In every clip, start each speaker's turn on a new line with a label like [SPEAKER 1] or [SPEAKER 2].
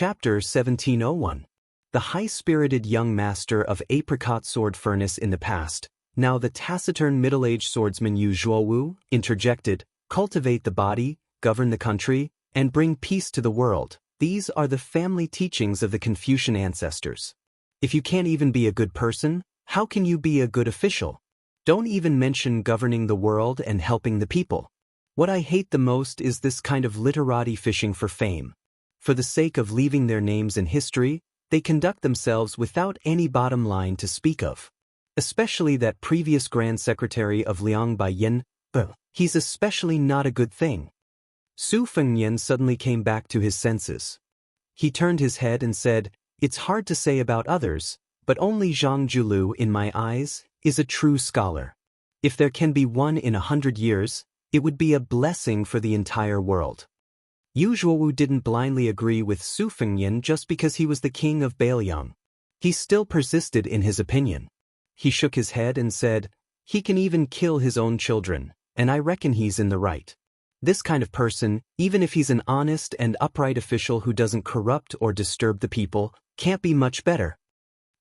[SPEAKER 1] Chapter 1701. The high-spirited young master of apricot sword furnace in the past, now the taciturn middle-aged swordsman Yu Zhuowu, interjected, cultivate the body, govern the country, and bring peace to the world. These are the family teachings of the Confucian ancestors. If you can't even be a good person, how can you be a good official? Don't even mention governing the world and helping the people. What I hate the most is this kind of literati fishing for fame. For the sake of leaving their names in history, they conduct themselves without any bottom line to speak of. Especially that previous Grand Secretary of Liang Baiyan, he's especially not a good thing. Su Fengnian suddenly came back to his senses. He turned his head and said, "It's hard to say about others, but only Zhang Julu, in my eyes, is a true scholar. If there can be one in 100 years, it would be a blessing for the entire world." Yu Zhuowu didn't blindly agree with Su Fengnian just because he was the king of Bailiang. He still persisted in his opinion. He shook his head and said, "He can even kill his own children, and I reckon he's in the right. This kind of person, even if he's an honest and upright official who doesn't corrupt or disturb the people, can't be much better."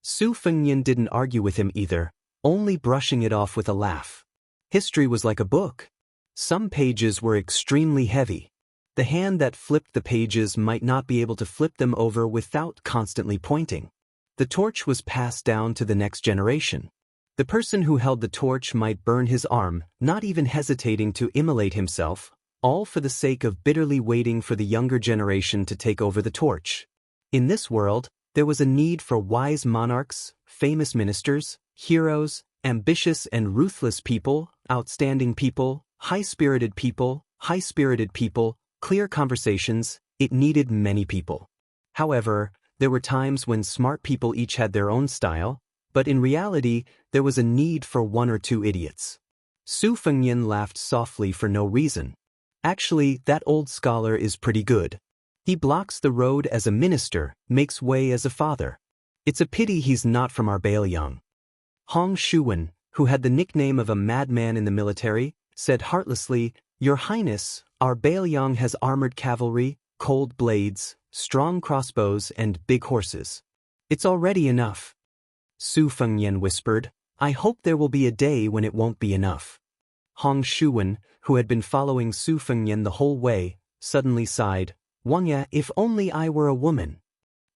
[SPEAKER 1] Su Fengnian didn't argue with him either, only brushing it off with a laugh. History was like a book. Some pages were extremely heavy. The hand that flipped the pages might not be able to flip them over without constantly pointing. The torch was passed down to the next generation. The person who held the torch might burn his arm, not even hesitating to immolate himself, all for the sake of bitterly waiting for the younger generation to take over the torch. In this world, there was a need for wise monarchs, famous ministers, heroes, ambitious and ruthless people, outstanding people, high-spirited people, clear conversations. It needed many people. However, there were times when smart people each had their own style, but in reality, there was a need for one or two idiots. Su Fengnian laughed softly for no reason. Actually, that old scholar is pretty good. He blocks the road as a minister, makes way as a father. It's a pity he's not from our Bailiang. Hong Shuwen, who had the nickname of a madman in the military, said heartlessly, "Your Highness, our Bailiang has armored cavalry, cold blades, strong crossbows, and big horses. It's already enough." Su Fengnian whispered, "I hope there will be a day when it won't be enough." Hong Shuwen, who had been following Su Fengnian the whole way, suddenly sighed, "Wangya, if only I were a woman."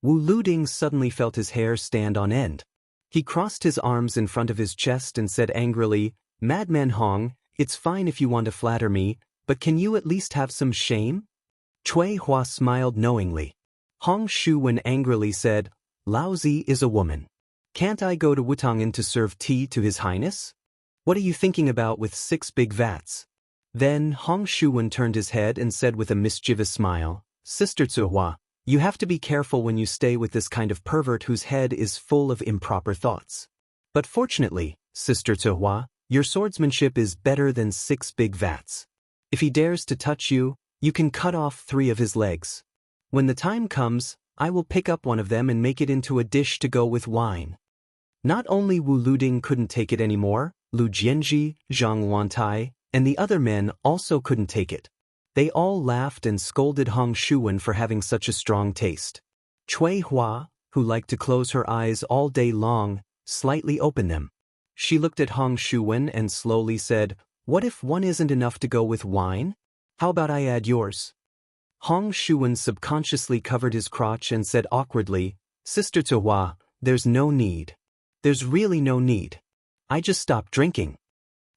[SPEAKER 1] Wu Luding suddenly felt his hair stand on end. He crossed his arms in front of his chest and said angrily, "Madman Hong, it's fine if you want to flatter me, but can you at least have some shame?" Cui Hua smiled knowingly. Hong Shuwen angrily said, "Laozi is a woman. Can't I go to Wutangen to serve tea to His Highness? What are you thinking about with 6 big vats?" Then Hong Shuwen turned his head and said with a mischievous smile, "Sister Tsuhua, you have to be careful when you stay with this kind of pervert whose head is full of improper thoughts. But fortunately, Sister Tsuhua, your swordsmanship is better than 6 big vats. If he dares to touch you, you can cut off 3 of his legs. When the time comes, I will pick up one of them and make it into a dish to go with wine." Not only Wu Luding couldn't take it anymore, Lu Jianji, Zhang Wantai, and the other men also couldn't take it. They all laughed and scolded Hong Shuwen for having such a strong taste. Cui Hua, who liked to close her eyes all day long, slightly opened them. She looked at Hong Shuwen and slowly said, "What if one isn't enough to go with wine? How about I add yours?" Hong Shuwen subconsciously covered his crotch and said awkwardly, "Sister Tsuhua, there's no need. There's really no need. I just stopped drinking."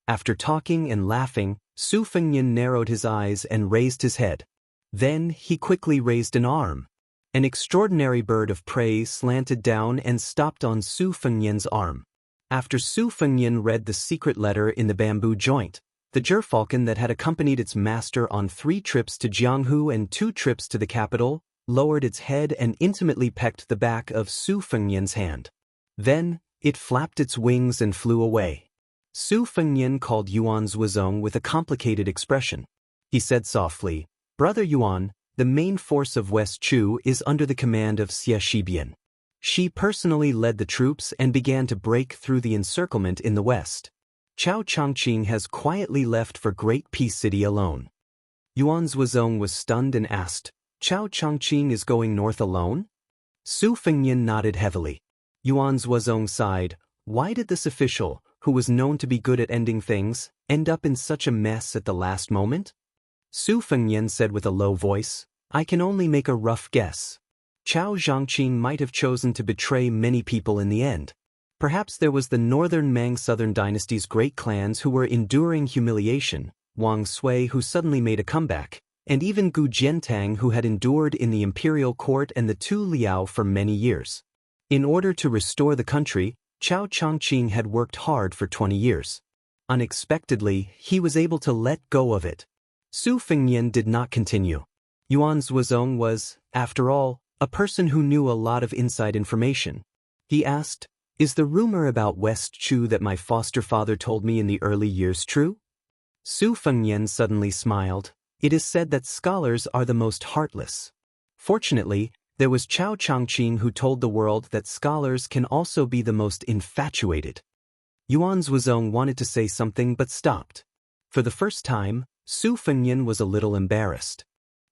[SPEAKER 1] After talking and laughing, Su Fengnian narrowed his eyes and raised his head. Then he quickly raised an arm. An extraordinary bird of prey slanted down and stopped on Su Fengnian's arm. After Su Fengnian read the secret letter in the bamboo joint, the gerfalcon that had accompanied its master on 3 trips to Jianghu and 2 trips to the capital, lowered its head and intimately pecked the back of Su Fengnian's hand. Then, it flapped its wings and flew away. Su Fengnian called Yuan Zhuozong with a complicated expression. He said softly, "Brother Yuan, the main force of West Chu is under the command of Xie Shibian. She personally led the troops and began to break through the encirclement in the west. Chao Changqing has quietly left for Great Peace City alone." Yuan Zhuozong was stunned and asked, Chao Changqing is going north alone? Su Fengnian nodded heavily. Yuan Zuozong sighed. Why did this official, who was known to be good at ending things, end up in such a mess at the last moment? Su Fengnian said with a low voice, I can only make a rough guess. Chao Zhangqing might have chosen to betray many people in the end. Perhaps there was the northern Mang Southern dynasty's great clans who were enduring humiliation, Wang Sui who suddenly made a comeback, and even Gu Jiantang who had endured in the imperial court and the Tu Liao for many years. In order to restore the country, Chao Changqing had worked hard for 20 years. Unexpectedly, he was able to let go of it. Su Fengnian did not continue. Yuan Zuozong was, after all, a person who knew a lot of inside information. He asked, Is the rumor about West Chu that my foster father told me in the early years true? Su Fengnian suddenly smiled. It is said that scholars are the most heartless. Fortunately, there was Chao Changqing who told the world that scholars can also be the most infatuated. Yuan Zuozong wanted to say something but stopped. For the first time, Su Fengnian was a little embarrassed.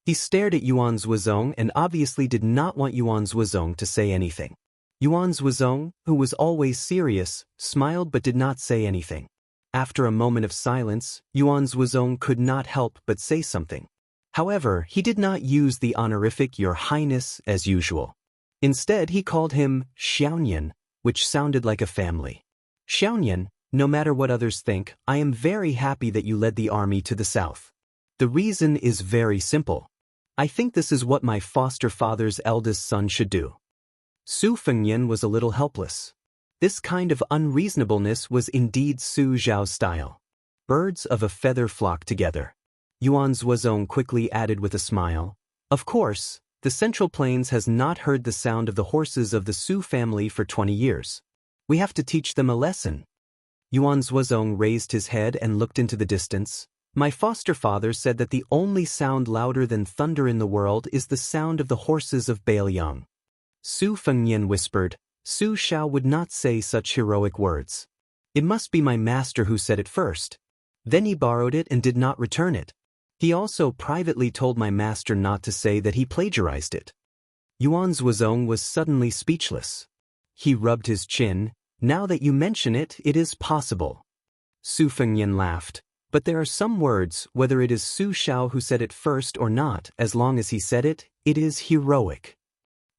[SPEAKER 1] He stared at Yuan Zuozong and obviously did not want Yuan Zuozong to say anything. Yuan Zuozong, who was always serious, smiled but did not say anything. After a moment of silence, Yuan Zuozong could not help but say something. However, he did not use the honorific Your Highness as usual. Instead, he called him Xiaonian, which sounded like a family. Xiaonian, no matter what others think, I am very happy that you led the army to the south. The reason is very simple. I think this is what my foster father's eldest son should do. Su Fengnian was a little helpless. This kind of unreasonableness was indeed Su Zhao's style. Birds of a feather flock together. Yuan Zuozong quickly added with a smile. Of course, the Central Plains has not heard the sound of the horses of the Su family for 20 years. We have to teach them a lesson. Yuan Zuozong raised his head and looked into the distance. My foster father said that the only sound louder than thunder in the world is the sound of the horses of Bailiang. Su Fengnian whispered, Su Xiao would not say such heroic words. It must be my master who said it first. Then he borrowed it and did not return it. He also privately told my master not to say that he plagiarized it. Yuan Zuozong was suddenly speechless. He rubbed his chin. Now that you mention it, it is possible. Su Fengnian laughed. But there are some words, whether it is Su Xiao who said it first or not, as long as he said it, it is heroic.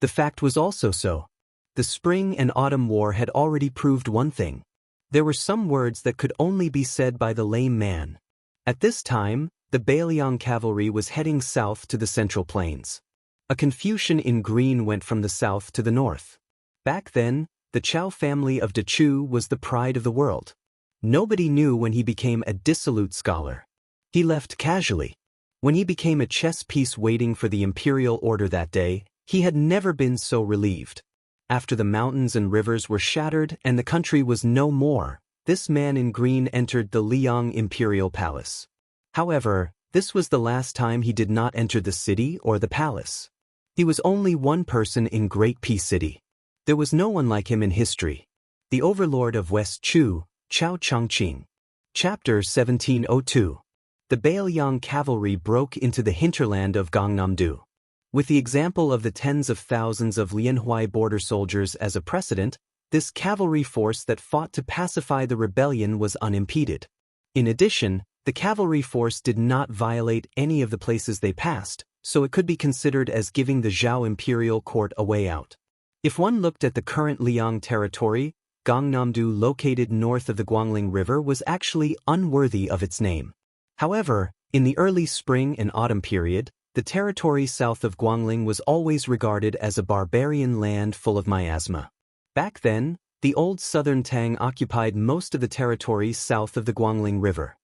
[SPEAKER 1] The fact was also so. The Spring and Autumn War had already proved one thing. There were some words that could only be said by the lame man. At this time, the Bailiang cavalry was heading south to the Central Plains. A Confucian in green went from the south to the north. Back then, the Chao family of Dechu was the pride of the world. Nobody knew when he became a dissolute scholar. He left casually. When he became a chess piece waiting for the imperial order that day, he had never been so relieved. After the mountains and rivers were shattered and the country was no more, this man in green entered the Liang imperial palace. However, this was the last time he did not enter the city or the palace. He was only one person in Great Peace City. There was no one like him in history. The overlord of West Chu, Chao Changqing. Chapter 1702. The Bailiang cavalry broke into the hinterland of Gangnam-do. With the example of the tens of thousands of Lianhuai border soldiers as a precedent, this cavalry force that fought to pacify the rebellion was unimpeded. In addition, the cavalry force did not violate any of the places they passed, so it could be considered as giving the Zhao imperial court a way out. If one looked at the current Liang territory, Gangnam-do located north of the Guangling River was actually unworthy of its name. However, in the early spring and autumn period, the territory south of Guangling was always regarded as a barbarian land full of miasma. Back then, the old southern Tang occupied most of the territory south of the Guangling River.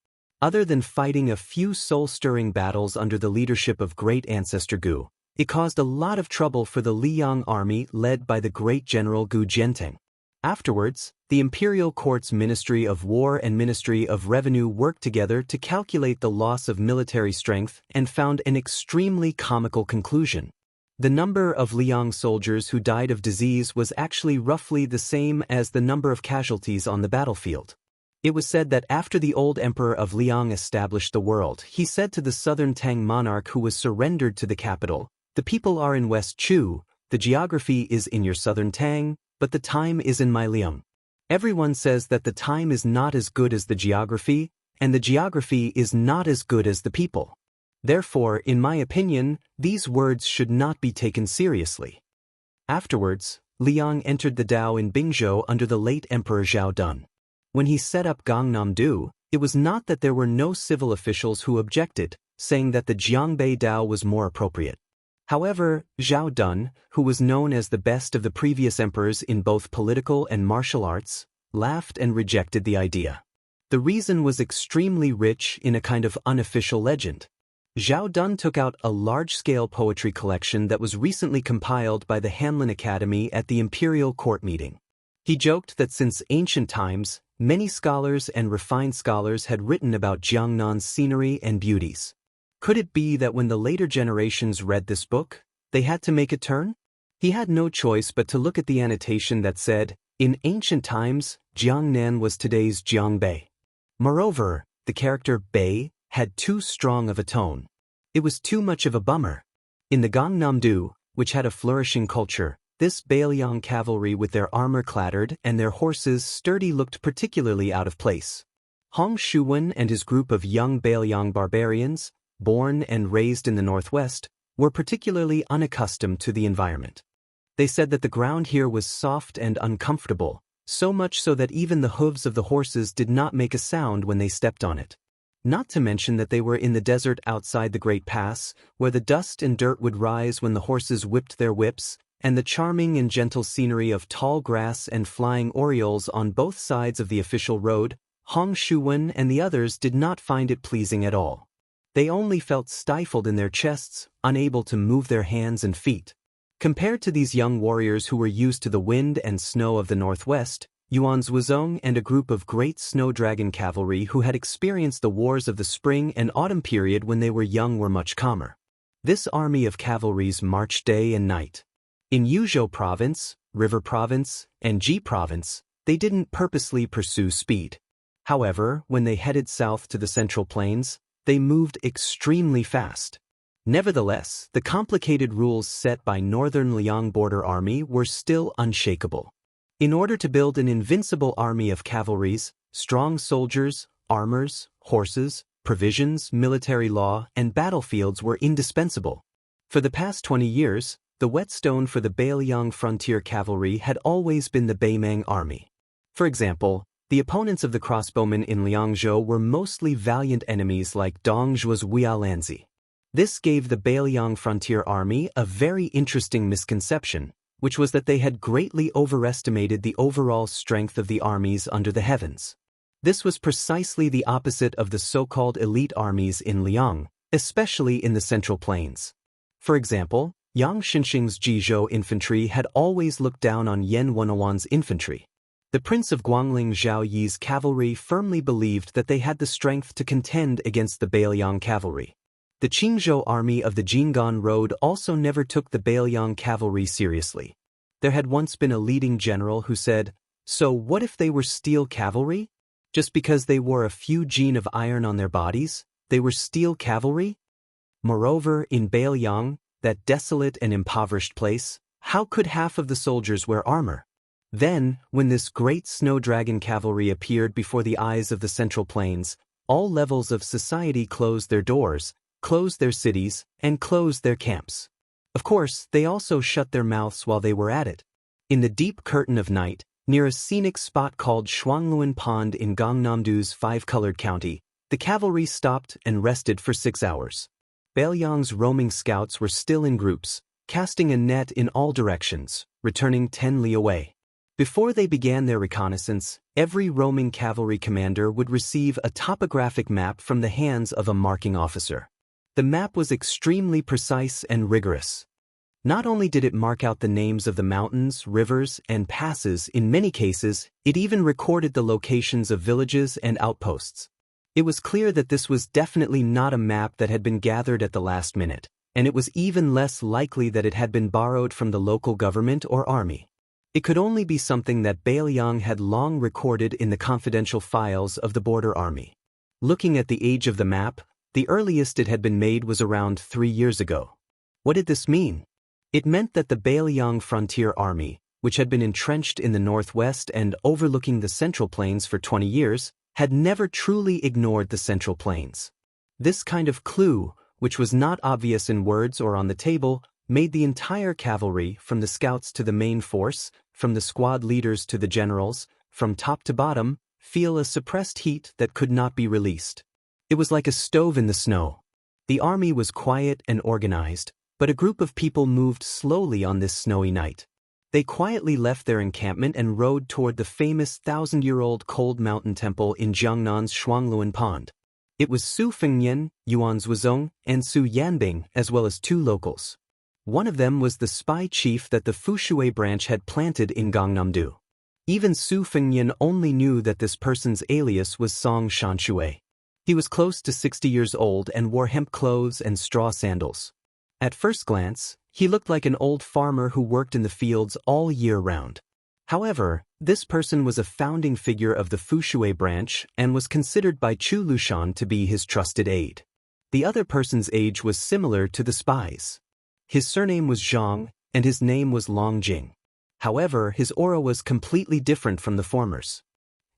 [SPEAKER 1] Other than fighting a few soul-stirring battles under the leadership of great ancestor Gu, it caused a lot of trouble for the Liang army led by the great general Gu Jiantang. Afterwards, the imperial court's Ministry of War and Ministry of Revenue worked together to calculate the loss of military strength and found an extremely comical conclusion. The number of Liang soldiers who died of disease was actually roughly the same as the number of casualties on the battlefield. It was said that after the old emperor of Liang established the world, he said to the southern Tang monarch who was surrendered to the capital, The people are in West Chu, the geography is in your southern Tang, but the time is in my Liang. Everyone says that the time is not as good as the geography, and the geography is not as good as the people. Therefore, in my opinion, these words should not be taken seriously. Afterwards, Liang entered the Dao in Bingzhou under the late Emperor Zhao Dun. When he set up Gangnam-do, it was not that there were no civil officials who objected, saying that the Jiangbei Dao was more appropriate. However, Zhao Dun, who was known as the best of the previous emperors in both political and martial arts, laughed and rejected the idea. The reason was extremely rich in a kind of unofficial legend. Zhao Dun took out a large-scale poetry collection that was recently compiled by the Hanlin Academy at the imperial court meeting. He joked that since ancient times, many scholars and refined scholars had written about Jiangnan's scenery and beauties. Could it be that when the later generations read this book, they had to make a turn? He had no choice but to look at the annotation that said, "In ancient times, Jiangnan was today's Jiangbei." Moreover, the character Bei had too strong of a tone. It was too much of a bummer. In the Gangnam-do, which had a flourishing culture, this Beiliang cavalry with their armor clattered and their horses sturdy looked particularly out of place. Hong Shuwen and his group of young Beiliang barbarians, born and raised in the northwest, were particularly unaccustomed to the environment. They said that the ground here was soft and uncomfortable, so much so that even the hooves of the horses did not make a sound when they stepped on it. Not to mention that they were in the desert outside the Great Pass, where the dust and dirt would rise when the horses whipped their whips, and the charming and gentle scenery of tall grass and flying orioles on both sides of the official road, Hong Shuwen and the others did not find it pleasing at all. They only felt stifled in their chests, unable to move their hands and feet. Compared to these young warriors who were used to the wind and snow of the northwest, Yuan Zhuozong and a group of great snow dragon cavalry who had experienced the wars of the spring and autumn period when they were young were much calmer. This army of cavalries marched day and night. In Yuzhou province, River province, and Ji province, they didn't purposely pursue speed. However, when they headed south to the Central Plains, they moved extremely fast. Nevertheless, the complicated rules set by Northern Liang Border Army were still unshakable. In order to build an invincible army of cavalries, strong soldiers, armors, horses, provisions, military law, and battlefields were indispensable. For the past 20 years, the whetstone for the Beiliang frontier cavalry had always been the Beimang army. For example, the opponents of the crossbowmen in Liangzhou were mostly valiant enemies like Dongzhuo's Huilanzi. This gave the Beiliang frontier army a very interesting misconception, which was that they had greatly overestimated the overall strength of the armies under the heavens. This was precisely the opposite of the so-called elite armies in Liang, especially in the Central Plains. For example, Yang Xinxing's Jizhou infantry had always looked down on Yan Wenwan's infantry. The Prince of Guangling Zhao Yi's cavalry firmly believed that they had the strength to contend against the Beiliang cavalry. The Qingzhou army of the Jinggan Road also never took the Beiliang cavalry seriously. There had once been a leading general who said, "So what if they were steel cavalry? Just because they wore a few gene of iron on their bodies, they were steel cavalry?" Moreover, in Beiliang, that desolate and impoverished place, how could half of the soldiers wear armor? Then, when this great snow dragon cavalry appeared before the eyes of the Central Plains, all levels of society closed their doors, closed their cities, and closed their camps. Of course, they also shut their mouths while they were at it. In the deep curtain of night, near a scenic spot called Shuangluan Pond in Gangnam-do's five-colored county, the cavalry stopped and rested for 6 hours. Beiliang's roaming scouts were still in groups, casting a net in all directions, returning 10 li away. Before they began their reconnaissance, every roaming cavalry commander would receive a topographic map from the hands of a marking officer. The map was extremely precise and rigorous. Not only did it mark out the names of the mountains, rivers, and passes, in many cases, it even recorded the locations of villages and outposts. It was clear that this was definitely not a map that had been gathered at the last minute, and it was even less likely that it had been borrowed from the local government or army. It could only be something that Beiliang had long recorded in the confidential files of the border army. Looking at the age of the map, the earliest it had been made was around 3 years ago. What did this mean? It meant that the Bailiang Frontier Army, which had been entrenched in the northwest and overlooking the Central Plains for 20 years, had never truly ignored the Central Plains. This kind of clue, which was not obvious in words or on the table, made the entire cavalry, from the scouts to the main force, from the squad leaders to the generals, from top to bottom, feel a suppressed heat that could not be released. It was like a stove in the snow. The army was quiet and organized, but a group of people moved slowly on this snowy night. They quietly left their encampment and rode toward the famous 1,000-year-old cold mountain temple in Jiangnan's Shuangluan Pond. It was Su Fengnian, Yuan Zhuozong, and Su Yanbing, as well as 2 locals. One of them was the spy chief that the Fushui branch had planted in Gangnam-do. Even Su Fengnian only knew that this person's alias was Song Shanshui. He was close to 60 years old and wore hemp clothes and straw sandals. At first glance, he looked like an old farmer who worked in the fields all year round. However, this person was a founding figure of the Fushui branch and was considered by Chu Lushan to be his trusted aide. The other person's age was similar to the spy's. His surname was Zhang, and his name was Longjing. However, his aura was completely different from the former's.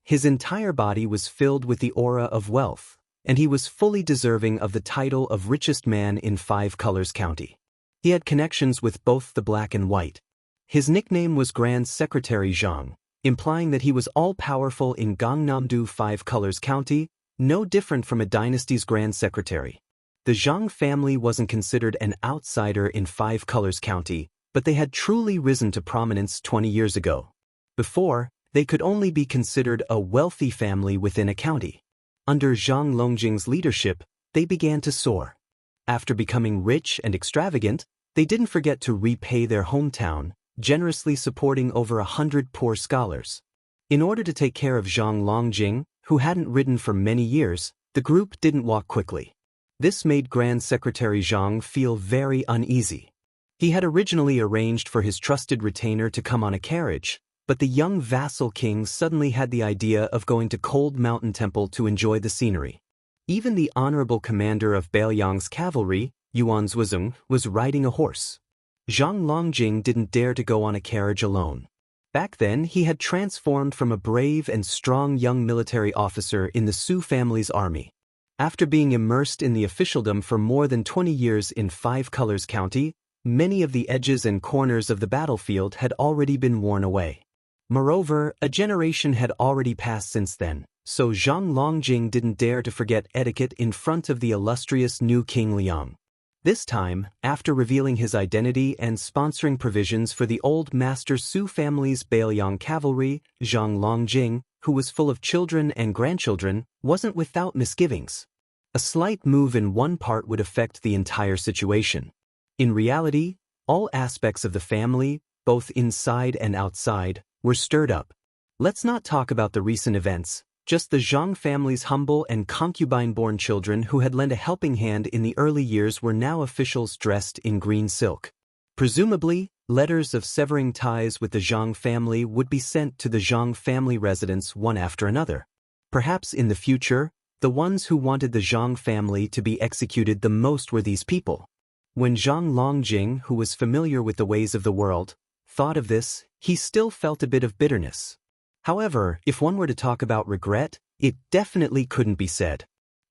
[SPEAKER 1] His entire body was filled with the aura of wealth, and he was fully deserving of the title of richest man in 5 Colors County. He had connections with both the black and white. His nickname was Grand Secretary Zhang, implying that he was all-powerful in Gangnam-do 5 Colors County, no different from a dynasty's Grand Secretary. The Zhang family wasn't considered an outsider in 5 Colors County, but they had truly risen to prominence 20 years ago. Before, they could only be considered a wealthy family within a county. Under Zhang Longjing's leadership, they began to soar. After becoming rich and extravagant, they didn't forget to repay their hometown, generously supporting over 100 poor scholars. In order to take care of Zhang Longjing, who hadn't ridden for many years, the group didn't walk quickly. This made Grand Secretary Zhang feel very uneasy. He had originally arranged for his trusted retainer to come on a carriage, but the young vassal king suddenly had the idea of going to Cold Mountain Temple to enjoy the scenery. Even the honorable commander of Bailiang's cavalry, Yuan Zhuozong, was riding a horse. Zhang Longjing didn't dare to go on a carriage alone. Back then, he had transformed from a brave and strong young military officer in the Su family's army. After being immersed in the officialdom for more than 20 years in 5 Colors County, many of the edges and corners of the battlefield had already been worn away. Moreover, a generation had already passed since then, so Zhang Longjing didn't dare to forget etiquette in front of the illustrious new King Liang. This time, after revealing his identity and sponsoring provisions for the old Master Su family's Bailiang cavalry, Zhang Longjing, who was full of children and grandchildren, wasn't without misgivings. A slight move in one part would affect the entire situation. In reality, all aspects of the family, both inside and outside, were stirred up. Let's not talk about the recent events, just the Zhang family's humble and concubine-born children who had lent a helping hand in the early years were now officials dressed in green silk. Presumably, letters of severing ties with the Zhang family would be sent to the Zhang family residence one after another. Perhaps in the future, the ones who wanted the Zhang family to be executed the most were these people. When Zhang Longjing, who was familiar with the ways of the world, thought of this, he still felt a bit of bitterness. However, if one were to talk about regret, it definitely couldn't be said.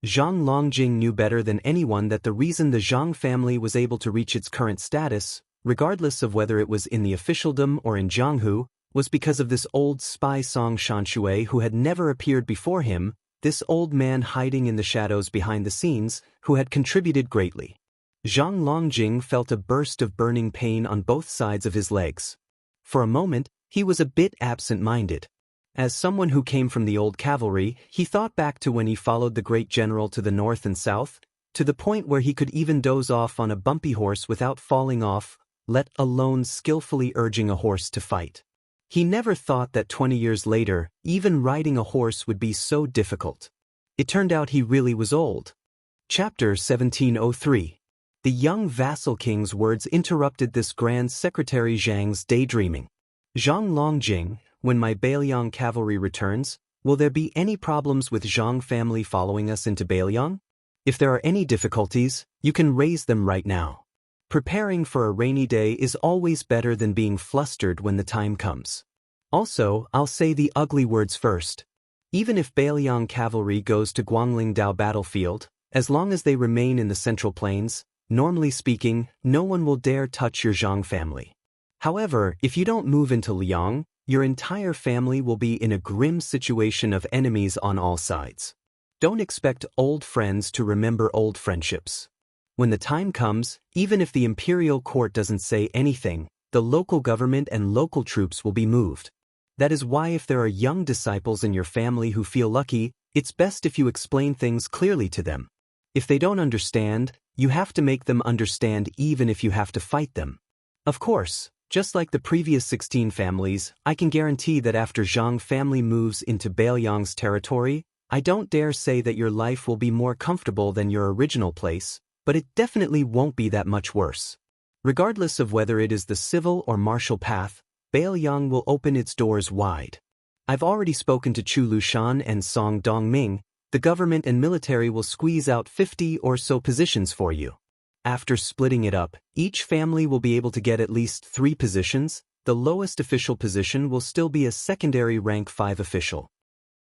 [SPEAKER 1] Zhang Longjing knew better than anyone that the reason the Zhang family was able to reach its current status, regardless of whether it was in the officialdom or in Jianghu, was because of this old spy Song Shanshui who had never appeared before him, this old man hiding in the shadows behind the scenes, who had contributed greatly. Zhang Longjing felt a burst of burning pain on both sides of his legs. For a moment, he was a bit absent-minded. As someone who came from the old cavalry, he thought back to when he followed the great general to the north and south, to the point where he could even doze off on a bumpy horse without falling off, let alone skillfully urging a horse to fight. He never thought that 20 years later, even riding a horse would be so difficult. It turned out he really was old. Chapter 1703. The young vassal king's words interrupted this Grand Secretary Zhang's daydreaming. Zhang Longjing, when my Bailiang cavalry returns, will there be any problems with Zhang family following us into Bailiang? If there are any difficulties, you can raise them right now. Preparing for a rainy day is always better than being flustered when the time comes. Also, I'll say the ugly words first. Even if Bailiang cavalry goes to Guanglingdao battlefield, as long as they remain in the Central Plains, normally speaking, no one will dare touch your Zhang family. However, if you don't move into Liang, your entire family will be in a grim situation of enemies on all sides. Don't expect old friends to remember old friendships. When the time comes, even if the imperial court doesn't say anything, the local government and local troops will be moved. That is why if there are young disciples in your family who feel lucky, it's best if you explain things clearly to them. If they don't understand, you have to make them understand even if you have to fight them. Of course, just like the previous 16 families, I can guarantee that after Zhang family moves into Bailiang's territory, I don't dare say that your life will be more comfortable than your original place, but it definitely won't be that much worse. Regardless of whether it is the civil or martial path, Bailiang will open its doors wide. I've already spoken to Chu Lushan and Song Dongming. The government and military will squeeze out 50 or so positions for you. After splitting it up, each family will be able to get at least 3 positions. The lowest official position will still be a secondary rank 5 official.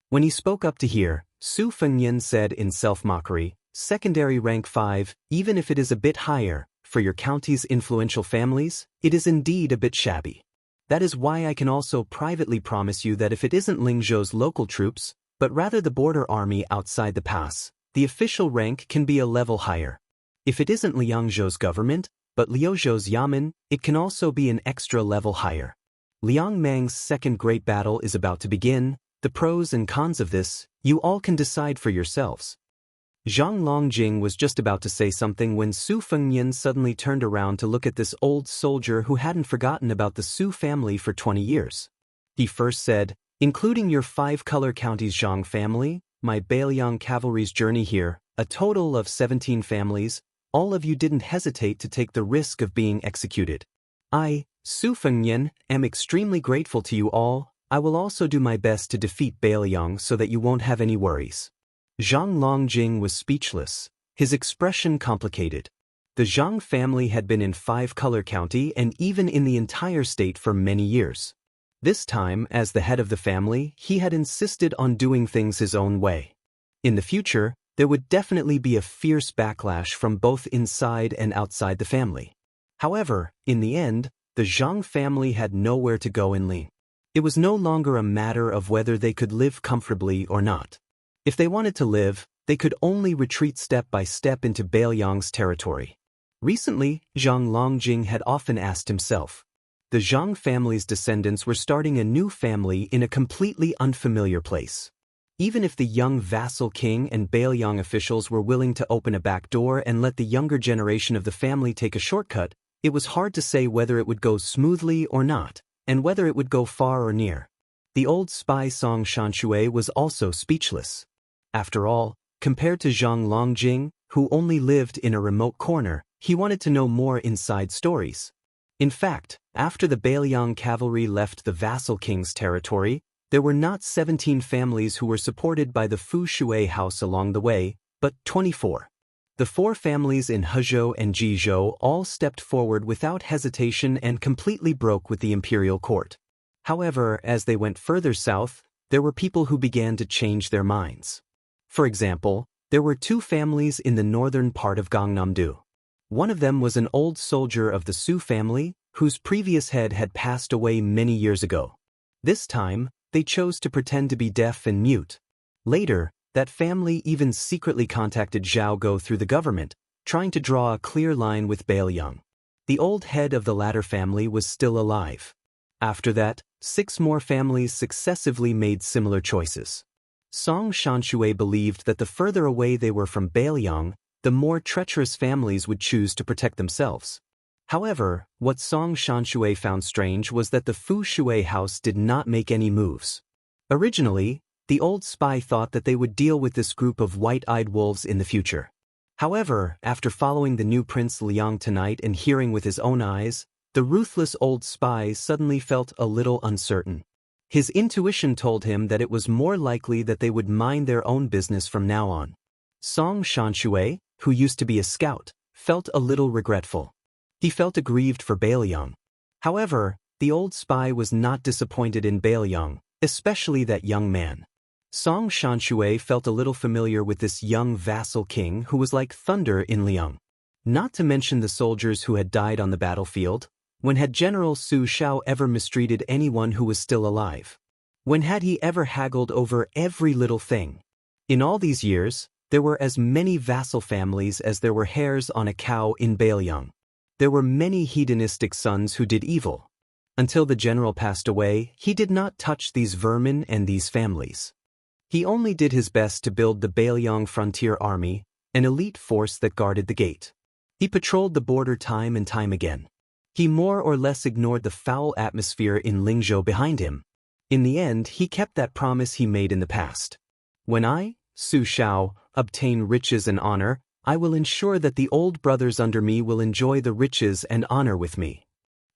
[SPEAKER 1] When he spoke up to hear, Su Fengyan said in self-mockery, secondary rank 5, even if it is a bit higher, for your county's influential families, it is indeed a bit shabby. That is why I can also privately promise you that if it isn't Lingzhou's local troops, but rather the border army outside the pass, the official rank can be a level higher. If it isn't Liangzhou's government, but Liuzhou's yamen, it can also be an extra level higher. Liang Mang's second great battle is about to begin. The pros and cons of this, you all can decide for yourselves. Zhang Longjing was just about to say something when Su Fengyan suddenly turned around to look at this old soldier who hadn't forgotten about the Su family for 20 years. He first said, including your 5-color counties Zhang family, my Bailiang cavalry's journey here, a total of 17 families, all of you didn't hesitate to take the risk of being executed. I, Su Fengyan, am extremely grateful to you all. I will also do my best to defeat Bailiang so that you won't have any worries. Zhang Longjing was speechless, his expression complicated. The Zhang family had been in 5-color county and even in the entire state for many years. This time, as the head of the family, he had insisted on doing things his own way. In the future, there would definitely be a fierce backlash from both inside and outside the family. However, in the end, the Zhang family had nowhere to go in Ling. It was no longer a matter of whether they could live comfortably or not. If they wanted to live, they could only retreat step by step into Bailiang's territory. Recently, Zhang Longjing had often asked himself. The Zhang family's descendants were starting a new family in a completely unfamiliar place. Even if the young vassal king and Bailiang officials were willing to open a back door and let the younger generation of the family take a shortcut, it was hard to say whether it would go smoothly or not, and whether it would go far or near. The old spy Song Shanshui was also speechless. After all, compared to Zhang Longjing, who only lived in a remote corner, he wanted to know more inside stories. In fact, after the Bailiang cavalry left the vassal king's territory, there were not 17 families who were supported by the Fu Shui house along the way, but 24. The 4 families in Hezhou and Jizhou all stepped forward without hesitation and completely broke with the imperial court. However, as they went further south, there were people who began to change their minds. For example, there were 2 families in the northern part of Gangnam-do. One of them was an old soldier of the Su family, whose previous head had passed away many years ago. This time, they chose to pretend to be deaf and mute. Later, that family even secretly contacted Zhao Go through the government, trying to draw a clear line with Bailiang. The old head of the latter family was still alive. After that, 6 more families successively made similar choices. Song Shanshui believed that the further away they were from Bailiang, the more treacherous families would choose to protect themselves. However, what Song Shanshui found strange was that the Fu Shui house did not make any moves. Originally, the old spy thought that they would deal with this group of white-eyed wolves in the future. However, after following the new Prince Liang tonight and hearing with his own eyes, the ruthless old spy suddenly felt a little uncertain. His intuition told him that it was more likely that they would mind their own business from now on. Song Shanshui, who used to be a scout, felt a little regretful. He felt aggrieved for Bailiang. However, the old spy was not disappointed in Bailiang, especially that young man. Song Shanshui felt a little familiar with this young vassal king who was like thunder in Liang. Not to mention the soldiers who had died on the battlefield. When had General Su Shao ever mistreated anyone who was still alive? When had he ever haggled over every little thing? In all these years, there were as many vassal families as there were hairs on a cow in Bailiang. There were many hedonistic sons who did evil. Until the general passed away, he did not touch these vermin and these families. He only did his best to build the Bailiang Frontier Army, an elite force that guarded the gate. He patrolled the border time and time again. He more or less ignored the foul atmosphere in Lingzhou behind him. In the end, he kept that promise he made in the past. When I, Su Shao, obtain riches and honor, I will ensure that the old brothers under me will enjoy the riches and honor with me.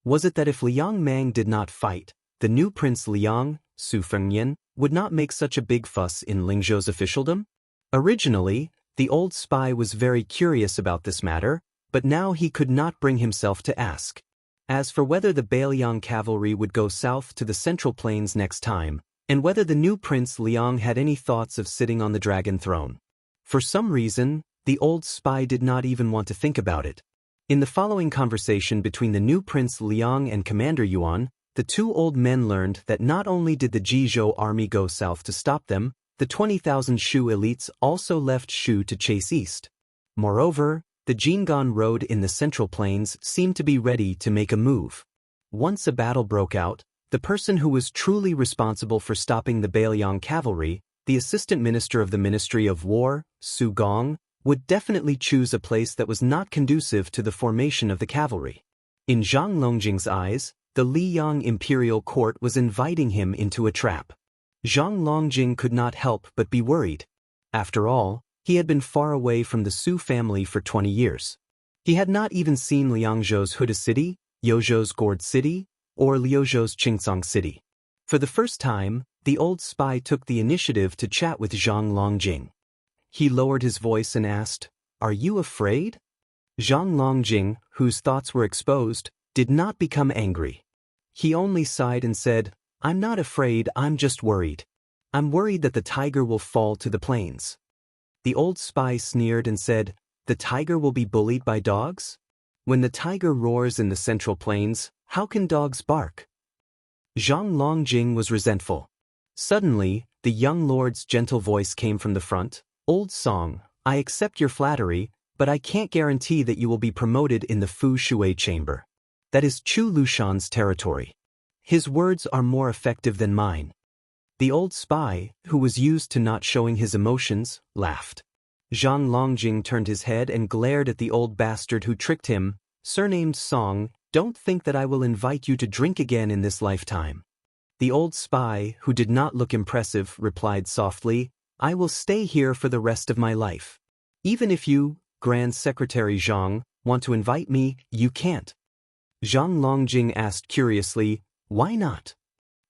[SPEAKER 1] Was it that if Liang Mang did not fight, the new Prince Liang, Su Fengyan, would not make such a big fuss in Lingzhou's officialdom? Originally, the old spy was very curious about this matter, but now he could not bring himself to ask. As for whether the Bailiang cavalry would go south to the Central Plains next time, and whether the new Prince Liang had any thoughts of sitting on the dragon throne. For some reason, the old spy did not even want to think about it. In the following conversation between the new Prince Liang and Commander Yuan, the two old men learned that not only did the Jizhou army go south to stop them, the 20,000 Shu elites also left Shu to chase east. Moreover, the Jinggan road in the Central Plains seemed to be ready to make a move. Once a battle broke out, the person who was truly responsible for stopping the Bailiang cavalry, the Assistant Minister of the Ministry of War, Su Gong, would definitely choose a place that was not conducive to the formation of the cavalry. In Zhang Longjing's eyes, the Liyang imperial court was inviting him into a trap. Zhang Longjing could not help but be worried. After all, he had been far away from the Su family for 20 years. He had not even seen Liangzhou's Huda City, Yozhou's Gourd City, or Liuzhou's Qingcang City. For the first time, the old spy took the initiative to chat with Zhang Longjing. He lowered his voice and asked, "Are you afraid?" Zhang Longjing, whose thoughts were exposed, did not become angry. He only sighed and said, "I'm not afraid, I'm just worried. I'm worried that the tiger will fall to the plains." The old spy sneered and said, "The tiger will be bullied by dogs? When the tiger roars in the Central Plains, how can dogs bark?" Zhang Longjing was resentful. Suddenly, the young lord's gentle voice came from the front. "Old Song, I accept your flattery, but I can't guarantee that you will be promoted in the Fu Shui chamber. That is Chu Lushan's territory. His words are more effective than mine." The old spy, who was used to not showing his emotions, laughed. Zhang Longjing turned his head and glared at the old bastard who tricked him. "Surnamed Song, don't think that I will invite you to drink again in this lifetime." The old spy, who did not look impressive, replied softly, "I will stay here for the rest of my life. Even if you, Grand Secretary Zhang, want to invite me, you can't." Zhang Longjing asked curiously, "Why not?"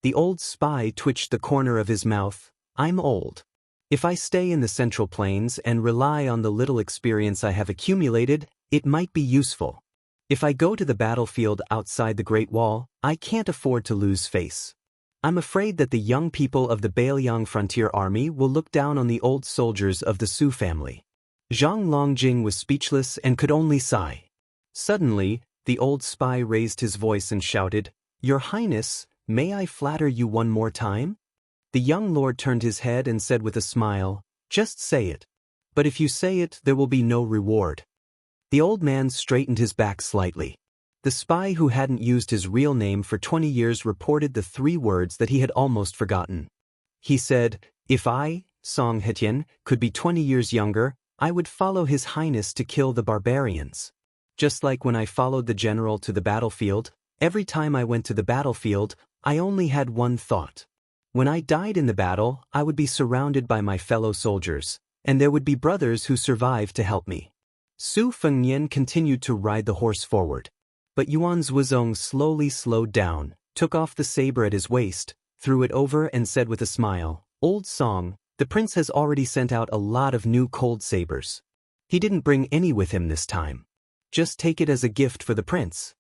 [SPEAKER 1] The old spy twitched the corner of his mouth. "I'm old. If I stay in the Central Plains and rely on the little experience I have accumulated, it might be useful. If I go to the battlefield outside the Great Wall, I can't afford to lose face. I'm afraid that the young people of the Bailiang Frontier Army will look down on the old soldiers of the Su family." Zhang Longjing was speechless and could only sigh. Suddenly, the old spy raised his voice and shouted, "Your Highness, may I flatter you one more time?" The young lord turned his head and said with a smile, "Just say it. But if you say it, there will be no reward." The old man straightened his back slightly. The spy who hadn't used his real name for 20 years reported the 3 words that he had almost forgotten. He said, "If I, Song Hetien, could be 20 years younger, I would follow His Highness to kill the barbarians. Just like when I followed the general to the battlefield, every time I went to the battlefield, I only had one thought. When I died in the battle, I would be surrounded by my fellow soldiers, and there would be brothers who survived to help me." Su Fengyan continued to ride the horse forward. But Yuan Zhuozong slowly slowed down, took off the saber at his waist, threw it over and said with a smile, "Old Song, the prince has already sent out a lot of new cold sabers. He didn't bring any with him this time." Just take it as a gift for the prince.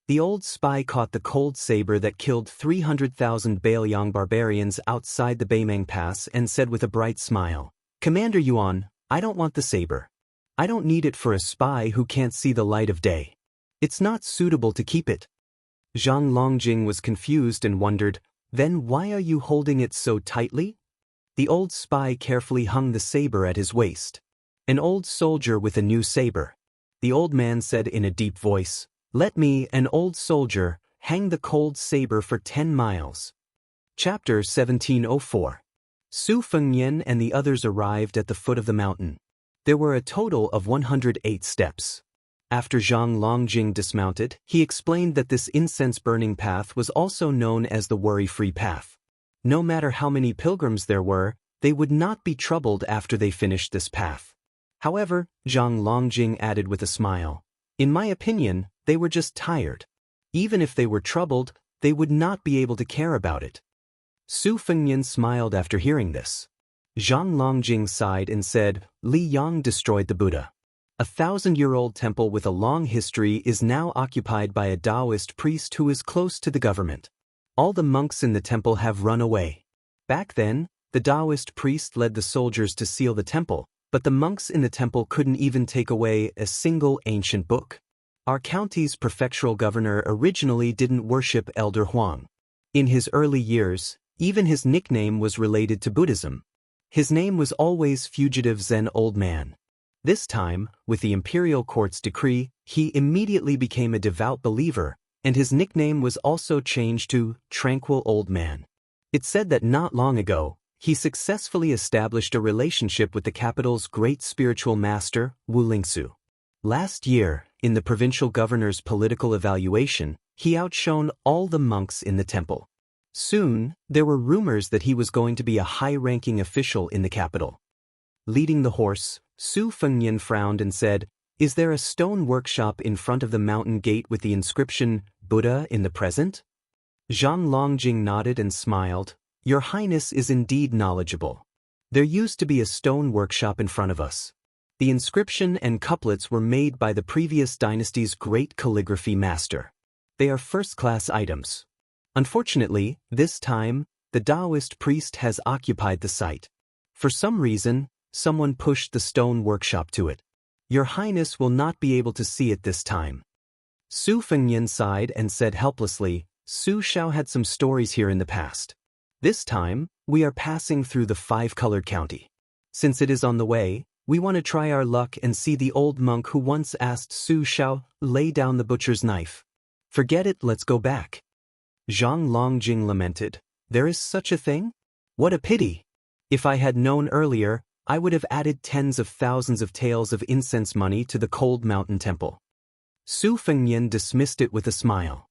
[SPEAKER 1] The old spy caught the cold saber that killed 300,000 Baelyang barbarians outside the Baimeng Pass and said with a bright smile, "Commander Yuan, I don't want the saber. I don't need it for a spy who can't see the light of day. It's not suitable to keep it." Zhang Longjing was confused and wondered, "Then why are you holding it so tightly?" The old spy carefully hung the saber at his waist. An old soldier with a new saber. The old man said in a deep voice, "Let me, an old soldier, hang the cold saber for 10 miles. Chapter 1704. Su Fengnian and the others arrived at the foot of the mountain. There were a total of 108 steps. After Zhang Longjing dismounted, he explained that this incense-burning path was also known as the worry-free path. No matter how many pilgrims there were, they would not be troubled after they finished this path. However, Zhang Longjing added with a smile, "In my opinion, they were just tired. Even if they were troubled, they would not be able to care about it." Su Fengnian smiled after hearing this. Zhang Longjing sighed and said, "Li Yang destroyed the Buddha. A 1,000-year-old temple with a long history is now occupied by a Taoist priest who is close to the government. All the monks in the temple have run away. Back then, the Taoist priest led the soldiers to seal the temple, but the monks in the temple couldn't even take away a single ancient book. Our county's prefectural governor originally didn't worship Elder Huang. In his early years, even his nickname was related to Buddhism. His name was always Fugitive Zen Old Man. This time, with the imperial court's decree, he immediately became a devout believer, and his nickname was also changed to Tranquil Old Man. It's said that not long ago, he successfully established a relationship with the capital's great spiritual master, Wu Lingsu. Last year, in the provincial governor's political evaluation, he outshone all the monks in the temple. Soon, there were rumors that he was going to be a high-ranking official in the capital. Leading the horse, Su Fengnian frowned and said, "Is there a stone workshop in front of the mountain gate with the inscription, Buddha in the present?" Zhang Longjing nodded and smiled. "Your Highness is indeed knowledgeable. There used to be a stone workshop in front of us. The inscription and couplets were made by the previous dynasty's great calligraphy master. They are first-class items. Unfortunately, this time, the Taoist priest has occupied the site. For some reason, someone pushed the stone workshop to it. Your Highness will not be able to see it this time." Su Fengnian sighed and said helplessly, "Su Shao had some stories here in the past. This time, we are passing through the five-colored county. Since it is on the way, we want to try our luck and see the old monk who once asked Su Shao, lay down the butcher's knife. Forget it, let's go back." Zhang Longjing lamented, "There is such a thing? What a pity. If I had known earlier, I would have added tens of thousands of taels of incense money to the cold mountain temple." Su Fengnian dismissed it with a smile.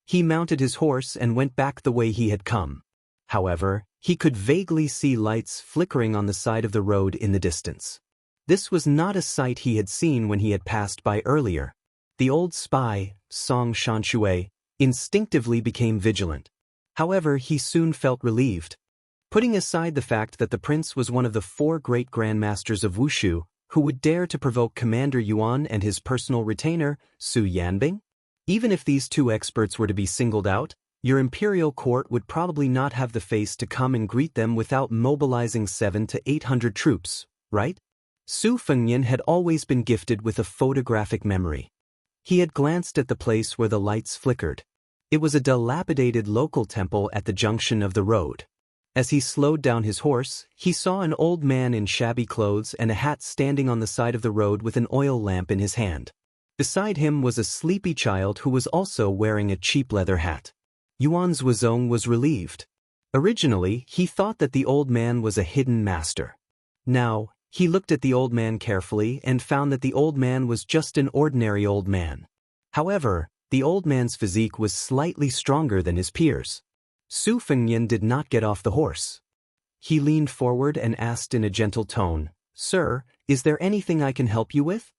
[SPEAKER 1] He mounted his horse and went back the way he had come. However, he could vaguely see lights flickering on the side of the road in the distance. This was not a sight he had seen when he had passed by earlier. The old spy, Song Shanshui, instinctively became vigilant. However, he soon felt relieved. Putting aside the fact that the prince was one of the 4 great grandmasters of Wushu, who would dare to provoke Commander Yuan and his personal retainer, Su Yanbing? Even if these 2 experts were to be singled out, your imperial court would probably not have the face to come and greet them without mobilizing 700 to 800 troops, right? Su Fengnian had always been gifted with a photographic memory. He had glanced at the place where the lights flickered. It was a dilapidated local temple at the junction of the road. As he slowed down his horse, he saw an old man in shabby clothes and a hat standing on the side of the road with an oil lamp in his hand. Beside him was a sleepy child who was also wearing a cheap leather hat. Yuan Zhuozong was relieved. Originally, he thought that the old man was a hidden master. Now, he looked at the old man carefully and found that the old man was just an ordinary old man. However, the old man's physique was slightly stronger than his peers. Su Fengnian did not get off the horse. He leaned forward and asked in a gentle tone, "Sir, is there anything I can help you with?"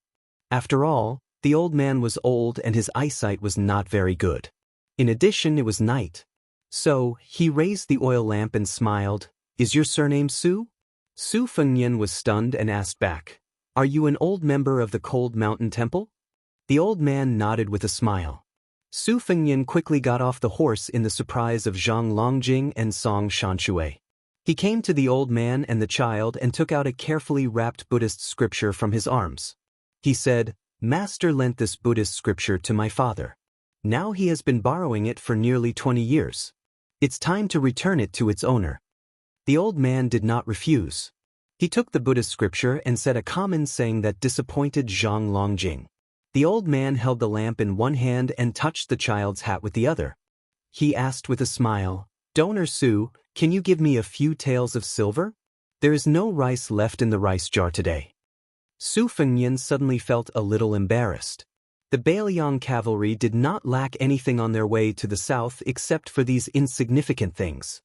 [SPEAKER 1] After all, the old man was old and his eyesight was not very good. In addition, it was night. So, he raised the oil lamp and smiled, "Is your surname Su?" Su Fengnian was stunned and asked back, "Are you an old member of the Cold Mountain Temple?" The old man nodded with a smile. Su Fengnian quickly got off the horse in the surprise of Zhang Longjing and Song Shanshui. He came to the old man and the child and took out a carefully wrapped Buddhist scripture from his arms. He said, "Master lent this Buddhist scripture to my father. Now he has been borrowing it for nearly 20 years. It's time to return it to its owner." The old man did not refuse. He took the Buddhist scripture and said a common saying that disappointed Zhang Longjing. The old man held the lamp in one hand and touched the child's hat with the other. He asked with a smile, "Donor Su, can you give me a few taels of silver? There is no rice left in the rice jar today." Su Fengnian suddenly felt a little embarrassed. The Bailiang cavalry did not lack anything on their way to the south except for these insignificant things.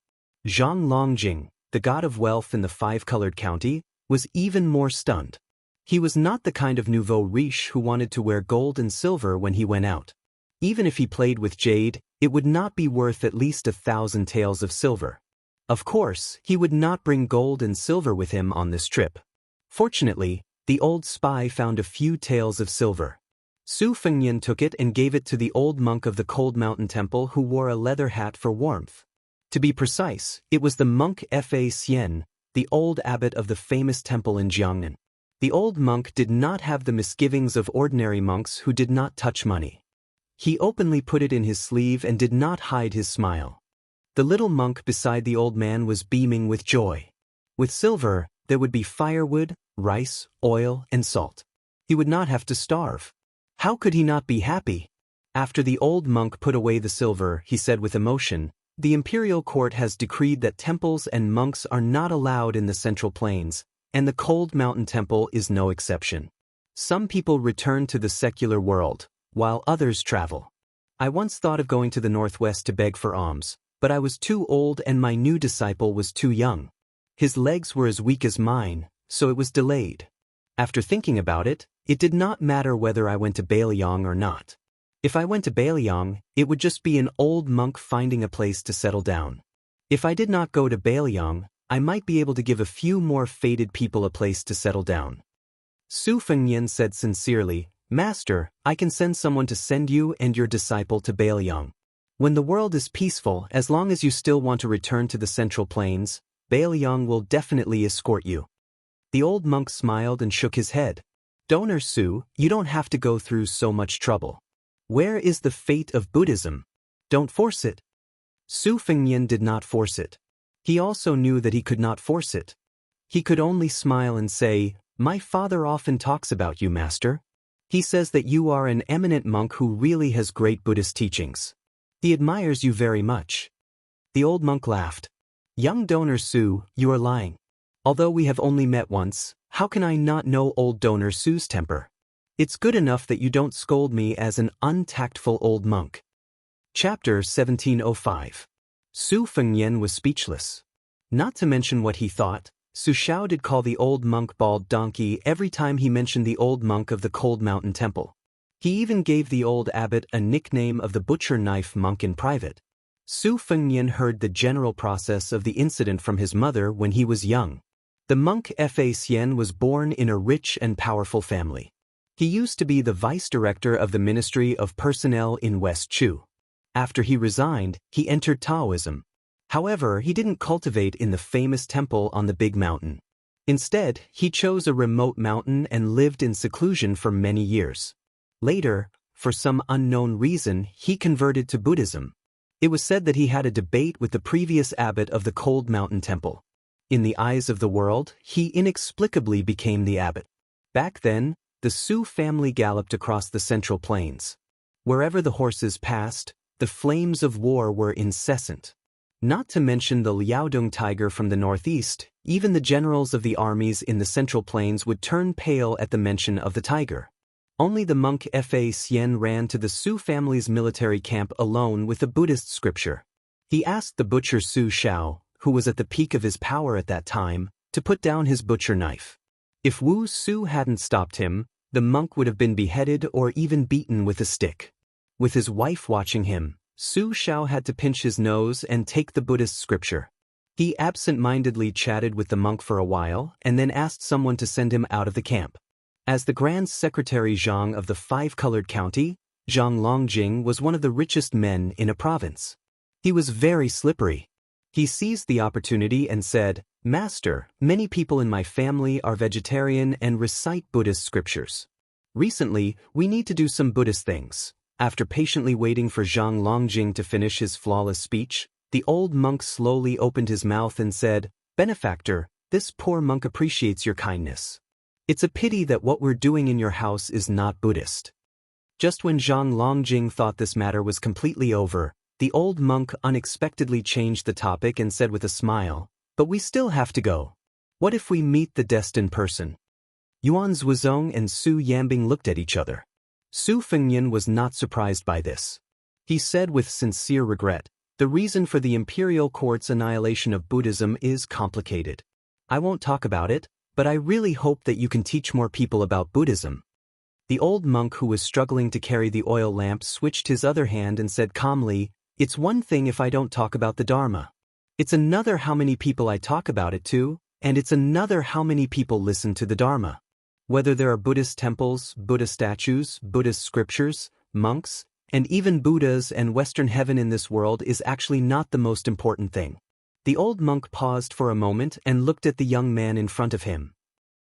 [SPEAKER 1] Zhang Longjing, the god of wealth in the five-colored county, was even more stunned. He was not the kind of nouveau riche who wanted to wear gold and silver when he went out. Even if he played with jade, it would not be worth at least 1,000 taels of silver. Of course, he would not bring gold and silver with him on this trip. Fortunately, the old spy found a few taels of silver. Su Fengnian took it and gave it to the old monk of the Cold Mountain Temple who wore a leather hat for warmth. To be precise, it was the monk Fa Xian, the old abbot of the famous temple in Jiangnan. The old monk did not have the misgivings of ordinary monks who did not touch money. He openly put it in his sleeve and did not hide his smile. The little monk beside the old man was beaming with joy. With silver, there would be firewood, rice, oil, and salt. He would not have to starve. How could he not be happy? After the old monk put away the silver, he said with emotion, "The imperial court has decreed that temples and monks are not allowed in the Central Plains, and the Cold Mountain Temple is no exception. Some people return to the secular world, while others travel. I once thought of going to the northwest to beg for alms, but I was too old and my new disciple was too young. His legs were as weak as mine, so it was delayed. After thinking about it, it did not matter whether I went to Bailiang or not. If I went to Bailiang, it would just be an old monk finding a place to settle down. If I did not go to Bailiang, I might be able to give a few more faded people a place to settle down." Su Fengnian said sincerely, "Master, I can send someone to send you and your disciple to Bailiang. When the world is peaceful, as long as you still want to return to the Central Plains, Bailiang will definitely escort you." The old monk smiled and shook his head. "Donor Su, you don't have to go through so much trouble. Where is the fate of Buddhism? Don't force it." Su Fengnian did not force it. He also knew that he could not force it. He could only smile and say, "My father often talks about you, Master. He says that you are an eminent monk who really has great Buddhist teachings. He admires you very much." The old monk laughed. "Young Donor Su, you are lying. Although we have only met once, how can I not know old Donor Su's temper? It's good enough that you don't scold me as an untactful old monk." Chapter 1705. Su Fengnian was speechless. Not to mention what he thought, Su Shao did call the old monk bald donkey every time he mentioned the old monk of the Cold Mountain Temple. He even gave the old abbot a nickname of the butcher knife monk in private. Su Fengnian heard the general process of the incident from his mother when he was young. The monk Fa Xian was born in a rich and powerful family. He used to be the vice director of the Ministry of Personnel in West Chu. After he resigned, he entered Taoism. However, he didn't cultivate in the famous temple on the big mountain. Instead, he chose a remote mountain and lived in seclusion for many years. Later, for some unknown reason, he converted to Buddhism. It was said that he had a debate with the previous abbot of the Cold Mountain Temple. In the eyes of the world, he inexplicably became the abbot. Back then, the Su family galloped across the Central Plains. Wherever the horses passed, the flames of war were incessant. Not to mention the Liaodong tiger from the northeast, even the generals of the armies in the Central Plains would turn pale at the mention of the tiger. Only the monk Fa Xian ran to the Su family's military camp alone with a Buddhist scripture. He asked the butcher Su Shao, who was at the peak of his power at that time, to put down his butcher knife. If Wu Su hadn't stopped him, the monk would have been beheaded or even beaten with a stick. With his wife watching him, Su Shao had to pinch his nose and take the Buddhist scripture. He absent-mindedly chatted with the monk for a while and then asked someone to send him out of the camp. As the Grand Secretary Zhang of the Five-Colored County, Zhang Longjing was one of the richest men in a province. He was very slippery. He seized the opportunity and said, "Master, many people in my family are vegetarian and recite Buddhist scriptures. Recently, we need to do some Buddhist things." After patiently waiting for Zhang Longjing to finish his flawless speech, the old monk slowly opened his mouth and said, "Benefactor, this poor monk appreciates your kindness. It's a pity that what we're doing in your house is not Buddhist." Just when Zhang Longjing thought this matter was completely over, the old monk unexpectedly changed the topic and said with a smile, "But we still have to go. What if we meet the destined person?" Yuan Zhuozong and Su Yambing looked at each other. Su Fengnian was not surprised by this. He said with sincere regret, "The reason for the imperial court's annihilation of Buddhism is complicated. I won't talk about it, but I really hope that you can teach more people about Buddhism." The old monk who was struggling to carry the oil lamp switched his other hand and said calmly, "It's one thing if I don't talk about the Dharma. It's another how many people I talk about it to, and it's another how many people listen to the Dharma. Whether there are Buddhist temples, Buddha statues, Buddhist scriptures, monks, and even Buddhas and Western heaven in this world is actually not the most important thing." The old monk paused for a moment and looked at the young man in front of him.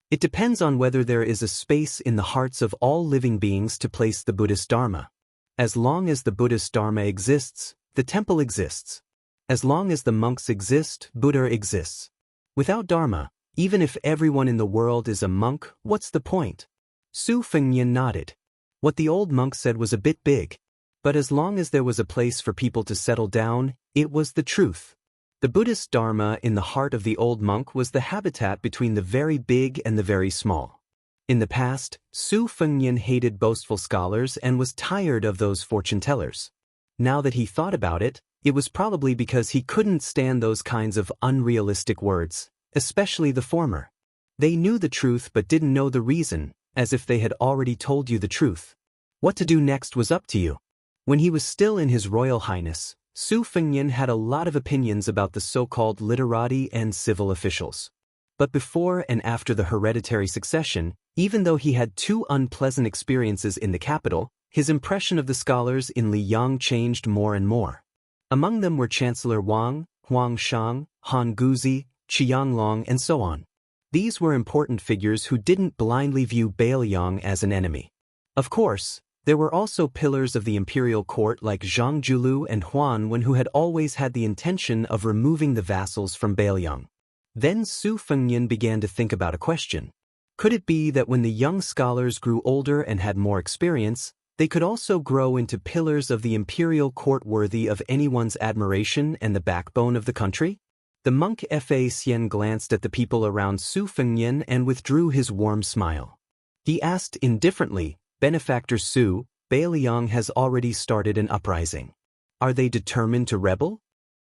[SPEAKER 1] "It depends on whether there is a space in the hearts of all living beings to place the Buddhist Dharma. As long as the Buddhist Dharma exists, the temple exists. As long as the monks exist, Buddha exists. Without Dharma, even if everyone in the world is a monk, what's the point?" Su Fengnian nodded. What the old monk said was a bit big. But as long as there was a place for people to settle down, it was the truth. The Buddhist Dharma in the heart of the old monk was the habitat between the very big and the very small. In the past, Su Fengnian hated boastful scholars and was tired of those fortune-tellers. Now that he thought about it, it was probably because he couldn't stand those kinds of unrealistic words, especially the former. They knew the truth but didn't know the reason, as if they had already told you the truth. What to do next was up to you. When he was still in His Royal Highness, Su Fengnian had a lot of opinions about the so-called literati and civil officials. But before and after the hereditary succession, even though he had two unpleasant experiences in the capital, his impression of the scholars in Liyang changed more and more. Among them were Chancellor Wang, Huang Shang, Han Guzi, Qianglong, and so on. These were important figures who didn't blindly view Bailiang as an enemy. Of course, there were also pillars of the imperial court like Zhang Julu and Huan Wen who had always had the intention of removing the vassals from Bailiang. Then Su Fengnian began to think about a question. Could it be that when the young scholars grew older and had more experience, they could also grow into pillars of the imperial court worthy of anyone's admiration and the backbone of the country? The monk Fa Xian glanced at the people around Su Fengnian and withdrew his warm smile. He asked indifferently, "Benefactor Su, Bailiang has already started an uprising. Are they determined to rebel?"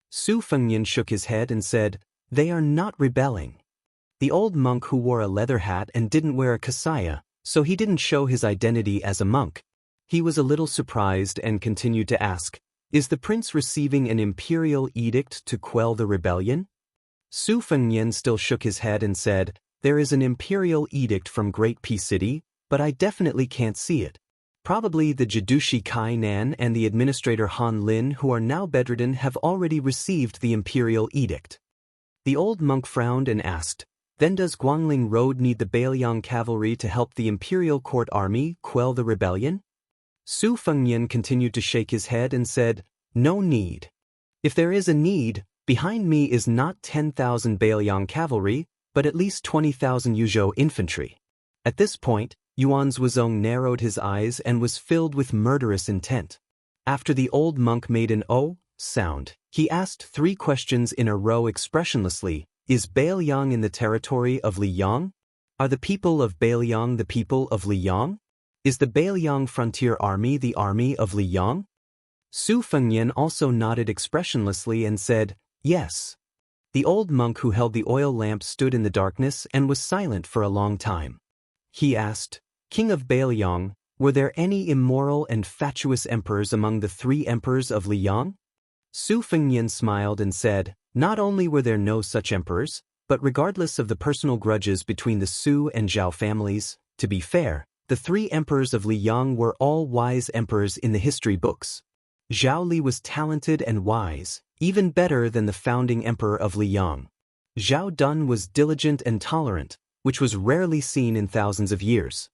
[SPEAKER 1] Su Fengnian shook his head and said, "They are not rebelling." The old monk who wore a leather hat and didn't wear a kasaya, so he didn't show his identity as a monk. He was a little surprised and continued to ask, "Is the prince receiving an imperial edict to quell the rebellion?" Su Fengnian still shook his head and said, "There is an imperial edict from Great Peace City, but I definitely can't see it. Probably the Jidushi Kai Nan and the administrator Han Lin, who are now bedridden, have already received the imperial edict." The old monk frowned and asked, "Then does Guangling Road need the Bailiang cavalry to help the imperial court army quell the rebellion?" Su Fengnian continued to shake his head and said, "No need. If there is a need, behind me is not 10,000 Bailiang cavalry, but at least 20,000 Yuzhou infantry." At this point, Yuan Zhuozong narrowed his eyes and was filled with murderous intent. After the old monk made an "oh" sound, he asked 3 questions in a row expressionlessly. Is Bailiang in the territory of Liyang? Are the people of Bailiang the people of Liyang? Is the Bailiang frontier army the army of Liyang? Su Fengnian also nodded expressionlessly and said, "Yes." The old monk who held the oil lamp stood in the darkness and was silent for a long time. He asked, "King of Bailiang, were there any immoral and fatuous emperors among the 3 emperors of Liyang?" Su Fengnian smiled and said, "Not only were there no such emperors, but regardless of the personal grudges between the Su and Zhao families, To be fair, the 3 emperors of Liang were all wise emperors in the history books. Zhao Li was talented and wise, even better than the founding emperor of Liang. Zhao Dun was diligent and tolerant, which was rarely seen in thousands of years.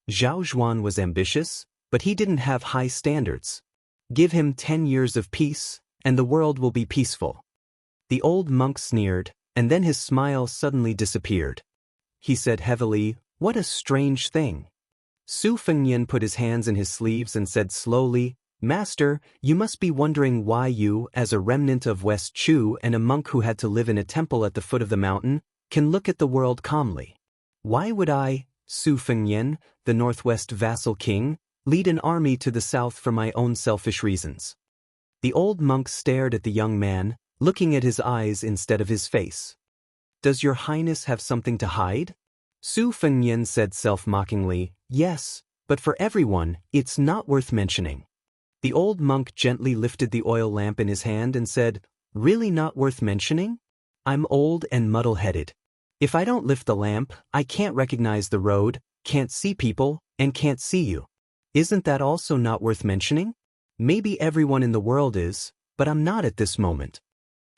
[SPEAKER 1] Zhao Zhuan was ambitious, but he didn't have high standards. Give him 10 years of peace, and the world will be peaceful. The old monk sneered, and then his smile suddenly disappeared. He said heavily, "What a strange thing." Su Fengnian put his hands in his sleeves and said slowly, "Master, you must be wondering why you, as a remnant of West Chu and a monk who had to live in a temple at the foot of the mountain, can look at the world calmly. Why would I, Su Fengnian, the Northwest vassal king, lead an army to the south for my own selfish reasons?" The old monk stared at the young man, looking at his eyes instead of his face. "Does your highness have something to hide?" Su Fengnian said self-mockingly, "Yes, but for everyone, it's not worth mentioning." The old monk gently lifted the oil lamp in his hand and said, "Really not worth mentioning? I'm old and muddle-headed. If I don't lift the lamp, I can't recognize the road, can't see people, and can't see you. Isn't that also not worth mentioning? Maybe everyone in the world is, but I'm not at this moment."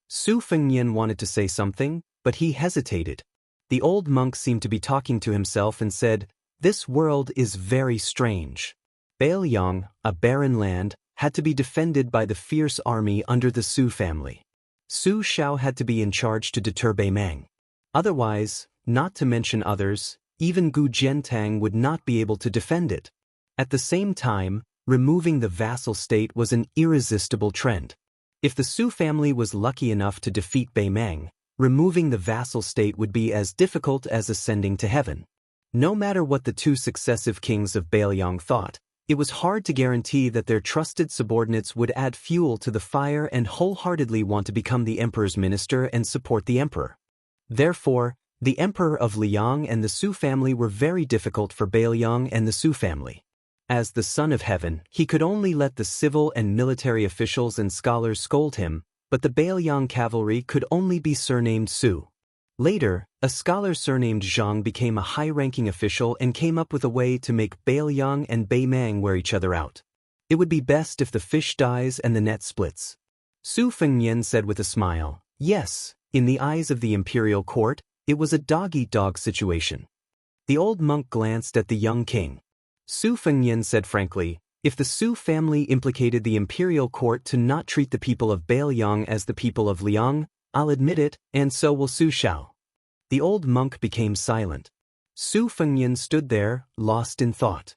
[SPEAKER 1] Su Fengnian wanted to say something, but he hesitated. The old monk seemed to be talking to himself and said, "This world is very strange." Bailiang, a barren land, had to be defended by the fierce army under the Su family. Su Shao had to be in charge to deter Beimang. Otherwise, not to mention others, even Gu Jiantang would not be able to defend it. At the same time, removing the vassal state was an irresistible trend. If the Su family was lucky enough to defeat Beimang, removing the vassal state would be as difficult as ascending to heaven. No matter what the 2 successive kings of Bailiang thought, it was hard to guarantee that their trusted subordinates would add fuel to the fire and wholeheartedly want to become the emperor's minister and support the emperor. Therefore, the emperor of Liang and the Su family were very difficult for Bailiang and the Su family. As the son of heaven, he could only let the civil and military officials and scholars scold him, but the Bailiang cavalry could only be surnamed Su. Later, a scholar surnamed Zhang became a high-ranking official and came up with a way to make Bailiang and Beimang wear each other out. It would be best if the fish dies and the net splits. Su Fengnian said with a smile, "Yes, in the eyes of the imperial court, it was a dog-eat-dog situation." The old monk glanced at the young king. Su Fengnian said frankly, "If the Su family implicated the imperial court to not treat the people of Bailiang as the people of Liang, I'll admit it, and so will Su Shao." The old monk became silent. Su Fengnian stood there, lost in thought.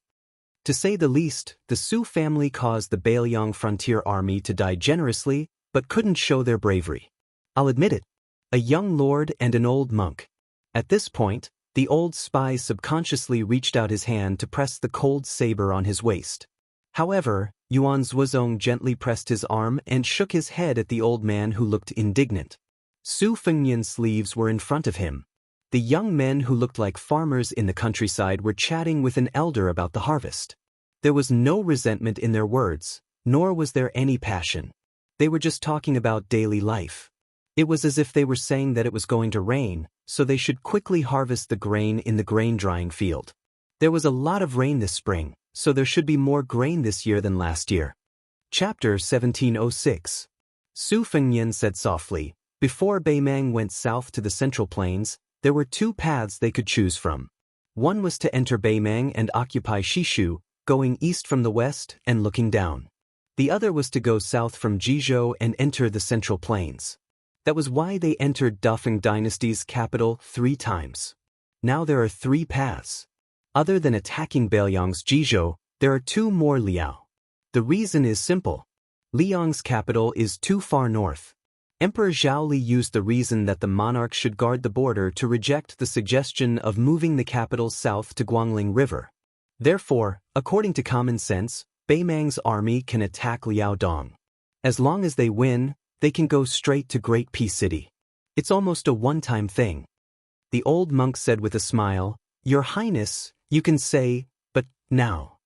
[SPEAKER 1] To say the least, the Su family caused the Bailiang frontier army to die generously, but couldn't show their bravery. I'll admit it. A young lord and an old monk. At this point, the old spy subconsciously reached out his hand to press the cold saber on his waist. However, Yuan Zhuozong gently pressed his arm and shook his head at the old man who looked indignant. Su Fengnian's sleeves were in front of him. The young men who looked like farmers in the countryside were chatting with an elder about the harvest. There was no resentment in their words, nor was there any passion. They were just talking about daily life. It was as if they were saying that it was going to rain, so they should quickly harvest the grain in the grain-drying field. There was a lot of rain this spring, so there should be more grain this year than last year. Chapter 1706. Su Fengnian said softly, "Before Beimang went south to the Central Plains, there were 2 paths they could choose from. One was to enter Beimang and occupy Shishu, going east from the west and looking down. The other was to go south from Jizhou and enter the Central Plains. That was why they entered Dafeng Dynasty's capital 3 times. Now there are 3 paths. Other than attacking Bailiang's Jizhou, there are 2 more Liao. The reason is simple. Liang's capital is too far north. Emperor Zhaoli used the reason that the monarch should guard the border to reject the suggestion of moving the capital south to Guangling River. Therefore, according to common sense, Beimang's army can attack Liaodong. As long as they win, they can go straight to Great Peace City. It's almost a one-time thing." The old monk said with a smile, "Your Highness, you can say, but now."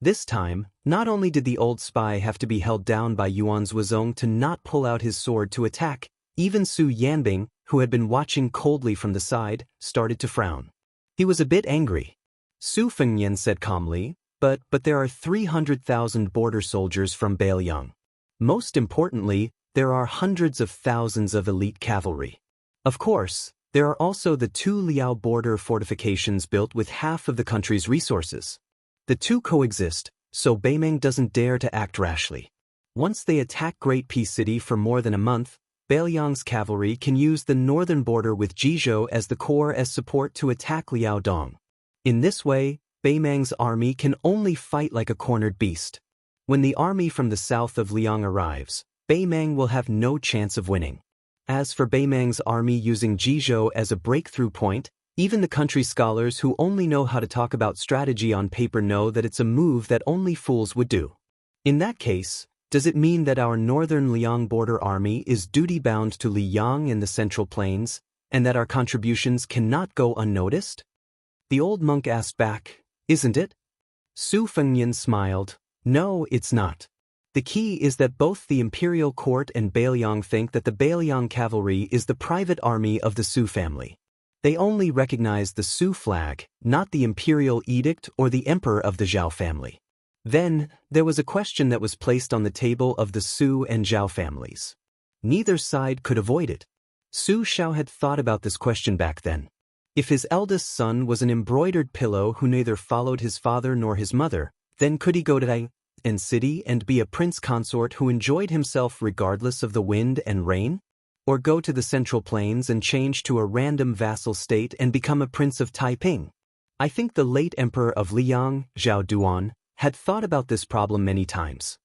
[SPEAKER 1] This time, not only did the old spy have to be held down by Yuan Zhuozong to not pull out his sword to attack, even Su Yanbing, who had been watching coldly from the side, started to frown. He was a bit angry. Su Fengnian said calmly, but there are 300,000 border soldiers from Beiliang. Most importantly, there are hundreds of thousands of elite cavalry. Of course, there are also the 2 Liao border fortifications built with half of the country's resources. The two coexist, so Beimeng doesn't dare to act rashly. Once they attack Great Peace City for more than a month, Beiliang's cavalry can use the northern border with Jizhou as the core as support to attack Liaodong. In this way, Beimeng's army can only fight like a cornered beast. When the army from the south of Liang arrives, Beimeng will have no chance of winning. As for Beimeng's army using Jizhou as a breakthrough point, even the country scholars who only know how to talk about strategy on paper know that it's a move that only fools would do. In that case, does it mean that our northern Liang border army is duty-bound to Liang in the Central Plains, and that our contributions cannot go unnoticed? The old monk asked back, isn't it? Su Fengnian smiled, no, it's not. The key is that both the imperial court and Beiliang think that the Beiliang cavalry is the private army of the Su family. They only recognize the Su flag, not the imperial edict or the emperor of the Zhao family. Then, there was a question that was placed on the table of the Su and Zhao families. Neither side could avoid it. Su Shao had thought about this question back then. If his eldest son was an embroidered pillow who neither followed his father nor his mother, then could he go to Dai city and be a prince consort who enjoyed himself regardless of the wind and rain? Or go to the Central Plains and change to a random vassal state and become a prince of Taiping? I think the late emperor of Liang, Zhao Duan, had thought about this problem many times.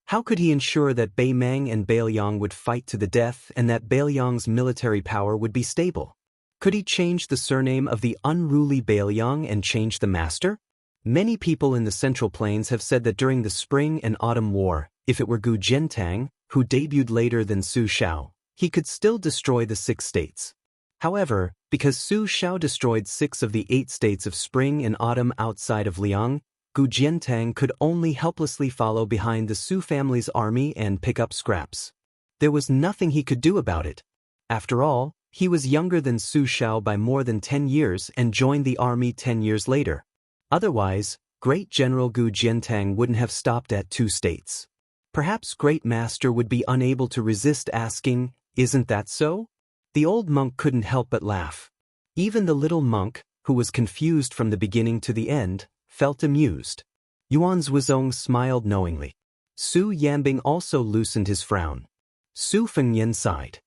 [SPEAKER 1] How could he ensure that Beimeng and Beiliang would fight to the death and that Beiliang's military power would be stable? Could he change the surname of the unruly Beiliang and change the master? Many people in the Central Plains have said that during the Spring and Autumn War, if it were Gu Jiantang, who debuted later than Su Shao, he could still destroy the 6 states. However, because Su Shao destroyed 6 of the 8 states of Spring and Autumn outside of Liang, Gu Jiantang could only helplessly follow behind the Su family's army and pick up scraps. There was nothing he could do about it. After all, he was younger than Su Shao by more than 10 years and joined the army 10 years later. Otherwise, Great General Gu Jiantang wouldn't have stopped at 2 states. Perhaps Great Master would be unable to resist asking, isn't that so? The old monk couldn't help but laugh. Even the little monk, who was confused from the beginning to the end, felt amused. Yuan Zhuizong smiled knowingly. Su Yambing also loosened his frown. Su Fengnian sighed.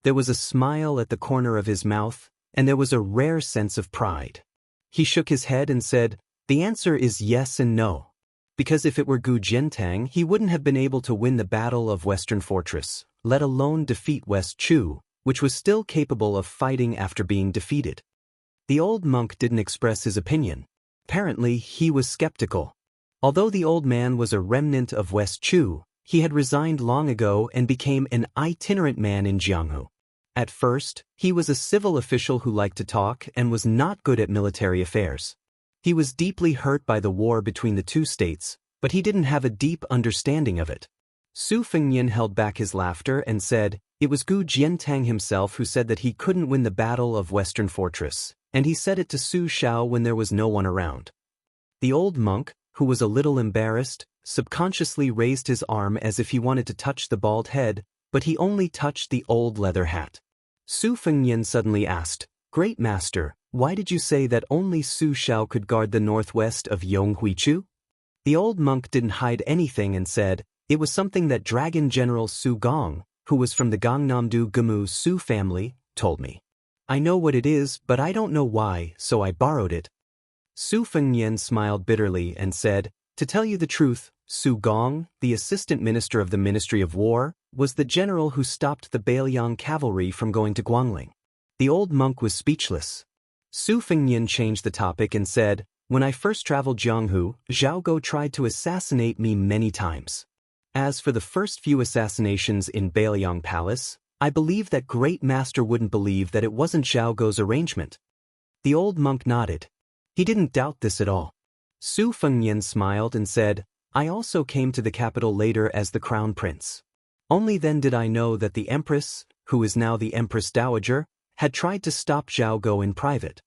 [SPEAKER 1] There was a smile at the corner of his mouth, and there was a rare sense of pride. He shook his head and said, the answer is yes and no. Because if it were Gu Jiantang, he wouldn't have been able to win the Battle of Western Fortress, let alone defeat West Chu, which was still capable of fighting after being defeated. The old monk didn't express his opinion. Apparently, he was skeptical. Although the old man was a remnant of West Chu, he had resigned long ago and became an itinerant man in Jianghu. At first, he was a civil official who liked to talk and was not good at military affairs. He was deeply hurt by the war between the 2 states, but he didn't have a deep understanding of it. Su Fengnian held back his laughter and said, it was Gu Jiantang himself who said that he couldn't win the Battle of Western Fortress, and he said it to Su Shao when there was no one around. The old monk, who was a little embarrassed, subconsciously raised his arm as if he wanted to touch the bald head, but he only touched the old leather hat. Su Fengnian suddenly asked, Great Master, why did you say that only Su Shao could guard the northwest of Yonghuichu? The old monk didn't hide anything and said, it was something that Dragon General Su Gong, who was from the Gangnamdo Gamu Su family, told me. I know what it is, but I don't know why, so I borrowed it. Su Fengnian smiled bitterly and said, to tell you the truth, Su Gong, the assistant minister of the Ministry of War, was the general who stopped the Beiliang cavalry from going to Guangling. The old monk was speechless. Su Fengnian changed the topic and said, when I first traveled Jianghu, Zhao Go tried to assassinate me many times. As for the first few assassinations in Beiliang Palace, I believe that Great Master wouldn't believe that it wasn't Zhao Go's arrangement. The old monk nodded. He didn't doubt this at all. Su Fengnian smiled and said, I also came to the capital later as the crown prince. Only then did I know that the empress, who is now the Empress Dowager, had tried to stop Zhao Go in private.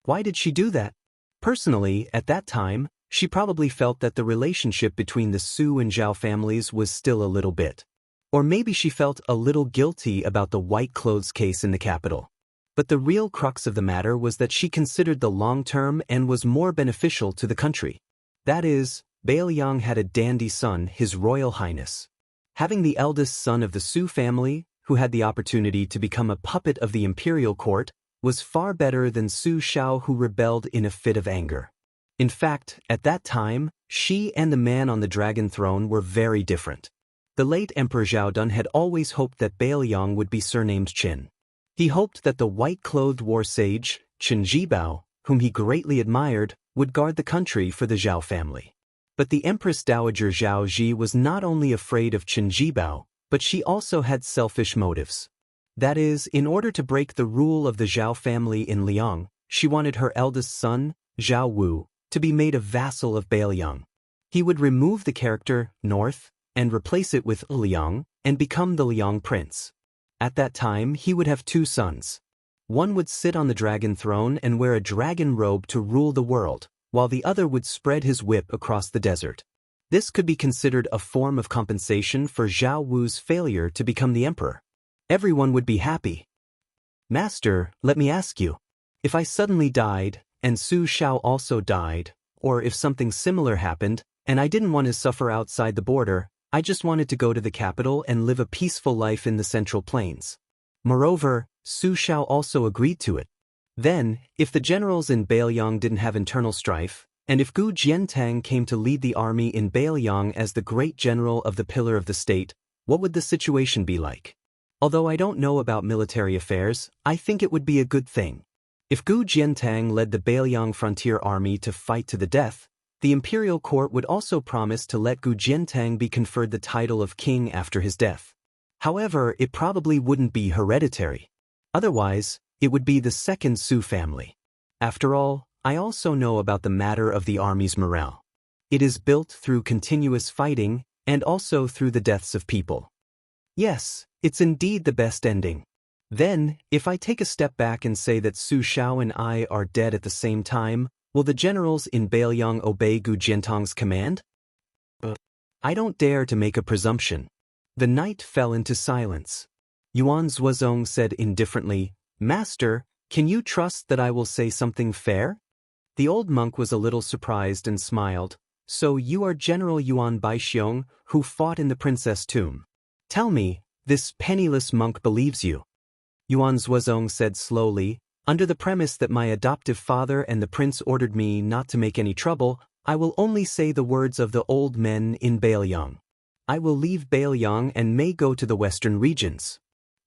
[SPEAKER 1] Why did she do that? Personally, at that time, she probably felt that the relationship between the Su and Zhao families was still a little bit. Or maybe she felt a little guilty about the white clothes case in the capital. But the real crux of the matter was that she considered the long term and was more beneficial to the country. That is, Bailiang had a dandy son, His Royal Highness. Having the eldest son of the Su family, who had the opportunity to become a puppet of the imperial court, was far better than Su Xiao, who rebelled in a fit of anger. In fact, at that time, she and the man on the dragon throne were very different. The late Emperor Zhaodun had always hoped that Bailiang would be surnamed Qin. He hoped that the white-clothed war sage, Qin Jibao, whom he greatly admired, would guard the country for the Zhao family. But the Empress Dowager Zhao Ji was not only afraid of Qin Jibao, but she also had selfish motives. That is, in order to break the rule of the Zhao family in Liang, she wanted her eldest son, Zhao Wu, to be made a vassal of Bailiang. He would remove the character North and replace it with Liang and become the Liang prince. At that time, he would have two sons. One would sit on the dragon throne and wear a dragon robe to rule the world, while the other would spread his whip across the desert. This could be considered a form of compensation for Zhao Wu's failure to become the emperor. Everyone would be happy. Master, let me ask you. If I suddenly died, and Su Xiao also died, or if something similar happened, and I didn't want to suffer outside the border, I just wanted to go to the capital and live a peaceful life in the Central Plains. Moreover, Su Xiao also agreed to it. Then, if the generals in Bailiang didn't have internal strife, and if Gu Jiantang came to lead the army in Bailiang as the great general of the pillar of the state, what would the situation be like? Although I don't know about military affairs, I think it would be a good thing. If Gu Jiantang led the Bailiang frontier army to fight to the death, the imperial court would also promise to let Gu Jiantang be conferred the title of king after his death. However, it probably wouldn't be hereditary. Otherwise, it would be the second Su family. After all, I also know about the matter of the army's morale. It is built through continuous fighting and also through the deaths of people. Yes, it's indeed the best ending. Then, if I take a step back and say that Su Xiao and I are dead at the same time, will the generals in Bailiang obey Gu Jiantang's command? I don't dare to make a presumption. The night fell into silence. Yuan Zuozong said indifferently, Master, can you trust that I will say something fair? The old monk was a little surprised and smiled. So you are General Yuan Baixiong, who fought in the princess tomb. Tell me, this penniless monk believes you. Yuan Zuozong said slowly, under the premise that my adoptive father and the prince ordered me not to make any trouble, I will only say the words of the old men in Bailiang. I will leave Bailiang and may go to the western regions.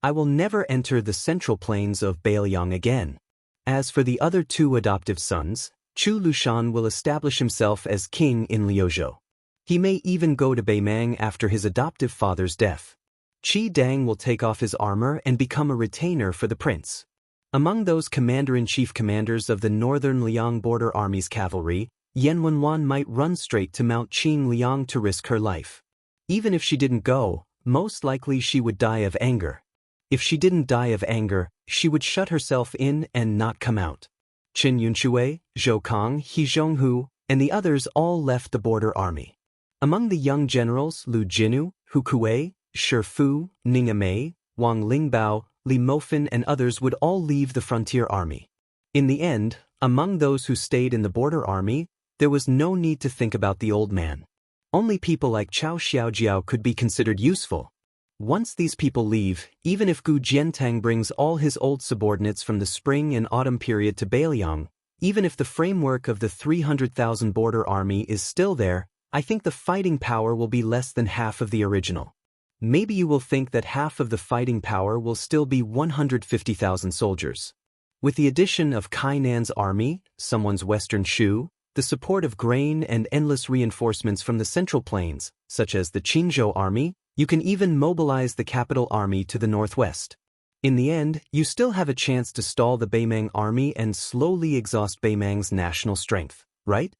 [SPEAKER 1] I will never enter the central plains of Bailiang again. As for the other two adoptive sons, Chu Lushan will establish himself as king in Liuzhou. He may even go to Beimang after his adoptive father's death. Qi Dang will take off his armor and become a retainer for the prince. Among those commander-in-chief commanders of the northern Liang border army's cavalry, Yan Wenwan might run straight to Mount Qing Liang to risk her life. Even if she didn't go, most likely she would die of anger. If she didn't die of anger, she would shut herself in and not come out. Qin Yunxue, Zhou Kang, He Zhonghu, and the others all left the border army. Among the young generals, Lu Jinu, Hu Kuei, Shi Fu, Ning Amei, Wang Lingbao, Li Mofin and others would all leave the frontier army. In the end, among those who stayed in the border army, there was no need to think about the old man. Only people like Cao Xiaojiao could be considered useful. Once these people leave, even if Gu Jiantang brings all his old subordinates from the spring and autumn period to Bailiang, even if the framework of the 300,000 border army is still there, I think the fighting power will be less than half of the original. Maybe you will think that half of the fighting power will still be 150,000 soldiers. With the addition of Kainan's army, someone's western Shu, the support of grain and endless reinforcements from the central plains, such as the Qinzhou army, you can even mobilize the capital army to the northwest. In the end, you still have a chance to stall the Beimang army and slowly exhaust Beimang's national strength, right?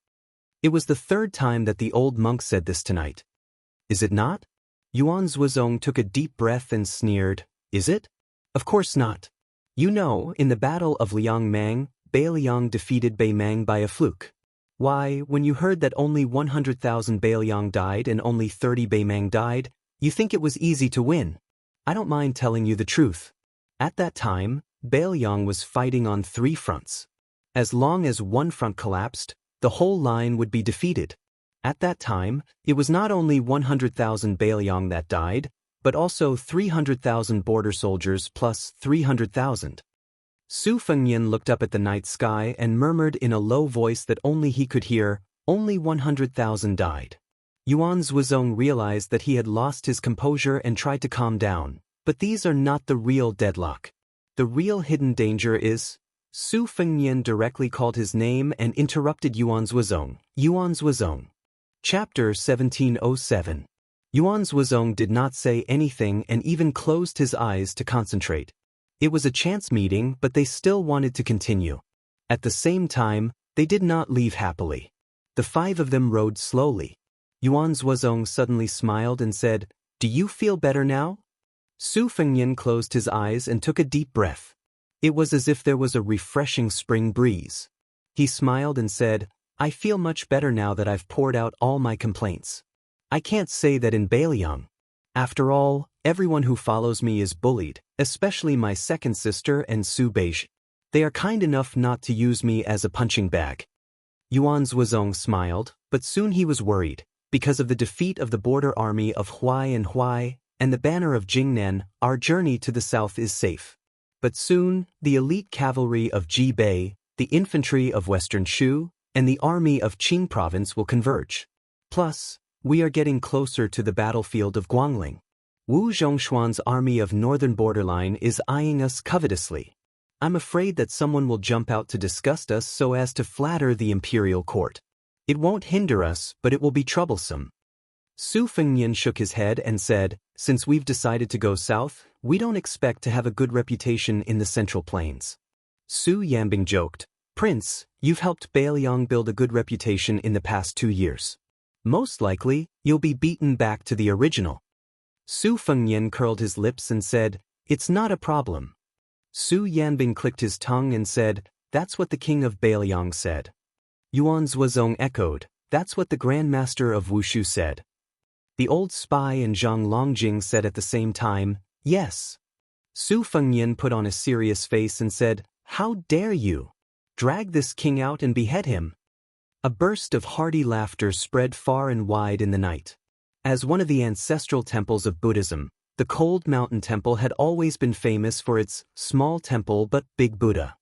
[SPEAKER 1] It was the third time that the old monk said this tonight. Is it not? Yuan Zuozong took a deep breath and sneered, Is it? Of course not. You know, in the Battle of Liangmang, Bailiang defeated Beimang by a fluke. Why, when you heard that only 100,000 Bailiang died and only 30 Beimang died, you think it was easy to win. I don't mind telling you the truth. At that time, Bailiang was fighting on 3 fronts. As long as one front collapsed, the whole line would be defeated. At that time, it was not only 100,000 Bailiang that died, but also 300,000 border soldiers plus 300,000. Su Fengnian looked up at the night sky and murmured in a low voice that only he could hear, only 100,000 died. Yuan Zhuozong realized that he had lost his composure and tried to calm down, but these are not the real deadlock. The real hidden danger is... Su Fengnian directly called his name and interrupted Yuan Zhuozong. Yuan Zhuozong. Chapter 1707. Yuan Zhuozong did not say anything and even closed his eyes to concentrate. It was a chance meeting, but they still wanted to continue. At the same time, they did not leave happily. The 5 of them rode slowly. Yuan Zhuozong suddenly smiled and said, "Do you feel better now?" Su Fengnian closed his eyes and took a deep breath. It was as if there was a refreshing spring breeze. He smiled and said, "I feel much better now that I've poured out all my complaints. I can't say that in Bailiang. After all, everyone who follows me is bullied, especially my second sister and Su Beige. They are kind enough not to use me as a punching bag." Yuan Zhuozong smiled, but soon he was worried. Because of the defeat of the border army of Huai and the banner of Jingnan, our journey to the south is safe. But soon, the elite cavalry of Jibei, the infantry of Western Shu, and the army of Qing province will converge. Plus, we are getting closer to the battlefield of Guangling. Wu Zhongshuan's army of northern borderline is eyeing us covetously. I'm afraid that someone will jump out to disgust us so as to flatter the imperial court. It won't hinder us, but it will be troublesome. Su Fengnian shook his head and said, "Since we've decided to go south, we don't expect to have a good reputation in the Central Plains." Su Yambing joked, "Prince, you've helped Bailiang build a good reputation in the past 2 years. Most likely, you'll be beaten back to the original." Su Fengnian curled his lips and said, "It's not a problem." Su Yanbing clicked his tongue and said, "That's what the king of Bailiang said." Yuan Zhuozong echoed, "That's what the Grand Master of Wushu said." The old spy and Zhang Longjing said at the same time, "Yes." Su Fengnian put on a serious face and said, "How dare you? Drag this king out and behead him." A burst of hearty laughter spread far and wide in the night. As one of the ancestral temples of Buddhism, the Cold Mountain Temple had always been famous for its small temple but big Buddha.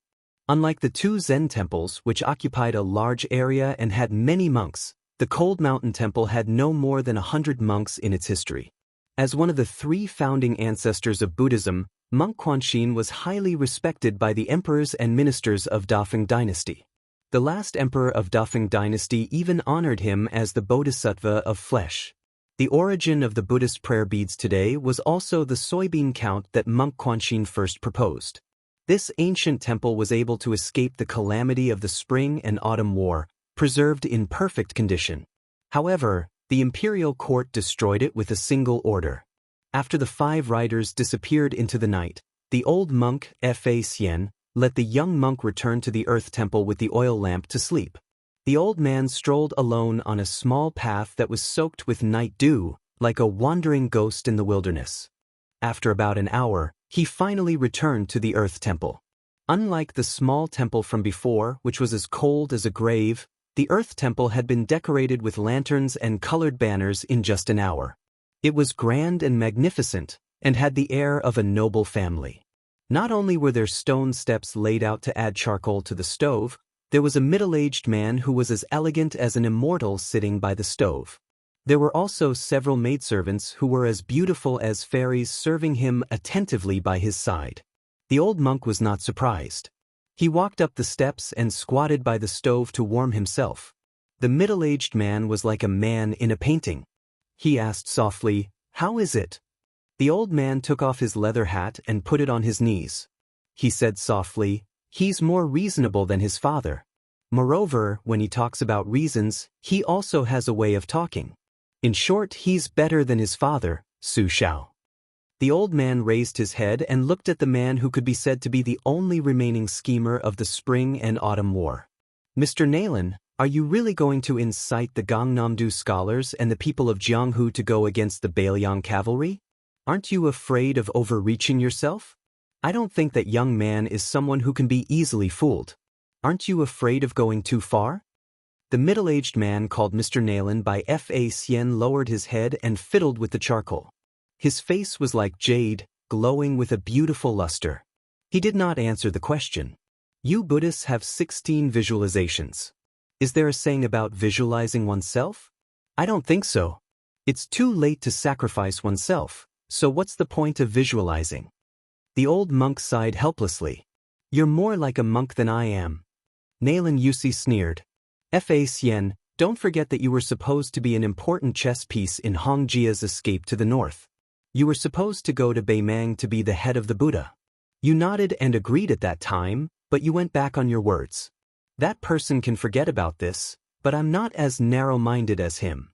[SPEAKER 1] Unlike the 2 Zen temples, which occupied a large area and had many monks, the Cold Mountain Temple had no more than 100 monks in its history. As one of the 3 founding ancestors of Buddhism, Monk Quanxin was highly respected by the emperors and ministers of Dafeng dynasty. The last emperor of Dafeng dynasty even honored him as the Bodhisattva of flesh. The origin of the Buddhist prayer beads today was also the soybean count that Monk Quanxin first proposed. This ancient temple was able to escape the calamity of the Spring and Autumn War, preserved in perfect condition. However, the imperial court destroyed it with a single order. After the 5 riders disappeared into the night, the old monk, Fa Xian, let the young monk return to the earth temple with the oil lamp to sleep. The old man strolled alone on a small path that was soaked with night dew, like a wandering ghost in the wilderness. After about an hour, he finally returned to the earth temple. Unlike the small temple from before, which was as cold as a grave, the earth temple had been decorated with lanterns and colored banners in just an hour. It was grand and magnificent, and had the air of a noble family. Not only were there stone steps laid out to add charcoal to the stove, there was a middle-aged man who was as elegant as an immortal sitting by the stove. There were also several maidservants who were as beautiful as fairies serving him attentively by his side. The old monk was not surprised. He walked up the steps and squatted by the stove to warm himself. The middle-aged man was like a man in a painting. He asked softly, "How is it?" The old man took off his leather hat and put it on his knees. He said softly, "He's more reasonable than his father. Moreover, when he talks about reasons, he also has a way of talking. In short, he's better than his father, Su Shao." The old man raised his head and looked at the man who could be said to be the only remaining schemer of the Spring and Autumn War. Mr. Naylan, are you really going to incite the Gangnam-do scholars and the people of Jianghu to go against the Bailiang cavalry? Aren't you afraid of overreaching yourself? I don't think that young man is someone who can be easily fooled. Aren't you afraid of going too far? The middle-aged man called Mr. Naylan by Fa Sien lowered his head and fiddled with the charcoal. His face was like jade, glowing with a beautiful luster. He did not answer the question. You Buddhists have 16 visualizations. Is there a saying about visualizing oneself? I don't think so. It's too late to sacrifice oneself, so what's the point of visualizing? The old monk sighed helplessly. You're more like a monk than I am. Naylan Yusi sneered. Fa Sien, don't forget that you were supposed to be an important chess piece in Hong Jia's escape to the north. You were supposed to go to Beimang to be the head of the Buddha. You nodded and agreed at that time, but you went back on your words. That person can forget about this, but I'm not as narrow-minded as him.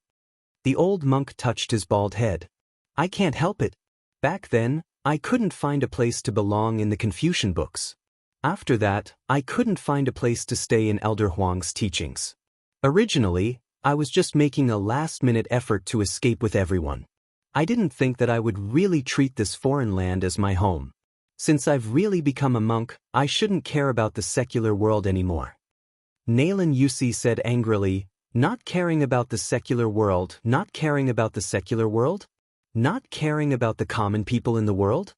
[SPEAKER 1] The old monk touched his bald head. I can't help it. Back then, I couldn't find a place to belong in the Confucian books. After that, I couldn't find a place to stay in Elder Huang's teachings. Originally, I was just making a last-minute effort to escape with everyone. I didn't think that I would really treat this foreign land as my home. Since I've really become a monk, I shouldn't care about the secular world anymore. Naylan Yusi said angrily, not caring about the secular world, not caring about the secular world? Not caring about the common people in the world?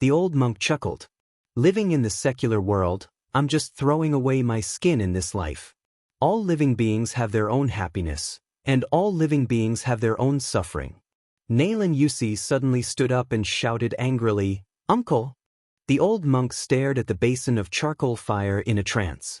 [SPEAKER 1] The old monk chuckled. Living in the secular world, I'm just throwing away my skin in this life. All living beings have their own happiness, and all living beings have their own suffering. Naylan Yusi suddenly stood up and shouted angrily, Uncle! The old monk stared at the basin of charcoal fire in a trance.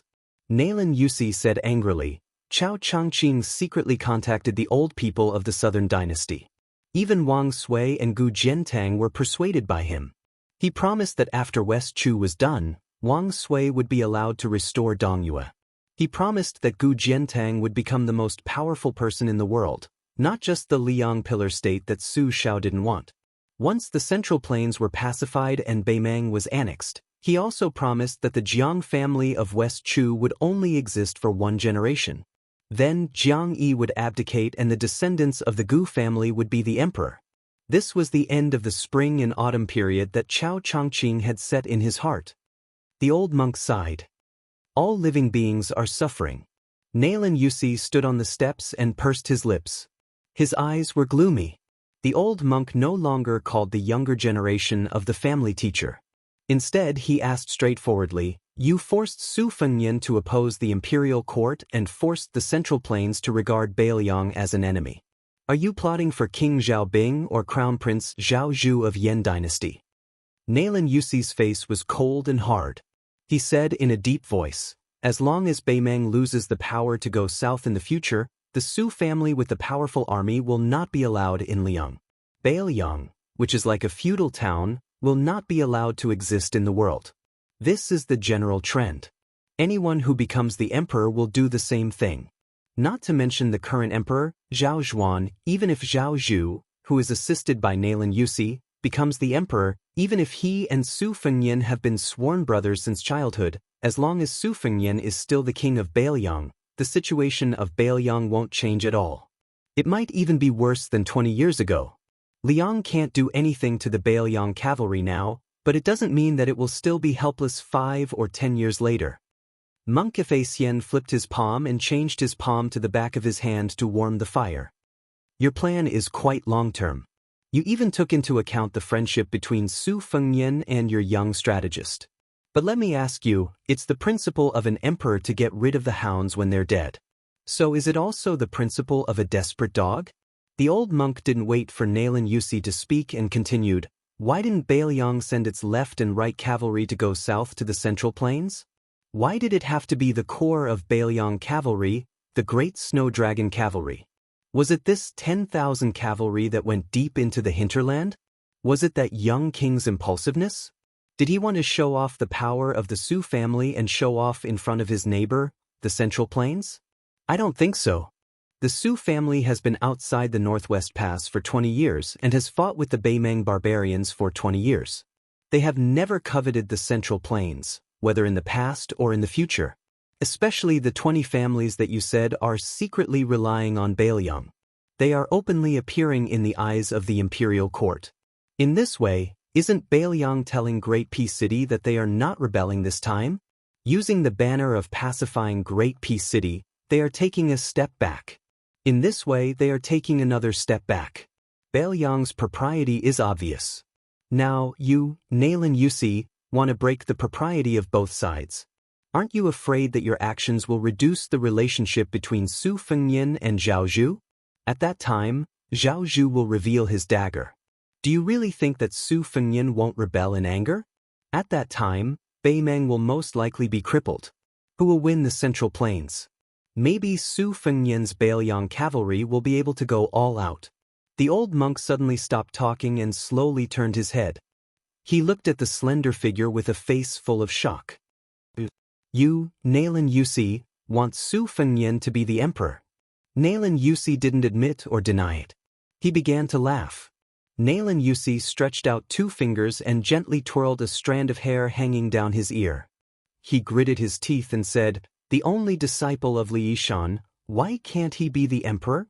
[SPEAKER 1] Naylan Yusi said angrily, Chao Changqing secretly contacted the old people of the southern dynasty. Even Wang Sui and Gu Jiantang were persuaded by him. He promised that after West Chu was done, Wang Sui would be allowed to restore Dongyue. He promised that Gu Jiantang would become the most powerful person in the world, not just the Liang pillar state that Su Shao didn't want. Once the Central Plains were pacified and Beimang was annexed, he also promised that the Jiang family of West Chu would only exist for one generation. Then Jiang Yi would abdicate and the descendants of the Gu family would be the emperor. This was the end of the spring and autumn period that Chao Changqing had set in his heart. The old monk sighed. All living beings are suffering. Naylan Yusi stood on the steps and pursed his lips. His eyes were gloomy. The old monk no longer called the younger generation of the family teacher. Instead, he asked straightforwardly, You forced Su Fengnian to oppose the imperial court and forced the Central Plains to regard Bailiang as an enemy. Are you plotting for King Zhaobing or Crown Prince Zhao Zhu of Yan dynasty? Naylan Yusi's face was cold and hard. He said in a deep voice, As long as Beimang loses the power to go south in the future, the Su family with the powerful army will not be allowed in Liang. Bailiang, which is like a feudal town, will not be allowed to exist in the world. This is the general trend. Anyone who becomes the emperor will do the same thing. Not to mention the current emperor, Zhao Zhuan, even if Zhao Zhu, who is assisted by Naylan Yusi, becomes the emperor, even if he and Su Fengnian have been sworn brothers since childhood, as long as Su Fengnian is still the king of Bailiang, the situation of Bailiang won't change at all. It might even be worse than 20 years ago. Liang can't do anything to the Bailiang cavalry now, but it doesn't mean that it will still be helpless 5 or 10 years later. Monk Fa Sien flipped his palm and changed his palm to the back of his hand to warm the fire. Your plan is quite long-term. You even took into account the friendship between Su Fengnian and your young strategist. But let me ask you, it's the principle of an emperor to get rid of the hounds when they're dead. So is it also the principle of a desperate dog? The old monk didn't wait for Naylan Yusi to speak and continued, Why didn't Bailiang send its left and right cavalry to go south to the Central Plains? Why did it have to be the core of Bailiang cavalry, the great snow dragon cavalry? Was it this 10,000 cavalry that went deep into the hinterland? Was it that young king's impulsiveness? Did he want to show off the power of the Su family and show off in front of his neighbor, the Central Plains? I don't think so. The Su family has been outside the Northwest Pass for 20 years and has fought with the Baimeng barbarians for 20 years. They have never coveted the Central Plains, whether in the past or in the future. Especially the 20 families that you said are secretly relying on Baelyang. They are openly appearing in the eyes of the imperial court. In this way, isn't Baelyang telling Great Peace City that they are not rebelling this time? Using the banner of pacifying Great Peace City, they are taking a step back. In this way, they are taking another step back. Baelyang's propriety is obvious. Now, you, Nalen Yusi, want to break the propriety of both sides. Aren't you afraid that your actions will reduce the relationship between Su Fengnian and Zhao Zhu? At that time, Zhao Zhu will reveal his dagger. Do you really think that Su Fengnian won't rebel in anger? At that time, Baimeng will most likely be crippled. Who will win the Central Plains? Maybe Su Fengnian's Baelyang cavalry will be able to go all out. The old monk suddenly stopped talking and slowly turned his head. He looked at the slender figure with a face full of shock. You, Nalen Yusi, want Su Fengnian to be the emperor. Nalen Yusi didn't admit or deny it. He began to laugh. Nalen Yusi stretched out 2 fingers and gently twirled a strand of hair hanging down his ear. He gritted his teeth and said, "The only disciple of Li Yishan, why can't he be the emperor?"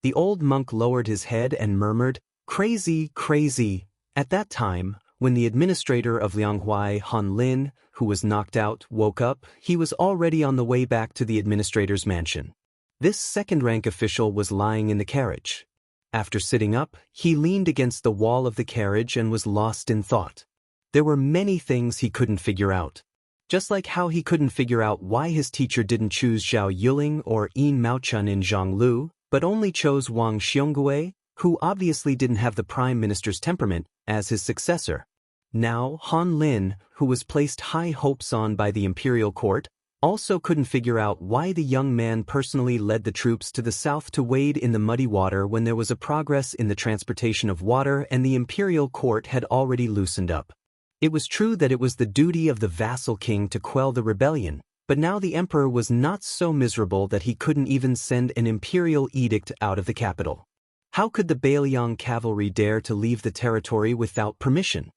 [SPEAKER 1] The old monk lowered his head and murmured, "Crazy, crazy." At that time, when the administrator of Lianghuai, Han Lin, who was knocked out, woke up, he was already on the way back to the administrator's mansion. This second-rank official was lying in the carriage. After sitting up, he leaned against the wall of the carriage and was lost in thought. There were many things he couldn't figure out. Just like how he couldn't figure out why his teacher didn't choose Zhao Yuling or Yin Maochun in Zhonglu, but only chose Wang Xiongui, who obviously didn't have the prime minister's temperament, as his successor. Now, Han Lin, who was placed high hopes on by the imperial court, also couldn't figure out why the young man personally led the troops to the south to wade in the muddy water when there was a progress in the transportation of water and the imperial court had already loosened up. It was true that it was the duty of the vassal king to quell the rebellion, but now the emperor was not so miserable that he couldn't even send an imperial edict out of the capital. How could the Baelyang cavalry dare to leave the territory without permission?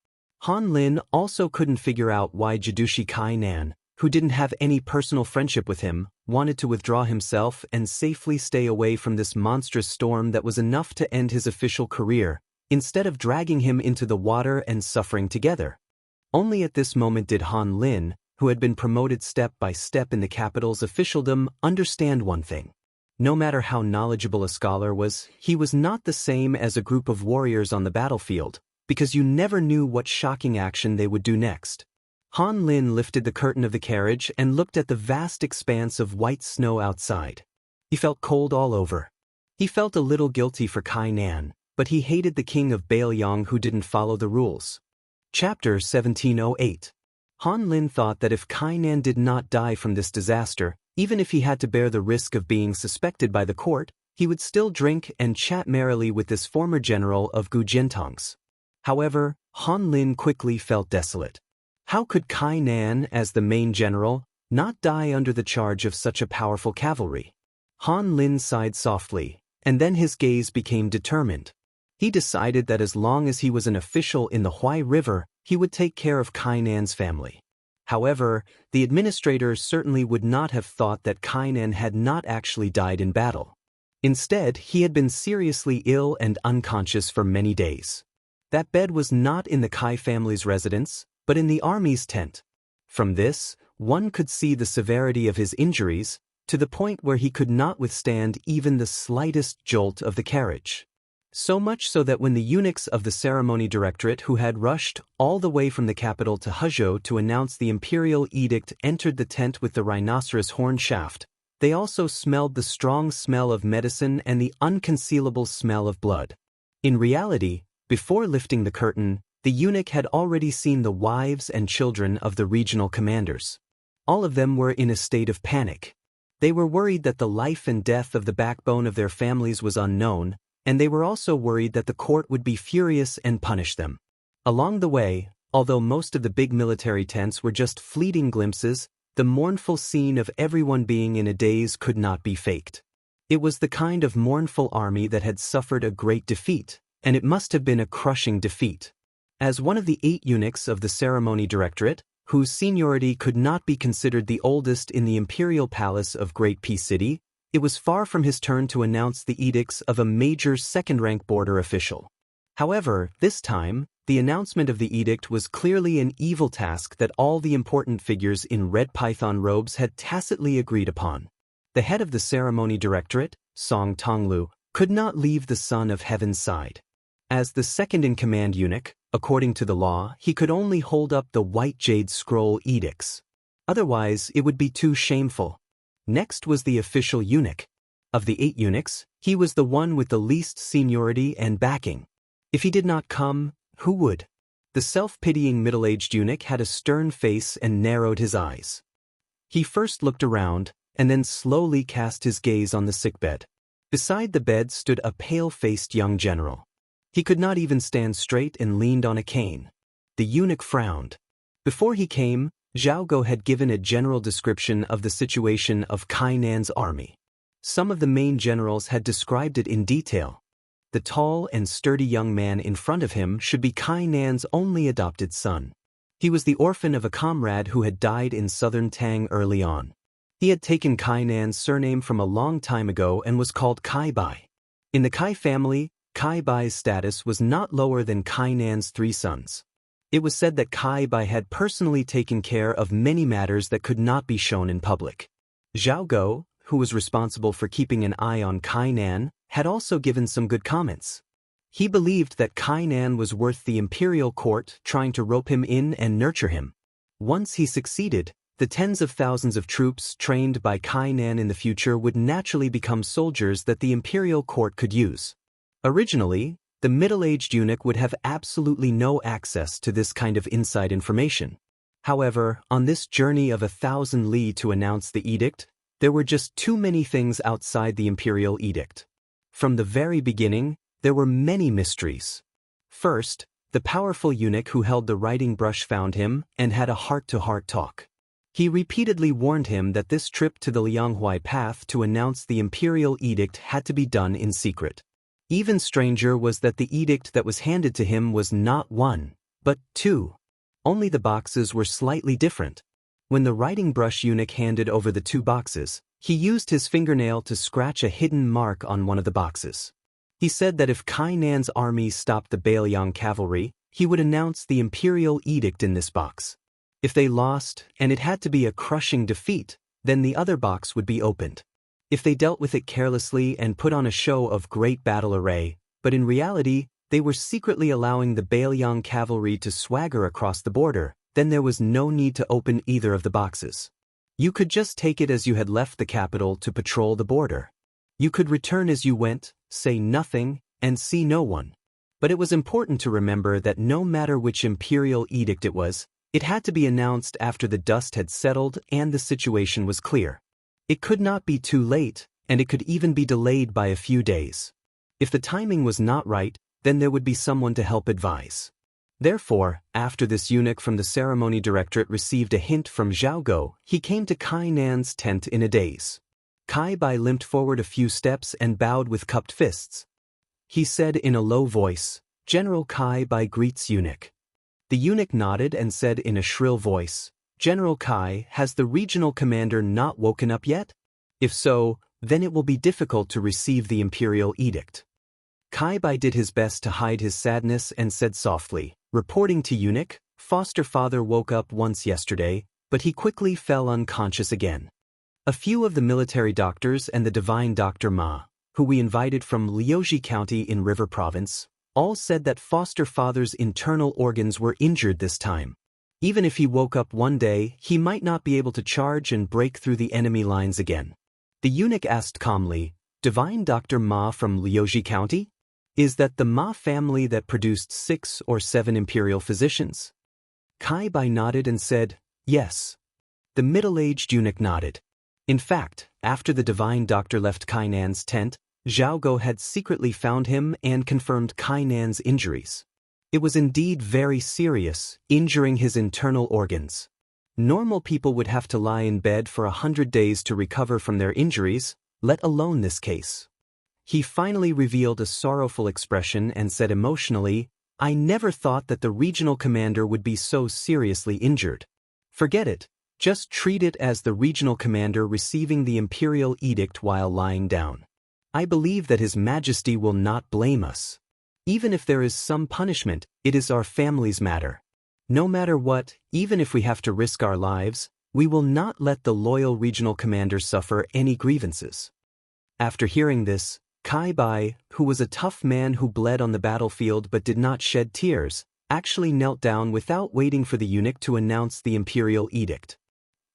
[SPEAKER 1] Han Lin also couldn't figure out why Jidushi Kainan, who didn't have any personal friendship with him, wanted to withdraw himself and safely stay away from this monstrous storm that was enough to end his official career, instead of dragging him into the water and suffering together. Only at this moment did Han Lin, who had been promoted step by step in the capital's officialdom, understand one thing. No matter how knowledgeable a scholar was, he was not the same as a group of warriors on the battlefield, because you never knew what shocking action they would do next. Han Lin lifted the curtain of the carriage and looked at the vast expanse of white snow outside. He felt cold all over. He felt a little guilty for Kainan, but he hated the king of Baelyang who didn't follow the rules. Chapter 1708. Han Lin thought that if Kainan did not die from this disaster, even if he had to bear the risk of being suspected by the court, he would still drink and chat merrily with this former general of Gujiantongs. However, Han Lin quickly felt desolate. How could Kainan, as the main general, not die under the charge of such a powerful cavalry? Han Lin sighed softly, and then his gaze became determined. He decided that as long as he was an official in the Huai River, he would take care of Kainan's family. However, the administrator certainly would not have thought that Kainan had not actually died in battle. Instead, he had been seriously ill and unconscious for many days. That bed was not in the Kai family's residence, but in the army's tent. From this, one could see the severity of his injuries, to the point where he could not withstand even the slightest jolt of the carriage. So much so that when the eunuchs of the ceremony directorate who had rushed all the way from the capital to Huzhou to announce the imperial edict entered the tent with the rhinoceros horn shaft, they also smelled the strong smell of medicine and the unconcealable smell of blood. In reality, before lifting the curtain, the eunuch had already seen the wives and children of the regional commanders. All of them were in a state of panic. They were worried that the life and death of the backbone of their families was unknown, and they were also worried that the court would be furious and punish them. Along the way, although most of the big military tents were just fleeting glimpses, the mournful scene of everyone being in a daze could not be faked. It was the kind of mournful army that had suffered a great defeat, and it must have been a crushing defeat. As one of the 8 eunuchs of the ceremony directorate, whose seniority could not be considered the oldest in the imperial palace of Great Peace City, it was far from his turn to announce the edicts of a major second-rank border official. However, this time, the announcement of the edict was clearly an evil task that all the important figures in red python robes had tacitly agreed upon. The head of the ceremony directorate, Song Tonglu, could not leave the Son of Heaven's side. As the second-in-command eunuch, according to the law, he could only hold up the white jade scroll edicts. Otherwise, it would be too shameful. Next was the official eunuch. Of the 8 eunuchs, he was the one with the least seniority and backing. If he did not come, who would? The self-pitying middle-aged eunuch had a stern face and narrowed his eyes. He first looked around, and then slowly cast his gaze on the sickbed. Beside the bed stood a pale-faced young general. He could not even stand straight and leaned on a cane. The eunuch frowned. Before he came, Zhao Go had given a general description of the situation of Kainan's army. Some of the main generals had described it in detail. The tall and sturdy young man in front of him should be Kainan's only adopted son. He was the orphan of a comrade who had died in southern Tang early on. He had taken Kainan's surname from a long time ago and was called Kai Bai. In the Kai family, Kai Bai's status was not lower than Kainan's 3 sons. It was said that Kai Bai had personally taken care of many matters that could not be shown in public. Zhao Go, who was responsible for keeping an eye on Kainan, had also given some good comments. He believed that Kainan was worth the imperial court trying to rope him in and nurture him. Once he succeeded, the tens of thousands of troops trained by Kainan in the future would naturally become soldiers that the imperial court could use. Originally, the middle-aged eunuch would have absolutely no access to this kind of inside information. However, on this journey of 1,000 li to announce the edict, there were just too many things outside the imperial edict. From the very beginning, there were many mysteries. First, the powerful eunuch who held the writing brush found him and had a heart-to-heart talk. He repeatedly warned him that this trip to the Lianghuai path to announce the imperial edict had to be done in secret. Even stranger was that the edict that was handed to him was not 1, but 2. Only the boxes were slightly different. When the writing brush eunuch handed over the 2 boxes, he used his fingernail to scratch a hidden mark on one of the boxes. He said that if Kainan's army stopped the Bailiang cavalry, he would announce the imperial edict in this box. If they lost, and it had to be a crushing defeat, then the other box would be opened. If they dealt with it carelessly and put on a show of great battle array, but in reality, they were secretly allowing the Bailiang cavalry to swagger across the border, then there was no need to open either of the boxes. You could just take it as you had left the capital to patrol the border. You could return as you went, say nothing, and see no one. But it was important to remember that no matter which imperial edict it was, it had to be announced after the dust had settled and the situation was clear. It could not be too late, and it could even be delayed by a few days. If the timing was not right, then there would be someone to help advise. Therefore, after this eunuch from the ceremony directorate received a hint from Zhao Go, he came to Kainan's tent in a daze. Kai Bai limped forward a few steps and bowed with cupped fists. He said in a low voice, "General Kai Bai greets eunuch." The eunuch nodded and said in a shrill voice, "General Kai, has the regional commander not woken up yet? If so, then it will be difficult to receive the imperial edict." Kai Bai did his best to hide his sadness and said softly, "Reporting to eunuch, foster father woke up once yesterday, but he quickly fell unconscious again." A few of the military doctors and the divine Dr. Ma, who we invited from Liuji County in River Province, all said that foster father's internal organs were injured this time. Even if he woke up one day, he might not be able to charge and break through the enemy lines again. The eunuch asked calmly, "Divine Dr. Ma from Liuji County? Is that the Ma family that produced 6 or 7 imperial physicians?" Kai Bai nodded and said, "Yes." The middle-aged eunuch nodded. In fact, after the divine doctor left Kainan's tent, Zhao Go had secretly found him and confirmed Kainan's injuries. It was indeed very serious, injuring his internal organs. Normal people would have to lie in bed for 100 days to recover from their injuries, let alone this case. He finally revealed a sorrowful expression and said emotionally, I never thought that the regional commander would be so seriously injured. Forget it, just treat it as the regional commander receiving the imperial edict while lying down. I believe that His Majesty will not blame us. Even if there is some punishment, it is our family's matter. No matter what, even if we have to risk our lives, we will not let the loyal regional commander suffer any grievances. After hearing this, Kai Bai, who was a tough man who bled on the battlefield but did not shed tears, actually knelt down without waiting for the eunuch to announce the imperial edict.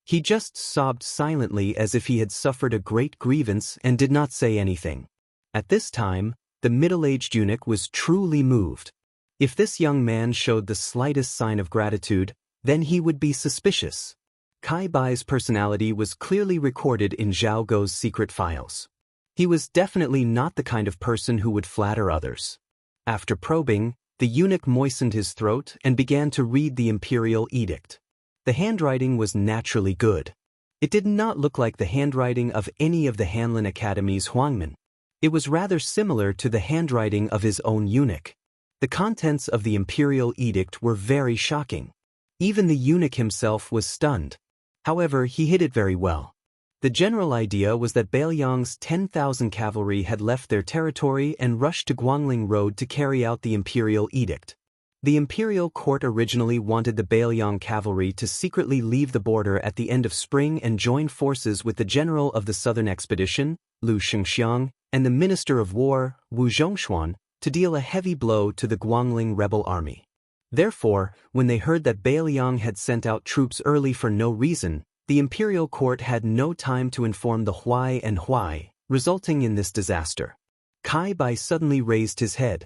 [SPEAKER 1] He just sobbed silently as if he had suffered a great grievance and did not say anything. At this time, the middle-aged eunuch was truly moved. If this young man showed the slightest sign of gratitude, then he would be suspicious. Kai Bai's personality was clearly recorded in Zhao Gou's secret files. He was definitely not the kind of person who would flatter others. After probing, the eunuch moistened his throat and began to read the imperial edict. The handwriting was naturally good. It did not look like the handwriting of any of the Hanlin Academy's Huangmen. It was rather similar to the handwriting of his own eunuch. The contents of the imperial edict were very shocking. Even the eunuch himself was stunned. However, he hid it very well. The general idea was that Bailiang's 10,000 cavalry had left their territory and rushed to Guangling Road to carry out the imperial edict. The imperial court originally wanted the Bailiang cavalry to secretly leave the border at the end of spring and join forces with the general of the southern expedition, Lu Shengxiang, and the minister of war, Wu Zhongshuan, to deal a heavy blow to the Guangling rebel army. Therefore, when they heard that Bailiang had sent out troops early for no reason, the imperial court had no time to inform the Huai and Huai, resulting in this disaster. Kai Bai suddenly raised his head.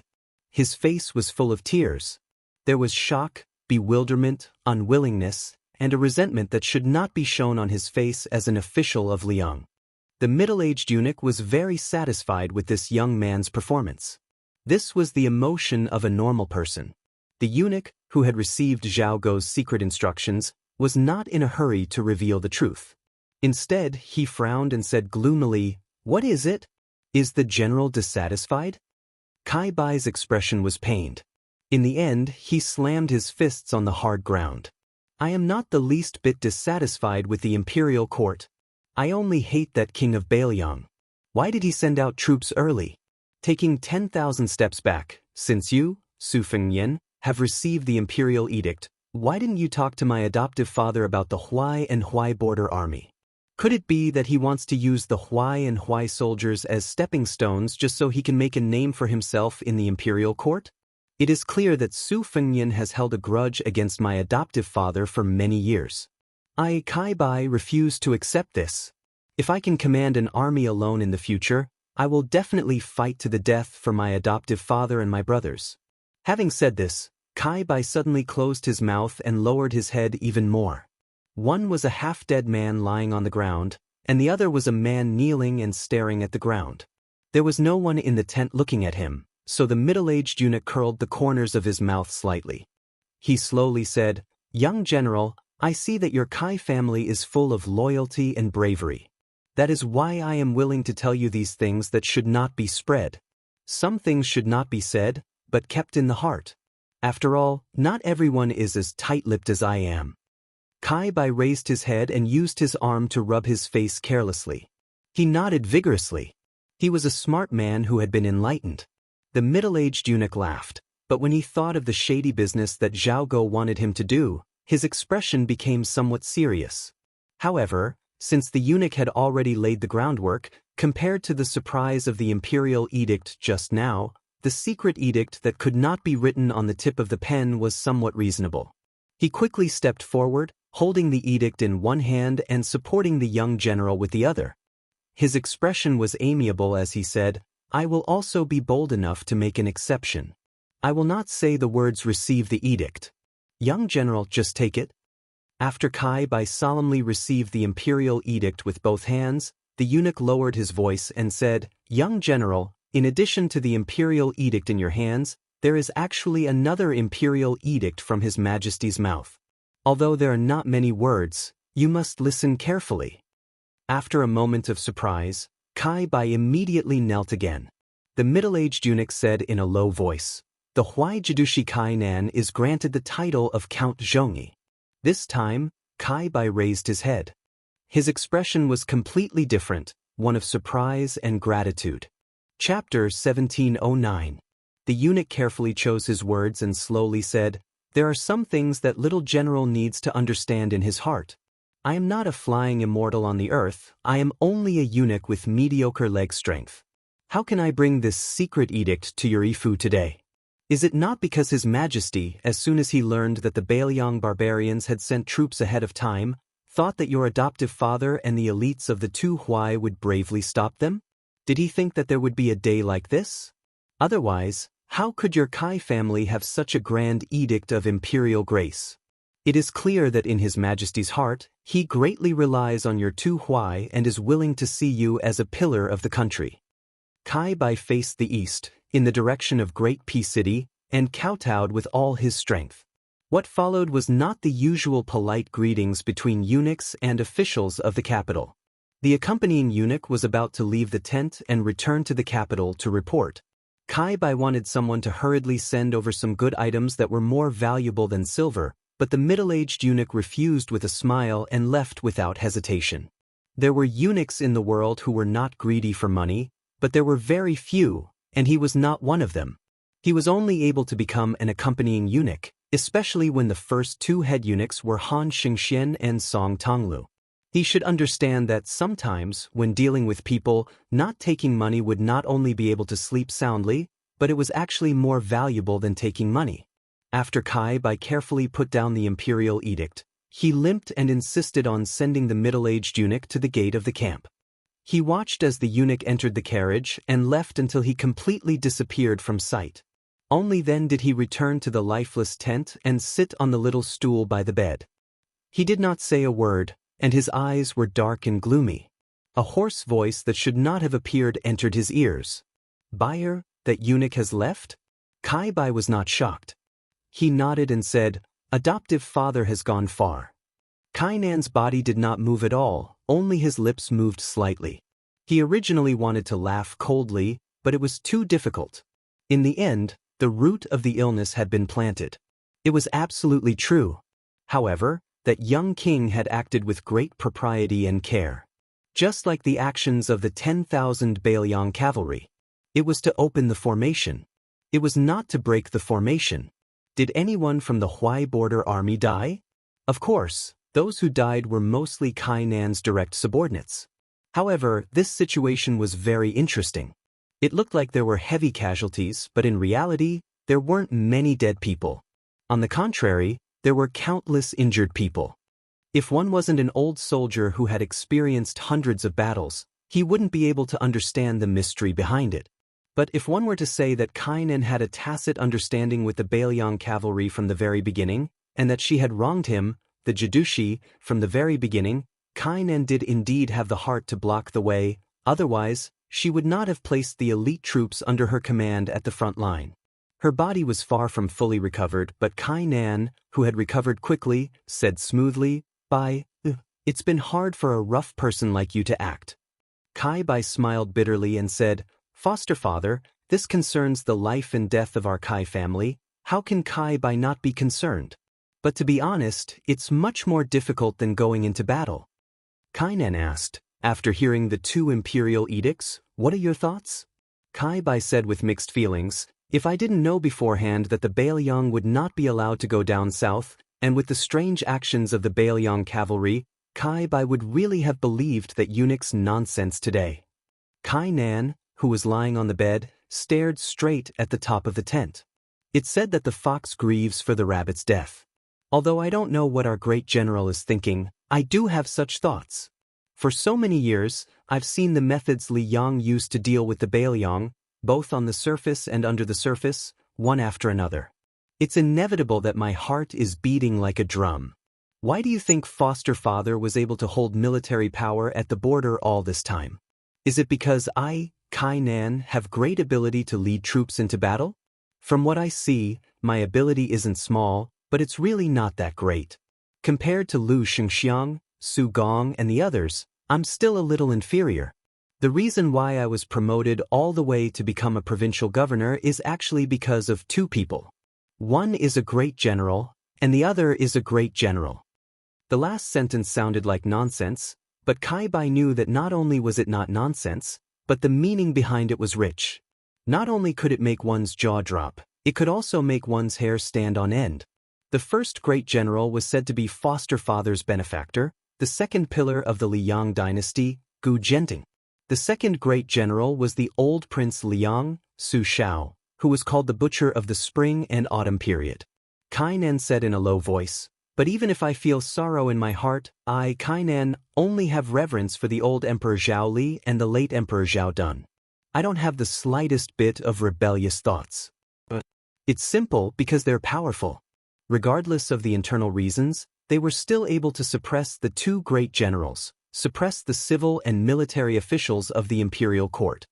[SPEAKER 1] His face was full of tears. There was shock, bewilderment, unwillingness, and a resentment that should not be shown on his face as an official of Liang. The middle-aged eunuch was very satisfied with this young man's performance. This was the emotion of a normal person. The eunuch, who had received Zhao Gou's secret instructions, was not in a hurry to reveal the truth. Instead, he frowned and said gloomily, "What is it? Is the general dissatisfied?" Kai Bai's expression was pained. In the end, he slammed his fists on the hard ground. "I am not the least bit dissatisfied with the imperial court. I only hate that king of Bailiang. Why did he send out troops early? Taking 10,000 steps back, since you, Su Fengyan, have received the imperial edict, why didn't you talk to my adoptive father about the Huai and Huai border army? Could it be that he wants to use the Huai and Huai soldiers as stepping stones just so he can make a name for himself in the imperial court? It is clear that Su Fengyan has held a grudge against my adoptive father for many years. I, Kai Bai, refuse to accept this. If I can command an army alone in the future, I will definitely fight to the death for my adoptive father and my brothers." Having said this, Kai Bai suddenly closed his mouth and lowered his head even more. One was a half-dead man lying on the ground, and the other was a man kneeling and staring at the ground. There was no one in the tent looking at him, so the middle-aged eunuch curled the corners of his mouth slightly. He slowly said, "Young general, I see that your Kai family is full of loyalty and bravery. That is why I am willing to tell you these things that should not be spread. Some things should not be said, but kept in the heart. After all, not everyone is as tight-lipped as I am." Kai Bai raised his head and used his arm to rub his face carelessly. He nodded vigorously. He was a smart man who had been enlightened. The middle-aged eunuch laughed, but when he thought of the shady business that Zhao Gou wanted him to do, his expression became somewhat serious. However, since the eunuch had already laid the groundwork, compared to the surprise of the imperial edict just now, the secret edict that could not be written on the tip of the pen was somewhat reasonable. He quickly stepped forward, holding the edict in one hand and supporting the young general with the other. His expression was amiable as he said, "I will also be bold enough to make an exception. I will not say the words 'receive the edict.' Young general, just take it." After Kai Bai solemnly received the imperial edict with both hands, the eunuch lowered his voice and said, "Young general, in addition to the imperial edict in your hands, there is actually another imperial edict from His Majesty's mouth. Although there are not many words, you must listen carefully." After a moment of surprise, Kai Bai immediately knelt again. The middle-aged eunuch said in a low voice, "The Huai Jidushi Kai Nan is granted the title of Count Zhongyi." This time, Kai Bai raised his head. His expression was completely different, one of surprise and gratitude. Chapter 1709. The eunuch carefully chose his words and slowly said, "There are some things that little general needs to understand in his heart. I am not a flying immortal on the earth, I am only a eunuch with mediocre leg strength. How can I bring this secret edict to your Ifu today? Is it not because His Majesty, as soon as he learned that the Bailiang barbarians had sent troops ahead of time, thought that your adoptive father and the elites of the two Huai would bravely stop them? Did he think that there would be a day like this? Otherwise, how could your Kai family have such a grand edict of imperial grace? It is clear that in His Majesty's heart, he greatly relies on your two Huai and is willing to see you as a pillar of the country." Kai Bai faced the east, in the direction of Great Peace City, and kowtowed with all his strength. What followed was not the usual polite greetings between eunuchs and officials of the capital. The accompanying eunuch was about to leave the tent and return to the capital to report. Kai Bai wanted someone to hurriedly send over some good items that were more valuable than silver, but the middle-aged eunuch refused with a smile and left without hesitation. There were eunuchs in the world who were not greedy for money, but there were very few, and he was not one of them. He was only able to become an accompanying eunuch, especially when the first two head eunuchs were Han Xingxian and Song Tonglu. He should understand that sometimes, when dealing with people, not taking money would not only be able to sleep soundly, but it was actually more valuable than taking money. After Kai Bai carefully put down the imperial edict, he limped and insisted on sending the middle-aged eunuch to the gate of the camp. He watched as the eunuch entered the carriage and left until he completely disappeared from sight. Only then did he return to the lifeless tent and sit on the little stool by the bed. He did not say a word, and his eyes were dark and gloomy. A hoarse voice that should not have appeared entered his ears. "Buyer, that eunuch has left?" Kai Bai was not shocked. He nodded and said, "Adoptive father has gone far." Kai Nan's body did not move at all, only his lips moved slightly. He originally wanted to laugh coldly, but it was too difficult. In the end, the root of the illness had been planted. It was absolutely true. However, that young king had acted with great propriety and care. Just like the actions of the 10,000 Bailiang cavalry. It was to open the formation. It was not to break the formation. Did anyone from the Huai border army die? Of course, those who died were mostly Kai Nan's direct subordinates. However, this situation was very interesting. It looked like there were heavy casualties, but in reality, there weren't many dead people. On the contrary, there were countless injured people. If one wasn't an old soldier who had experienced hundreds of battles, he wouldn't be able to understand the mystery behind it. But if one were to say that Kai Nan had a tacit understanding with the Bailiang cavalry from the very beginning, and that she had wronged him, the Jidushi, from the very beginning, Kai Nan did indeed have the heart to block the way, otherwise, she would not have placed the elite troops under her command at the front line. Her body was far from fully recovered, but Kai Nan, who had recovered quickly, said smoothly, "Bai, it's been hard for a rough person like you to act." Kai Bai smiled bitterly and said, "Foster father, this concerns the life and death of our Kai family, how can Kai Bai not be concerned? But to be honest, it's much more difficult than going into battle." Kai Nan asked, "After hearing the two imperial edicts, what are your thoughts?" Kai Bai said with mixed feelings, "If I didn't know beforehand that the Bailiang would not be allowed to go down south, and with the strange actions of the Bailiang cavalry, Kai Bai would really have believed that eunuch's nonsense today." Kai Nan, who was lying on the bed, stared straight at the top of the tent. It said that the fox grieves for the rabbit's death. Although I don't know what our great general is thinking, I do have such thoughts. For so many years, I've seen the methods Li Yang used to deal with the Bailiang, both on the surface and under the surface, one after another. It's inevitable that my heart is beating like a drum. Why do you think foster father was able to hold military power at the border all this time? Is it because I, Kai Nan, have great ability to lead troops into battle? From what I see, my ability isn't small, but it's really not that great. Compared to Lu Xingxiang, Su Gong, and the others, I'm still a little inferior. The reason why I was promoted all the way to become a provincial governor is actually because of two people. One is a great general, and the other is a great general. The last sentence sounded like nonsense, but Kai Bai knew that not only was it not nonsense, but the meaning behind it was rich. Not only could it make one's jaw drop, it could also make one's hair stand on end. The first great general was said to be foster father's benefactor, the second pillar of the Liang dynasty, Gu Genting. The second great general was the old Prince Liang, Su Shao, who was called the butcher of the spring and autumn period. Kainan said in a low voice, "But even if I feel sorrow in my heart, I, Kainan, only have reverence for the old Emperor Zhao Li and the late Emperor Zhao Dun. I don't have the slightest bit of rebellious thoughts. But it's simple because they're powerful." Regardless of the internal reasons, they were still able to suppress the two great generals, suppress the civil and military officials of the imperial court.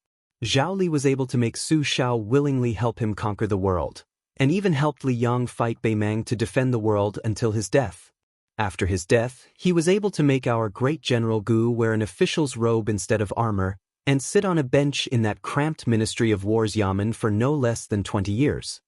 [SPEAKER 1] Zhao Li was able to make Su Shao willingly help him conquer the world, and even helped Li Yang fight Bei Mang to defend the world until his death. After his death, he was able to make our great General Gu wear an official's robe instead of armor, and sit on a bench in that cramped Ministry of War's Yamen for no less than 20 years.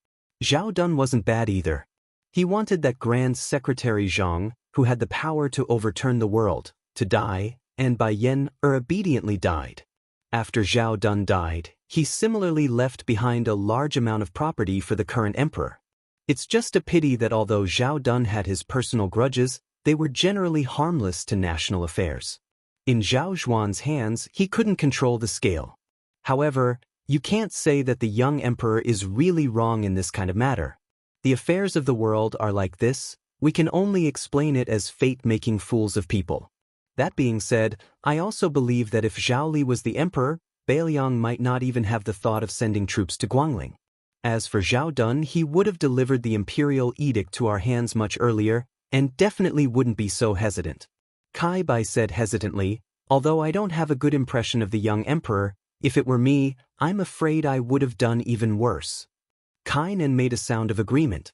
[SPEAKER 1] Zhao Dun wasn't bad either. He wanted that Grand Secretary Zhang, who had the power to overturn the world, to die, and Bai Yan obediently died. After Zhao Dun died, he similarly left behind a large amount of property for the current emperor. It's just a pity that although Zhao Dun had his personal grudges, they were generally harmless to national affairs. In Zhao Zhuan's hands, he couldn't control the scale. However, you can't say that the young emperor is really wrong in this kind of matter. The affairs of the world are like this, we can only explain it as fate making fools of people. That being said, I also believe that if Zhao Li was the emperor, Beiliang might not even have the thought of sending troops to Guangling. As for Zhao Dun, he would have delivered the imperial edict to our hands much earlier, and definitely wouldn't be so hesitant. Kai Bai said hesitantly, "Although I don't have a good impression of the young emperor, if it were me, I'm afraid I would have done even worse." Kainan made a sound of agreement.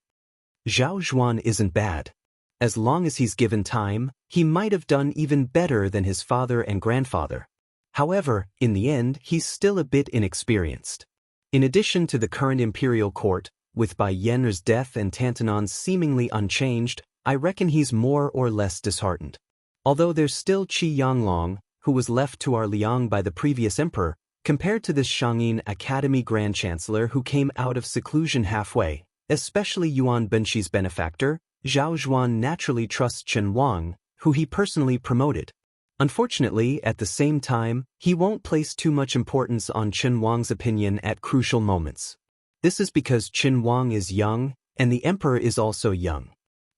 [SPEAKER 1] Zhao Zhuan isn't bad. As long as he's given time, he might have done even better than his father and grandfather. However, in the end, he's still a bit inexperienced. In addition to the current imperial court, with Bai Yan's death and Tantanan's seemingly unchanged, I reckon he's more or less disheartened. Although there's still Qi Yanglong, who was left to our Liang by the previous emperor, compared to this Shangyin Academy Grand Chancellor who came out of seclusion halfway, especially Yuan Benxi's benefactor, Zhao Zhuan naturally trusts Chen Wang, who he personally promoted. Unfortunately, at the same time, he won't place too much importance on Chen Wang's opinion at crucial moments. This is because Chen Wang is young, and the emperor is also young.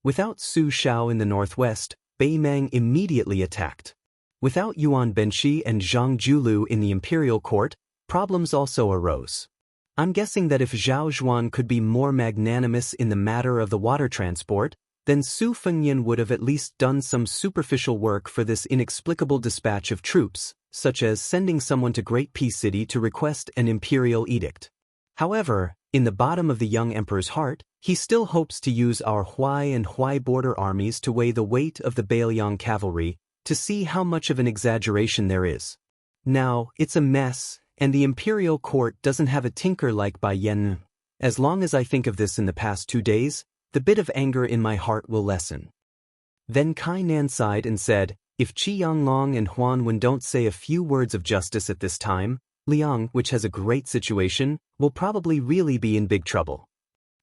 [SPEAKER 1] Without Su Shao in the northwest, Bei Mang immediately attacked. Without Yuan Benxi and Zhang Julu in the imperial court, problems also arose. I'm guessing that if Zhao Zhuan could be more magnanimous in the matter of the water transport, then Su Fengyan would have at least done some superficial work for this inexplicable dispatch of troops, such as sending someone to Great Peace City to request an imperial edict. However, in the bottom of the young emperor's heart, he still hopes to use our Huai and Huai border armies to weigh the weight of the Beiliang cavalry, to see how much of an exaggeration there is. Now, it's a mess, and the imperial court doesn't have a tinker like Bai Yan. As long as I think of this in the past 2 days, the bit of anger in my heart will lessen. Then Kainan sighed and said, "If Qi Yanglong and Huan Wen don't say a few words of justice at this time, Liang, which has a great situation, will probably really be in big trouble."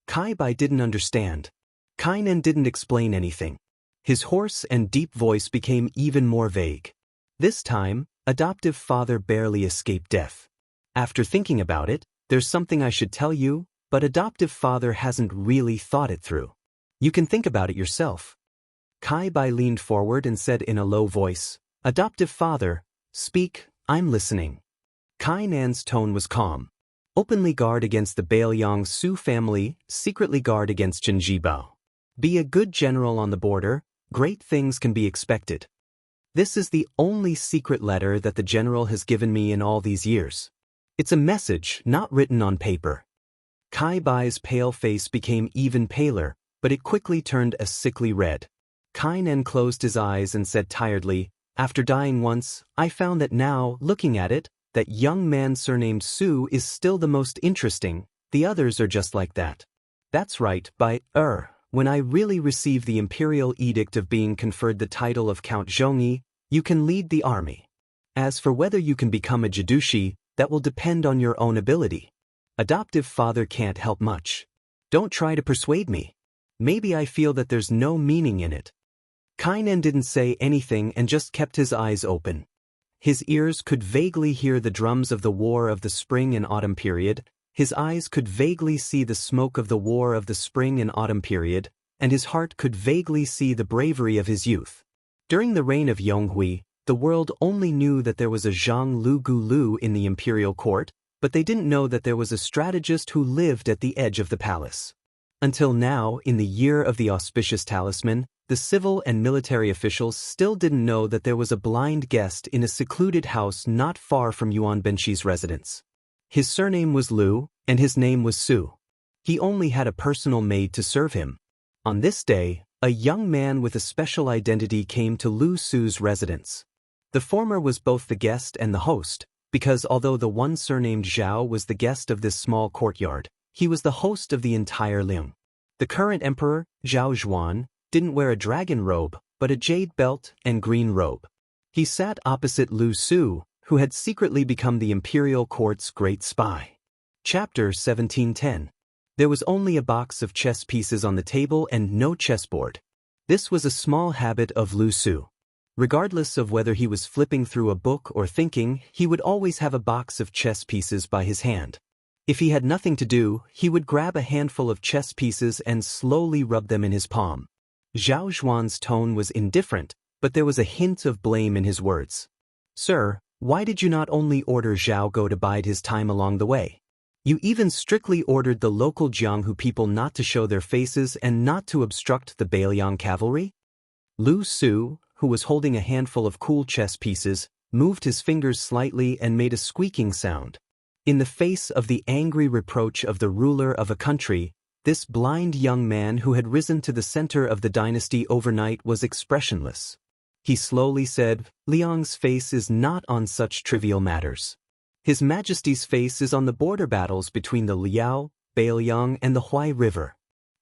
[SPEAKER 1] Kai Bai didn't understand. Kainan didn't explain anything. His hoarse and deep voice became even more vague. This time, adoptive father barely escaped death. After thinking about it, there's something I should tell you, but adoptive father hasn't really thought it through. You can think about it yourself. Kai Bai leaned forward and said in a low voice, "Adoptive father, speak, I'm listening." Kainan's tone was calm. Openly guard against the Beiliang Su family, secretly guard against Chen Jibao. Be a good general on the border, great things can be expected. This is the only secret letter that the general has given me in all these years. It's a message not written on paper. Kai Bai's pale face became even paler, but it quickly turned a sickly red. Kainan closed his eyes and said tiredly, "After dying once, I found that now, looking at it, that young man surnamed Su is still the most interesting, the others are just like that. That's right, when I really receive the imperial edict of being conferred the title of Count Zhongyi, you can lead the army. As for whether you can become a Jidushi, that will depend on your own ability. Adoptive father can't help much. Don't try to persuade me. Maybe I feel that there's no meaning in it. Kainen didn't say anything and just kept his eyes open. His ears could vaguely hear the drums of the war of the spring and autumn period, his eyes could vaguely see the smoke of the war of the spring and autumn period, and his heart could vaguely see the bravery of his youth. During the reign of Yonghui, the world only knew that there was a Zhang Lu in the imperial court, but they didn't know that there was a strategist who lived at the edge of the palace. Until now, in the year of the auspicious talisman, the civil and military officials still didn't know that there was a blind guest in a secluded house not far from Yuan Benshi's residence. His surname was Lu, and his name was Su. He only had a personal maid to serve him. On this day, a young man with a special identity came to Lu Su's residence. The former was both the guest and the host, because although the one surnamed Zhao was the guest of this small courtyard, he was the host of the entire Liang. The current emperor, Zhao Zhuan, didn't wear a dragon robe, but a jade belt and green robe. He sat opposite Lu Su, who had secretly become the imperial court's great spy. Chapter 1710. There was only a box of chess pieces on the table and no chessboard. This was a small habit of Lu Su. Regardless of whether he was flipping through a book or thinking, he would always have a box of chess pieces by his hand. If he had nothing to do, he would grab a handful of chess pieces and slowly rub them in his palm. Zhao Zhuan's tone was indifferent, but there was a hint of blame in his words. "Sir, why did you not only order Zhao Go to bide his time along the way? You even strictly ordered the local Jianghu people not to show their faces and not to obstruct the Bailiang cavalry?" Lu Su, who was holding a handful of cool chess pieces, moved his fingers slightly and made a squeaking sound. In the face of the angry reproach of the ruler of a country, this blind young man who had risen to the center of the dynasty overnight was expressionless. He slowly said, "Liang's face is not on such trivial matters. His Majesty's face is on the border battles between the Liao, Bailiang, and the Huai River.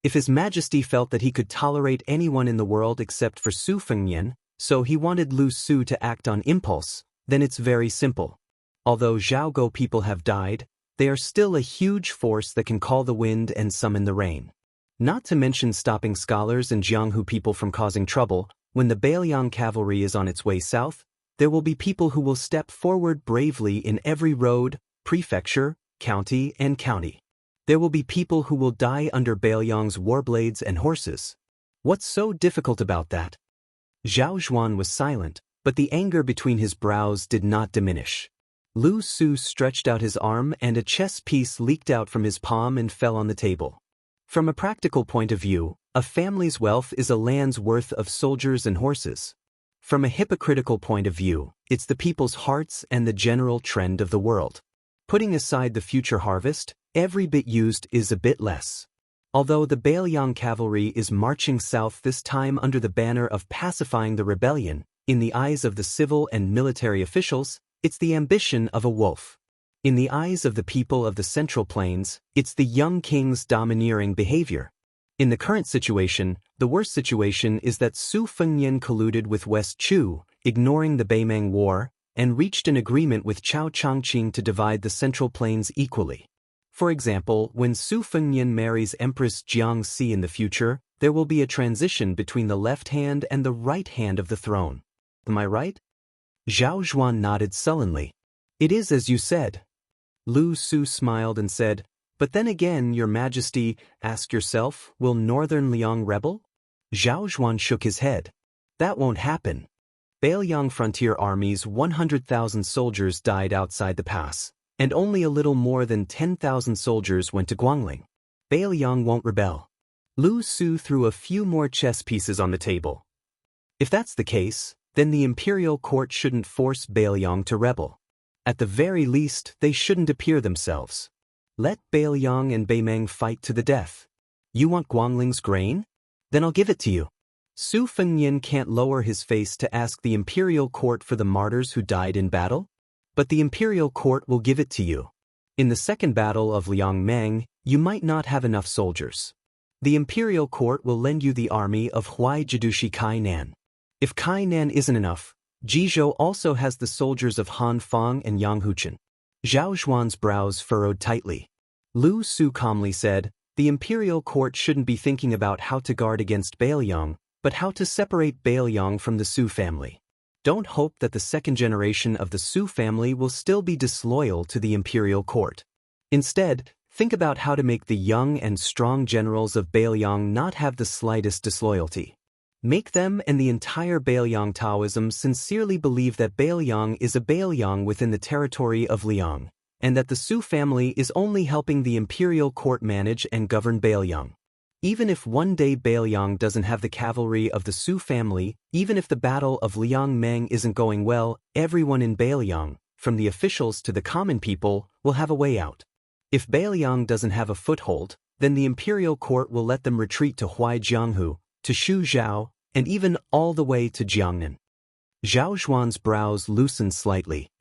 [SPEAKER 1] If His Majesty felt that he could tolerate anyone in the world except for Su Fengnian, so he wanted Lu Su to act on impulse, then it's very simple. Although Zhaogo people have died, they are still a huge force that can call the wind and summon the rain. Not to mention stopping scholars and Jianghu people from causing trouble, when the Bailiang cavalry is on its way south, there will be people who will step forward bravely in every road, prefecture, county, and county. There will be people who will die under Bailiang's warblades and horses. What's so difficult about that?" Zhao Zhuan was silent, but the anger between his brows did not diminish. Lu Su stretched out his arm and a chess piece leaked out from his palm and fell on the table. From a practical point of view, a family's wealth is a land's worth of soldiers and horses. From a hypocritical point of view, it's the people's hearts and the general trend of the world. Putting aside the future harvest, every bit used is a bit less. Although the Bailiang cavalry is marching south this time under the banner of pacifying the rebellion, in the eyes of the civil and military officials, it's the ambition of a wolf. In the eyes of the people of the Central Plains, it's the young king's domineering behavior. In the current situation, the worst situation is that Su Fengnian colluded with West Chu, ignoring the Beimang War, and reached an agreement with Chao Changqing to divide the Central Plains equally. For example, when Su Fengnian marries Empress Jiangxi in the future, there will be a transition between the left hand and the right hand of the throne. Am I right? Zhao Zhuan nodded sullenly. "It is as you said." Lu Su smiled and said, "But then again, Your Majesty, ask yourself, will Northern Liang rebel?" Zhao Zhuan shook his head. "That won't happen. Bailiang frontier army's 100,000 soldiers died outside the pass, and only a little more than 10,000 soldiers went to Guangling. Bailiang won't rebel." Lu Su threw a few more chess pieces on the table. "If that's the case, then the imperial court shouldn't force Bailiang to rebel. At the very least, they shouldn't appear themselves. Let Bailiang and Beimang fight to the death. You want Guangling's grain? Then I'll give it to you." Su Fengnian can't lower his face to ask the imperial court for the martyrs who died in battle? but the imperial court will give it to you. In the second battle of Liangmeng, you might not have enough soldiers. The imperial court will lend you the army of Huai Jidushi Kainan. If Kainan isn't enough, Jizhou also has the soldiers of Han Fang and Yang Huchen. Zhao Zhuan's brows furrowed tightly. Lu Su calmly said, the imperial court shouldn't be thinking about how to guard against Bailiang, but how to separate Bailiang from the Su family. Don't hope that the second generation of the Su family will still be disloyal to the imperial court. Instead, think about how to make the young and strong generals of Bailiang not have the slightest disloyalty. Make them and the entire Bailiang Taoism sincerely believe that Bailiang is a Bailiang within the territory of Liang, and that the Su family is only helping the imperial court manage and govern Bailiang. Even if one day Bailiang doesn't have the cavalry of the Su family, even if the battle of Liangmeng isn't going well, everyone in Bailiang, from the officials to the common people, will have a way out. If Bailiang doesn't have a foothold, then the imperial court will let them retreat to Huaijianghu, to Shuzhou, and even all the way to Jiangnan. Zhao Zhuan's brows loosened slightly.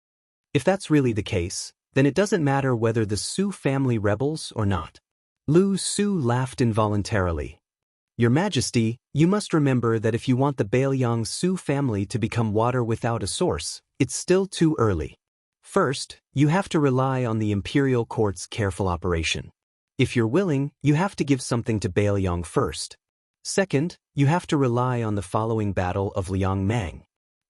[SPEAKER 1] If that's really the case, then it doesn't matter whether the Su family rebels or not. Lu Su laughed involuntarily. Your Majesty, you must remember that if you want the Bailiang Su family to become water without a source, it's still too early. First, you have to rely on the imperial court's careful operation. If you're willing, you have to give something to Bailiang first. Second, you have to rely on the following battle of Liangmeng.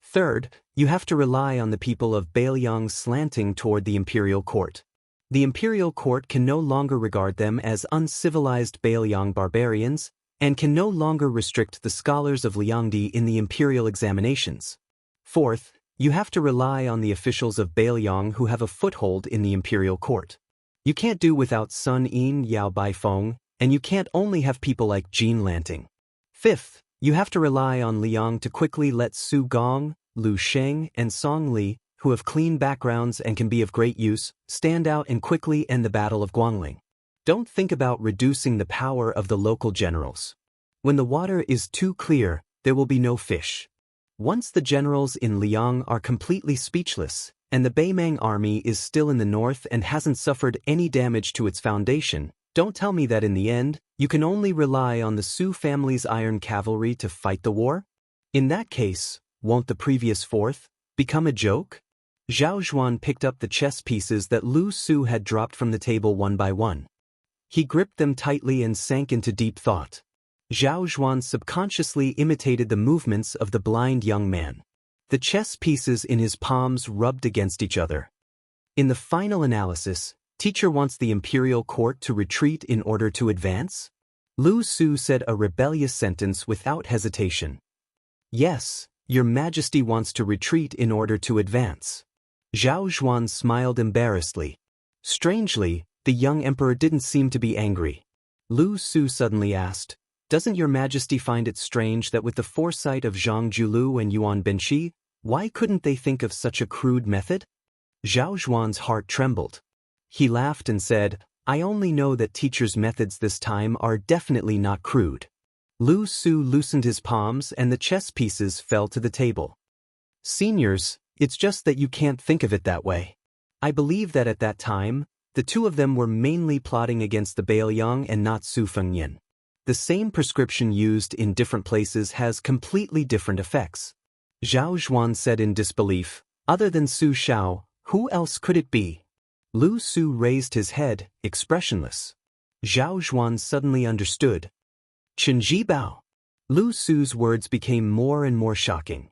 [SPEAKER 1] Third, you have to rely on the people of Bailiang slanting toward the imperial court. The imperial court can no longer regard them as uncivilized Bailiang barbarians, and can no longer restrict the scholars of Liangdi in the imperial examinations. Fourth, you have to rely on the officials of Bailiang who have a foothold in the imperial court. You can't do without Sun Yin Yao Baifeng, and you can't only have people like Jin Lanting. Fifth, you have to rely on Liang to quickly let Su Gong, Lu Sheng, and Song Li, who have clean backgrounds and can be of great use, stand out and quickly end the Battle of Guangling. Don't think about reducing the power of the local generals. When the water is too clear, there will be no fish. Once the generals in Liang are completely speechless, and the Beimang army is still in the north and hasn't suffered any damage to its foundation, don't tell me that in the end, you can only rely on the Su family's iron cavalry to fight the war? In that case, won't the previous fourth become a joke? Zhao Zhuan picked up the chess pieces that Lu Su had dropped from the table one by one. He gripped them tightly and sank into deep thought. Zhao Zhuan subconsciously imitated the movements of the blind young man. The chess pieces in his palms rubbed against each other. In the final analysis, teacher wants the imperial court to retreat in order to advance? Lu Su said a rebellious sentence without hesitation. Yes, Your Majesty wants to retreat in order to advance. Zhao Zhuan smiled embarrassedly. Strangely, the young emperor didn't seem to be angry. Lu Su suddenly asked, doesn't Your Majesty find it strange that with the foresight of Zhang Julu and Yuan Benshi, why couldn't they think of such a crude method? Zhao Zhuan's heart trembled. He laughed and said, I only know that teacher's methods this time are definitely not crude. Lu Su loosened his palms and the chess pieces fell to the table. Seniors, it's just that you can't think of it that way. I believe that at that time, the two of them were mainly plotting against the Bailiang and not Su Fengnian. The same prescription used in different places has completely different effects. Zhao Zhuan said in disbelief, other than Su Shao, who else could it be? Lu Su raised his head, expressionless. Zhao Zhuan suddenly understood. Chen Jibao. Lu Su's words became more and more shocking.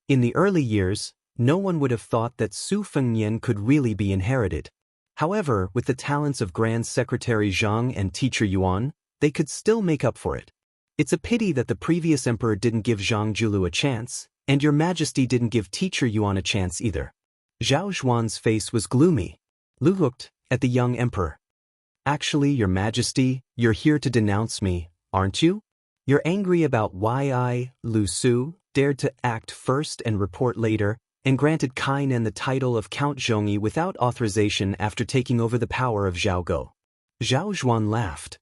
[SPEAKER 1] In the early years, no one would have thought that Su Fengnian could really be inherited. However, with the talents of Grand Secretary Zhang and Teacher Yuan, they could still make up for it. It's a pity that the previous emperor didn't give Zhang Julu a chance, and Your Majesty didn't give Teacher Yuan a chance either. Zhao Zhuan's face was gloomy. Lu looked at the young emperor. Actually, Your Majesty, you're here to denounce me, aren't you? You're angry about why I, Lu Su, dared to act first and report later, and granted Kainan the title of Count Zhongyi without authorization after taking over the power of Zhao Go. Zhao Zhuan laughed.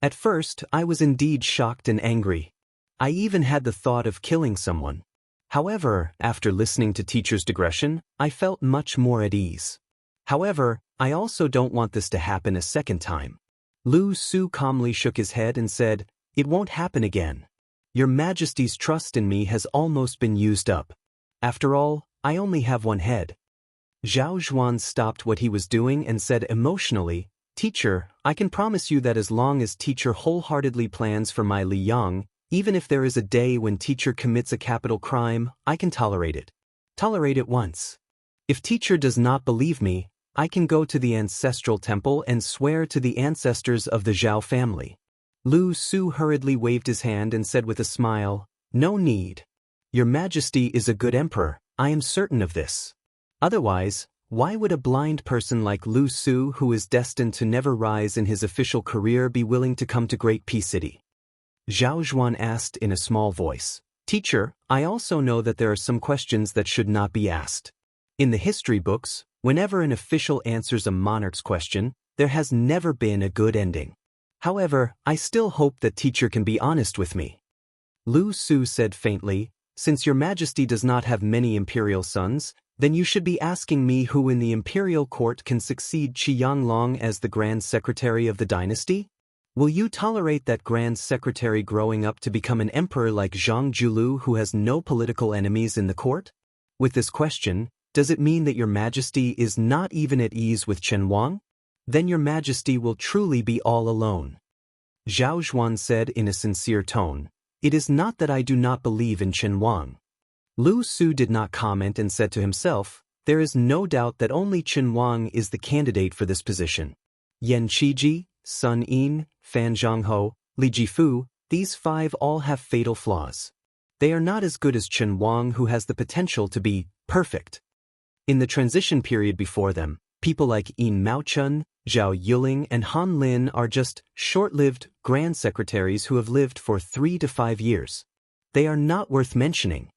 [SPEAKER 1] At first, I was indeed shocked and angry. I even had the thought of killing someone. However, after listening to teacher's digression, I felt much more at ease. However, I also don't want this to happen a second time. Lu Su calmly shook his head and said, "It won't happen again. Your Majesty's trust in me has almost been used up. After all, I only have one head." Zhao Zhuan stopped what he was doing and said emotionally, "Teacher, I can promise you that as long as teacher wholeheartedly plans for my Liyang, even if there is a day when teacher commits a capital crime, I can tolerate it. Tolerate it once. If teacher does not believe me, I can go to the ancestral temple and swear to the ancestors of the Zhao family." Lu Su hurriedly waved his hand and said with a smile, "No need. Your Majesty is a good emperor, I am certain of this. Otherwise, why would a blind person like Lu Su, who is destined to never rise in his official career, be willing to come to Great Peace City?" Zhao Zhuan asked in a small voice. "Teacher, I also know that there are some questions that should not be asked. In the history books, whenever an official answers a monarch's question, there has never been a good ending. However, I still hope that teacher can be honest with me." Lu Su said faintly, "Since your Majesty does not have many imperial sons, then you should be asking me who in the imperial court can succeed Qi Yanglong as the Grand Secretary of the dynasty? Will you tolerate that Grand Secretary growing up to become an emperor like Zhang Julu who has no political enemies in the court? With this question, does it mean that your Majesty is not even at ease with Chen Wang? Then your Majesty will truly be all alone." Zhao Zhuan said in a sincere tone, "It is not that I do not believe in Chen Wang." Lu Su did not comment and said to himself, "There is no doubt that only Chen Wang is the candidate for this position. Yan Qiji, Sun Yin, Fan Zhangho, Li Jifu, these five all have fatal flaws. They are not as good as Chen Wang, who has the potential to be perfect. In the transition period before them, people like Yin Maochun, Zhao Yuling, and Han Lin are just short-lived grand secretaries who have lived for 3 to 5 years. They are not worth mentioning."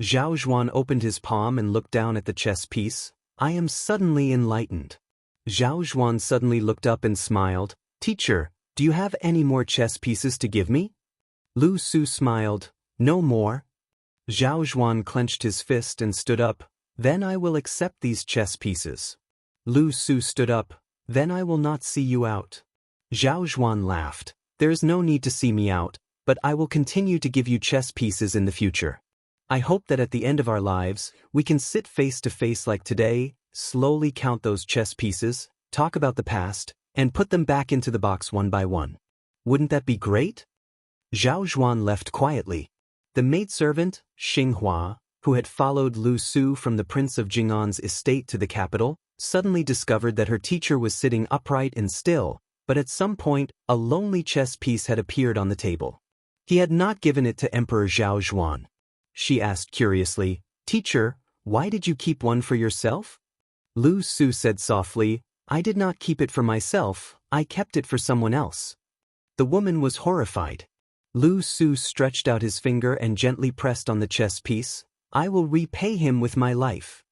[SPEAKER 1] Zhao Zhuan opened his palm and looked down at the chess piece. "I am suddenly enlightened." Zhao Zhuan suddenly looked up and smiled. "Teacher, do you have any more chess pieces to give me?" Lu Su smiled. "No more." Zhao Zhuan clenched his fist and stood up. "Then I will accept these chess pieces." Lu Su stood up. "Then I will not see you out." Zhao Zhuan laughed. "There is no need to see me out, but I will continue to give you chess pieces in the future. I hope that at the end of our lives, we can sit face to face like today, slowly count those chess pieces, talk about the past, and put them back into the box one by one. Wouldn't that be great?" Zhao Zhuan left quietly. The maidservant, Xinghua, who had followed Lu Su from the Prince of Jing'an's estate to the capital, suddenly discovered that her teacher was sitting upright and still, but at some point, a lonely chess piece had appeared on the table. He had not given it to Emperor Zhao Zhuan. She asked curiously, "Teacher, why did you keep one for yourself?" Lu Su said softly, "I did not keep it for myself, I kept it for someone else." The woman was horrified. Lu Su stretched out his finger and gently pressed on the chess piece. "I will repay him with my life."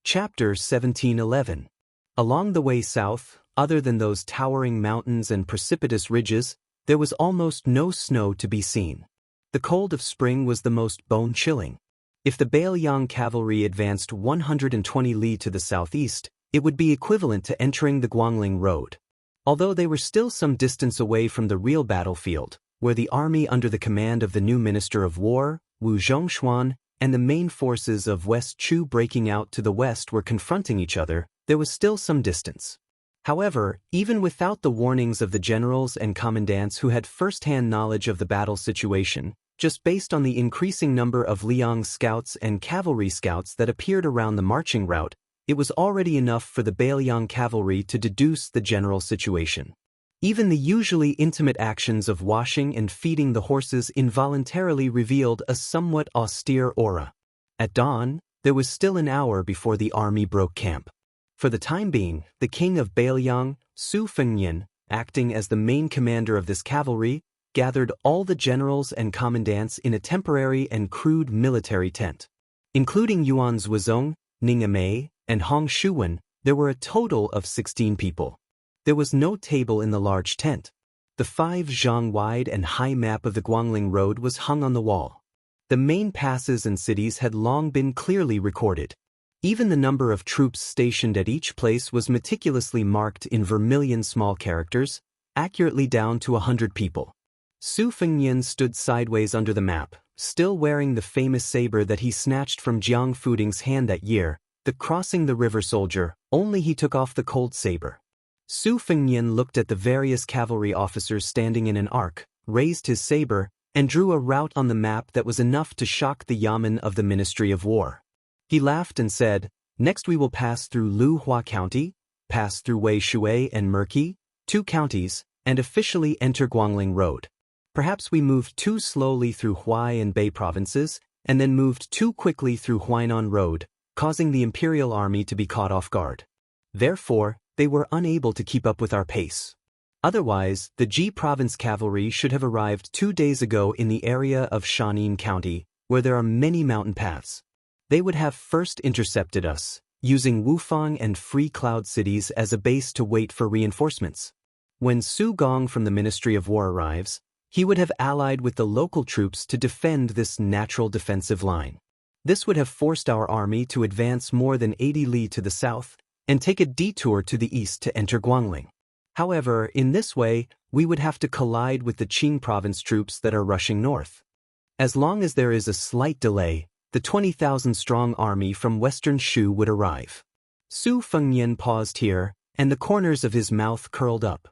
[SPEAKER 1] Chapter 17:11. Along the way south, other than those towering mountains and precipitous ridges, there was almost no snow to be seen. The cold of spring was the most bone-chilling. If the Bailiang cavalry advanced 120 li to the southeast, it would be equivalent to entering the Guangling Road. Although they were still some distance away from the real battlefield, where the army under the command of the new Minister of War, Wu Zhongshuan, and the main forces of West Chu breaking out to the west were confronting each other, there was still some distance. However, even without the warnings of the generals and commandants who had first-hand knowledge of the battle situation, just based on the increasing number of Liang scouts and cavalry scouts that appeared around the marching route, it was already enough for the Bailiang cavalry to deduce the general situation. Even the usually intimate actions of washing and feeding the horses involuntarily revealed a somewhat austere aura. At dawn, there was still an hour before the army broke camp. For the time being, the king of Bailiang, Su Fengnian, acting as the main commander of this cavalry, gathered all the generals and commandants in a temporary and crude military tent. Including Yuan Zhuizong, Ning Amei, and Hong Shuwen, there were a total of 16 people. There was no table in the large tent. The 5 zhang wide and high map of the Guangling Road was hung on the wall. The main passes and cities had long been clearly recorded. Even the number of troops stationed at each place was meticulously marked in vermilion small characters, accurately down to 100 people. Su Fengnian stood sideways under the map, still wearing the famous saber that he snatched from Jiang Fuding's hand that year, the crossing the river soldier, only he took off the cold saber. Su Fengnian looked at the various cavalry officers standing in an arc, raised his saber, and drew a route on the map that was enough to shock the yamen of the Ministry of War. He laughed and said, "Next we will pass through Luhua County, pass through Wei Shui and Merqi, 2 counties, and officially enter Guangling Road. Perhaps we moved too slowly through Huai and Bei provinces, and then moved too quickly through Huainan Road, causing the Imperial Army to be caught off guard. Therefore, they were unable to keep up with our pace. Otherwise, the Ji Province cavalry should have arrived 2 days ago in the area of Shanin County, where there are many mountain paths. They would have first intercepted us, using Wufang and Free Cloud cities as a base to wait for reinforcements. When Su Gong from the Ministry of War arrives, he would have allied with the local troops to defend this natural defensive line. This would have forced our army to advance more than 80 li to the south and take a detour to the east to enter Guangling. However, in this way, we would have to collide with the Qing province troops that are rushing north. As long as there is a slight delay, the 20,000-strong army from western Shu would arrive." Su Fengnian paused here, and the corners of his mouth curled up.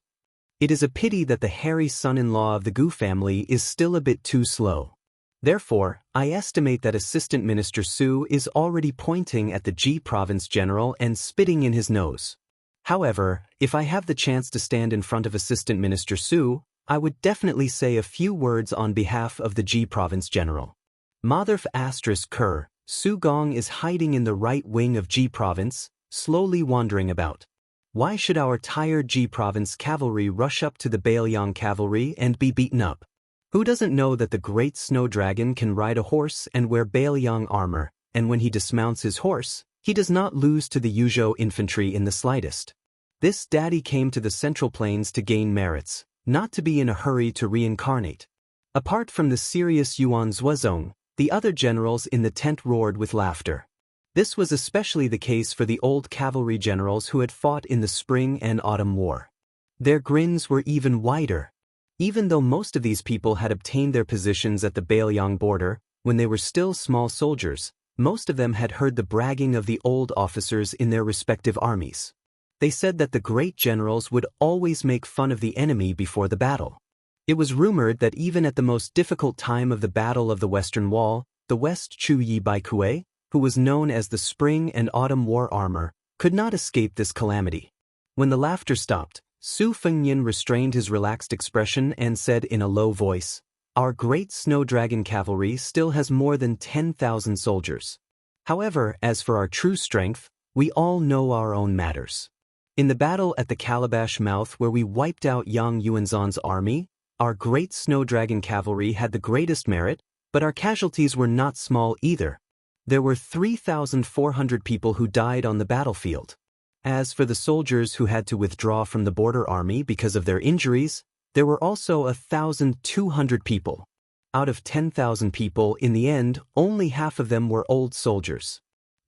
[SPEAKER 1] It is a pity that the hairy son-in-law of the Gu family is still a bit too slow. Therefore, I estimate that Assistant Minister Su is already pointing at the Ji province general and spitting in his nose. However, if I have the chance to stand in front of Assistant Minister Su, I would definitely say a few words on behalf of the Ji province general. Motherf *Ker, Su Gong is hiding in the right wing of Ji province, slowly wandering about. Why should our tired Ji province cavalry rush up to the Bailiang cavalry and be beaten up? Who doesn't know that the great snow dragon can ride a horse and wear Bailiang armor, and when he dismounts his horse, he does not lose to the Yuzhou infantry in the slightest? This daddy came to the Central Plains to gain merits, not to be in a hurry to reincarnate. Apart from the serious Yuan Zhuozong, the other generals in the tent roared with laughter. This was especially the case for the old cavalry generals who had fought in the Spring and Autumn War. Their grins were even wider. Even though most of these people had obtained their positions at the Bailiang border, when they were still small soldiers, most of them had heard the bragging of the old officers in their respective armies. They said that the great generals would always make fun of the enemy before the battle. It was rumored that even at the most difficult time of the Battle of the Western Wall, the West Chu Yi Bai Kue, who was known as the Spring and Autumn War Armor, could not escape this calamity. When the laughter stopped, Su Fengnian restrained his relaxed expression and said in a low voice, "Our great snow dragon cavalry still has more than 10,000 soldiers. However, as for our true strength, we all know our own matters. In the battle at the Calabash Mouth where we wiped out Yang Yuanzhan's army, our great snow dragon cavalry had the greatest merit, but our casualties were not small either. There were 3,400 people who died on the battlefield. As for the soldiers who had to withdraw from the border army because of their injuries, there were also 1,200 people. Out of 10,000 people, in the end, only half of them were old soldiers.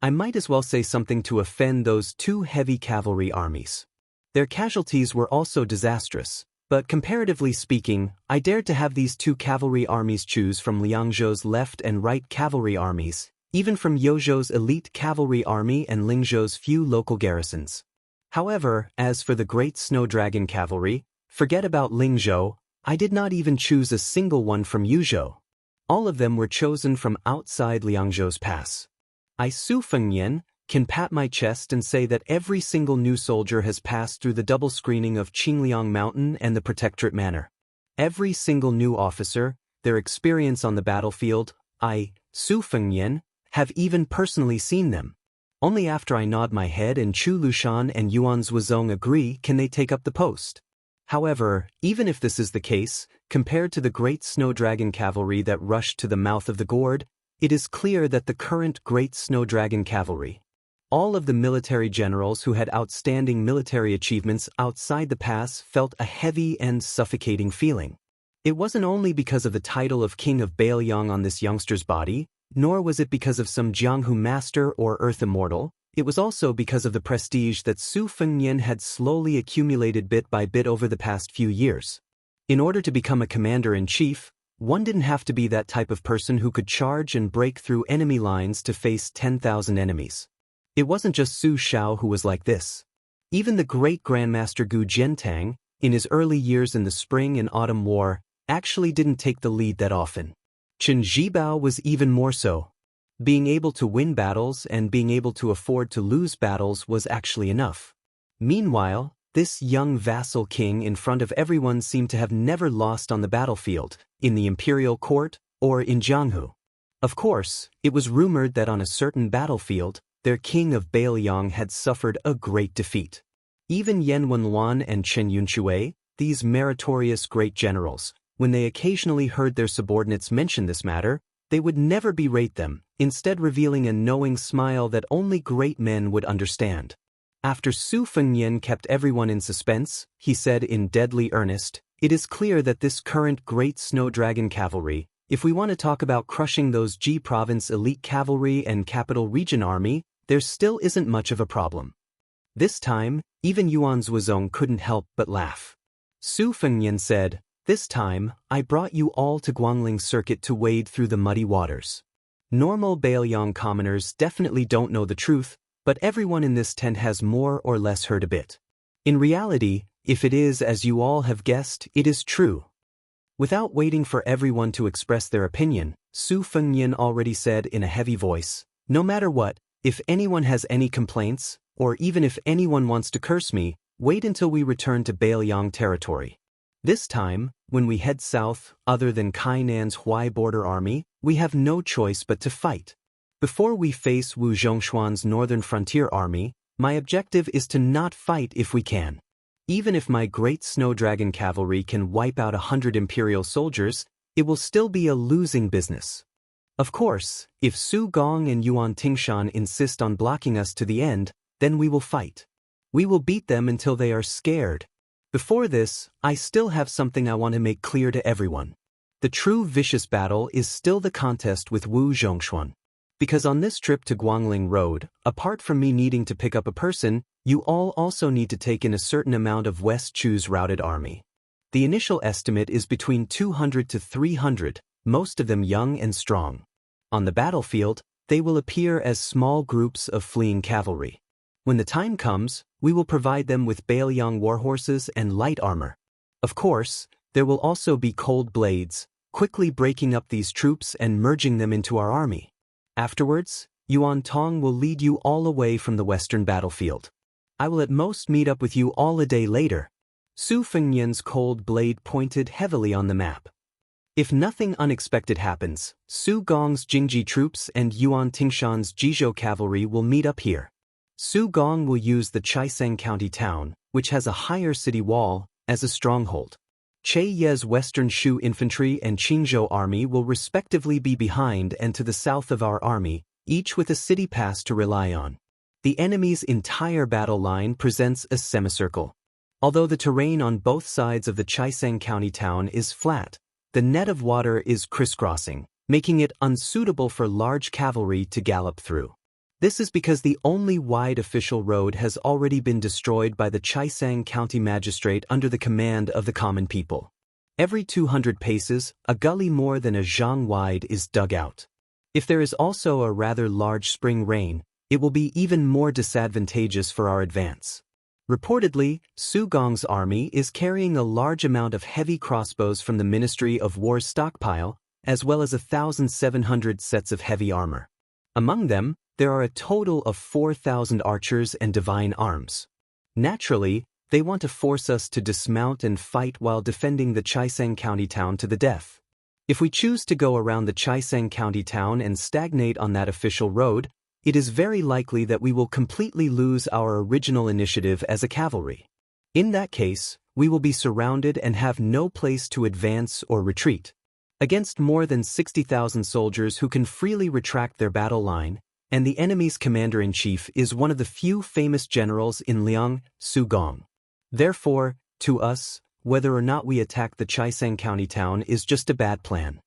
[SPEAKER 1] I might as well say something to offend those 2 heavy cavalry armies. Their casualties were also disastrous, but comparatively speaking, I dared to have these 2 cavalry armies choose from Liangzhou's left and right cavalry armies, even from Yozhou's elite cavalry army and Lingzhou's few local garrisons. However, as for the great snow dragon cavalry, forget about Lingzhou, I did not even choose a single one from Yuzhou. All of them were chosen from outside Liangzhou's pass. I, Su Fengnian, can pat my chest and say that every single new soldier has passed through the double screening of Qingliang Mountain and the Protectorate Manor. Every single new officer, their experience on the battlefield, I, Su Fengnian, have even personally seen them. Only after I nod my head and Chu Lushan and Yuan Zhuozong agree can they take up the post. However, even if this is the case, compared to the great snow dragon cavalry that rushed to the mouth of the gourd, it is clear that the current great snow dragon cavalry, all of the military generals who had outstanding military achievements outside the pass, felt a heavy and suffocating feeling. It wasn't only because of the title of King of Baelyang on this youngster's body, nor was it because of some Jianghu master or earth immortal. It was also because of the prestige that Su Fengnian had slowly accumulated bit by bit over the past few years. In order to become a commander-in-chief, one didn't have to be that type of person who could charge and break through enemy lines to face 10,000 enemies. It wasn't just Su Shao who was like this. Even the great Grandmaster Gu Jiantang, in his early years in the Spring and Autumn War, actually didn't take the lead that often. Chen Zhibao was even more so. Being able to win battles and being able to afford to lose battles was actually enough. Meanwhile, this young vassal king in front of everyone seemed to have never lost on the battlefield, in the imperial court, or in Jianghu. Of course, it was rumored that on a certain battlefield, their king of Baelyang had suffered a great defeat. Even Yan Wenluan and Chen Yunshui, these meritorious great generals, when they occasionally heard their subordinates mention this matter, they would never berate them, instead revealing a knowing smile that only great men would understand. After Su Fengnian kept everyone in suspense, he said in deadly earnest, "It is clear that this current great Snow Dragon cavalry, if we want to talk about crushing those Ji province elite cavalry and capital region army, there still isn't much of a problem." This time, even Yuan Zuozong couldn't help but laugh. Su Fengnian said, "This time, I brought you all to Guangling Circuit to wade through the muddy waters. Normal Baelyang commoners definitely don't know the truth, but everyone in this tent has more or less heard a bit. In reality, if it is as you all have guessed, it is true." Without waiting for everyone to express their opinion, Su Fengnian already said in a heavy voice, "No matter what, if anyone has any complaints, or even if anyone wants to curse me, wait until we return to Baelyang territory. This time, when we head south, other than Kainan's Huai border army, we have no choice but to fight. Before we face Wu Zhongshuan's northern frontier army, my objective is to not fight if we can. Even if my great Snow Dragon cavalry can wipe out 100 imperial soldiers, it will still be a losing business. Of course, if Su Gong and Yuan Tingshan insist on blocking us to the end, then we will fight. We will beat them until they are scared. Before this, I still have something I want to make clear to everyone. The true vicious battle is still the contest with Wu Zhongshuan. Because on this trip to Guangling Road, apart from me needing to pick up a person, you all also need to take in a certain amount of West Chu's routed army. The initial estimate is between 200 to 300, most of them young and strong. On the battlefield, they will appear as small groups of fleeing cavalry. When the time comes, we will provide them with Baelyang warhorses and light armor. Of course, there will also be cold blades, quickly breaking up these troops and merging them into our army. Afterwards, Yuan Tong will lead you all away from the western battlefield. I will at most meet up with you all a day later." Su Fengnian's cold blade pointed heavily on the map. If nothing unexpected happens, Su Gong's Jingji troops and Yuan Tingshan's Jizhou cavalry will meet up here. Su Gong will use the Chaisang County town, which has a higher city wall, as a stronghold. Che Ye's Western Shu infantry and Qingzhou army will respectively be behind and to the south of our army, each with a city pass to rely on. The enemy's entire battle line presents a semicircle. Although the terrain on both sides of the Chaisang County town is flat, the net of water is crisscrossing, making it unsuitable for large cavalry to gallop through. This is because the only wide official road has already been destroyed by the Chaisang County magistrate under the command of the common people. Every 200 paces, a gully more than a zhang wide is dug out. If there is also a rather large spring rain, it will be even more disadvantageous for our advance. Reportedly, Su Gong's army is carrying a large amount of heavy crossbows from the Ministry of War's stockpile, as well as 1,700 sets of heavy armor. Among them, there are a total of 4,000 archers and divine arms. Naturally, they want to force us to dismount and fight while defending the Chaisang County town to the death. If we choose to go around the Chaisang County town and stagnate on that official road, it is very likely that we will completely lose our original initiative as a cavalry. In that case, we will be surrounded and have no place to advance or retreat. Against more than 60,000 soldiers who can freely retract their battle line, and the enemy's commander-in-chief is one of the few famous generals in Liang, Su Gong. Therefore, to us, whether or not we attack the Chaisang County town is just a bad plan.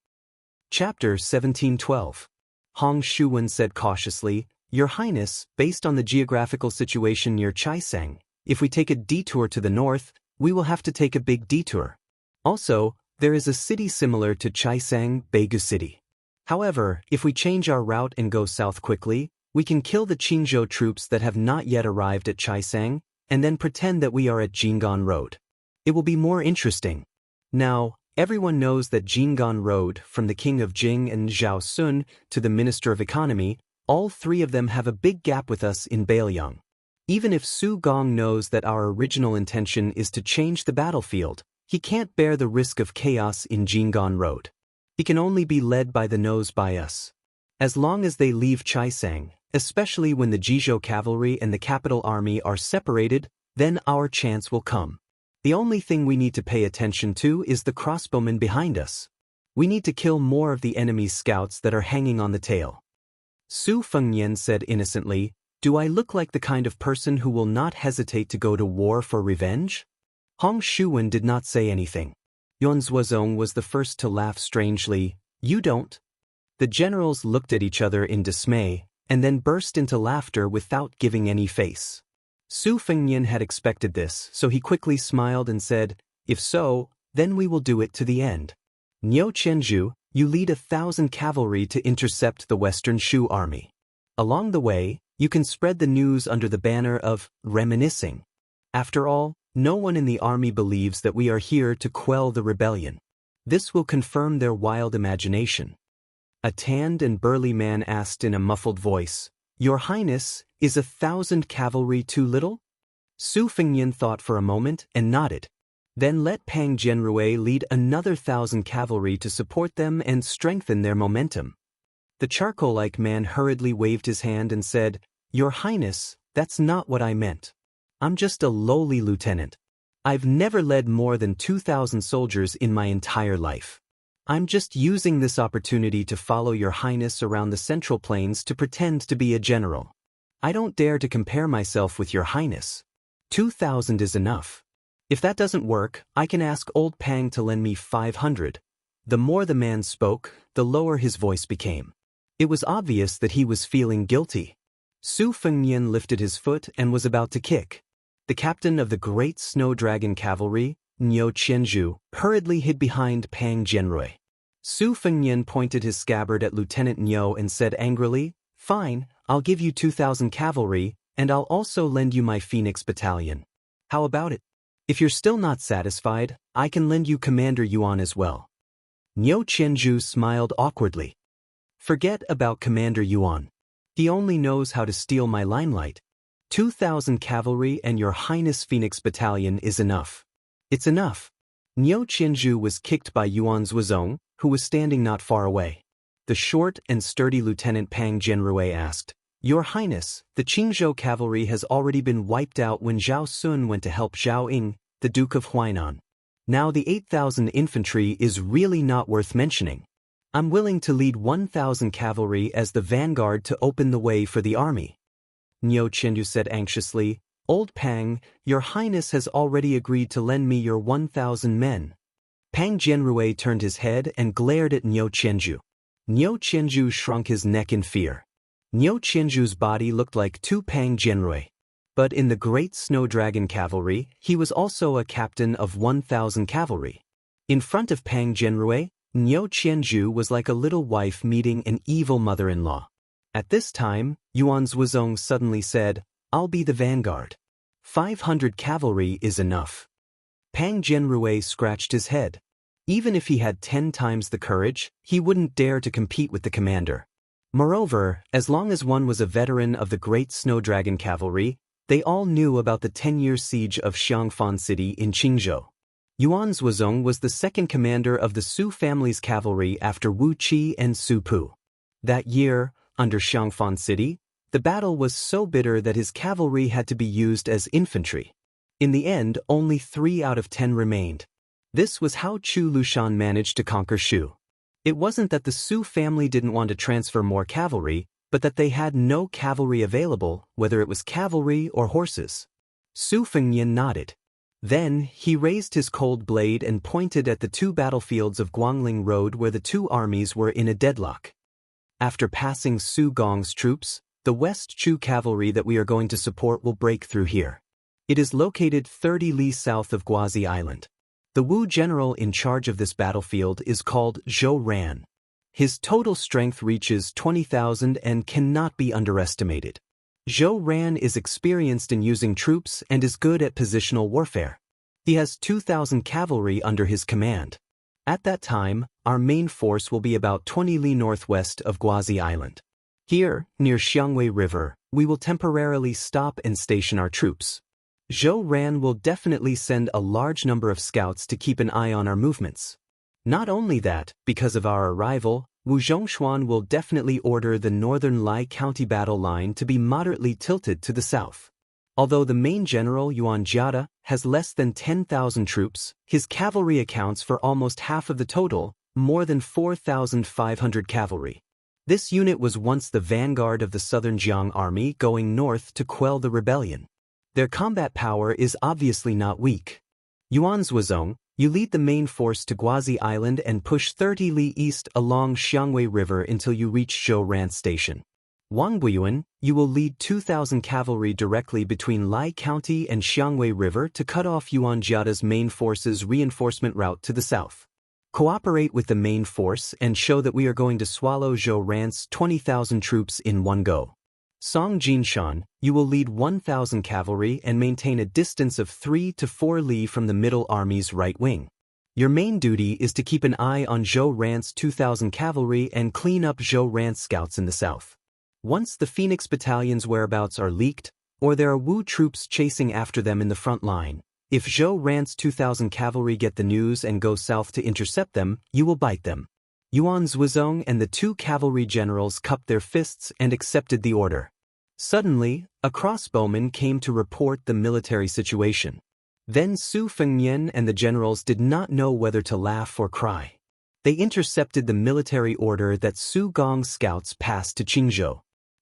[SPEAKER 1] Chapter 1712. Hong Shuwen said cautiously, Your Highness, based on the geographical situation near Chaisang, if we take a detour to the north, we will have to take a big detour. Also, there is a city similar to Chaisang, Beigu City. However, if we change our route and go south quickly, we can kill the Qingzhou troops that have not yet arrived at Chaisang, and then pretend that we are at Jinggan Road. It will be more interesting. Now, everyone knows that Jinggan Road, from the king of Jing and Zhao Sun to the Minister of Economy, all three of them have a big gap with us in Bailiang. Even if Su Gong knows that our original intention is to change the battlefield, he can't bear the risk of chaos in Jinggan Road. He can only be led by the nose by us. As long as they leave Chaisang, especially when the Jizhou cavalry and the capital army are separated, then our chance will come. The only thing we need to pay attention to is the crossbowmen behind us. We need to kill more of the enemy's scouts that are hanging on the tail. Su Fengnian said innocently, Do I look like the kind of person who will not hesitate to go to war for revenge? Hong Shuwen did not say anything. Yuan Zuozong was the first to laugh strangely. You don't? The generals looked at each other in dismay, and then burst into laughter without giving any face. Su Fengnian had expected this, so he quickly smiled and said, If so, then we will do it to the end. Niu Qianzhu, you lead 1,000 cavalry to intercept the Western Shu army. Along the way, you can spread the news under the banner of reminiscing. After all, no one in the army believes that we are here to quell the rebellion. This will confirm their wild imagination. A tanned and burly man asked in a muffled voice, Your Highness, is 1,000 cavalry too little? Su Fengnian thought for a moment and nodded. Then let Pang Jianrui lead another 1,000 cavalry to support them and strengthen their momentum. The charcoal-like man hurriedly waved his hand and said, Your Highness, that's not what I meant. I'm just a lowly lieutenant. I've never led more than 2,000 soldiers in my entire life. I'm just using this opportunity to follow Your Highness around the Central Plains to pretend to be a general. I don't dare to compare myself with Your Highness. 2,000 is enough. If that doesn't work, I can ask old Pang to lend me 500. The more the man spoke, the lower his voice became. It was obvious that he was feeling guilty. Su Fengnian lifted his foot and was about to kick. The captain of the great snow dragon cavalry, Niu Qianzhu, hurriedly hid behind Pang Jianrui. Su Fengnian pointed his scabbard at Lieutenant Niu and said angrily, Fine, I'll give you 2,000 cavalry, and I'll also lend you my Phoenix battalion. How about it? If you're still not satisfied, I can lend you Commander Yuan as well. Niu Qianzhu smiled awkwardly. Forget about Commander Yuan. He only knows how to steal my limelight. 2,000 cavalry and Your Highness Phoenix battalion is enough. It's enough. Niu Qianzhu was kicked by Yuan Zuozong, who was standing not far away. The short and sturdy Lieutenant Pang Jianrui asked, Your Highness, the Qingzhou cavalry has already been wiped out when Zhao Sun went to help Zhao Ying, the Duke of Huainan. Now the 8,000 infantry is really not worth mentioning. I'm willing to lead 1,000 cavalry as the vanguard to open the way for the army. Niu Qianzhu said anxiously, Old Pang, Your Highness has already agreed to lend me your 1,000 men. Pang Jianrui turned his head and glared at Niu Qianzhu. Niu Qianzhu shrunk his neck in fear. Niu Qianzhu's body looked like two Pang Jianrui. But in the great snow dragon cavalry, he was also a captain of 1,000 cavalry. In front of Pang Jianrui, Niu Qianzhu was like a little wife meeting an evil mother-in-law. At this time, Yuan Zuozong suddenly said, I'll be the vanguard. 500 cavalry is enough. Pang Jianrui scratched his head. Even if he had 10 times the courage, he wouldn't dare to compete with the commander. Moreover, as long as one was a veteran of the great snow dragon cavalry, they all knew about the 10-year siege of Xiangfan City in Qingzhou. Yuan Zuozong was the second commander of the Su family's cavalry after Wu Qi and Su Pu. That year, under Xiangfan City, the battle was so bitter that his cavalry had to be used as infantry. In the end, only 3 out of 10 remained. This was how Chu Lushan managed to conquer Shu. It wasn't that the Su family didn't want to transfer more cavalry, but that they had no cavalry available, whether it was cavalry or horses. Su Fengnian nodded. Then, he raised his cold blade and pointed at the two battlefields of Guangling Road where the two armies were in a deadlock. After passing Su Gong's troops, the West Chu cavalry that we are going to support will break through here. It is located 30 li south of Guazi Island. The Wu general in charge of this battlefield is called Zhou Ran. His total strength reaches 20,000 and cannot be underestimated. Zhou Ran is experienced in using troops and is good at positional warfare. He has 2,000 cavalry under his command. At that time, our main force will be about 20 li northwest of Guazi Island. Here, near Xiangwei River, we will temporarily stop and station our troops. Zhou Ran will definitely send a large number of scouts to keep an eye on our movements. Not only that, because of our arrival, Wu Zhongshuan will definitely order the northern Lai County battle line to be moderately tilted to the south. Although the main general Yuan Jiada has less than 10,000 troops, his cavalry accounts for almost half of the total, more than 4,500 cavalry. This unit was once the vanguard of the southern Jiang army going north to quell the rebellion. Their combat power is obviously not weak. Yuan Zhuozong, you lead the main force to Guazi Island and push 30 li east along Xiangwei River until you reach Zhou Ran Station. Wang Buyuan, you will lead 2,000 cavalry directly between Lai County and Xiangwei River to cut off Yuan Jiada's main force's reinforcement route to the south. Cooperate with the main force and show that we are going to swallow Zhou Ran's 20,000 troops in one go. Song Jinshan, you will lead 1,000 cavalry and maintain a distance of 3 to 4 li from the middle army's right wing. Your main duty is to keep an eye on Zhou Ran's 2,000 cavalry and clean up Zhou Ran's scouts in the south. Once the Phoenix Battalion's whereabouts are leaked, or there are Wu troops chasing after them in the front line, if Zhou Ran's 2,000 cavalry get the news and go south to intercept them, you will bite them. Yuan Zhuozong and the two cavalry generals cupped their fists and accepted the order. Suddenly, a crossbowman came to report the military situation. Then Su Fengnian and the generals did not know whether to laugh or cry. They intercepted the military order that Su Gong's scouts passed to Qingzhou.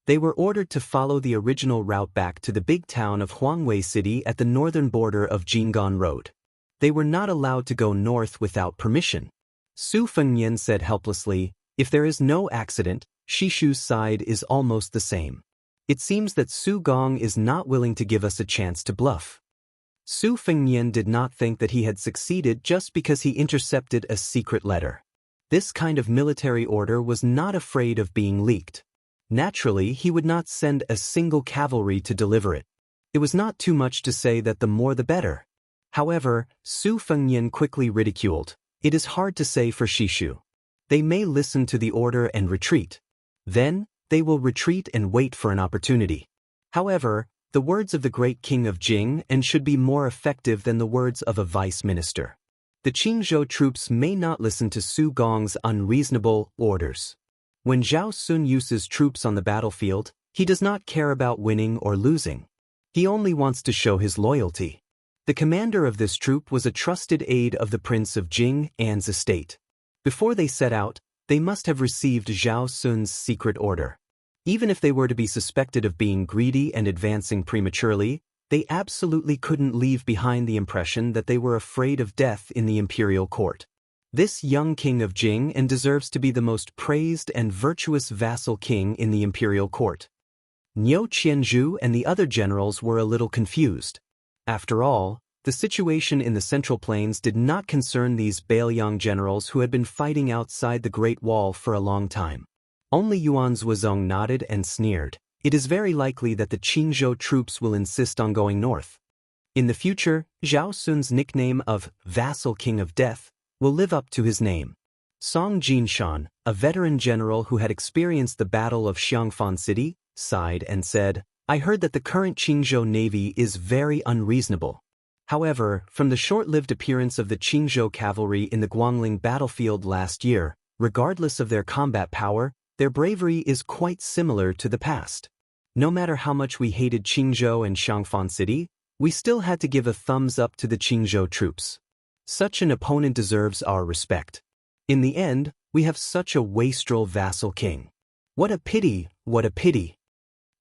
[SPEAKER 1] They were ordered to follow the original route back to the big town of Huangwei City at the northern border of Jinggan Road. They were not allowed to go north without permission. Su Fengnian said helplessly, "If there is no accident, Shishu's side is almost the same. It seems that Su Gong is not willing to give us a chance to bluff." Su Fengnian did not think that he had succeeded just because he intercepted a secret letter. This kind of military order was not afraid of being leaked. Naturally, he would not send a single cavalry to deliver it. It was not too much to say that the more the better. However, Su Fengnian quickly ridiculed, "It is hard to say for Shishu. They may listen to the order and retreat. Then, they will retreat and wait for an opportunity. However, the words of the great king of Jing and should be more effective than the words of a vice minister. The Qingzhou troops may not listen to Su Gong's unreasonable orders. When Zhao Sun uses troops on the battlefield, he does not care about winning or losing. He only wants to show his loyalty." The commander of this troop was a trusted aide of the Prince of Jing An's estate. Before they set out, they must have received Zhao Sun's secret order. Even if they were to be suspected of being greedy and advancing prematurely, they absolutely couldn't leave behind the impression that they were afraid of death in the imperial court. This young king of Jing and deserves to be the most praised and virtuous vassal king in the imperial court. Niu Qianzhu and the other generals were a little confused. After all, the situation in the Central Plains did not concern these Bailiang generals who had been fighting outside the Great Wall for a long time. Only Yuan Zhuozong nodded and sneered. It is very likely that the Qingzhou troops will insist on going north. In the future, Zhao Sun's nickname of Vassal King of Death will live up to his name. Song Jinshan, a veteran general who had experienced the Battle of Xiangfan City, sighed and said, "I heard that the current Qingzhou navy is very unreasonable. However, from the short-lived appearance of the Qingzhou cavalry in the Guangling battlefield last year, regardless of their combat power, their bravery is quite similar to the past. No matter how much we hated Qingzhou and Xiangfan City, we still had to give a thumbs up to the Qingzhou troops. Such an opponent deserves our respect. In the end, we have such a wastrel vassal king. What a pity, what a pity."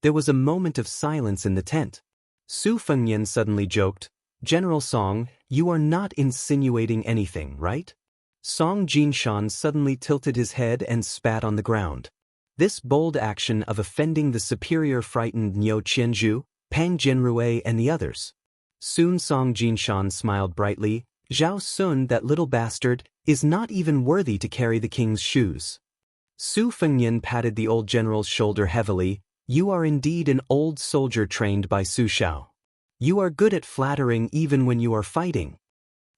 [SPEAKER 1] There was a moment of silence in the tent. Su Fengnian suddenly joked, General Song, you are not insinuating anything, right? Song Jinshan suddenly tilted his head and spat on the ground. This bold action of offending the superior frightened Niu Qianzhu, Pang Jianrui and the others. Soon Song Jinshan smiled brightly. Zhao Sun, that little bastard, is not even worthy to carry the king's shoes. Su Fengyan patted the old general's shoulder heavily. You are indeed an old soldier trained by Su Shao. You are good at flattering even when you are fighting.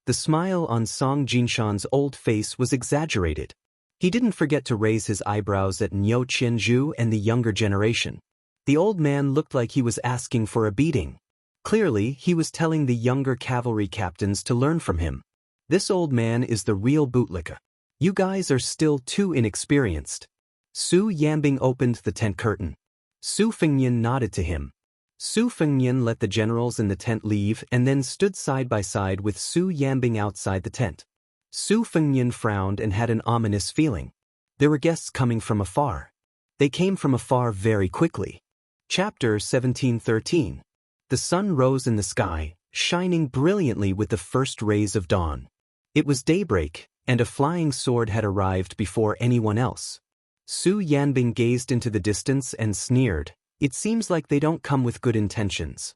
[SPEAKER 1] The smile on Song Jinshan's old face was exaggerated. He didn't forget to raise his eyebrows at Niu Qianzhu and the younger generation. The old man looked like he was asking for a beating. Clearly, he was telling the younger cavalry captains to learn from him. This old man is the real bootlicka. You guys are still too inexperienced. Su Yanbing opened the tent curtain. Su Fengyan nodded to him. Su Fengyan let the generals in the tent leave and then stood side by side with Su Yanbing outside the tent. Su Fengyan frowned and had an ominous feeling. There were guests coming from afar. They came from afar very quickly. Chapter 1713. The sun rose in the sky, shining brilliantly with the first rays of dawn. It was daybreak, and a flying sword had arrived before anyone else. Su Yanbing gazed into the distance and sneered. It seems like they don't come with good intentions.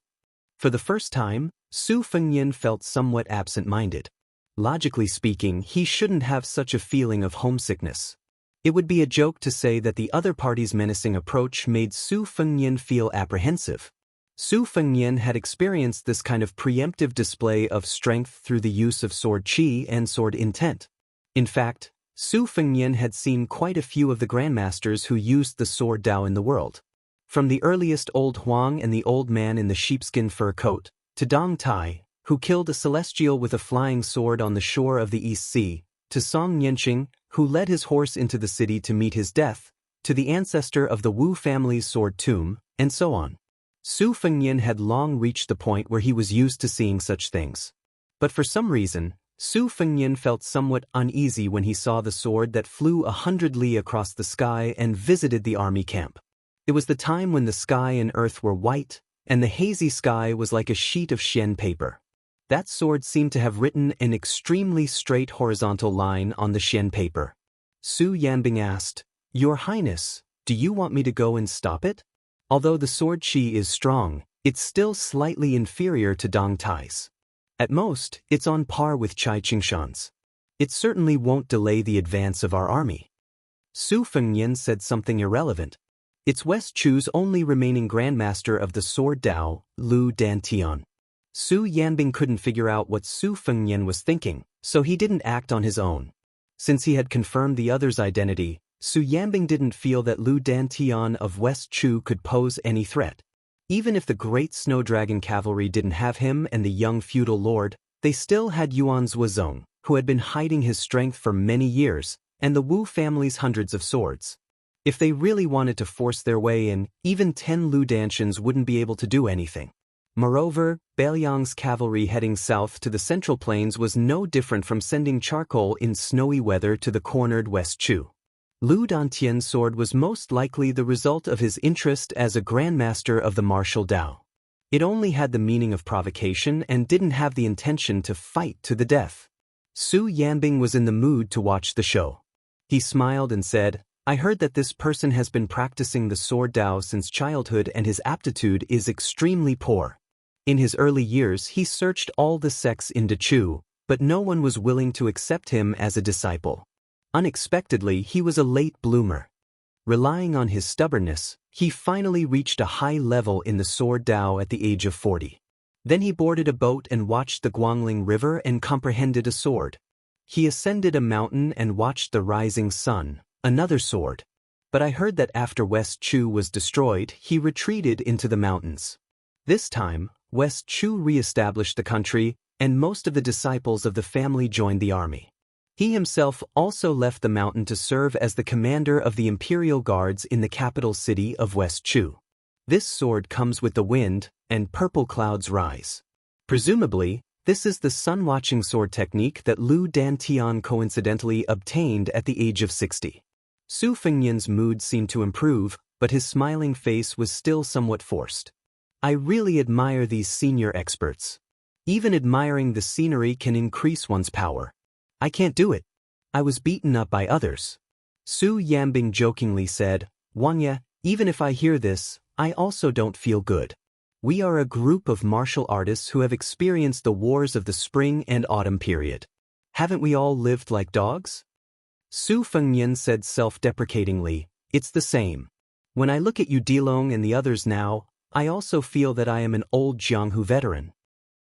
[SPEAKER 1] For the first time, Su Fengyan felt somewhat absent-minded. Logically speaking, he shouldn't have such a feeling of homesickness. It would be a joke to say that the other party's menacing approach made Su Fengyan feel apprehensive. Su Fengyan had experienced this kind of preemptive display of strength through the use of sword qi and sword intent. In fact, Su Fengyan had seen quite a few of the grandmasters who used the sword Dao in the world. From the earliest old Huang and the old man in the sheepskin fur coat, to Dong Tai, who killed a celestial with a flying sword on the shore of the East Sea, to Song Nianqing, who led his horse into the city to meet his death, to the ancestor of the Wu family's sword tomb, and so on. Su Fengyan had long reached the point where he was used to seeing such things. But for some reason, Su Fengyan felt somewhat uneasy when he saw the sword that flew 100 li across the sky and visited the army camp. It was the time when the sky and earth were white, and the hazy sky was like a sheet of Xian paper. That sword seemed to have written an extremely straight horizontal line on the Xian paper. Su Yanbing asked, Your Highness, do you want me to go and stop it? Although the sword qi is strong, it's still slightly inferior to Dong Tai's. At most, it's on par with Chai Qingshan's. It certainly won't delay the advance of our army. Su Fengyan said something irrelevant. It's West Chu's only remaining grandmaster of the sword Dao, Lu Dantian. Su Yanbing couldn't figure out what Su Fengyan was thinking, so he didn't act on his own. Since he had confirmed the other's identity, Su Yanbing didn't feel that Lu Dantian of West Chu could pose any threat. Even if the great Snow Dragon cavalry didn't have him and the young feudal lord, they still had Yuan Zuozong, who had been hiding his strength for many years, and the Wu family's hundreds of swords. If they really wanted to force their way in, even 10 Lu Dantians wouldn't be able to do anything. Moreover, Bailiang's cavalry heading south to the Central Plains was no different from sending charcoal in snowy weather to the cornered West Chu. Lu Dantian's sword was most likely the result of his interest as a grandmaster of the martial Dao. It only had the meaning of provocation and didn't have the intention to fight to the death. Su Yanbing was in the mood to watch the show. He smiled and said, I heard that this person has been practicing the sword Dao since childhood and his aptitude is extremely poor. In his early years he searched all the sects in Dechu, but no one was willing to accept him as a disciple. Unexpectedly, he was a late bloomer. Relying on his stubbornness, he finally reached a high level in the sword Dao at the age of 40. Then he boarded a boat and watched the Guangling River and comprehended a sword. He ascended a mountain and watched the rising sun, another sword. But I heard that after West Chu was destroyed, he retreated into the mountains. This time, West Chu re-established the country, and most of the disciples of the family joined the army. He himself also left the mountain to serve as the commander of the imperial guards in the capital city of West Chu. This sword comes with the wind, and purple clouds rise. Presumably, this is the sun-watching sword technique that Lu Dantian coincidentally obtained at the age of 60. Su Fengyan's mood seemed to improve, but his smiling face was still somewhat forced. I really admire these senior experts. Even admiring the scenery can increase one's power. I can't do it. I was beaten up by others. Su Yambing jokingly said, Wanya, even if I hear this, I also don't feel good. We are a group of martial artists who have experienced the wars of the spring and autumn period. Haven't we all lived like dogs? Su Fengnian said self-deprecatingly, it's the same. When I look at you Dilong and the others now, I also feel that I am an old Jianghu veteran.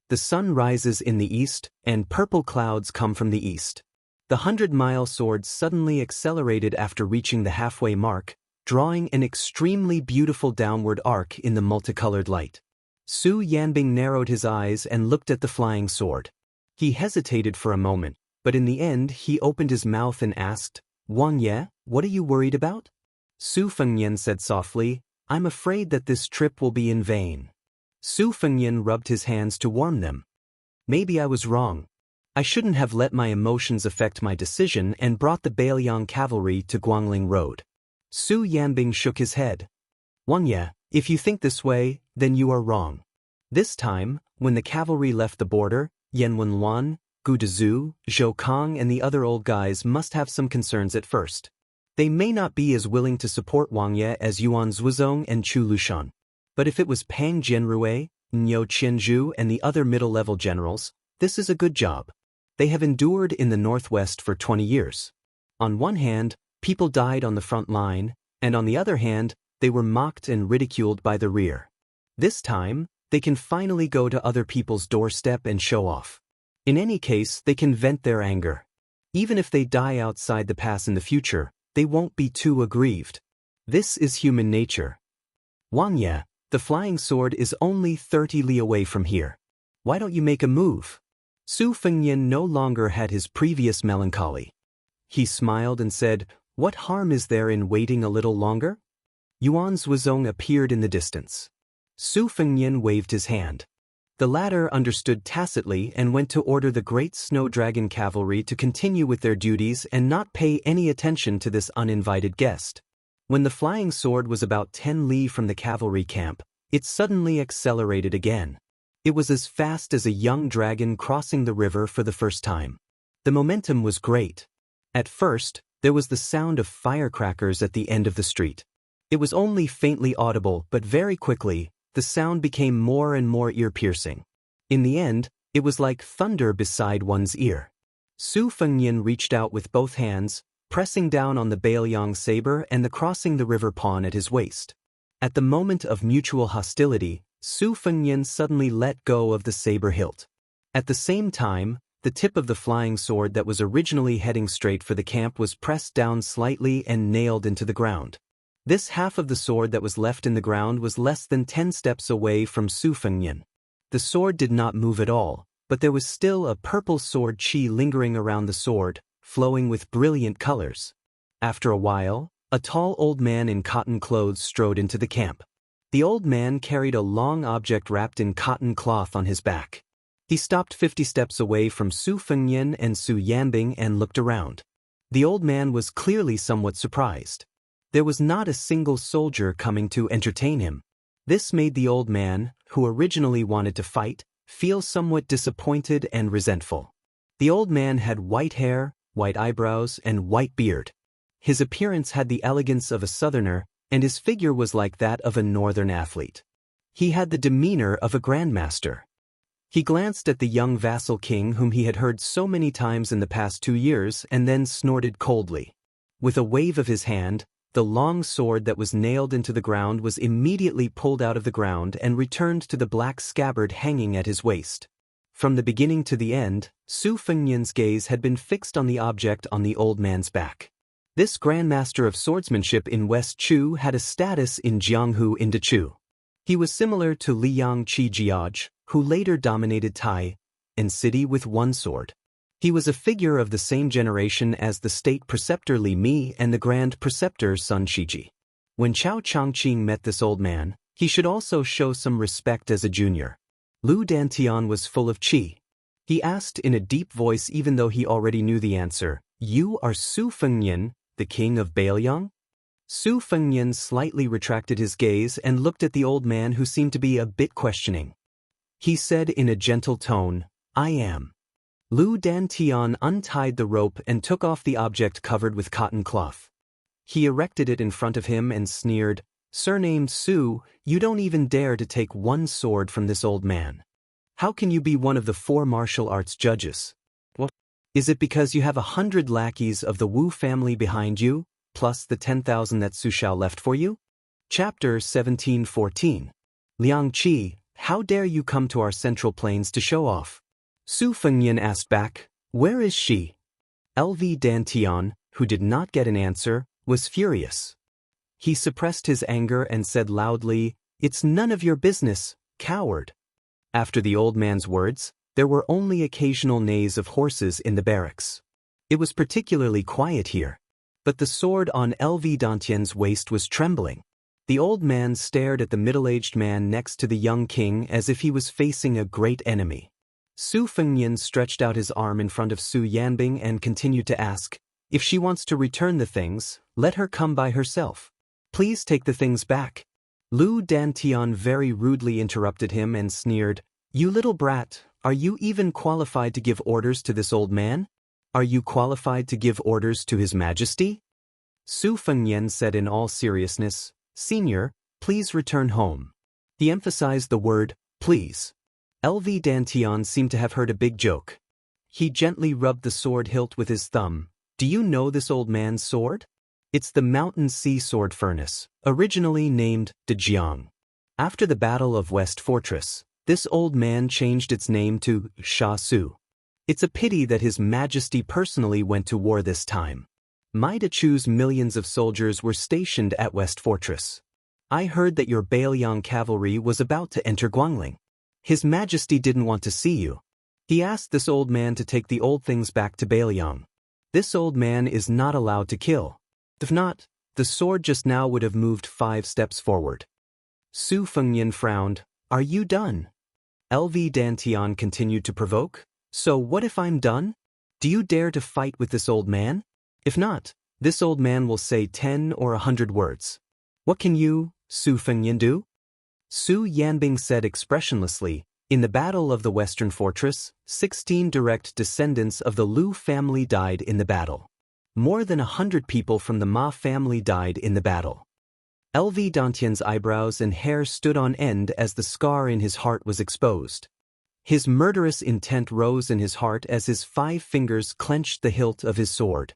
[SPEAKER 1] The sun rises in the east, and purple clouds come from the east. The 100-mile sword suddenly accelerated after reaching the halfway mark, drawing an extremely beautiful downward arc in the multicolored light. Su Yanbing narrowed his eyes and looked at the flying sword. He hesitated for a moment, but in the end he opened his mouth and asked, Wang Ye, what are you worried about? Su Fengnian said softly, I'm afraid that this trip will be in vain. Su Fengnian rubbed his hands to warm them. Maybe I was wrong. I shouldn't have let my emotions affect my decision and brought the Bailiang cavalry to Guangling Road. Su Yanbing shook his head. Wang Ye, if you think this way, then you are wrong. This time, when the cavalry left the border, Yan Wenluan, Gu Dezhu, Zhou Kang and the other old guys must have some concerns at first. They may not be as willing to support Wang Ye as Yuan Zhuzong and Chu Lushan. But if it was Pang Jianrui, Niu Qianzhu and the other middle-level generals, this is a good job. They have endured in the northwest for 20 years. On one hand, people died on the front line, and on the other hand, they were mocked and ridiculed by the rear. This time, they can finally go to other people's doorstep and show off. In any case, they can vent their anger. Even if they die outside the pass in the future, they won't be too aggrieved. This is human nature. Wang Ye, the flying sword is only 30 li away from here. Why don't you make a move? Su Fengnian no longer had his previous melancholy. He smiled and said, What harm is there in waiting a little longer? Yuan Zhuzong appeared in the distance. Su Fengnian waved his hand. The latter understood tacitly and went to order the great snow dragon cavalry to continue with their duties and not pay any attention to this uninvited guest. When the flying sword was about 10 li from the cavalry camp, it suddenly accelerated again. It was as fast as a young dragon crossing the river for the first time. The momentum was great. At first, there was the sound of firecrackers at the end of the street. It was only faintly audible, but very quickly, the sound became more and more ear-piercing. In the end, it was like thunder beside one's ear. Su Fengnian reached out with both hands, pressing down on the Bailiang saber and the crossing the river pawn at his waist. At the moment of mutual hostility, Su Fengnian suddenly let go of the saber hilt. At the same time, the tip of the flying sword that was originally heading straight for the camp was pressed down slightly and nailed into the ground. This half of the sword that was left in the ground was less than 10 steps away from Su Fengnian. The sword did not move at all, but there was still a purple sword chi lingering around the sword, flowing with brilliant colors. After a while, a tall old man in cotton clothes strode into the camp. The old man carried a long object wrapped in cotton cloth on his back. He stopped 50 steps away from Su Fengnian and Su Yanbing and looked around. The old man was clearly somewhat surprised. There was not a single soldier coming to entertain him. This made the old man, who originally wanted to fight, feel somewhat disappointed and resentful. The old man had white hair, white eyebrows, and white beard. His appearance had the elegance of a southerner, and his figure was like that of a northern athlete. He had the demeanor of a grandmaster. He glanced at the young vassal king whom he had heard so many times in the past 2 years and then snorted coldly. With a wave of his hand, the long sword that was nailed into the ground was immediately pulled out of the ground and returned to the black scabbard hanging at his waist. From the beginning to the end, Su Fengnian's gaze had been fixed on the object on the old man's back. This grandmaster of swordsmanship in West Chu had a status in Jianghu Indachu. He was similar to Liang Qi Jiaj, who later dominated Tai, and city with one sword. He was a figure of the same generation as the state preceptor Li Mi and the grand preceptor Sun Shiji. When Chao Changqing met this old man, he should also show some respect as a junior. Lu Dantian was full of qi. He asked in a deep voice even though he already knew the answer, You are Su Fengnian, the king of Bailiang? Su Fengnian slightly retracted his gaze and looked at the old man who seemed to be a bit questioning. He said in a gentle tone, I am. Lu Dantian untied the rope and took off the object covered with cotton cloth. He erected it in front of him and sneered, Surnamed Su, you don't even dare to take one sword from this old man. How can you be one of the 4 martial arts judges? What? Is it because you have 100 lackeys of the Wu family behind you, plus the 10,000 that Su Shao left for you? Chapter 17:14. Liang Qi, how dare you come to our central plains to show off? Su Fengyan asked back, where is she? LV Dantian, who did not get an answer, was furious. He suppressed his anger and said loudly, it's none of your business, coward. After the old man's words, there were only occasional neighs of horses in the barracks. It was particularly quiet here. But the sword on LV Dantian's waist was trembling. The old man stared at the middle-aged man next to the young king as if he was facing a great enemy. Su Fengyan stretched out his arm in front of Su Yanbing and continued to ask, if she wants to return the things, let her come by herself. Please take the things back. Lu Dantian very rudely interrupted him and sneered, you little brat, are you even qualified to give orders to this old man? Are you qualified to give orders to His Majesty? Su Fengyan said in all seriousness, Senior, please return home. He emphasized the word, please. LV Dantian seemed to have heard a big joke. He gently rubbed the sword hilt with his thumb. Do you know this old man's sword? It's the Mountain Sea Sword Furnace, originally named Dejiang. After the Battle of West Fortress, this old man changed its name to Sha Su. It's a pity that His Majesty personally went to war this time. Mida Chu's millions of soldiers were stationed at West Fortress. I heard that your Bailiang cavalry was about to enter Guangling. His Majesty didn't want to see you. He asked this old man to take the old things back to Bailiang. This old man is not allowed to kill. If not, the sword just now would have moved 5 steps forward. Su Fengyan frowned. Are you done? LV Dantian continued to provoke. So what if I'm done? Do you dare to fight with this old man? If not, this old man will say 10 or 100 words. What can you, Su Fengyan, do? Su Yanbing said expressionlessly, in the Battle of the Western Fortress, 16 direct descendants of the Lu family died in the battle. More than 100 people from the Ma family died in the battle. LV Dantian's eyebrows and hair stood on end as the scar in his heart was exposed. His murderous intent rose in his heart as his 5 fingers clenched the hilt of his sword.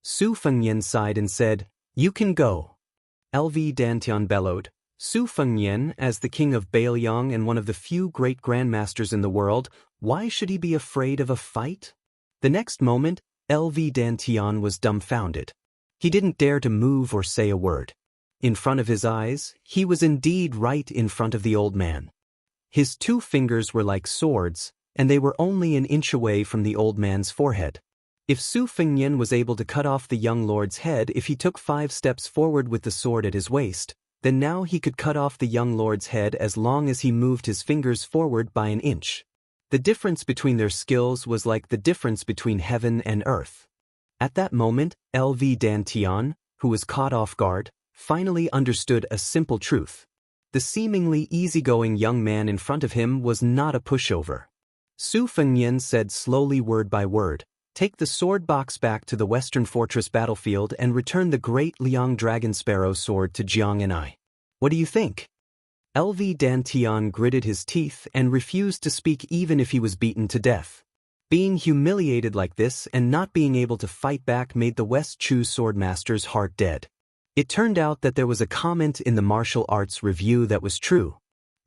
[SPEAKER 1] Su Fengyan sighed and said, you can go. LV Dantian bellowed, Su Fengyan, as the king of Bailiang and one of the few great grandmasters in the world, why should he be afraid of a fight? The next moment, LV Dantian was dumbfounded. He didn't dare to move or say a word. In front of his eyes, he was indeed right in front of the old man. His 2 fingers were like swords, and they were only an inch away from the old man's forehead. If Su Fengyan was able to cut off the young lord's head if he took 5 steps forward with the sword at his waist, then now he could cut off the young lord's head as long as he moved his fingers forward by an inch. The difference between their skills was like the difference between heaven and earth. At that moment, LV Dantian, who was caught off guard, finally understood a simple truth. The seemingly easygoing young man in front of him was not a pushover. Su Fengyan said slowly word by word, take the sword box back to the Western Fortress battlefield and return the great Liang Dragon Sparrow sword to Jiang and I. What do you think? LV Dantian gritted his teeth and refused to speak even if he was beaten to death. Being humiliated like this and not being able to fight back made the West Chu swordmaster's heart dead. It turned out that there was a comment in the martial arts review that was true.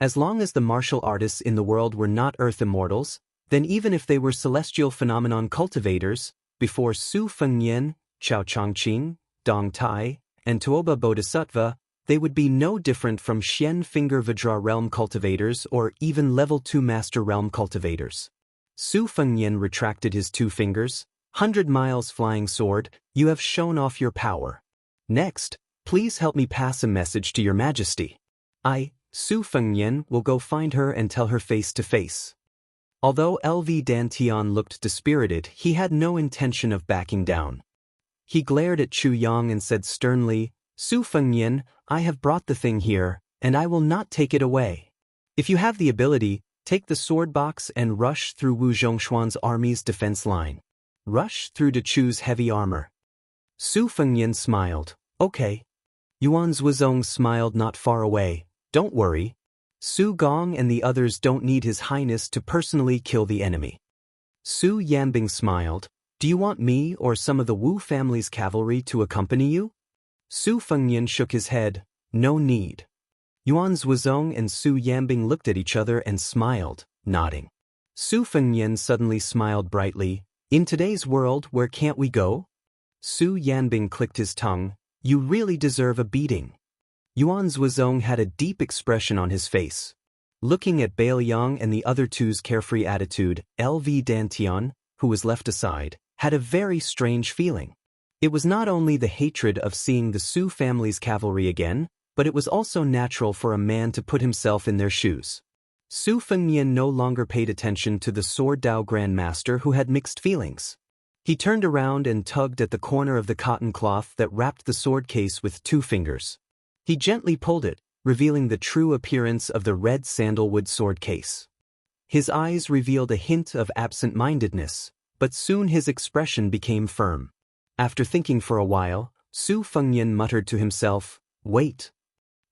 [SPEAKER 1] As long as the martial artists in the world were not earth immortals, then even if they were celestial phenomenon cultivators, before Su Fengyan, Chao Chongqing, Dong Tai, and Tuoba Bodhisattva, they would be no different from Xian Finger Vajra realm cultivators or even level 2 master realm cultivators. Su Fengyan retracted his 2 fingers. 100 miles flying sword, you have shown off your power. Next, please help me pass a message to your majesty. I, Su Fengyan, will go find her and tell her face to face. Although LV Dantian looked dispirited, he had no intention of backing down. He glared at Chu Yang and said sternly, Su Fengyan, I have brought the thing here, and I will not take it away. If you have the ability, Take the sword box and rush through Wu Zhongshuan's army's defense line. Rush through to choose heavy armor. Su Fengnian smiled. Okay. Yuan Zhuozong smiled not far away. Don't worry. Su Gong and the others don't need His Highness to personally kill the enemy. Su Yanbing smiled. Do you want me or some of the Wu family's cavalry to accompany you? Su Fengnian shook his head. No need. Yuan Zhuozong and Su Yanbing looked at each other and smiled, nodding. Su Fengnian suddenly smiled brightly. In today's world, where can't we go? Su Yanbing clicked his tongue. You really deserve a beating. Yuan Zhuozong had a deep expression on his face. Looking at Bailiang and the other two's carefree attitude, LV Dantian, who was left aside, had a very strange feeling. It was not only the hatred of seeing the Su family's cavalry again, but it was also natural for a man to put himself in their shoes. Su Fengnian no longer paid attention to the Sword Dao Grand Master who had mixed feelings. He turned around and tugged at the corner of the cotton cloth that wrapped the sword case with 2 fingers. He gently pulled it, revealing the true appearance of the red sandalwood sword case. His eyes revealed a hint of absent-mindedness, but soon his expression became firm. After thinking for a while, Su Fengnian muttered to himself, "Wait."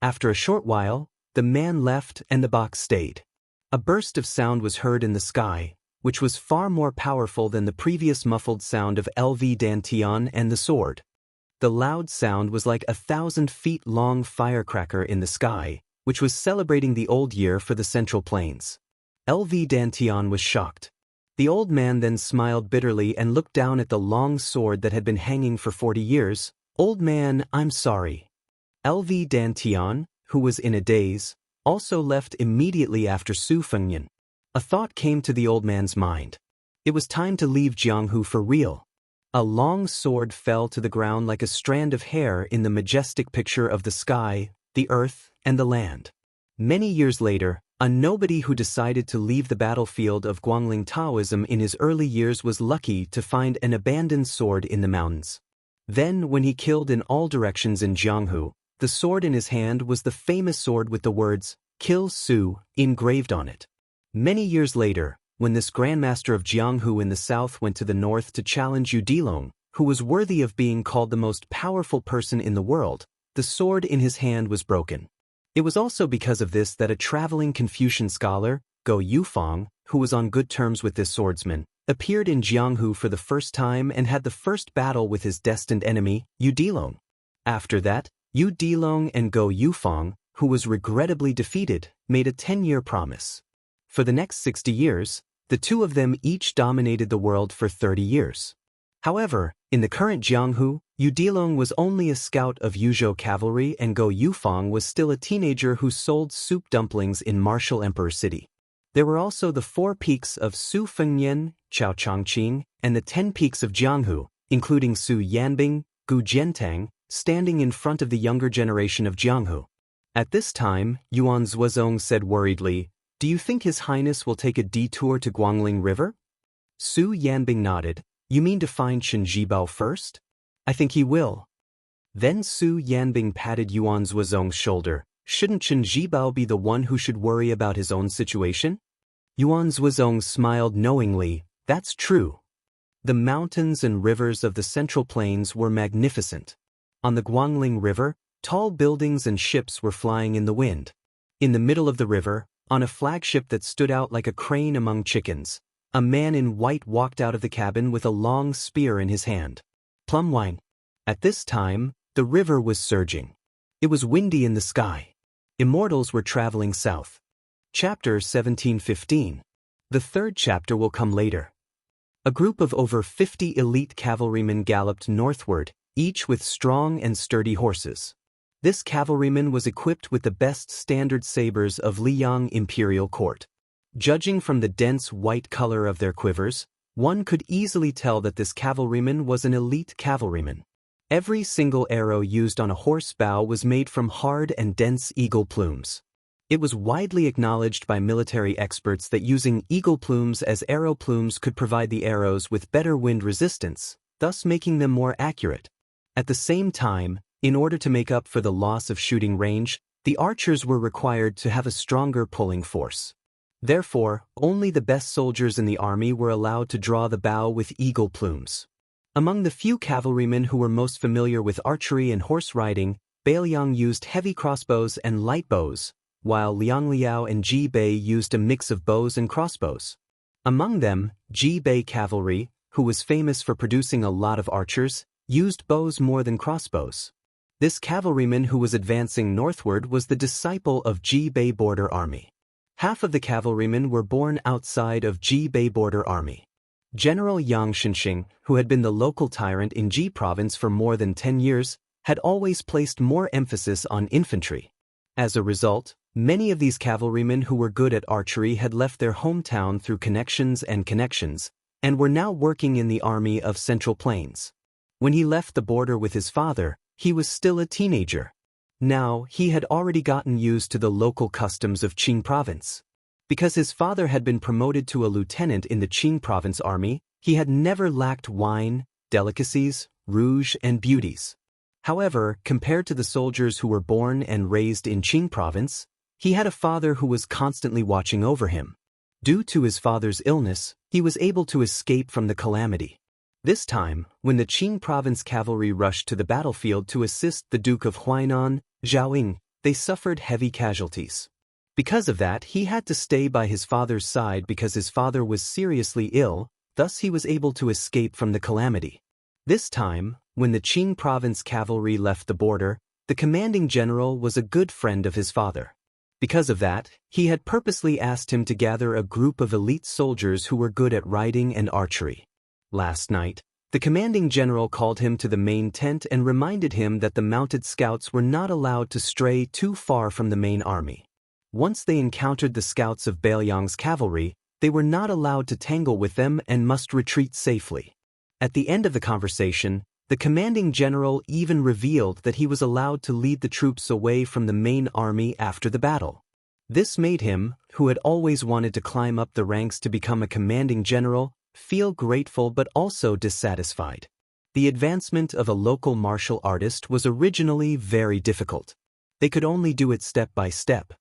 [SPEAKER 1] After a short while, the man left and the box stayed. A burst of sound was heard in the sky, which was far more powerful than the previous muffled sound of LV Dantian and the sword. The loud sound was like 1,000-feet-long firecracker in the sky, which was celebrating the old year for the Central Plains. LV Dantian was shocked. The old man then smiled bitterly and looked down at the long sword that had been hanging for 40 years. Old man, I'm sorry. LV Dantian, who was in a daze, also left immediately after Su Fengnian. A thought came to the old man's mind. It was time to leave Jianghu for real. A long sword fell to the ground like a strand of hair in the majestic picture of the sky, the earth, and the land. Many years later, a nobody who decided to leave the battlefield of Guangling Taoism in his early years was lucky to find an abandoned sword in the mountains. Then, when he killed in all directions in Jianghu, the sword in his hand was the famous sword with the words, "Kill Su," engraved on it. Many years later, when this Grandmaster of Jianghu in the south went to the north to challenge Yu Dilong, who was worthy of being called the most powerful person in the world, the sword in his hand was broken. It was also because of this that a traveling Confucian scholar, Go Yufang, who was on good terms with this swordsman, appeared in Jianghu for the first time and had the first battle with his destined enemy, Yu Dilong. After that, Yu Dilong and Go Yufang, who was regrettably defeated, made a 10-year promise. For the next 60 years, the two of them each dominated the world for 30 years. However, in the current Jianghu, Yu Dilong was only a scout of Yuzhou cavalry and Go Yufang was still a teenager who sold soup dumplings in Martial Emperor City. There were also the 4 peaks of Su Fengnian, Chao Chongqing, and the 10 peaks of Jianghu, including Su Yanbing, Gu Jiantang, standing in front of the younger generation of Jianghu. At this time, Yuan Zhuozong said worriedly, "Do you think His Highness will take a detour to Guangling River?" Su Yanbing nodded. "You mean to find Chen Zhibao first?" "I think he will." Then Su Yanbing patted Yuan Zhuozong's shoulder. "Shouldn't Chen Zhibao be the one who should worry about his own situation?" Yuan Zhuozong smiled knowingly. "That's true." The mountains and rivers of the Central Plains were magnificent. On the Guangling River, tall buildings and ships were flying in the wind. In the middle of the river, on a flagship that stood out like a crane among chickens, a man in white walked out of the cabin with a long spear in his hand. Plum wine. At this time, the river was surging. It was windy in the sky. Immortals were traveling south. Chapter 1715. The third chapter will come later. A group of over 50 elite cavalrymen galloped northward, each with strong and sturdy horses. This cavalryman was equipped with the best standard sabers of Liang imperial court. Judging from the dense white color of their quivers, one could easily tell that this cavalryman was an elite cavalryman. Every single arrow used on a horse bow was made from hard and dense eagle plumes. It was widely acknowledged by military experts that using eagle plumes as arrow plumes could provide the arrows with better wind resistance, thus making them more accurate. At the same time, in order to make up for the loss of shooting range, the archers were required to have a stronger pulling force. Therefore, only the best soldiers in the army were allowed to draw the bow with eagle plumes. Among the few cavalrymen who were most familiar with archery and horse riding, Bailiang used heavy crossbows and light bows, while Liang Liao and Ji Bei used a mix of bows and crossbows. Among them, Ji Bei cavalry, who was famous for producing a lot of archers, used bows more than crossbows. This cavalryman who was advancing northward was the disciple of Ji Bei border army. Half of the cavalrymen were born outside of Ji Bei border army. General Yang Shenxing, who had been the local tyrant in Ji province for more than 10 years, had always placed more emphasis on infantry. As a result, many of these cavalrymen who were good at archery had left their hometown through connections, and were now working in the army of Central Plains. When he left the border with his father, he was still a teenager. Now, he had already gotten used to the local customs of Qing province. Because his father had been promoted to a lieutenant in the Qing province army, he had never lacked wine, delicacies, rouge, and beauties. However, compared to the soldiers who were born and raised in Qing province, he had a father who was constantly watching over him. Due to his father's illness, he was able to escape from the calamity. This time, when the Qing province cavalry rushed to the battlefield to assist the Duke of Huainan, Zhaoying, they suffered heavy casualties. Because of that, he had to stay by his father's side because his father was seriously ill, thus he was able to escape from the calamity. This time, when the Qing province cavalry left the border, the commanding general was a good friend of his father. Because of that, he had purposely asked him to gather a group of elite soldiers who were good at riding and archery. Last night, the commanding general called him to the main tent and reminded him that the mounted scouts were not allowed to stray too far from the main army. Once they encountered the scouts of Bailiang's cavalry, they were not allowed to tangle with them and must retreat safely. At the end of the conversation, the commanding general even revealed that he was allowed to lead the troops away from the main army after the battle. This made him, who had always wanted to climb up the ranks to become a commanding general, feel grateful but also dissatisfied. The advancement of a local martial artist was originally very difficult. They could only do it step by step.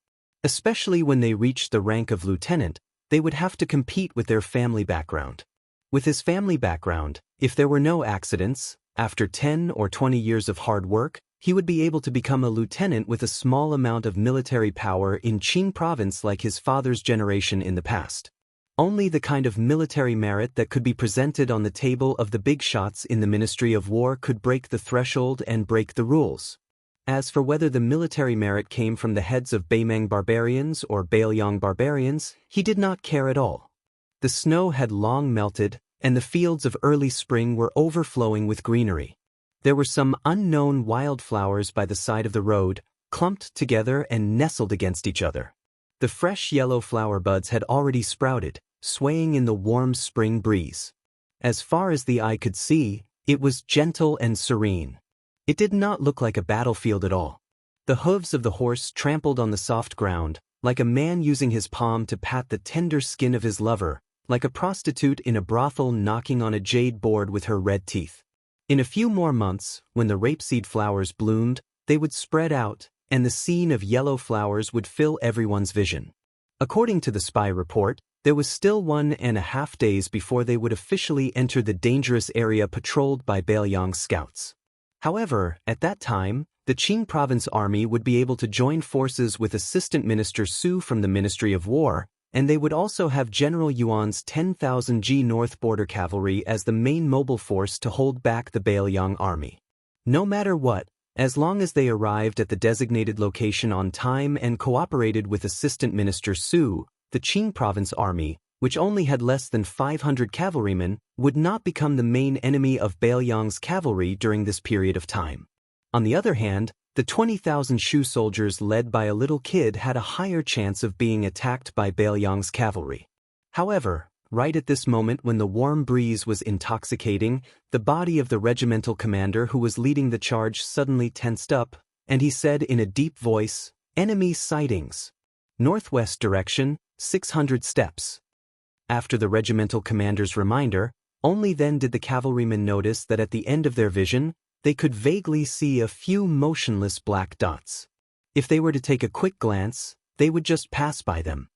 [SPEAKER 1] Especially when they reached the rank of lieutenant, they would have to compete with their family background. With his family background, if there were no accidents, after 10 or 20 years of hard work, he would be able to become a lieutenant with a small amount of military power in Qing province like his father's generation in the past. Only the kind of military merit that could be presented on the table of the big shots in the Ministry of War could break the threshold and break the rules. As for whether the military merit came from the heads of Beimeng barbarians or Bailiang barbarians, he did not care at all. The snow had long melted, and the fields of early spring were overflowing with greenery. There were some unknown wildflowers by the side of the road, clumped together and nestled against each other. The fresh yellow flower buds had already sprouted, swaying in the warm spring breeze. As far as the eye could see, it was gentle and serene. It did not look like a battlefield at all. The hooves of the horse trampled on the soft ground, like a man using his palm to pat the tender skin of his lover, like a prostitute in a brothel knocking on a jade board with her red teeth. In a few more months, when the rapeseed flowers bloomed, they would spread out, and the scene of yellow flowers would fill everyone's vision. According to the spy report, there was still 1.5 days before they would officially enter the dangerous area patrolled by Bailiang's scouts. However, at that time, the Qing province army would be able to join forces with Assistant Minister Su from the Ministry of War, and they would also have General Yuan's 10,000 G North Border Cavalry as the main mobile force to hold back the Bailiang army. No matter what, as long as they arrived at the designated location on time and cooperated with Assistant Minister Su, the Qing province army, which only had less than 500 cavalrymen, would not become the main enemy of Bailiang's cavalry during this period of time. On the other hand, the 20,000 Shu soldiers led by a little kid had a higher chance of being attacked by Bailiang's cavalry. However, right at this moment when the warm breeze was intoxicating, the body of the regimental commander who was leading the charge suddenly tensed up, and he said in a deep voice, "Enemy sightings. Northwest direction, 600 steps." After the regimental commander's reminder, only then did the cavalrymen notice that at the end of their vision, they could vaguely see a few motionless black dots. If they were to take a quick glance, they would just pass by them.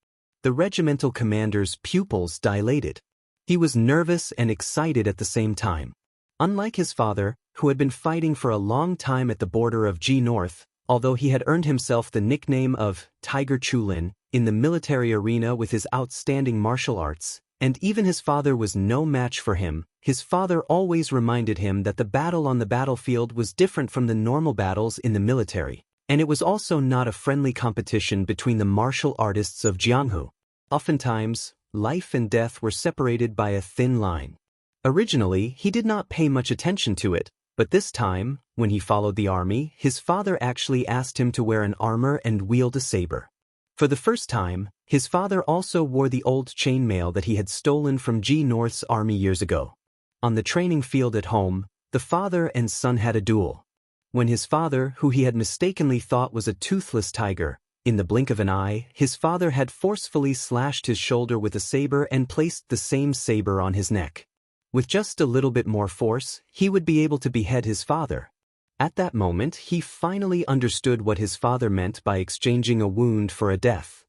[SPEAKER 1] The regimental commander's pupils dilated. He was nervous and excited at the same time. Unlike his father, who had been fighting for a long time at the border of G North, although he had earned himself the nickname of Tiger Chulin in the military arena with his outstanding martial arts, and even his father was no match for him, his father always reminded him that the battle on the battlefield was different from the normal battles in the military, and it was also not a friendly competition between the martial artists of Jianghu. Oftentimes, life and death were separated by a thin line. Originally, he did not pay much attention to it, but this time, when he followed the army, his father actually asked him to wear an armor and wield a saber. For the first time, his father also wore the old chainmail that he had stolen from G North's army years ago. On the training field at home, the father and son had a duel. When his father, who he had mistakenly thought was a toothless tiger, in the blink of an eye, his father had forcefully slashed his shoulder with a saber and placed the same saber on his neck. With just a little bit more force, he would be able to behead his father. At that moment, he finally understood what his father meant by exchanging a wound for a death.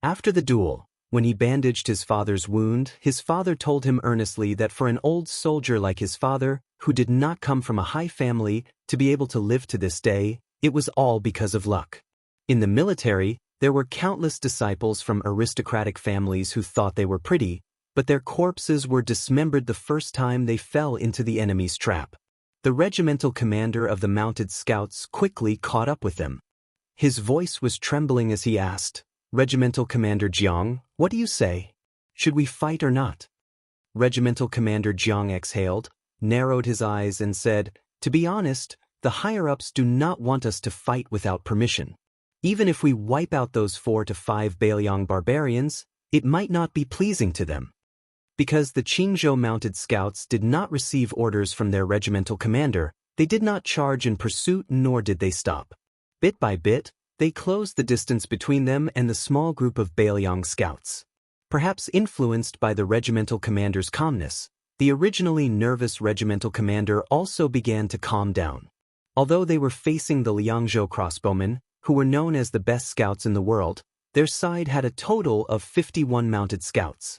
[SPEAKER 1] After the duel, when he bandaged his father's wound, his father told him earnestly that for an old soldier like his father, who did not come from a high family, to be able to live to this day, it was all because of luck. In the military, there were countless disciples from aristocratic families who thought they were pretty, but their corpses were dismembered the first time they fell into the enemy's trap. The regimental commander of the mounted scouts quickly caught up with them. His voice was trembling as he asked, "Regimental Commander Jiang, what do you say? Should we fight or not?" Regimental Commander Jiang exhaled, narrowed his eyes and said, "To be honest, the higher-ups do not want us to fight without permission. Even if we wipe out those 4 to 5 Bailiang barbarians, it might not be pleasing to them." Because the Qingzhou mounted scouts did not receive orders from their regimental commander, they did not charge in pursuit nor did they stop. Bit by bit, they closed the distance between them and the small group of Bailiang scouts. Perhaps influenced by the regimental commander's calmness, the originally nervous regimental commander also began to calm down. Although they were facing the Liangzhou crossbowmen, who were known as the best scouts in the world, their side had a total of 51 mounted scouts.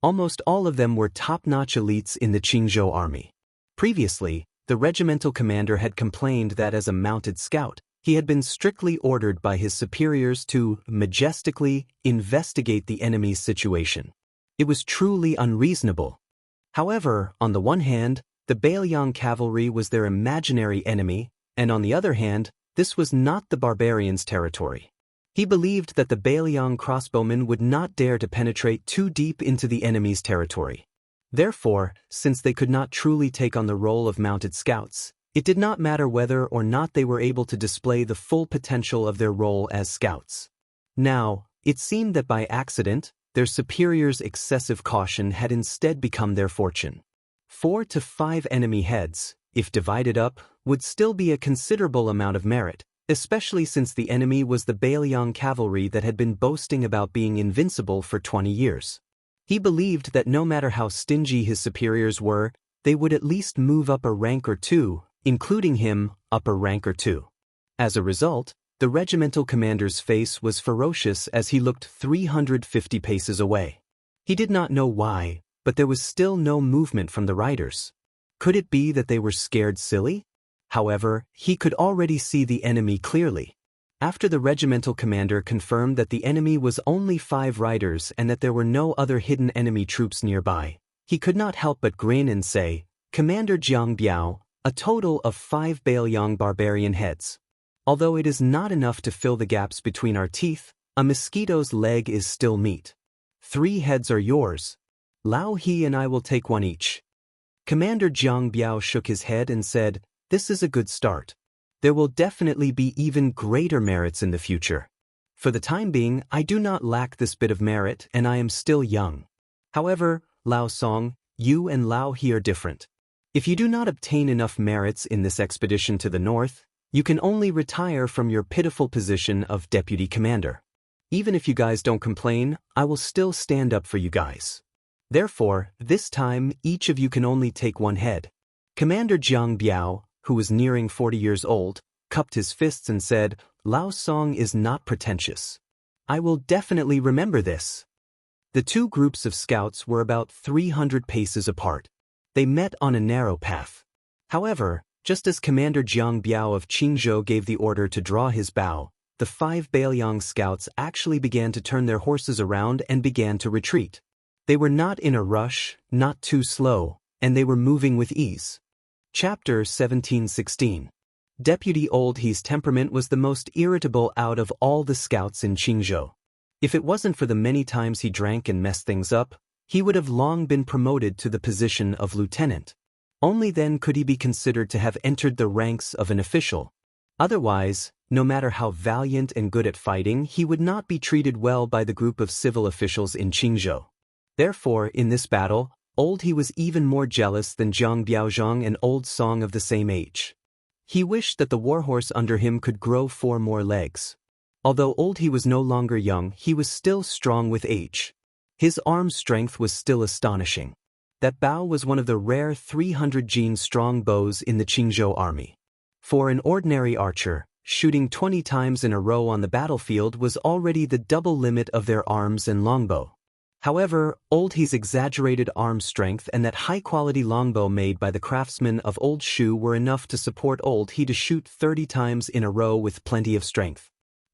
[SPEAKER 1] Almost all of them were top-notch elites in the Qingzhou army. Previously, the regimental commander had complained that as a mounted scout, he had been strictly ordered by his superiors to majestically investigate the enemy's situation. It was truly unreasonable. However, on the one hand, the Bailiang cavalry was their imaginary enemy, and on the other hand, this was not the barbarians' territory. He believed that the Bailiang crossbowmen would not dare to penetrate too deep into the enemy's territory. Therefore, since they could not truly take on the role of mounted scouts, it did not matter whether or not they were able to display the full potential of their role as scouts. Now, it seemed that by accident, their superiors' excessive caution had instead become their fortune. 4 to 5 enemy heads, if divided up, would still be a considerable amount of merit, especially since the enemy was the Bailiang cavalry that had been boasting about being invincible for 20 years. He believed that no matter how stingy his superiors were, they would at least move up a rank or two, including him, up a rank or two. As a result, the regimental commander's face was ferocious as he looked 350 paces away. He did not know why, but there was still no movement from the riders. Could it be that they were scared silly? However, he could already see the enemy clearly. After the regimental commander confirmed that the enemy was only 5 riders and that there were no other hidden enemy troops nearby, he could not help but grin and say, "Commander Jiang Biao, a total of 5 Bailiang barbarian heads. Although it is not enough to fill the gaps between our teeth, a mosquito's leg is still meat. 3 heads are yours. Lao He and I will take 1 each." Commander Jiang Biao shook his head and said, "This is a good start. There will definitely be even greater merits in the future. For the time being, I do not lack this bit of merit and I am still young. However, Lao Song, you and Lao He are different. If you do not obtain enough merits in this expedition to the north, you can only retire from your pitiful position of deputy commander. Even if you guys don't complain, I will still stand up for you guys. Therefore, this time, each of you can only take 1 head." Commander Jiang Biao, who was nearing 40 years old, cupped his fists and said, "Lao Song is not pretentious. I will definitely remember this." The two groups of scouts were about 300 paces apart. They met on a narrow path. However, just as Commander Jiang Biao of Qingzhou gave the order to draw his bow, the 5 Bailiang scouts actually began to turn their horses around and began to retreat. They were not in a rush, not too slow, and they were moving with ease. Chapter 1716. Deputy Old He's temperament was the most irritable out of all the scouts in Qingzhou. If it wasn't for the many times he drank and messed things up, he would have long been promoted to the position of lieutenant. Only then could he be considered to have entered the ranks of an official. Otherwise, no matter how valiant and good at fighting, he would not be treated well by the group of civil officials in Qingzhou. Therefore, in this battle, Old He was even more jealous than Jiang Biaozhang and Old Song of the same age. He wished that the warhorse under him could grow 4 more legs. Although Old He was no longer young, he was still strong with age. His arm strength was still astonishing. That bow was one of the rare 300-gene strong bows in the Qingzhou army. For an ordinary archer, shooting 20 times in a row on the battlefield was already the double limit of their arms and longbow. However, Old He's exaggerated arm strength and that high-quality longbow made by the craftsmen of Old Shu were enough to support Old He to shoot 30 times in a row with plenty of strength.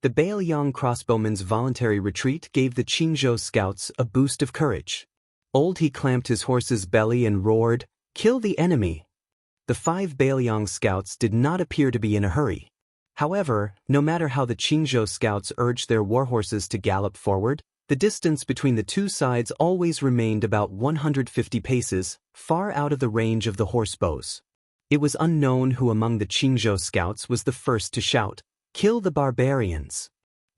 [SPEAKER 1] The Bailiang crossbowman's voluntary retreat gave the Qingzhou scouts a boost of courage. Old He clamped his horse's belly and roared, "Kill the enemy!" The 5 Bailiang scouts did not appear to be in a hurry. However, no matter how the Qingzhou scouts urged their warhorses to gallop forward, the distance between the two sides always remained about 150 paces, far out of the range of the horse bows. It was unknown who among the Qingzhou scouts was the first to shout, "Kill the barbarians!"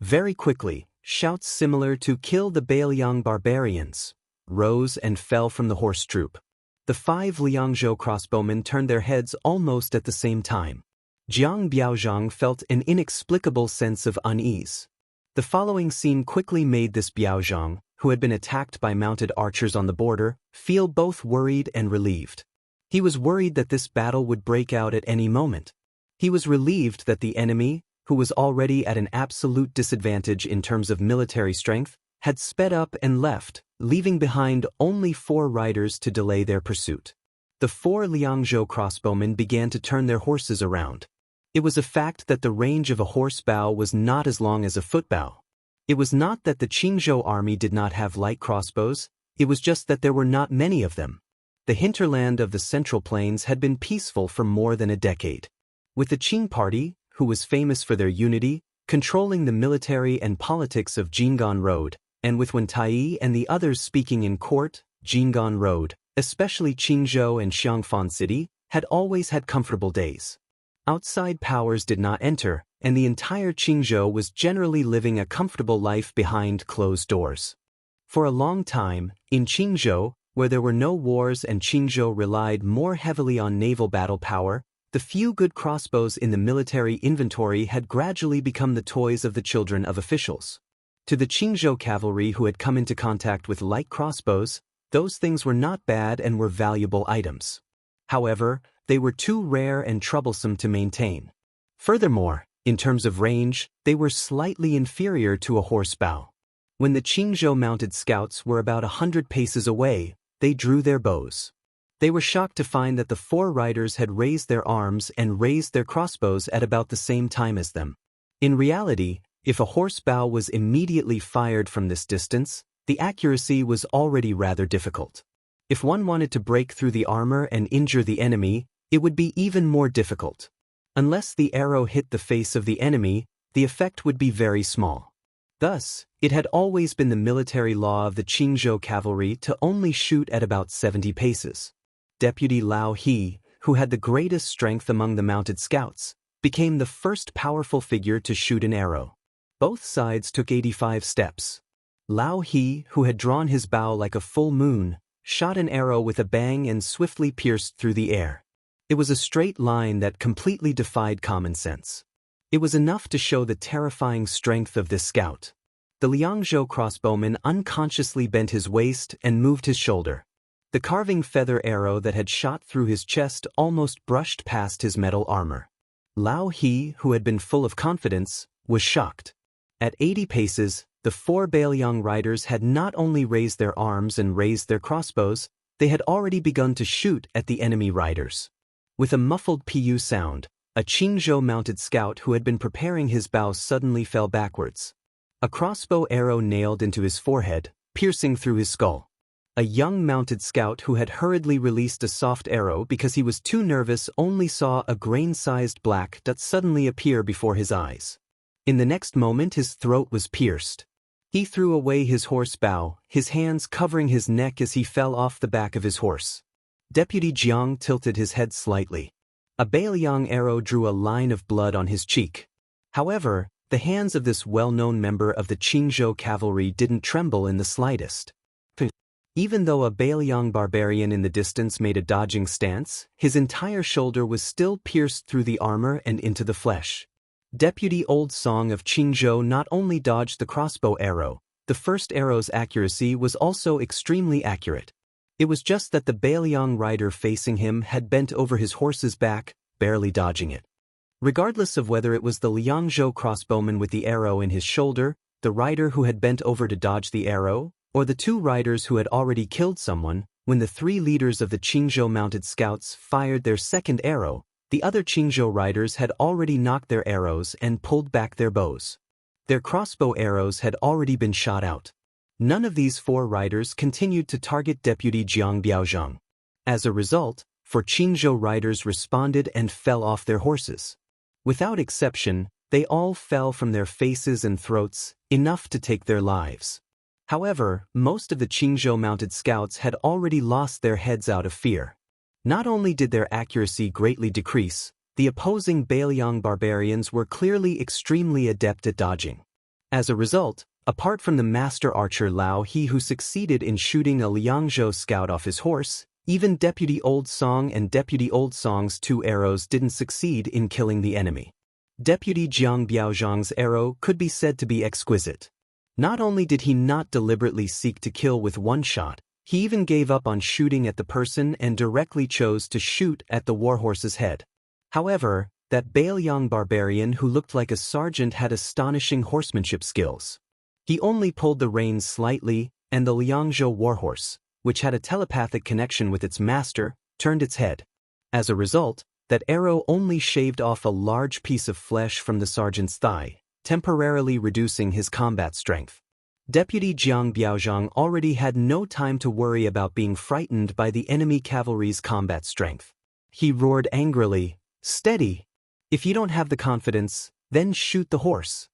[SPEAKER 1] Very quickly, shouts similar to "Kill the Bailiang barbarians!" rose and fell from the horse troop. The 5 Liangzhou crossbowmen turned their heads almost at the same time. Jiang Biaozhang felt an inexplicable sense of unease. The following scene quickly made this Biaozhang, who had been attacked by mounted archers on the border, feel both worried and relieved. He was worried that this battle would break out at any moment. He was relieved that the enemy, who was already at an absolute disadvantage in terms of military strength, had sped up and left, leaving behind only 4 riders to delay their pursuit. The 4 Liangzhou crossbowmen began to turn their horses around. It was a fact that the range of a horse bow was not as long as a foot bow. It was not that the Qingzhou army did not have light crossbows, it was just that there were not many of them. The hinterland of the Central Plains had been peaceful for more than a decade. With the Qing party, who was famous for their unity, controlling the military and politics of Jinggan Road, and with Wen Tai and the others speaking in court, Jinggan Road, especially Qingzhou and Xiangfan City, had always had comfortable days. Outside powers did not enter, and the entire Qingzhou was generally living a comfortable life behind closed doors. For a long time, in Qingzhou, where there were no wars and Qingzhou relied more heavily on naval battle power, the few good crossbows in the military inventory had gradually become the toys of the children of officials. To the Qingzhou cavalry who had come into contact with light crossbows, those things were not bad and were valuable items. However, they were too rare and troublesome to maintain. Furthermore, in terms of range, they were slightly inferior to a horse bow. When the Qingzhou mounted scouts were about 100 paces away, they drew their bows. They were shocked to find that the 4 riders had raised their arms and raised their crossbows at about the same time as them. In reality, if a horse bow was immediately fired from this distance, the accuracy was already rather difficult. If one wanted to break through the armor and injure the enemy, it would be even more difficult. Unless the arrow hit the face of the enemy, the effect would be very small. Thus, it had always been the military law of the Qingzhou cavalry to only shoot at about 70 paces. Deputy Lao He, who had the greatest strength among the mounted scouts, became the first powerful figure to shoot an arrow. Both sides took 85 steps. Lao He, who had drawn his bow like a full moon, shot an arrow with a bang and swiftly pierced through the air. It was a straight line that completely defied common sense. It was enough to show the terrifying strength of this scout. The Liangzhou crossbowman unconsciously bent his waist and moved his shoulder. The carving feather arrow that had shot through his chest almost brushed past his metal armor. Lao He, who had been full of confidence, was shocked. At 80 paces, The 4 Bailiang riders had not only raised their arms and raised their crossbows, they had already begun to shoot at the enemy riders. With a muffled pu sound, a Qingzhou mounted scout who had been preparing his bow suddenly fell backwards. A crossbow arrow nailed into his forehead, piercing through his skull. A young mounted scout who had hurriedly released a soft arrow because he was too nervous only saw a grain-sized black dot suddenly appear before his eyes. In the next moment his throat was pierced. He threw away his horse bow, his hands covering his neck as he fell off the back of his horse. Deputy Jiang tilted his head slightly. A Bailiang arrow drew a line of blood on his cheek. However, the hands of this well-known member of the Qingzhou cavalry didn't tremble in the slightest. Even though a Bailiang barbarian in the distance made a dodging stance, his entire shoulder was still pierced through the armor and into the flesh. Deputy Old Song of Qingzhou not only dodged the crossbow arrow, the first arrow's accuracy was also extremely accurate. It was just that the Bailiang rider facing him had bent over his horse's back, barely dodging it. Regardless of whether it was the Liangzhou crossbowman with the arrow in his shoulder, the rider who had bent over to dodge the arrow, or the 2 riders who had already killed someone, when the 3 leaders of the Qingzhou mounted scouts fired their second arrow, the other Qingzhou riders had already knocked their arrows and pulled back their bows. Their crossbow arrows had already been shot out. None of these 4 riders continued to target Deputy Jiang Biaozhang. As a result, 4 Qingzhou riders responded and fell off their horses. Without exception, they all fell from their faces and throats, enough to take their lives. However, most of the Qingzhou mounted scouts had already lost their heads out of fear. Not only did their accuracy greatly decrease, the opposing Bailiang barbarians were clearly extremely adept at dodging. As a result, apart from the master archer Lao He who succeeded in shooting a Liangzhou scout off his horse, even Deputy Old Song and Deputy Old Song's 2 arrows didn't succeed in killing the enemy. Deputy Jiang Biaozhang's arrow could be said to be exquisite. Not only did he not deliberately seek to kill with one shot, he even gave up on shooting at the person and directly chose to shoot at the warhorse's head. However, that Bailiang barbarian who looked like a sergeant had astonishing horsemanship skills. He only pulled the reins slightly, and the Liangzhou warhorse, which had a telepathic connection with its master, turned its head. As a result, that arrow only shaved off a large piece of flesh from the sergeant's thigh, temporarily reducing his combat strength. Deputy Jiang Biaozhang already had no time to worry about being frightened by the enemy cavalry's combat strength. He roared angrily, "Steady! If you don't have the confidence, then shoot the horse."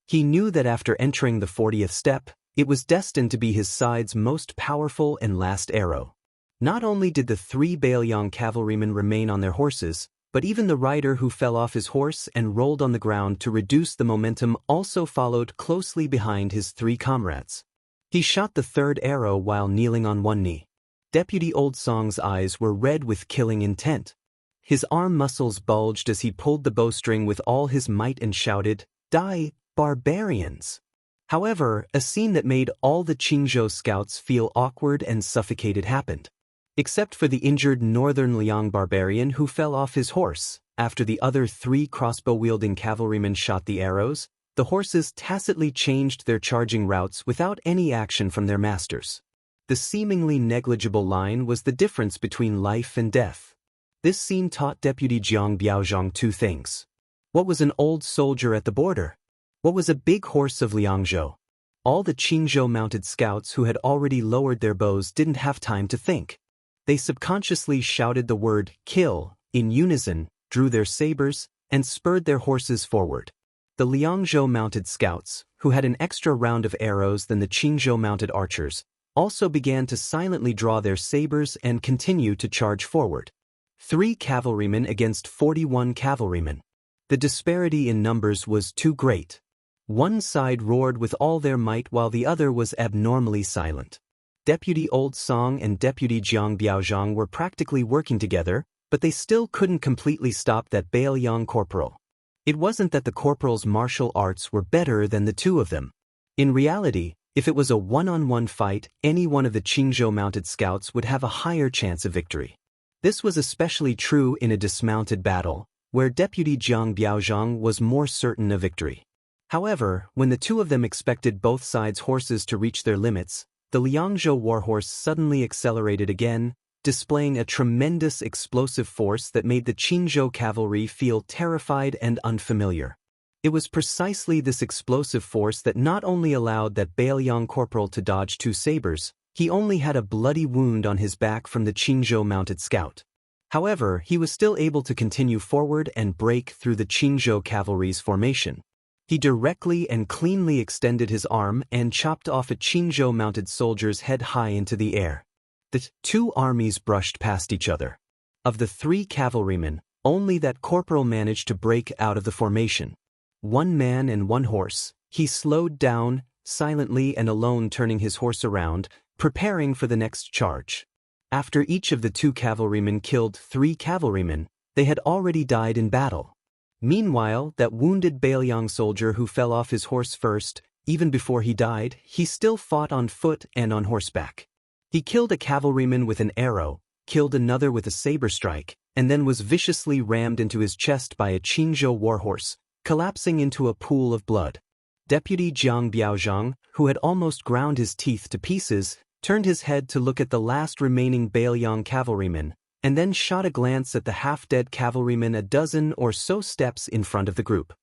[SPEAKER 1] He knew that after entering the 40th step, it was destined to be his side's most powerful and last arrow. Not only did the 3 Bailiang cavalrymen remain on their horses, but even the rider who fell off his horse and rolled on the ground to reduce the momentum also followed closely behind his 3 comrades. He shot the 3rd arrow while kneeling on one knee. Deputy Old Song's eyes were red with killing intent. His arm muscles bulged as he pulled the bowstring with all his might and shouted, "Die, barbarians!" However, a scene that made all the Qingzhou scouts feel awkward and suffocated happened. Except for the injured northern Liang barbarian who fell off his horse, after the other 3 crossbow-wielding cavalrymen shot the arrows, the horses tacitly changed their charging routes without any action from their masters. The seemingly negligible line was the difference between life and death. This scene taught Deputy Jiang Biaozhang 2 things. What was an old soldier at the border? What was a big horse of Liangzhou? All the Qingzhou mounted scouts who had already lowered their bows didn't have time to think. They subconsciously shouted the word "kill" in unison, drew their sabers, and spurred their horses forward. The Liangzhou mounted scouts, who had an extra round of arrows than the Qingzhou mounted archers, also began to silently draw their sabers and continue to charge forward. 3 cavalrymen against 41 cavalrymen. The disparity in numbers was too great. One side roared with all their might while the other was abnormally silent. Deputy Old Song and Deputy Jiang Biaozhang were practically working together, but they still couldn't completely stop that Bailiang corporal. It wasn't that the corporal's martial arts were better than the 2 of them. In reality, if it was a one-on-one fight, any one of the Qingzhou mounted scouts would have a higher chance of victory. This was especially true in a dismounted battle, where Deputy Jiang Biaozhang was more certain of victory. However, when the two of them expected both sides' horses to reach their limits, the Liangzhou warhorse suddenly accelerated again, displaying a tremendous explosive force that made the Qingzhou cavalry feel terrified and unfamiliar. It was precisely this explosive force that not only allowed that Bailiang corporal to dodge two sabers, he only had a bloody wound on his back from the Qingzhou mounted scout. However, he was still able to continue forward and break through the Qingzhou cavalry's formation. He directly and cleanly extended his arm and chopped off a Qingzhou mounted soldier's head high into the air. The two armies brushed past each other. Of the 3 cavalrymen, only that corporal managed to break out of the formation. 1 man and 1 horse, he slowed down, silently and alone turning his horse around, preparing for the next charge. After each of the 2 cavalrymen killed 3 cavalrymen, they had already died in battle. Meanwhile, that wounded Bailiang soldier who fell off his horse first, even before he died, he still fought on foot and on horseback. He killed a cavalryman with an arrow, killed another with a saber strike, and then was viciously rammed into his chest by a Qingzhou warhorse, collapsing into a pool of blood. Deputy Jiang Biaozhang, who had almost ground his teeth to pieces, turned his head to look at the last remaining Bailiang cavalryman, and then shot a glance at the half-dead cavalryman a dozen or so steps in front of the group.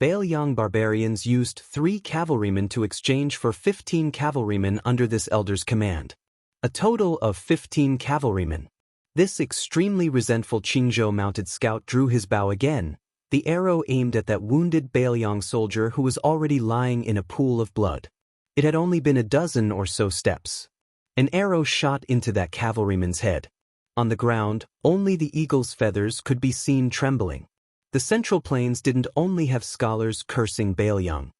[SPEAKER 1] Bailiang barbarians used 3 cavalrymen to exchange for 15 cavalrymen under this elder's command. A total of 15 cavalrymen. This extremely resentful Qingzhou mounted scout drew his bow again, the arrow aimed at that wounded Bailiang soldier who was already lying in a pool of blood. It had only been a dozen or so steps. An arrow shot into that cavalryman's head. On the ground, only the eagle's feathers could be seen trembling. The Central Plains didn't only have scholars cursing Bailiang.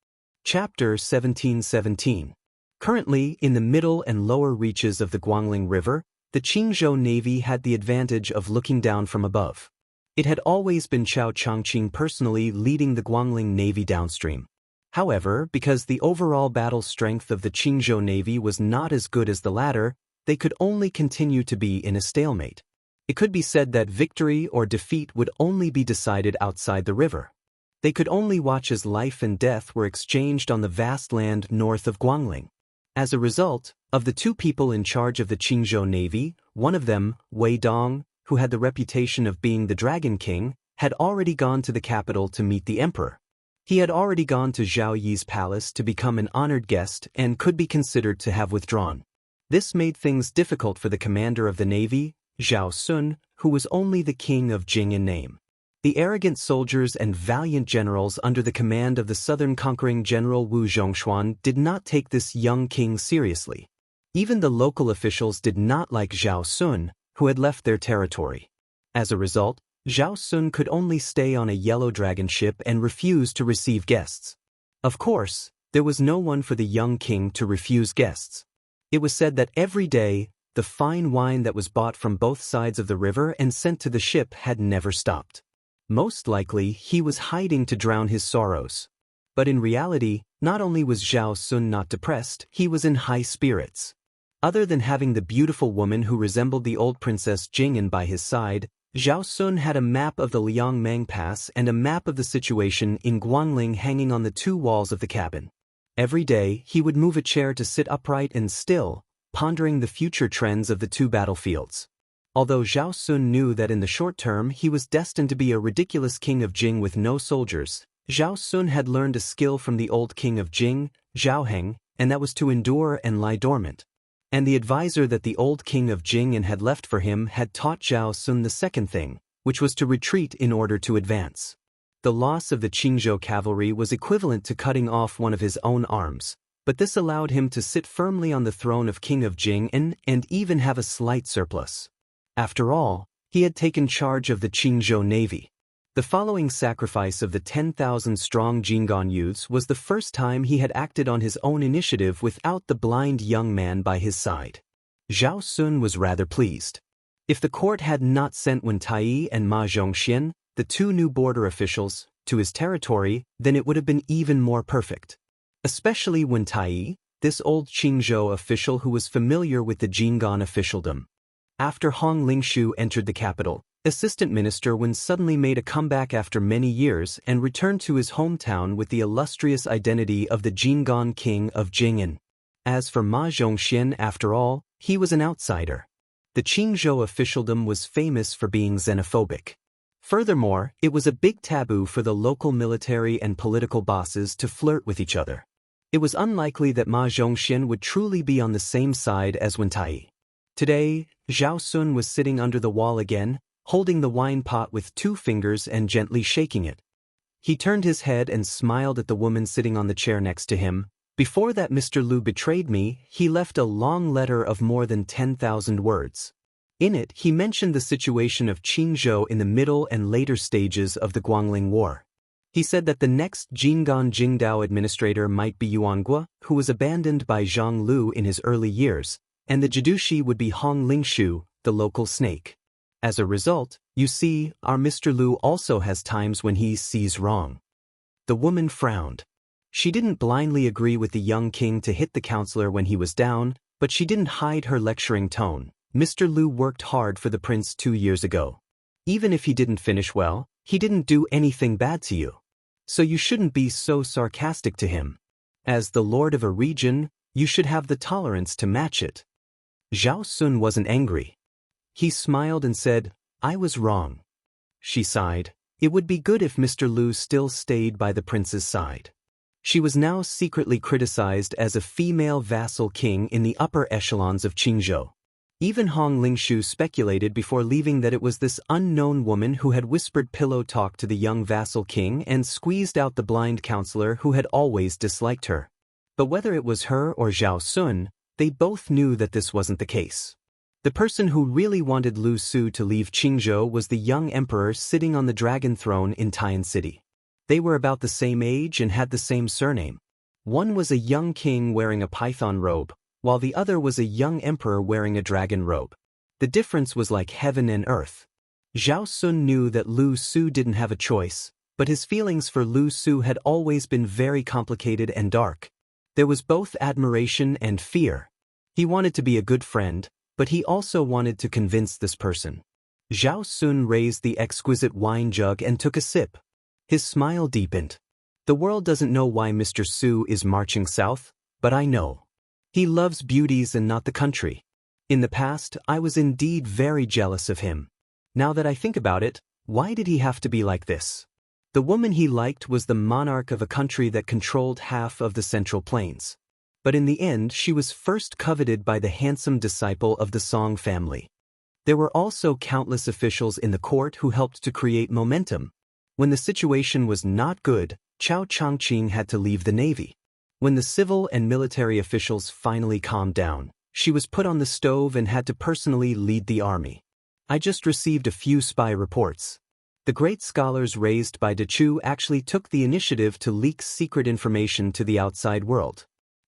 [SPEAKER 1] Chapter 1717. Currently, in the middle and lower reaches of the Guangling River, the Qingzhou Navy had the advantage of looking down from above. It had always been Chao Changqing personally leading the Guangling Navy downstream. However, because the overall battle strength of the Qingzhou Navy was not as good as the latter, they could only continue to be in a stalemate. It could be said that victory or defeat would only be decided outside the river. They could only watch as life and death were exchanged on the vast land north of Guangling. As a result, of the 2 people in charge of the Qingzhou Navy, one of them, Wei Dong, who had the reputation of being the Dragon King, had already gone to the capital to meet the emperor. He had already gone to Zhao Yi's palace to become an honored guest and could be considered to have withdrawn. This made things difficult for the commander of the navy, Zhao Sun, who was only the king of Jing in name. The arrogant soldiers and valiant generals under the command of the southern conquering general Wu Zhongshuan did not take this young king seriously. Even the local officials did not like Zhao Sun, who had left their territory. As a result, Zhao Sun could only stay on a yellow dragon ship and refuse to receive guests. Of course, there was no one for the young king to refuse guests. It was said that every day, the fine wine that was bought from both sides of the river and sent to the ship had never stopped. Most likely, he was hiding to drown his sorrows. But in reality, not only was Zhao Sun not depressed, he was in high spirits. Other than having the beautiful woman who resembled the old Princess Jing'an by his side, Zhao Sun had a map of the Liangmang Pass and a map of the situation in Guangling hanging on the 2 walls of the cabin. Every day, he would move a chair to sit upright and still, pondering the future trends of the 2 battlefields. Although Zhao Sun knew that in the short term he was destined to be a ridiculous king of Jing with no soldiers, Zhao Sun had learned a skill from the old king of Jing, Zhao Heng, and that was to endure and lie dormant. And the advisor that the old king of Jing had left for him had taught Zhao Sun the second thing, which was to retreat in order to advance. The loss of the Qingzhou cavalry was equivalent to cutting off one of his own arms, but this allowed him to sit firmly on the throne of king of Jing and even have a slight surplus. After all, he had taken charge of the Qingzhou Navy. The following sacrifice of the 10,000-strong Jinggan youths was the first time he had acted on his own initiative without the blind young man by his side. Zhao Sun was rather pleased. If the court had not sent Wen Tai and Ma Zhongxian, the 2 new border officials, to his territory, then it would have been even more perfect. Especially Wen Tai, this old Qingzhou official who was familiar with the Jinggan officialdom. After Hong Lingshu entered the capital, assistant minister Wen suddenly made a comeback after many years and returned to his hometown with the illustrious identity of the Jinggan king of Jing'an. As for Ma Zhongxian, after all, he was an outsider. The Qingzhou officialdom was famous for being xenophobic. Furthermore, it was a big taboo for the local military and political bosses to flirt with each other. It was unlikely that Ma Zhongxian would truly be on the same side as Wen Tai. Today, Zhao Sun was sitting under the wall again, holding the wine pot with 2 fingers and gently shaking it. He turned his head and smiled at the woman sitting on the chair next to him. Before that Mr. Lu betrayed me, he left a long letter of more than 10,000 words. In it, he mentioned the situation of Qingzhou in the middle and later stages of the Guangling War. He said that the next Jinggan Jingdao administrator might be Yuan Guo, who was abandoned by Zhang Lu in his early years, and the Jidushi would be Hong Lingshu, the local snake. As a result, you see, our Mr. Lu also has times when he sees wrong. The woman frowned. She didn't blindly agree with the young king to hit the counselor when he was down, but she didn't hide her lecturing tone. Mr. Lu worked hard for the prince 2 years ago. Even if he didn't finish well, he didn't do anything bad to you. So you shouldn't be so sarcastic to him. As the lord of a region, you should have the tolerance to match it. Zhao Sun wasn't angry. He smiled and said, "I was wrong." She sighed. It would be good if Mr. Lu still stayed by the prince's side. She was now secretly criticized as a female vassal king in the upper echelons of Qingzhou. Even Hong Lingshu speculated before leaving that it was this unknown woman who had whispered pillow talk to the young vassal king and squeezed out the blind counselor who had always disliked her. But whether it was her or Zhao Sun, they both knew that this wasn't the case. The person who really wanted Lu Su to leave Qingzhou was the young emperor sitting on the dragon throne in Tian City. They were about the same age and had the same surname. One was a young king wearing a python robe, while the other was a young emperor wearing a dragon robe. The difference was like heaven and earth. Zhao Sun knew that Lu Su didn't have a choice, but his feelings for Lu Su had always been very complicated and dark. There was both admiration and fear. He wanted to be a good friend, but he also wanted to convince this person. Zhao Sun raised the exquisite wine jug and took a sip. His smile deepened. The world doesn't know why Mr. Su is marching south, but I know. He loves beauties and not the country. In the past, I was indeed very jealous of him. Now that I think about it, why did he have to be like this? The woman he liked was the monarch of a country that controlled half of the Central Plains. But in the end, she was first coveted by the handsome disciple of the Song family. There were also countless officials in the court who helped to create momentum. When the situation was not good, Chao Changqing had to leave the navy. When the civil and military officials finally calmed down, she was put on the stove and had to personally lead the army. I just received a few spy reports. The great scholars raised by De Chu actually took the initiative to leak secret information to the outside world.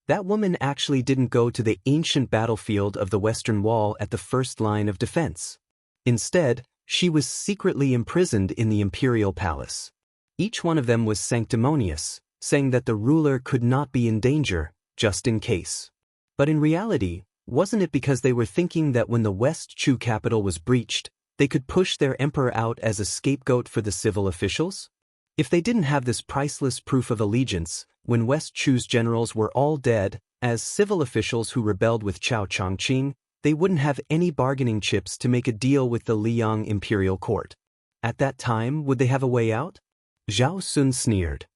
[SPEAKER 1] That woman actually didn't go to the ancient battlefield of the Western Wall at the first line of defense. Instead, she was secretly imprisoned in the imperial palace. Each one of them was sanctimonious, saying that the ruler could not be in danger, just in case. But in reality, wasn't it because they were thinking that when the West Chu capital was breached, they could push their emperor out as a scapegoat for the civil officials? If they didn't have this priceless proof of allegiance, when West Chu's generals were all dead, as civil officials who rebelled with Chao Changqing, they wouldn't have any bargaining chips to make a deal with the Liang imperial court. At that time, would they have a way out? Zhao Sun sneered.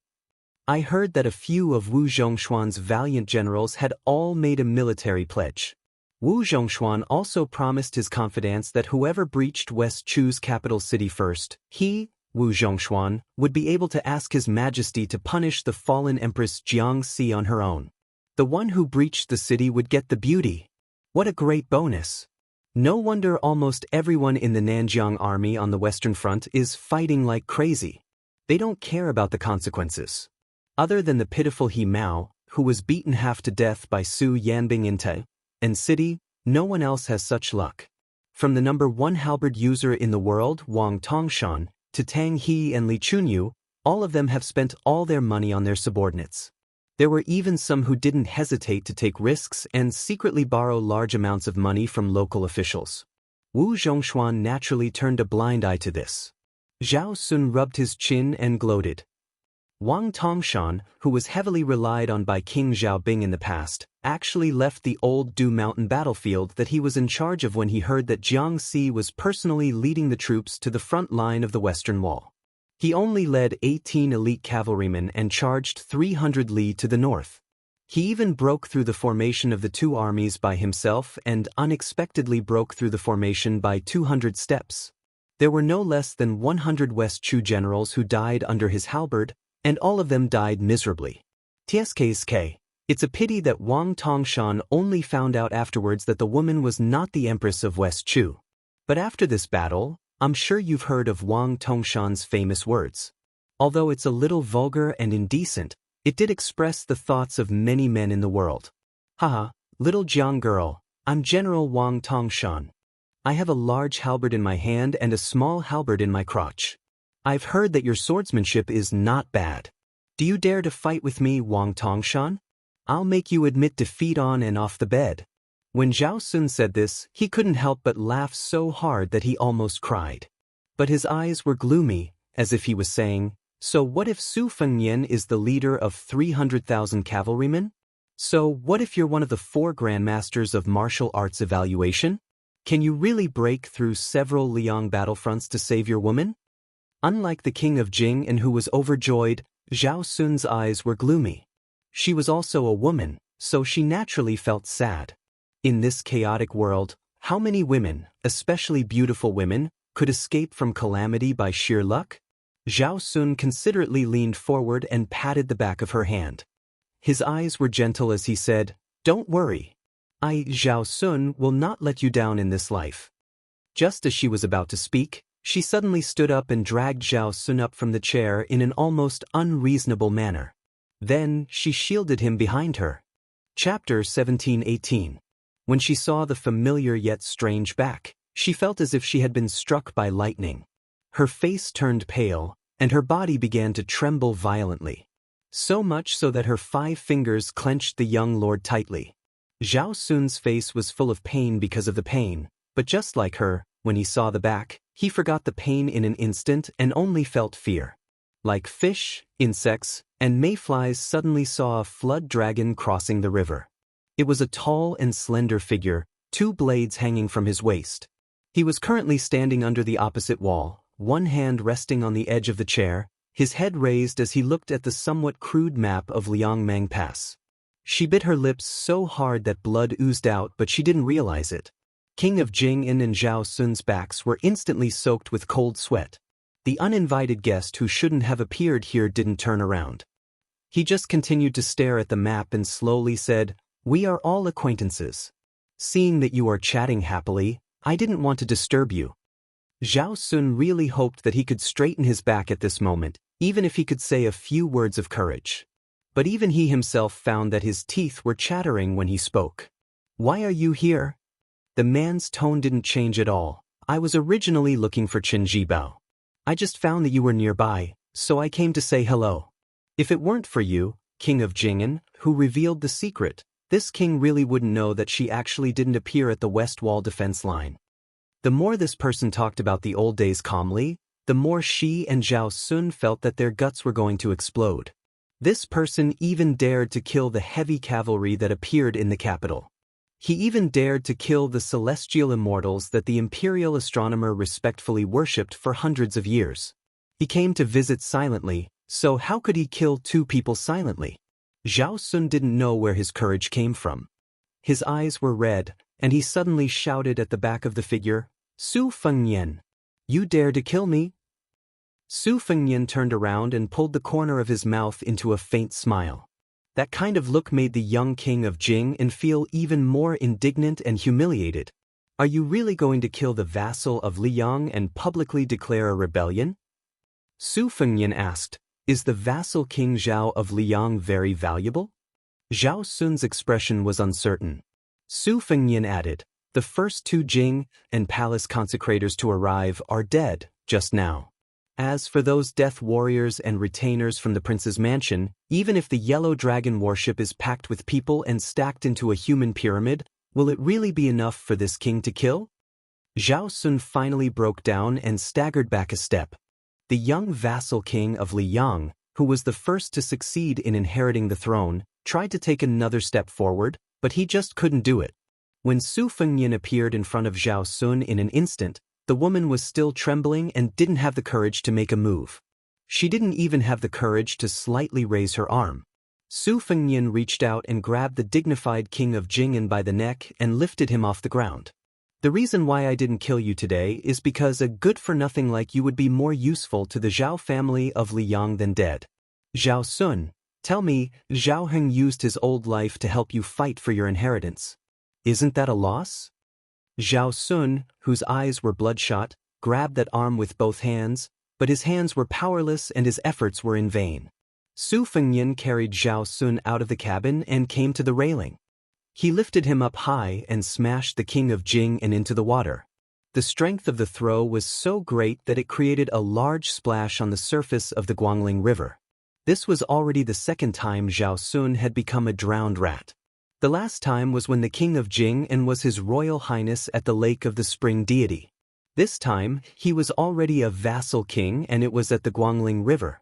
[SPEAKER 1] I heard that a few of Wu Zhongshuan's valiant generals had all made a military pledge. Wu Zhongshuan also promised his confidants that whoever breached West Chu's capital city first, he, Wu Zhongshuan, would be able to ask His Majesty to punish the fallen Empress Jiangxi on her own. The one who breached the city would get the beauty. What a great bonus. No wonder almost everyone in the Nanjiang army on the Western Front is fighting like crazy. They don't care about the consequences. Other than the pitiful He Mao, who was beaten half to death by Su Yanbing in Tian City, no one else has such luck. From the #1 halberd user in the world, Wang Tongshan, to Tang He and Li Chunyu, all of them have spent all their money on their subordinates. There were even some who didn't hesitate to take risks and secretly borrow large amounts of money from local officials. Wu Zhongshuan naturally turned a blind eye to this. Zhao Sun rubbed his chin and gloated. Wang Tongshan, who was heavily relied on by King Xiaobing in the past, actually left the old Du Mountain battlefield that he was in charge of when he heard that Jiang Si was personally leading the troops to the front line of the Western Wall. He only led 18 elite cavalrymen and charged 300 li to the north. He even broke through the formation of the two armies by himself and unexpectedly broke through the formation by 200 steps. There were no less than 100 West Chu generals who died under his halberd, and all of them died miserably. TSKSK, it's a pity that Wang Tongshan only found out afterwards that the woman was not the Empress of West Chu. But after this battle, I'm sure you've heard of Wang Tongshan's famous words. Although it's a little vulgar and indecent, it did express the thoughts of many men in the world. Haha, little Jiang girl, I'm General Wang Tongshan. I have a large halberd in my hand and a small halberd in my crotch. I've heard that your swordsmanship is not bad. Do you dare to fight with me, Wang Tongshan? I'll make you admit defeat on and off the bed. When Zhao Sun said this, he couldn't help but laugh so hard that he almost cried. But his eyes were gloomy, as if he was saying, so what if Su Fengnian is the leader of 300,000 cavalrymen? So what if you're one of the 4 grandmasters of martial arts evaluation? Can you really break through several Liang battlefronts to save your woman? Unlike the king of Jing and who was overjoyed, Zhao Sun's eyes were gloomy. She was also a woman, so she naturally felt sad. In this chaotic world, how many women, especially beautiful women, could escape from calamity by sheer luck? Zhao Sun considerately leaned forward and patted the back of her hand. His eyes were gentle as he said, "Don't worry. I, Zhao Sun, will not let you down in this life." Just as she was about to speak, she suddenly stood up and dragged Zhao Sun up from the chair in an almost unreasonable manner. Then, she shielded him behind her. Chapter 17-18. When she saw the familiar yet strange back, she felt as if she had been struck by lightning. Her face turned pale, and her body began to tremble violently. So much so that her 5 fingers clenched the young lord tightly. Zhao Sun's face was full of pain because of the pain, but just like her, when he saw the back, he forgot the pain in an instant and only felt fear. Like fish, insects, and mayflies suddenly saw a flood dragon crossing the river. It was a tall and slender figure, 2 blades hanging from his waist. He was currently standing under the opposite wall, one hand resting on the edge of the chair, his head raised as he looked at the somewhat crude map of Liangmang Pass. She bit her lips so hard that blood oozed out, but she didn't realize it. King of Jing'an and Zhao Sun's backs were instantly soaked with cold sweat. The uninvited guest who shouldn't have appeared here didn't turn around. He just continued to stare at the map and slowly said, "We are all acquaintances. Seeing that you are chatting happily, I didn't want to disturb you." Zhao Sun really hoped that he could straighten his back at this moment, even if he could say a few words of courage. But even he himself found that his teeth were chattering when he spoke. "Why are you here?" The man's tone didn't change at all. "I was originally looking for Chen Jibao. I just found that you were nearby, so I came to say hello. If it weren't for you, King of Jing'an, who revealed the secret, this king really wouldn't know that she actually didn't appear at the West Wall defense line." The more this person talked about the old days calmly, the more she and Zhao Sun felt that their guts were going to explode. This person even dared to kill the heavy cavalry that appeared in the capital. He even dared to kill the celestial immortals that the imperial astronomer respectfully worshipped for hundreds of years. He came to visit silently, so how could he kill 2 people silently? Zhao Sun didn't know where his courage came from. His eyes were red, and he suddenly shouted at the back of the figure, "Su Fengnian, you dare to kill me?" Su Fengnian turned around and pulled the corner of his mouth into a faint smile. That kind of look made the young king of Jing feel even more indignant and humiliated. "Are you really going to kill the vassal of Liang and publicly declare a rebellion?" Su Fengnian asked, "Is the vassal King Zhao of Liang very valuable?" Zhao Sun's expression was uncertain. Su Fengnian added, "The first 2 Jing and palace consecrators to arrive are dead just now. As for those death warriors and retainers from the prince's mansion, even if the yellow dragon worship is packed with people and stacked into a human pyramid, will it really be enough for this king to kill?" Zhao Sun finally broke down and staggered back a step. The young vassal king of Liang, who was the first to succeed in inheriting the throne, tried to take another step forward, but he just couldn't do it. When Su Fengnian appeared in front of Zhao Sun in an instant, the woman was still trembling and didn't have the courage to make a move. She didn't even have the courage to slightly raise her arm. Su Fengnian reached out and grabbed the dignified king of Jing'an by the neck and lifted him off the ground. The reason why I didn't kill you today is because a good-for-nothing like you would be more useful to the Zhao family of Liang than dead. Zhao Sun, tell me, Zhao Heng used his old life to help you fight for your inheritance. Isn't that a loss? Zhao Sun, whose eyes were bloodshot, grabbed that arm with both hands, but his hands were powerless and his efforts were in vain. Su Fengnian carried Zhao Sun out of the cabin and came to the railing. He lifted him up high and smashed the king of Jing and into the water. The strength of the throw was so great that it created a large splash on the surface of the Guangling River. This was already the second time Zhao Sun had become a drowned rat. The last time was when the king of Jing and was his royal highness at the lake of the spring deity. This time, he was already a vassal king and it was at the Guangling River.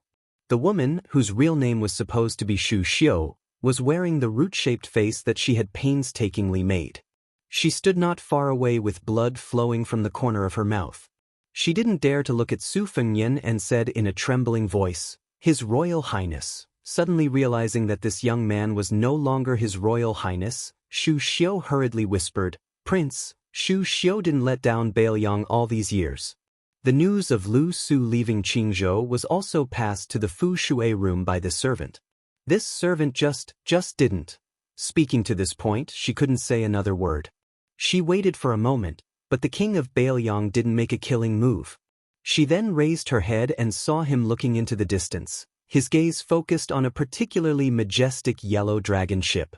[SPEAKER 1] The woman, whose real name was supposed to be Xu Xiu, was wearing the root-shaped face that she had painstakingly made. She stood not far away with blood flowing from the corner of her mouth. She didn't dare to look at Su Fengnian and said in a trembling voice, "His Royal Highness." Suddenly realizing that this young man was no longer his Royal Highness, Xu Xiu hurriedly whispered, "Prince, Xu Xiu didn't let down Bailiang all these years." The news of Lu Su leaving Qingzhou was also passed to the Fu Shui room by the servant. This servant just didn't. Speaking to this point, she couldn't say another word. She waited for a moment, but the king of Bailiang didn't make a killing move. She then raised her head and saw him looking into the distance, his gaze focused on a particularly majestic yellow dragon ship.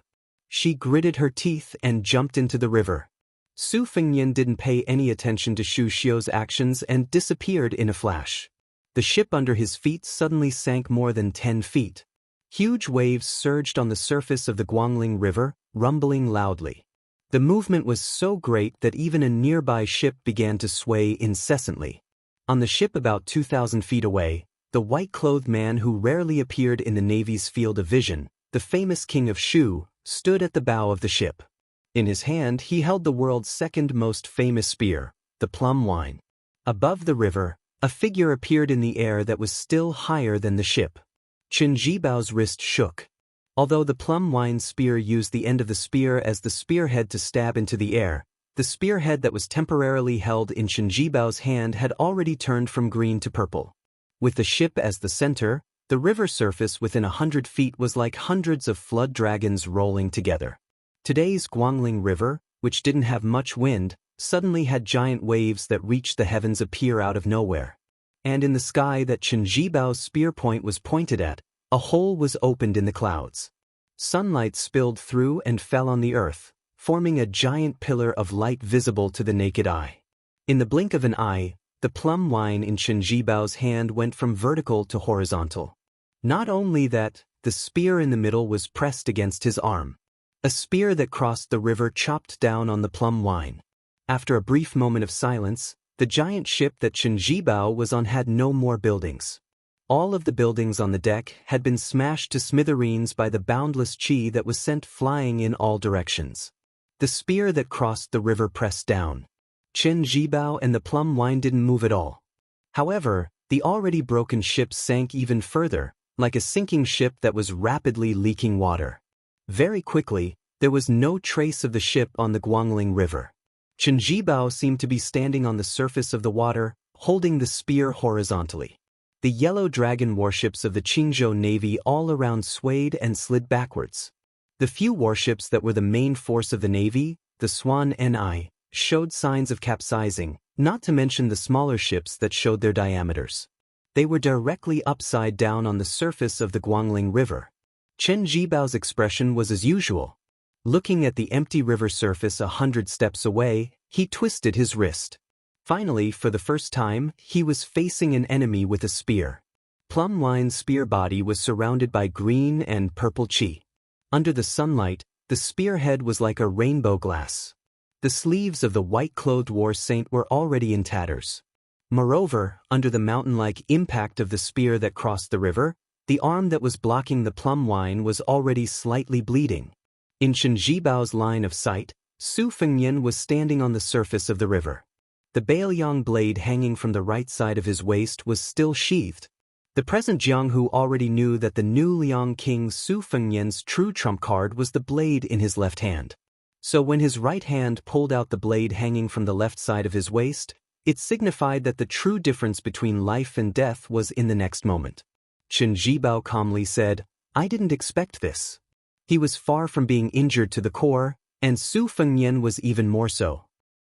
[SPEAKER 1] She gritted her teeth and jumped into the river. Su Fengnian didn't pay any attention to Xu Xiu's actions and disappeared in a flash. The ship under his feet suddenly sank more than 10 feet. Huge waves surged on the surface of the Guangling River, rumbling loudly. The movement was so great that even a nearby ship began to sway incessantly. On the ship about 2,000 feet away, the white-clothed man who rarely appeared in the Navy's field of vision, the famous king of Shu, stood at the bow of the ship. In his hand he held the world's second most famous spear, the plum wine. Above the river, a figure appeared in the air that was still higher than the ship. Qin Jibao's wrist shook. Although the plum wine spear used the end of the spear as the spearhead to stab into the air, the spearhead that was temporarily held in Qin Jibao's hand had already turned from green to purple. With the ship as the center, the river surface within 100 feet was like hundreds of flood dragons rolling together. Today's Guangling River, which didn't have much wind, suddenly had giant waves that reached the heavens appear out of nowhere. And in the sky that Qin Jibao's spear point was pointed at, a hole was opened in the clouds. Sunlight spilled through and fell on the earth, forming a giant pillar of light visible to the naked eye. In the blink of an eye, the plum wine in Qin Jibao's hand went from vertical to horizontal. Not only that, the spear in the middle was pressed against his arm. A spear that crossed the river chopped down on the plum wine. After a brief moment of silence, the giant ship that Qin Jibao was on had no more buildings. All of the buildings on the deck had been smashed to smithereens by the boundless qi that was sent flying in all directions. The spear that crossed the river pressed down. Qin Jibao and the plum wine didn't move at all. However, the already broken ship sank even further, like a sinking ship that was rapidly leaking water. Very quickly, there was no trace of the ship on the Guangling River. Qin Jibao seemed to be standing on the surface of the water, holding the spear horizontally. The yellow dragon warships of the Qingzhou Navy all around swayed and slid backwards. The few warships that were the main force of the Navy, the Swan Ni, showed signs of capsizing, not to mention the smaller ships that showed their diameters. They were directly upside down on the surface of the Guangling River. Qin Jibao's expression was as usual. Looking at the empty river surface 100 steps away, he twisted his wrist. Finally, for the first time, he was facing an enemy with a spear. Plum wine's spear body was surrounded by green and purple qi. Under the sunlight, the spearhead was like a rainbow glass. The sleeves of the white-clothed war saint were already in tatters. Moreover, under the mountain-like impact of the spear that crossed the river, the arm that was blocking the plum wine was already slightly bleeding. In Chen Jibao's line of sight, Su Fengnian was standing on the surface of the river. The Baoyang blade hanging from the right side of his waist was still sheathed. The present Jianghu already knew that the new Liang King Su Fengnian's true trump card was the blade in his left hand. So when his right hand pulled out the blade hanging from the left side of his waist, it signified that the true difference between life and death was in the next moment. Chen Jibao calmly said, "I didn't expect this." He was far from being injured to the core, and Su Fengnian was even more so.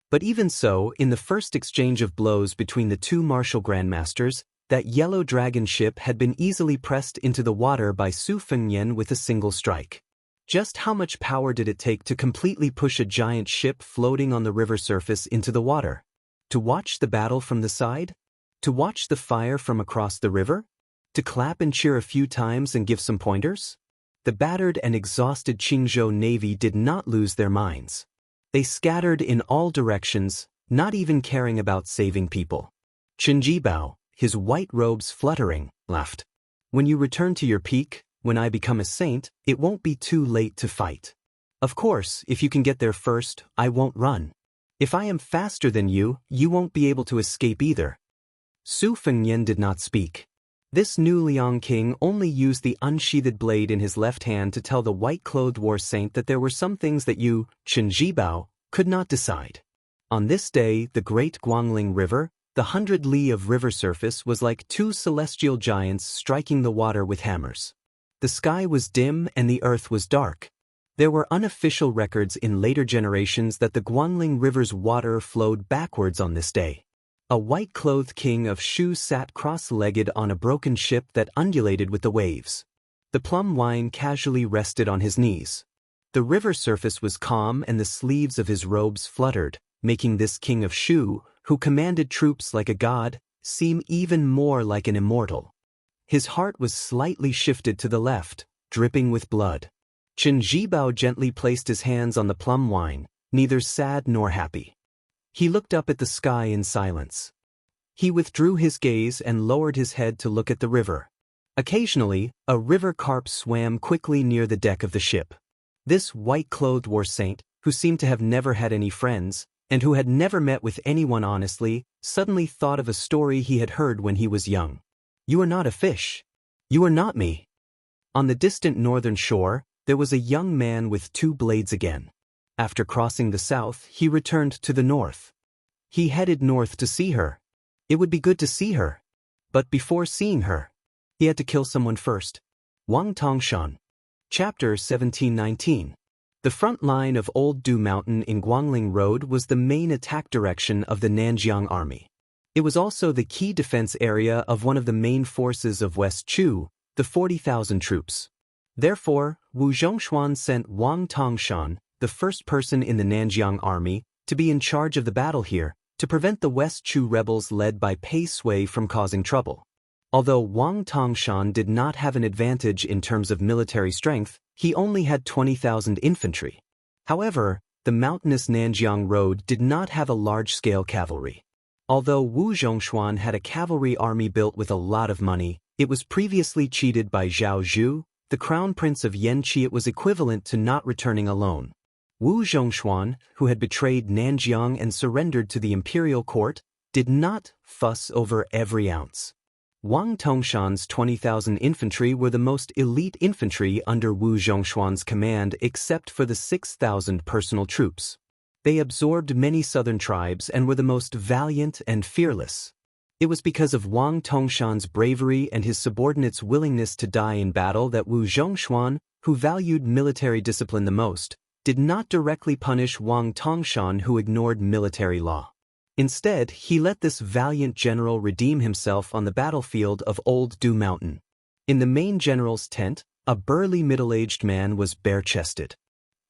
[SPEAKER 1] But even so, in the first exchange of blows between the two martial grandmasters, that yellow dragon ship had been easily pressed into the water by Su Fengnian with a single strike. Just how much power did it take to completely push a giant ship floating on the river surface into the water? To watch the battle from the side? To watch the fire from across the river? To clap and cheer a few times and give some pointers? The battered and exhausted Qingzhou Navy did not lose their minds. They scattered in all directions, not even caring about saving people. Chen Jibao, his white robes fluttering, laughed. "When you return to your peak, when I become a saint, it won't be too late to fight. Of course, if you can get there first, I won't run. If I am faster than you, you won't be able to escape either." Su Fengnian did not speak. This new Liang King only used the unsheathed blade in his left hand to tell the white-clothed war saint that there were some things that you, Chen Jibao, could not decide. On this day, the great Guangling River, the 100 li of river surface, was like two celestial giants striking the water with hammers. The sky was dim and the earth was dark. There were unofficial records in later generations that the Guangling River's water flowed backwards on this day. A white-clothed king of Shu sat cross-legged on a broken ship that undulated with the waves. The plum wine casually rested on his knees. The river surface was calm and the sleeves of his robes fluttered, making this king of Shu, who commanded troops like a god, seem even more like an immortal. His heart was slightly shifted to the left, dripping with blood. Chen Jibao gently placed his hands on the plum wine, neither sad nor happy. He looked up at the sky in silence. He withdrew his gaze and lowered his head to look at the river. Occasionally, a river carp swam quickly near the deck of the ship. This white-clothed war saint, who seemed to have never had any friends, and who had never met with anyone honestly, suddenly thought of a story he had heard when he was young. "You are not a fish. You are not me." On the distant northern shore, there was a young man with two blades again. After crossing the south, he returned to the north. He headed north to see her. It would be good to see her. But before seeing her, he had to kill someone first. Wang Tongshan. Chapter 1719. The front line of Old Du Mountain in Guangling Road was the main attack direction of the Nanjiang Army. It was also the key defense area of one of the main forces of West Chu, the 40,000 troops. Therefore, Wu Zhongshuan sent Wang Tongshan, the first person in the Nanjiang Army, to be in charge of the battle here, to prevent the West Chu rebels led by Pei Sui from causing trouble. Although Wang Tongshan did not have an advantage in terms of military strength, he only had 20,000 infantry. However, the mountainous Nanjiang Road did not have a large-scale cavalry. Although Wu Zhongshuan had a cavalry army built with a lot of money, it was previously cheated by Zhao Zhu, the crown prince of Yanqi. It was equivalent to not returning alone. Wu Zhongshuan, who had betrayed Nanjiang and surrendered to the imperial court, did not fuss over every ounce. Wang Tongshan's 20,000 infantry were the most elite infantry under Wu Zhongshuan's command except for the 6,000 personal troops. They absorbed many southern tribes and were the most valiant and fearless. It was because of Wang Tongshan's bravery and his subordinates' willingness to die in battle that Wu Zhongshuan, who valued military discipline the most, did not directly punish Wang Tongshan, who ignored military law. Instead, he let this valiant general redeem himself on the battlefield of Old Du Mountain. In the main general's tent, a burly middle-aged man was bare-chested.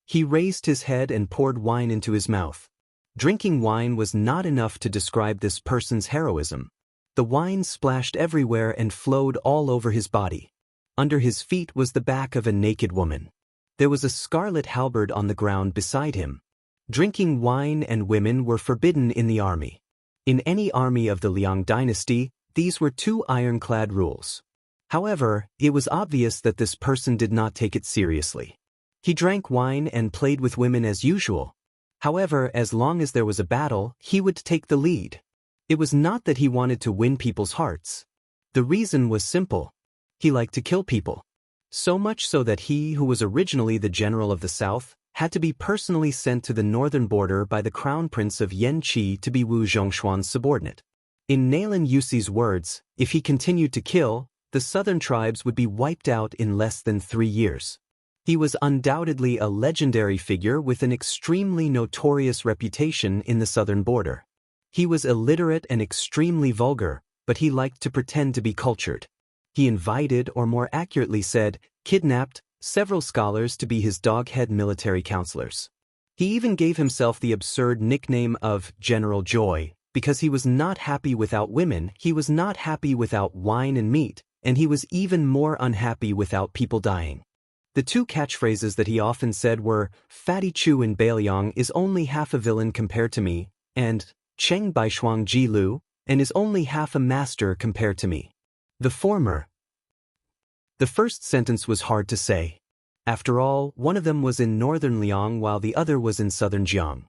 [SPEAKER 1] He raised his head and poured wine into his mouth. Drinking wine was not enough to describe this person's heroism. The wine splashed everywhere and flowed all over his body. Under his feet was the back of a naked woman. There was a scarlet halberd on the ground beside him. Drinking wine and women were forbidden in the army. In any army of the Liang dynasty, these were two ironclad rules. However, it was obvious that this person did not take it seriously. He drank wine and played with women as usual. However, as long as there was a battle, he would take the lead. It was not that he wanted to win people's hearts. The reason was simple. He liked to kill people. So much so that he, who was originally the general of the south, had to be personally sent to the northern border by the crown prince of Yanqi to be Wu Zhongshuan's subordinate. In Nalin Yusi's words, if he continued to kill, the southern tribes would be wiped out in less than 3 years. He was undoubtedly a legendary figure with an extremely notorious reputation in the southern border. He was illiterate and extremely vulgar, but he liked to pretend to be cultured. He invited, or more accurately said, kidnapped, several scholars to be his doghead military counselors. He even gave himself the absurd nickname of General Joy, because he was not happy without women, he was not happy without wine and meat, and he was even more unhappy without people dying. The two catchphrases that he often said were, Fatty Chu in Bailiang is only half a villain compared to me, and Cheng Baishuang Ji Lu, and is only half a master compared to me. The first sentence was hard to say. After all, one of them was in northern Liang while the other was in southern Jiang.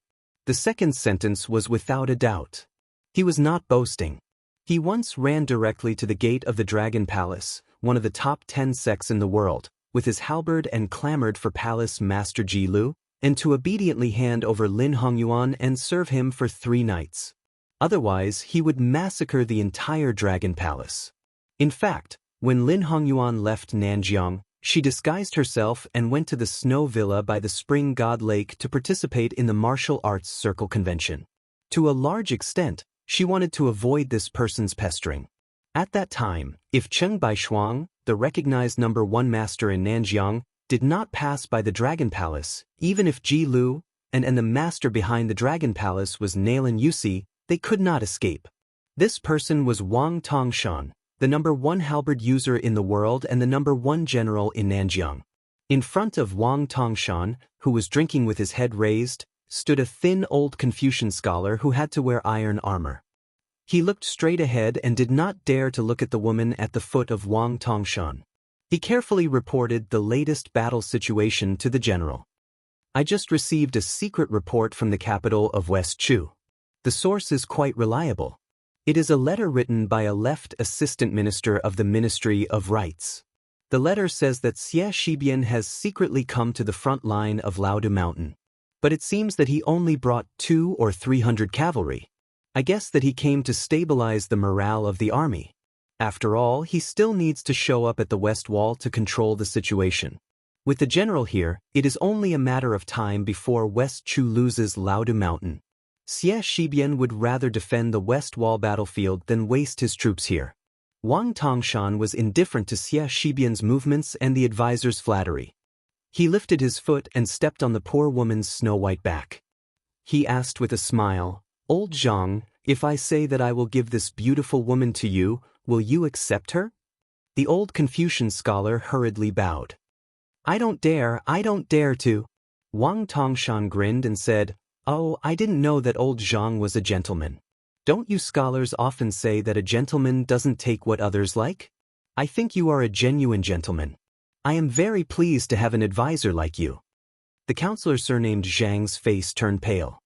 [SPEAKER 1] The second sentence was without a doubt. He was not boasting. He once ran directly to the gate of the Dragon Palace, one of the top 10 sects in the world, with his halberd and clamored for Palace Master Ji Lu, and to obediently hand over Lin Hongyuan and serve him for 3 nights. Otherwise, he would massacre the entire Dragon Palace. In fact, when Lin Hongyuan left Nanjiang, she disguised herself and went to the snow villa by the Spring God Lake to participate in the martial arts circle convention. To a large extent, she wanted to avoid this person's pestering. At that time, if Cheng Baishuang, the recognized #1 master in Nanjiang, did not pass by the Dragon Palace, even if Ji Lu and the master behind the Dragon Palace was Nalin Yusi, they could not escape. This person was Wang Tongshan, the #1 halberd user in the world and the #1 general in Nanjiang. In front of Wang Tongshan, who was drinking with his head raised, stood a thin old Confucian scholar who had to wear iron armor. He looked straight ahead and did not dare to look at the woman at the foot of Wang Tongshan. He carefully reported the latest battle situation to the general. I just received a secret report from the capital of West Chu. The source is quite reliable. It is a letter written by a left assistant minister of the Ministry of Rights. The letter says that Xie Shibian has secretly come to the front line of Laodu Mountain. But it seems that he only brought 200 or 300 cavalry. I guess that he came to stabilize the morale of the army. After all, he still needs to show up at the West Wall to control the situation. With the general here, it is only a matter of time before West Chu loses Laodu Mountain. Xie Shibian would rather defend the West Wall battlefield than waste his troops here. Wang Tongshan was indifferent to Xie Shibian's movements and the advisor's flattery. He lifted his foot and stepped on the poor woman's snow-white back. He asked with a smile, "Old Zhang, if I say that I will give this beautiful woman to you, will you accept her?" The old Confucian scholar hurriedly bowed. I don't dare to." Wang Tongshan grinned and said, "Oh, I didn't know that old Zhang was a gentleman. Don't you scholars often say that a gentleman doesn't take what others like? I think you are a genuine gentleman. I am very pleased to have an advisor like you." The counselor surnamed Zhang's face turned pale.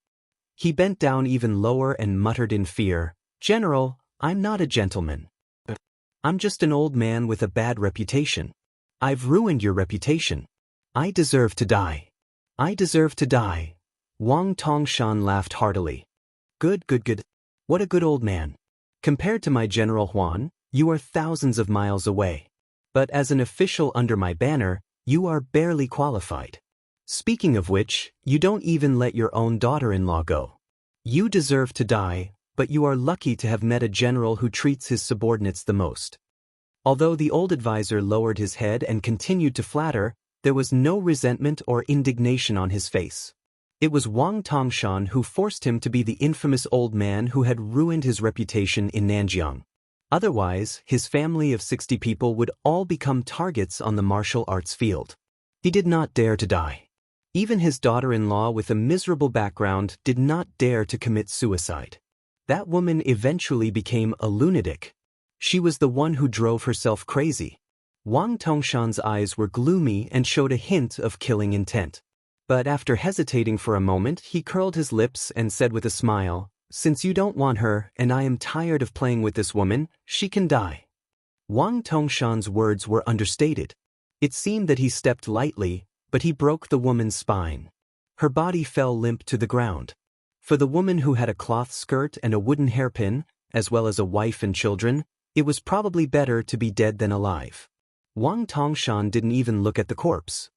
[SPEAKER 1] He bent down even lower and muttered in fear, "General, I'm not a gentleman. I'm just an old man with a bad reputation. I've ruined your reputation. I deserve to die. I deserve to die." Wang Tongshan laughed heartily. Good. What a good old man. Compared to my General Huan, you are thousands of miles away. But as an official under my banner, you are barely qualified. Speaking of which, you don't even let your own daughter-in-law go. You deserve to die, but you are lucky to have met a general who treats his subordinates the most. Although the old advisor lowered his head and continued to flatter, there was no resentment or indignation on his face. It was Wang Tongshan who forced him to be the infamous old man who had ruined his reputation in Nanjiang. Otherwise, his family of 60 people would all become targets on the martial arts field. He did not dare to die. Even his daughter-in-law with a miserable background did not dare to commit suicide. That woman eventually became a lunatic. She was the one who drove herself crazy. Wang Tongshan's eyes were gloomy and showed a hint of killing intent. But after hesitating for a moment, he curled his lips and said with a smile, "Since you don't want her and I am tired of playing with this woman, she can die." Wang Tongshan's words were understated. It seemed that he stepped lightly, but he broke the woman's spine. Her body fell limp to the ground. For the woman who had a cloth skirt and a wooden hairpin, as well as a wife and children, it was probably better to be dead than alive. Wang Tongshan didn't even look at the corpse.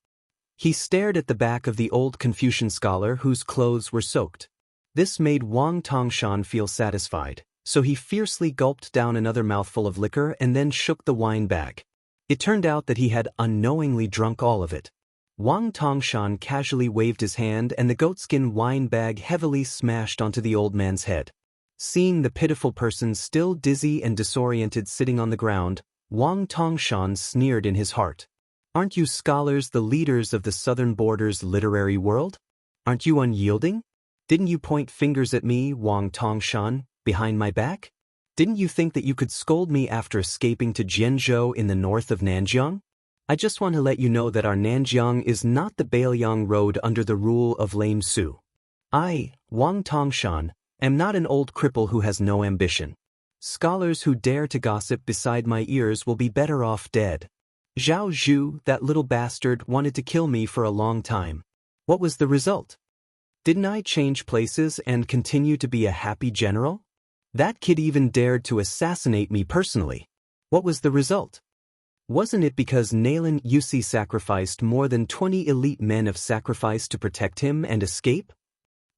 [SPEAKER 1] He stared at the back of the old Confucian scholar whose clothes were soaked. This made Wang Tongshan feel satisfied, so he fiercely gulped down another mouthful of liquor and then shook the wine bag. It turned out that he had unknowingly drunk all of it. Wang Tongshan casually waved his hand and the goatskin wine bag heavily smashed onto the old man's head. Seeing the pitiful person still dizzy and disoriented sitting on the ground, Wang Tongshan sneered in his heart. "Aren't you scholars the leaders of the southern border's literary world? Aren't you unyielding? Didn't you point fingers at me, Wang Tongshan, behind my back? Didn't you think that you could scold me after escaping to Jianzhou in the north of Nanjiang? I just want to let you know that our Nanjiang is not the Bailiang road under the rule of Lame Su. I, Wang Tongshan, am not an old cripple who has no ambition. Scholars who dare to gossip beside my ears will be better off dead. Zhao Zhu, that little bastard, wanted to kill me for a long time. What was the result? Didn't I change places and continue to be a happy general? That kid even dared to assassinate me personally. What was the result? Wasn't it because Nalen Yusi sacrificed more than 20 elite men of sacrifice to protect him and escape?"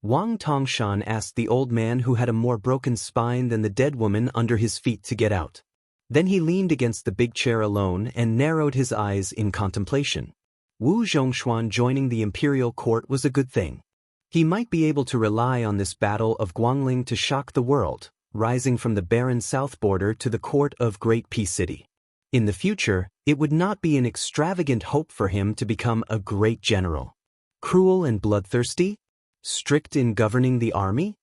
[SPEAKER 1] Wang Tongshan asked the old man who had a more broken spine than the dead woman under his feet to get out. Then he leaned against the big chair alone and narrowed his eyes in contemplation. Wu Zhongshuan joining the imperial court was a good thing. He might be able to rely on this battle of Guangling to shock the world, rising from the barren south border to the court of Great Peace City. In the future, it would not be an extravagant hope for him to become a great general. Cruel and bloodthirsty? Strict in governing the army?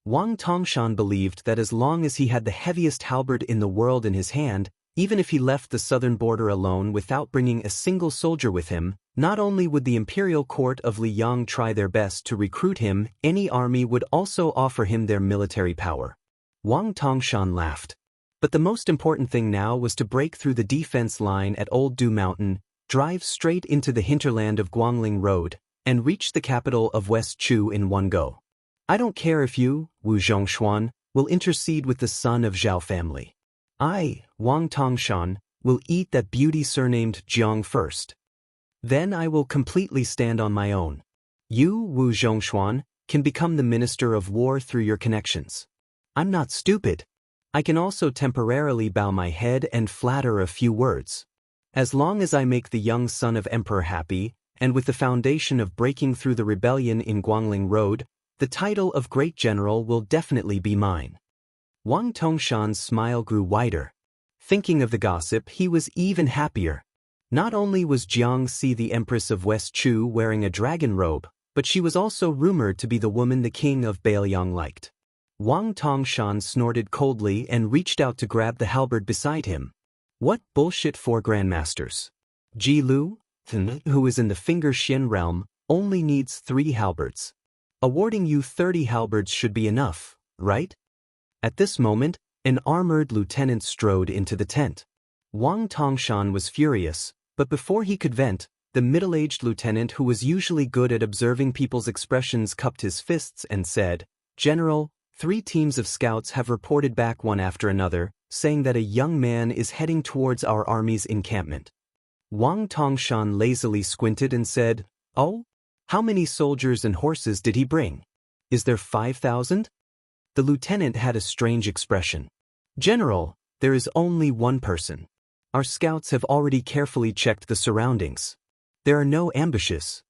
[SPEAKER 1] Wang Tongshan believed that as long as he had the heaviest halberd in the world in his hand, even if he left the southern border alone without bringing a single soldier with him, not only would the imperial court of Liang try their best to recruit him, any army would also offer him their military power. Wang Tongshan laughed. But the most important thing now was to break through the defense line at Old Du Mountain, drive straight into the hinterland of Guangling Road, and reach the capital of West Chu in one go. I don't care if you, Wu Zhongshuan, will intercede with the son of Zhao family. I, Wang Tongshan, will eat that beauty surnamed Jiang first. Then I will completely stand on my own. You, Wu Zhongshuan, can become the Minister of War through your connections. I'm not stupid. I can also temporarily bow my head and flatter a few words. As long as I make the young son of Emperor happy, and with the foundation of breaking through the rebellion in Guangling Road, the title of Great General will definitely be mine. Wang Tongshan's smile grew wider. Thinking of the gossip, he was even happier. Not only was Jiang Si the Empress of West Chu wearing a dragon robe, but she was also rumored to be the woman the king of Bailiang liked. Wang Tongshan snorted coldly and reached out to grab the halberd beside him. What bullshit for grandmasters. Ji Lu, who is in the Finger Xin realm, only needs 3 halberds. Awarding you 30 halberds should be enough, right? At this moment, an armored lieutenant strode into the tent. Wang Tongshan was furious, but before he could vent, the middle-aged lieutenant who was usually good at observing people's expressions cupped his fists and said, "General, 3 teams of scouts have reported back one after another, saying that a young man is heading towards our army's encampment." Wang Tongshan lazily squinted and said, "Oh? How many soldiers and horses did he bring? Is there 5,000? The lieutenant had a strange expression. "General, there is only one person. Our scouts have already carefully checked the surroundings. There are no ambushes."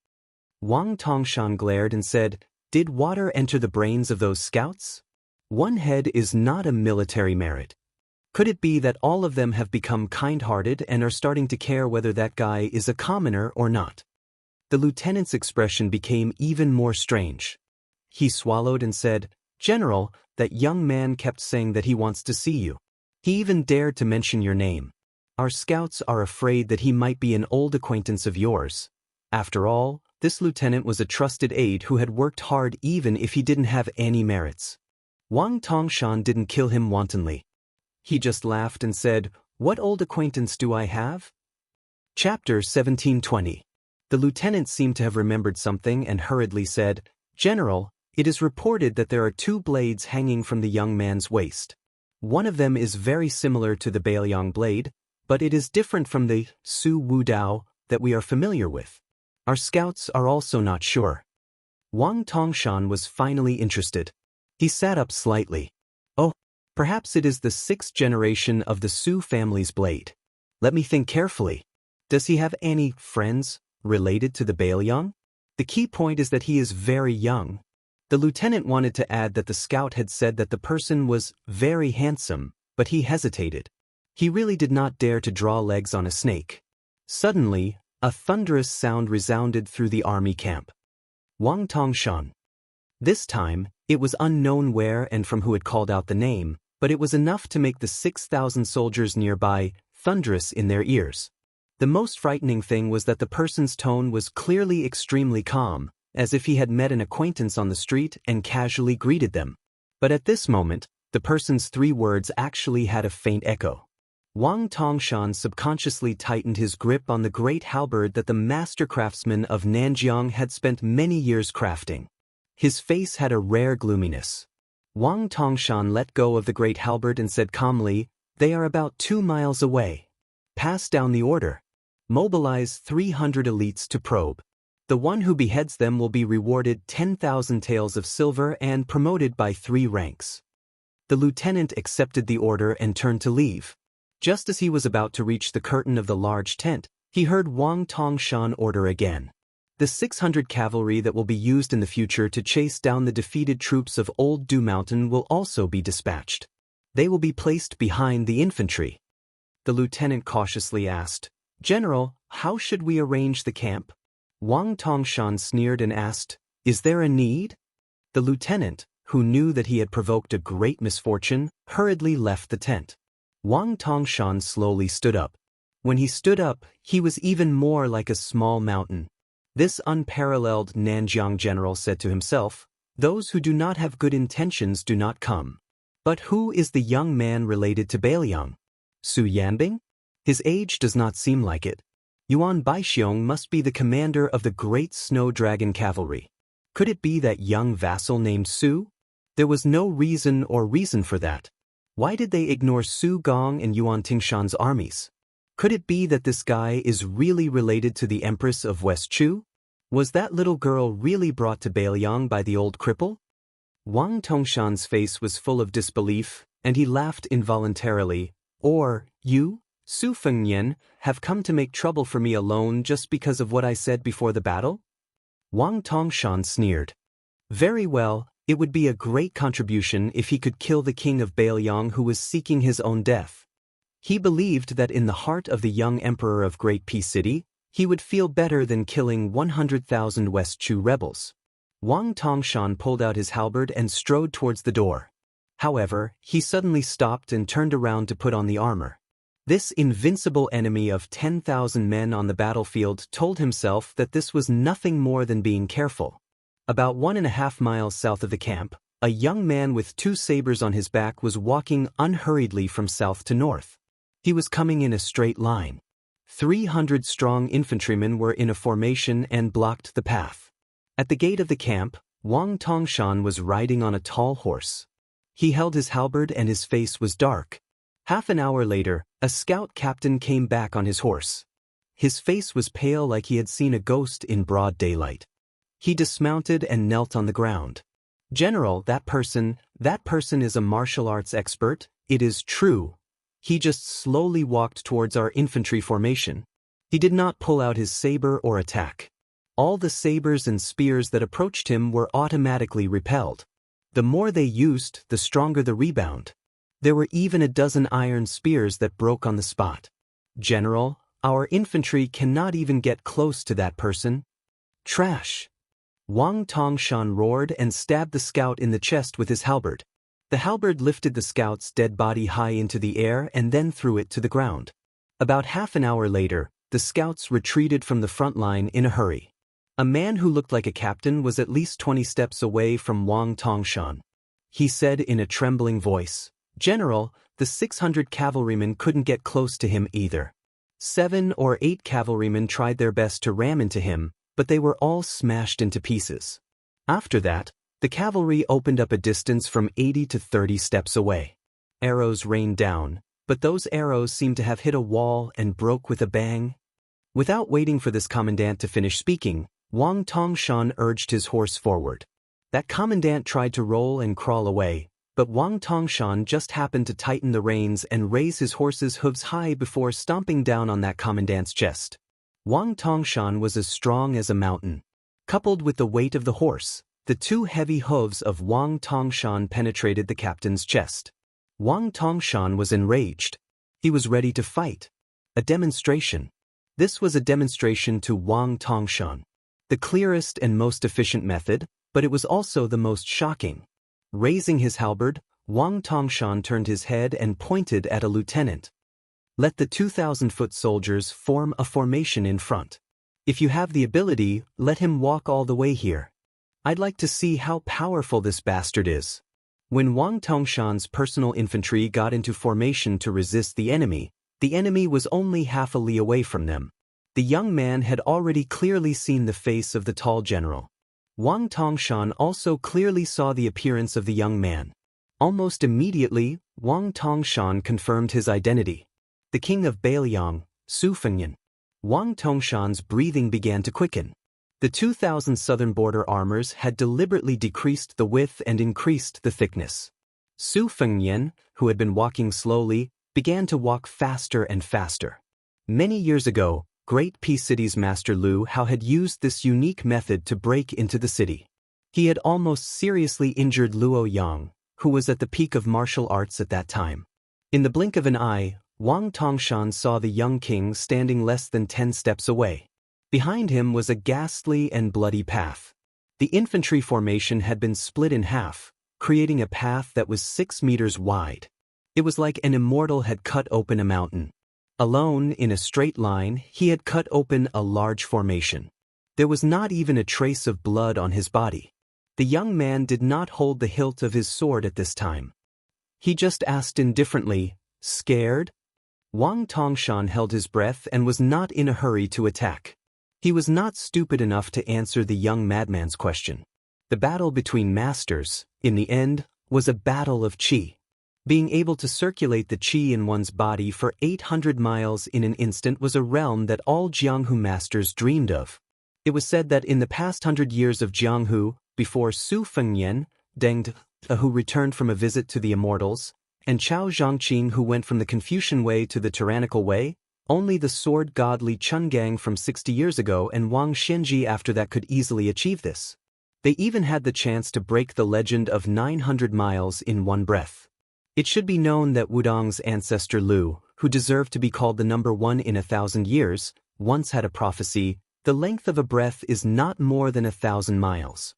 [SPEAKER 1] Wang Tongshan glared and said, "Did water enter the brains of those scouts? One head is not a military merit. Could it be that all of them have become kind-hearted and are starting to care whether that guy is a commoner or not?" The lieutenant's expression became even more strange. He swallowed and said, "General, that young man kept saying that he wants to see you. He even dared to mention your name. Our scouts are afraid that he might be an old acquaintance of yours." After all, this lieutenant was a trusted aide who had worked hard even if he didn't have any merits. Wang Tongshan didn't kill him wantonly. He just laughed and said, "What old acquaintance do I have?" Chapter 1720. The lieutenant seemed to have remembered something and hurriedly said, "General, it is reported that there are 2 blades hanging from the young man's waist. One of them is very similar to the Bailiang blade, but it is different from the Su Wu Dao that we are familiar with. Our scouts are also not sure." Wang Tongshan was finally interested. He sat up slightly. "Oh, perhaps it is the 6th generation of the Su family's blade. Let me think carefully. Does he have any friends related to the Bailiang? The key point is that he is very young." The lieutenant wanted to add that the scout had said that the person was very handsome, but he hesitated. He really did not dare to draw legs on a snake. Suddenly, a thunderous sound resounded through the army camp. Wang Tongshan. This time, it was unknown where and from who had called out the name, but it was enough to make the 6,000 soldiers nearby thunderous in their ears. The most frightening thing was that the person's tone was clearly extremely calm, as if he had met an acquaintance on the street and casually greeted them. But at this moment, the person's 3 words actually had a faint echo. Wang Tongshan subconsciously tightened his grip on the great halberd that the master craftsman of Nanjiang had spent many years crafting. His face had a rare gloominess. Wang Tongshan let go of the great halberd and said calmly, "They are about 2 miles away. Pass down the order. Mobilize 300 elites to probe. The one who beheads them will be rewarded 10,000 taels of silver and promoted by 3 ranks." The lieutenant accepted the order and turned to leave. Just as he was about to reach the curtain of the large tent, he heard Wang Tongshan order again. "The 600 cavalry that will be used in the future to chase down the defeated troops of Old Du Mountain will also be dispatched. They will be placed behind the infantry." The lieutenant cautiously asked, "General, how should we arrange the camp?" Wang Tongshan sneered and asked, "Is there a need?" The lieutenant, who knew that he had provoked a great misfortune, hurriedly left the tent. Wang Tongshan slowly stood up. When he stood up, he was even more like a small mountain. This unparalleled Nanjiang general said to himself, "Those who do not have good intentions do not come." But who is the young man related to Bailiang? Su Yanbing? His age does not seem like it. Yuan Baixiong must be the commander of the great snow dragon cavalry. Could it be that young vassal named Su? There was no reason for that. Why did they ignore Su Gong and Yuan Tingshan's armies? Could it be that this guy is really related to the Empress of West Chu? Was that little girl really brought to Bailiang by the old cripple? Wang Tongshan's face was full of disbelief, and he laughed involuntarily. "Or, you, Su Fengnian, have come to make trouble for me alone just because of what I said before the battle?" Wang Tongshan sneered. "Very well, it would be a great contribution if he could kill the king of Bailiang who was seeking his own death." He believed that in the heart of the young emperor of Great Peace City, he would feel better than killing 100,000 West Chu rebels. Wang Tongshan pulled out his halberd and strode towards the door. However, he suddenly stopped and turned around to put on the armor. This invincible enemy of 10,000 men on the battlefield told himself that this was nothing more than being careful. About 1.5 miles south of the camp, a young man with 2 sabers on his back was walking unhurriedly from south to north. He was coming in a straight line. 300 strong infantrymen were in a formation and blocked the path. At the gate of the camp, Wang Tongshan was riding on a tall horse. He held his halberd and his face was dark. Half an hour later, a scout captain came back on his horse. His face was pale like he had seen a ghost in broad daylight. He dismounted and knelt on the ground. "General, that person is a martial arts expert, it is true. He just slowly walked towards our infantry formation. He did not pull out his saber or attack. All the sabers and spears that approached him were automatically repelled. The more they used, the stronger the rebound. There were even a dozen iron spears that broke on the spot. General, our infantry cannot even get close to that person." Trash! Wang Tongshan roared and stabbed the scout in the chest with his halberd. The halberd lifted the scout's dead body high into the air and then threw it to the ground. About half an hour later, the scouts retreated from the front line in a hurry. A man who looked like a captain was at least 20 steps away from Wang Tongshan. He said in a trembling voice, "General, the 600 cavalrymen couldn't get close to him either. 7 or 8 cavalrymen tried their best to ram into him, but they were all smashed into pieces." After that, the cavalry opened up a distance from 80 to 30 steps away. Arrows rained down, but those arrows seemed to have hit a wall and broke with a bang. Without waiting for this commandant to finish speaking, Wang Tongshan urged his horse forward. That commandant tried to roll and crawl away, but Wang Tongshan just happened to tighten the reins and raise his horse's hooves high before stomping down on that commandant's chest. Wang Tongshan was as strong as a mountain. Coupled with the weight of the horse, the 2 heavy hooves of Wang Tongshan penetrated the captain's chest. Wang Tongshan was enraged. He was ready to fight. A demonstration. This was a demonstration to Wang Tongshan. The clearest and most efficient method, but it was also the most shocking. Raising his halberd, Wang Tongshan turned his head and pointed at a lieutenant. "Let the 2,000-foot soldiers form a formation in front. If you have the ability, let him walk all the way here. I'd like to see how powerful this bastard is." When Wang Tongshan's personal infantry got into formation to resist the enemy was only half a li away from them. The young man had already clearly seen the face of the tall general. Wang Tongshan also clearly saw the appearance of the young man. Almost immediately, Wang Tongshan confirmed his identity. The king of Bailiang, Su Fengyan. Wang Tongshan's breathing began to quicken. The 2,000 southern border armors had deliberately decreased the width and increased the thickness. Su Fengyan, who had been walking slowly, began to walk faster and faster. Many years ago, Great Peace City's Master Lu Hao had used this unique method to break into the city. He had almost seriously injured Luo Yang, who was at the peak of martial arts at that time. In the blink of an eye, Wang Tongshan saw the young king standing less than 10 steps away. Behind him was a ghastly and bloody path. The infantry formation had been split in half, creating a path that was 6 meters wide. It was like an immortal had cut open a mountain. Alone, in a straight line, he had cut open a large formation. There was not even a trace of blood on his body. The young man did not hold the hilt of his sword at this time. He just asked indifferently, "Scared?" Wang Tongshan held his breath and was not in a hurry to attack. He was not stupid enough to answer the young madman's question. The battle between masters, in the end, was a battle of qi. Being able to circulate the qi in one's body for 800 miles in an instant was a realm that all Jianghu masters dreamed of. It was said that in the past 100 years of Jianghu, before Su Fengyan, Deng De, who returned from a visit to the immortals, and Chao Zhangqing, who went from the Confucian way to the tyrannical way, only the sword god Li Chungang from 60 years ago and Wang Xianji after that could easily achieve this. They even had the chance to break the legend of 900 miles in one breath. It should be known that Wudong's ancestor Lu, who deserved to be called the number 1 in 1,000 years, once had a prophecy: the length of a breath is not more than 1,000 miles.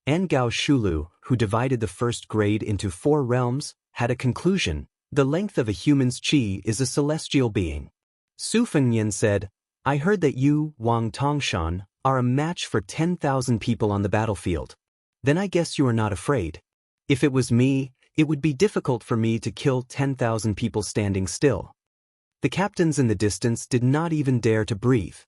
[SPEAKER 1] Angao Shulu, who divided the first grade into 4 realms, had a conclusion: the length of a human's qi is a celestial being. Su Fengyan said, "I heard that you, Wang Tongshan, are a match for 10,000 people on the battlefield. Then I guess you are not afraid. If it was me, it would be difficult for me to kill 10,000 people standing still." The captains in the distance did not even dare to breathe.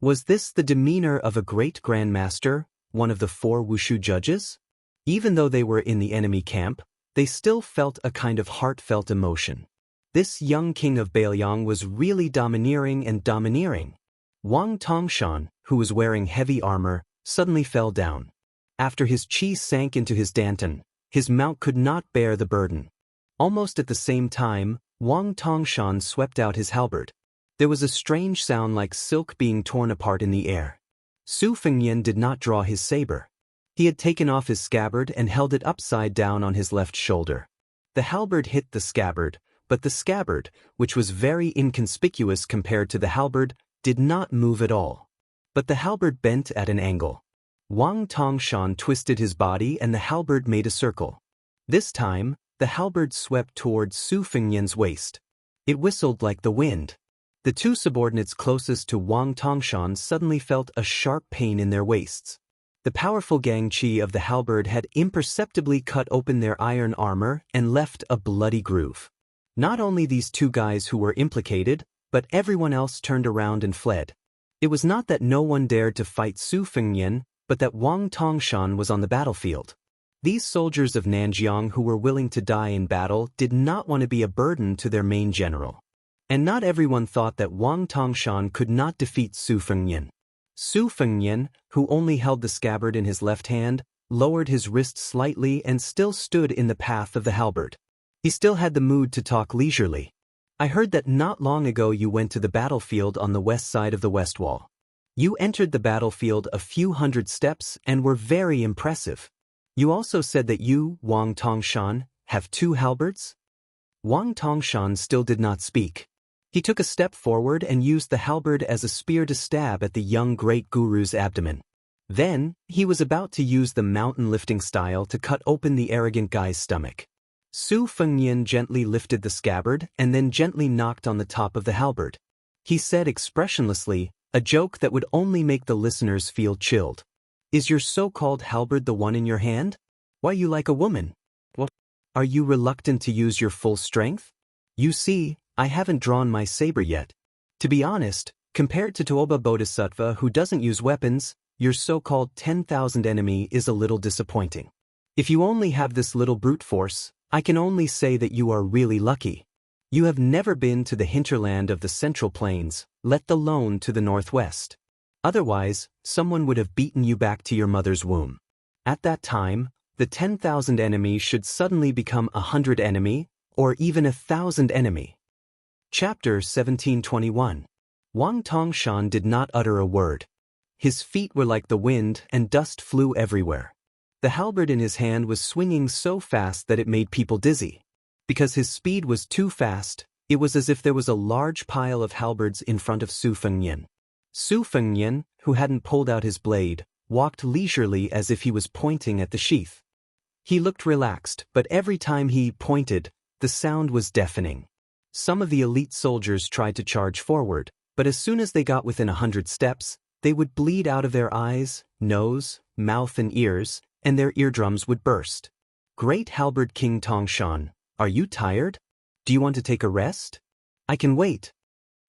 [SPEAKER 1] Was this the demeanor of a great grandmaster, one of the 4 wushu judges? Even though they were in the enemy camp, they still felt a kind of heartfelt emotion. This young king of Bailiang was really domineering and domineering. Wang Tongshan, who was wearing heavy armor, suddenly fell down. After his qi sank into his danton, his mount could not bear the burden. Almost at the same time, Wang Tongshan swept out his halberd. There was a strange sound like silk being torn apart in the air. Su Fengyan did not draw his saber. He had taken off his scabbard and held it upside down on his left shoulder. The halberd hit the scabbard, but the scabbard, which was very inconspicuous compared to the halberd, did not move at all. But the halberd bent at an angle. Wang Tongshan twisted his body and the halberd made a circle. This time, the halberd swept towards Su Fengnian's waist. It whistled like the wind. The two subordinates closest to Wang Tongshan suddenly felt a sharp pain in their waists. The powerful gang chi of the halberd had imperceptibly cut open their iron armor and left a bloody groove. Not only these two guys who were implicated, but everyone else turned around and fled. It was not that no one dared to fight Su Fengnian, but that Wang Tongshan was on the battlefield. These soldiers of Nanjiang who were willing to die in battle did not want to be a burden to their main general. And not everyone thought that Wang Tongshan could not defeat Su Fengnian. Su Fengnian, who only held the scabbard in his left hand, lowered his wrist slightly and still stood in the path of the halberd. He still had the mood to talk leisurely. I heard that not long ago you went to the battlefield on the west side of the west wall. You entered the battlefield a few hundred steps and were very impressive. You also said that you, Wang Tongshan, have two halberds? Wang Tongshan still did not speak. He took a step forward and used the halberd as a spear to stab at the young great guru's abdomen. Then, he was about to use the mountain lifting style to cut open the arrogant guy's stomach. Su Fengnian gently lifted the scabbard and then gently knocked on the top of the halberd. He said expressionlessly, a joke that would only make the listeners feel chilled. Is your so-called halberd the one in your hand? Why you like a woman? What? Are you reluctant to use your full strength? You see, I haven't drawn my saber yet. To be honest, compared to Toba Bodhisattva who doesn't use weapons, your so-called 10,000 enemy is a little disappointing. If you only have this little brute force, I can only say that you are really lucky. You have never been to the hinterland of the Central Plains, let alone to the northwest. Otherwise, someone would have beaten you back to your mother's womb. At that time, the 10,000 enemy should suddenly become 100 enemy, or even 1,000 enemy. Chapter 1721. Wang Tongshan did not utter a word. His feet were like the wind and dust flew everywhere. The halberd in his hand was swinging so fast that it made people dizzy. Because his speed was too fast, it was as if there was a large pile of halberds in front of Su Fengnian. Su Fengnian, who hadn't pulled out his blade, walked leisurely as if he was pointing at the sheath. He looked relaxed, but every time he pointed, the sound was deafening. Some of the elite soldiers tried to charge forward, but as soon as they got within 100 steps, they would bleed out of their eyes, nose, mouth and ears, and their eardrums would burst. Great halberd King Tongshan, are you tired? Do you want to take a rest? I can wait.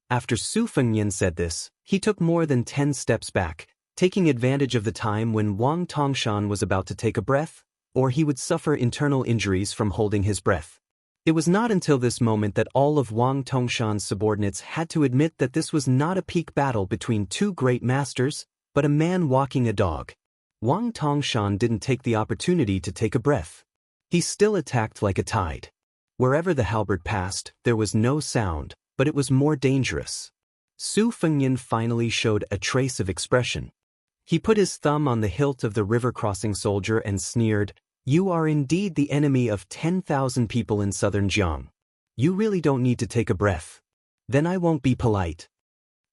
[SPEAKER 1] After Su Fengnian said this, he took more than 10 steps back, taking advantage of the time when Wang Tongshan was about to take a breath, or he would suffer internal injuries from holding his breath. It was not until this moment that all of Wang Tongshan's subordinates had to admit that this was not a peak battle between two great masters, but a man walking a dog. Wang Tongshan didn't take the opportunity to take a breath. He still attacked like a tide. Wherever the halberd passed, there was no sound, but it was more dangerous. Su Fengnian finally showed a trace of expression. He put his thumb on the hilt of the river-crossing soldier and sneered, "You are indeed the enemy of 10,000 people in southern Jiang. You really don't need to take a breath. Then I won't be polite."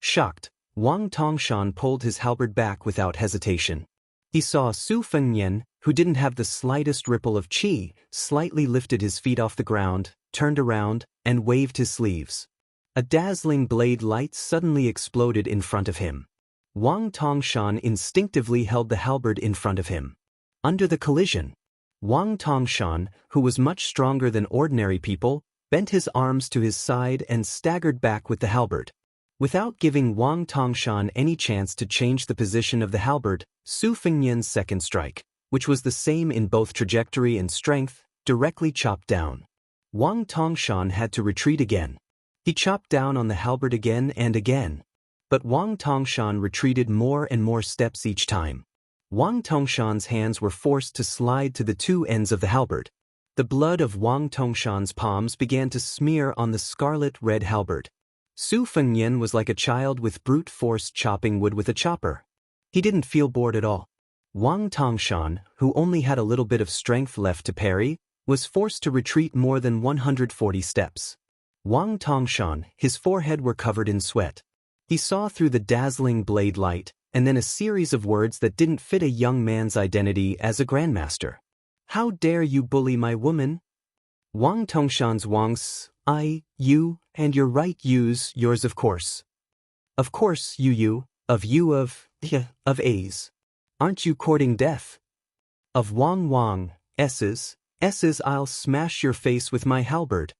[SPEAKER 1] Shocked, Wang Tongshan pulled his halberd back without hesitation. He saw Su Fengnian, who didn't have the slightest ripple of qi, slightly lifted his feet off the ground, turned around, and waved his sleeves. A dazzling blade light suddenly exploded in front of him. Wang Tongshan instinctively held the halberd in front of him. Under the collision, Wang Tongshan, who was much stronger than ordinary people, bent his arms to his side and staggered back with the halberd. Without giving Wang Tongshan any chance to change the position of the halberd, Su Fengnian's second strike, which was the same in both trajectory and strength, directly chopped down. Wang Tongshan had to retreat again. He chopped down on the halberd again and again. But Wang Tongshan retreated more and more steps each time. Wang Tongshan's hands were forced to slide to the two ends of the halberd. The blood of Wang Tongshan's palms began to smear on the scarlet-red halberd. Su Fengnian was like a child with brute force chopping wood with a chopper. He didn't feel bored at all. Wang Tongshan, who only had a little bit of strength left to parry, was forced to retreat more than 140 steps. Wang Tongshan, his forehead were covered in sweat. He saw through the dazzling blade light, and then a series of words that didn't fit a young man's identity as a grandmaster. How dare you bully my woman? Wang Tongshan's Wang's, you, and your right use yours of course. Of course you, of A's. Aren't you courting death? Of Wang, S's, I'll smash your face with my halberd.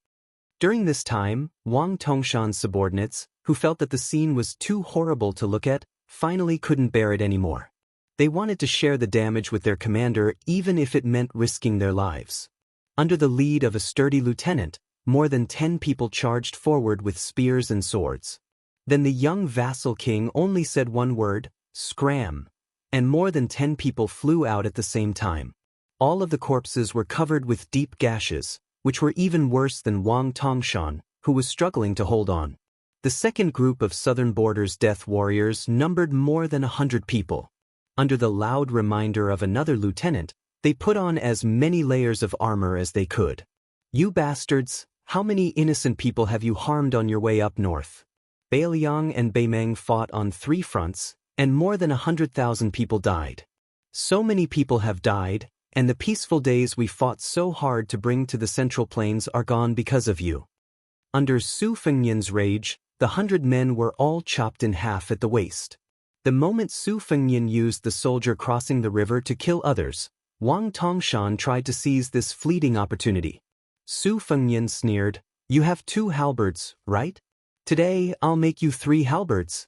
[SPEAKER 1] During this time, Wang Tongshan's subordinates, who felt that the scene was too horrible to look at, finally couldn't bear it anymore. They wanted to share the damage with their commander even if it meant risking their lives. Under the lead of a sturdy lieutenant, more than 10 people charged forward with spears and swords. Then the young vassal king only said one word, scram, and more than 10 people flew out at the same time. All of the corpses were covered with deep gashes, which were even worse than Wang Tongshan, who was struggling to hold on. The second group of Southern Border's death warriors numbered more than 100 people. Under the loud reminder of another lieutenant, they put on as many layers of armor as they could. You bastards, how many innocent people have you harmed on your way up north? Bailiang and Beimeng fought on 3 fronts, and more than 100,000 people died. So many people have died, and the peaceful days we fought so hard to bring to the Central Plains are gone because of you. Under Su Fengnian's rage, the 100 men were all chopped in half at the waist. The moment Su Fengnian used the soldier crossing the river to kill others, Wang Tongshan tried to seize this fleeting opportunity. Su Fengnian sneered, "You have 2 halberds, right? Today I'll make you 3 halberds."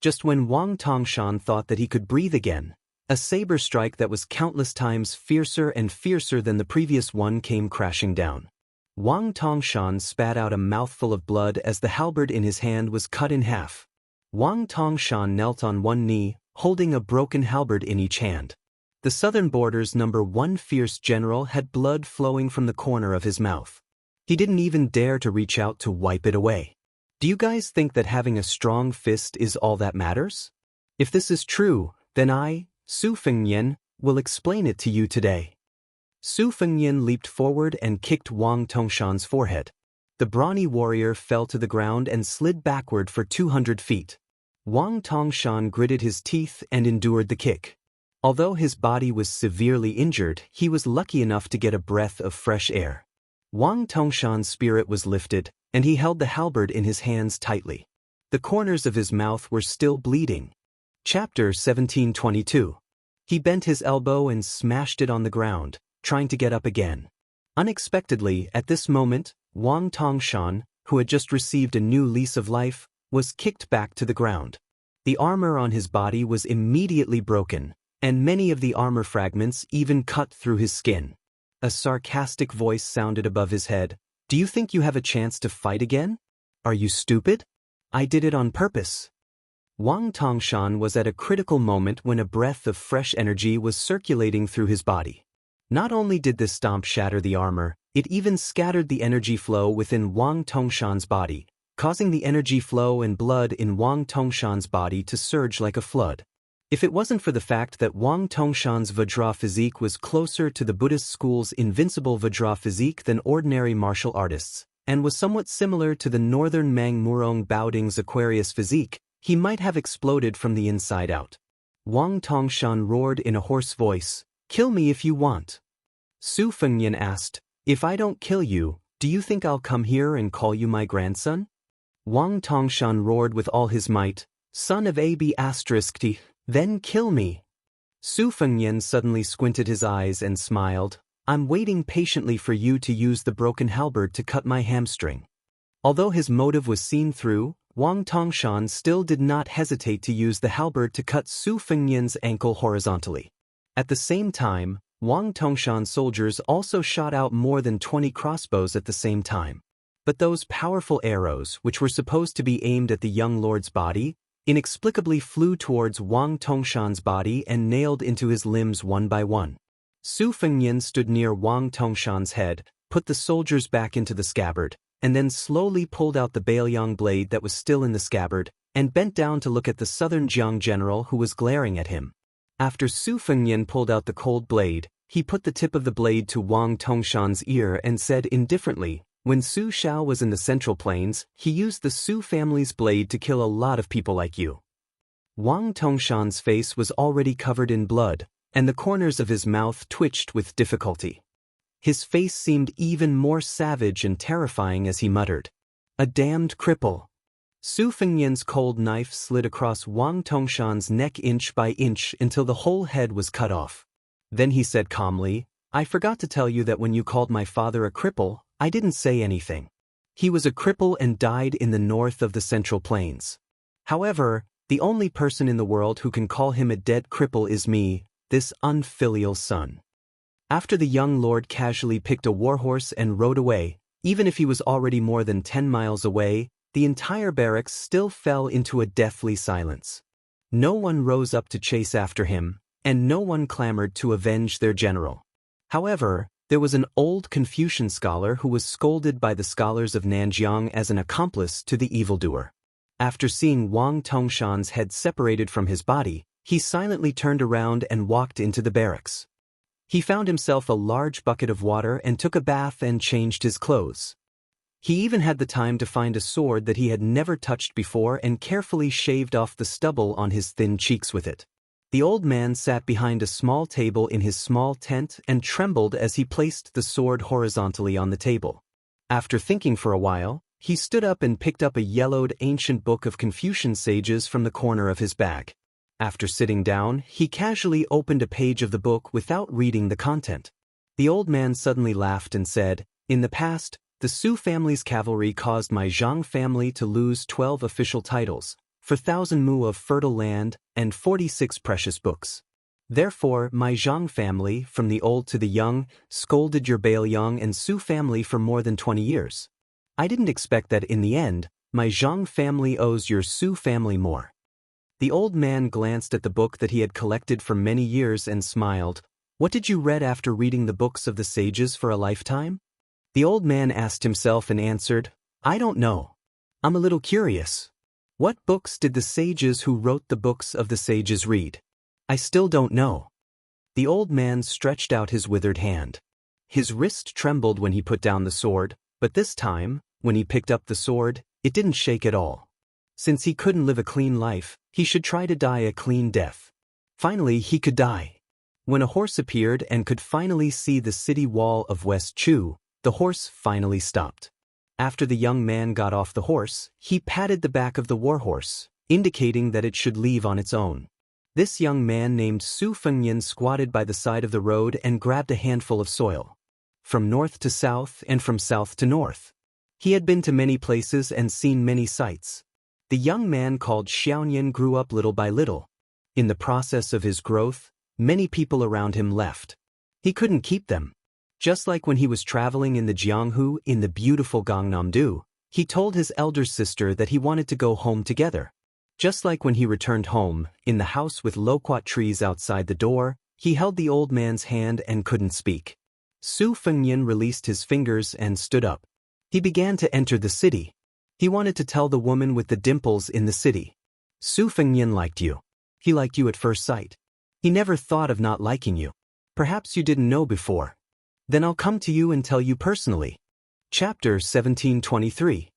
[SPEAKER 1] Just when Wang Tongshan thought that he could breathe again, a saber strike that was countless times fiercer and fiercer than the previous one came crashing down. Wang Tongshan spat out a mouthful of blood as the halberd in his hand was cut in half. Wang Tongshan knelt on one knee, holding a broken halberd in each hand. The Southern Border's #1 fierce general had blood flowing from the corner of his mouth. He didn't even dare to reach out to wipe it away. Do you guys think that having a strong fist is all that matters? If this is true, then I, Su Fengnian, will explain it to you today. Su Fengnian leaped forward and kicked Wang Tongshan's forehead. The brawny warrior fell to the ground and slid backward for 200 feet. Wang Tongshan gritted his teeth and endured the kick. Although his body was severely injured, he was lucky enough to get a breath of fresh air. Wang Tongshan's spirit was lifted, and he held the halberd in his hands tightly. The corners of his mouth were still bleeding. Chapter 1722. He bent his elbow and smashed it on the ground, trying to get up again. Unexpectedly, at this moment, Wang Tongshan, who had just received a new lease of life, was kicked back to the ground. The armor on his body was immediately broken, and many of the armor fragments even cut through his skin. A sarcastic voice sounded above his head. "Do you think you have a chance to fight again? Are you stupid? I did it on purpose." Wang Tongshan was at a critical moment when a breath of fresh energy was circulating through his body. Not only did this stomp shatter the armor, it even scattered the energy flow within Wang Tongshan's body, causing the energy flow and blood in Wang Tongshan's body to surge like a flood. If it wasn't for the fact that Wang Tongshan's Vajra physique was closer to the Buddhist school's invincible Vajra physique than ordinary martial artists, and was somewhat similar to the northern Mang Murong Baoding's Aquarius physique, he might have exploded from the inside out. Wang Tongshan roared in a hoarse voice, "Kill me if you want." Su Fengnian asked, "If I don't kill you, do you think I'll come here and call you my grandson?" Wang Tongshan roared with all his might, "Son of AB***, then kill me." Su Fengnian suddenly squinted his eyes and smiled, "I'm waiting patiently for you to use the broken halberd to cut my hamstring." Although his motive was seen through, Wang Tongshan still did not hesitate to use the halberd to cut Su Fengnian's ankle horizontally. At the same time, Wang Tongshan's soldiers also shot out more than 20 crossbows at the same time. But those powerful arrows, which were supposed to be aimed at the young lord's body, inexplicably flew towards Wang Tongshan's body and nailed into his limbs one by one. Su Fengnian stood near Wang Tongshan's head, put the soldiers back into the scabbard, and then slowly pulled out the Bailiang blade that was still in the scabbard, and bent down to look at the southern Jiang general who was glaring at him. After Su Fengnian pulled out the cold blade, he put the tip of the blade to Wang Tongshan's ear and said indifferently, "When Su Shao was in the Central Plains, he used the Su family's blade to kill a lot of people like you. Wang Tongshan's face was already covered in blood, and the corners of his mouth twitched with difficulty. His face seemed even more savage and terrifying as he muttered, "A damned cripple." Su Fengnian's cold knife slid across Wang Tongshan's neck inch by inch until the whole head was cut off. Then he said calmly, "I forgot to tell you that when you called my father a cripple, I didn't say anything. He was a cripple and died in the north of the Central Plains. However, the only person in the world who can call him a dead cripple is me, this unfilial son." After the young lord casually picked a warhorse and rode away, even if he was already more than 10 miles away, the entire barracks still fell into a deathly silence. No one rose up to chase after him, and no one clamored to avenge their general. However, there was an old Confucian scholar who was scolded by the scholars of Nanjiang as an accomplice to the evildoer. After seeing Wang Tongshan's head separated from his body, he silently turned around and walked into the barracks. He found himself a large bucket of water and took a bath and changed his clothes. He even had the time to find a sword that he had never touched before and carefully shaved off the stubble on his thin cheeks with it. The old man sat behind a small table in his small tent and trembled as he placed the sword horizontally on the table. After thinking for a while, he stood up and picked up a yellowed ancient book of Confucian sages from the corner of his bag. After sitting down, he casually opened a page of the book without reading the content. The old man suddenly laughed and said, "In the past, the Su family's cavalry caused my Zhang family to lose 12 official titles, 4,000 mu of fertile land, and 46 precious books. Therefore, my Zhang family, from the old to the young, scolded your Bailiang and Su family for more than 20 years. I didn't expect that in the end, my Zhang family owes your Su family more." The old man glanced at the book that he had collected for many years and smiled. "What did you read after reading the books of the sages for a lifetime?" The old man asked himself and answered, "I don't know. I'm a little curious. What books did the sages who wrote the books of the sages read? I still don't know." The old man stretched out his withered hand. His wrist trembled when he put down the sword, but this time, when he picked up the sword, it didn't shake at all. Since he couldn't live a clean life, he should try to die a clean death. Finally, he could die. When a horse appeared and could finally see the city wall of West Chu, the horse finally stopped. After the young man got off the horse, he patted the back of the warhorse, indicating that it should leave on its own. This young man named Su Fengnian squatted by the side of the road and grabbed a handful of soil. From north to south and from south to north. He had been to many places and seen many sights. The young man called Xiaonian grew up little by little. In the process of his growth, many people around him left. He couldn't keep them. Just like when he was traveling in the Jianghu in the beautiful Gangnam-do, he told his elder sister that he wanted to go home together. Just like when he returned home, in the house with loquat trees outside the door, he held the old man's hand and couldn't speak. Su Fengnian released his fingers and stood up. He began to enter the city. He wanted to tell the woman with the dimples in the city, "Su Fengnian liked you. He liked you at first sight. He never thought of not liking you. Perhaps you didn't know before. Then I'll come to you and tell you personally." Chapter 1723.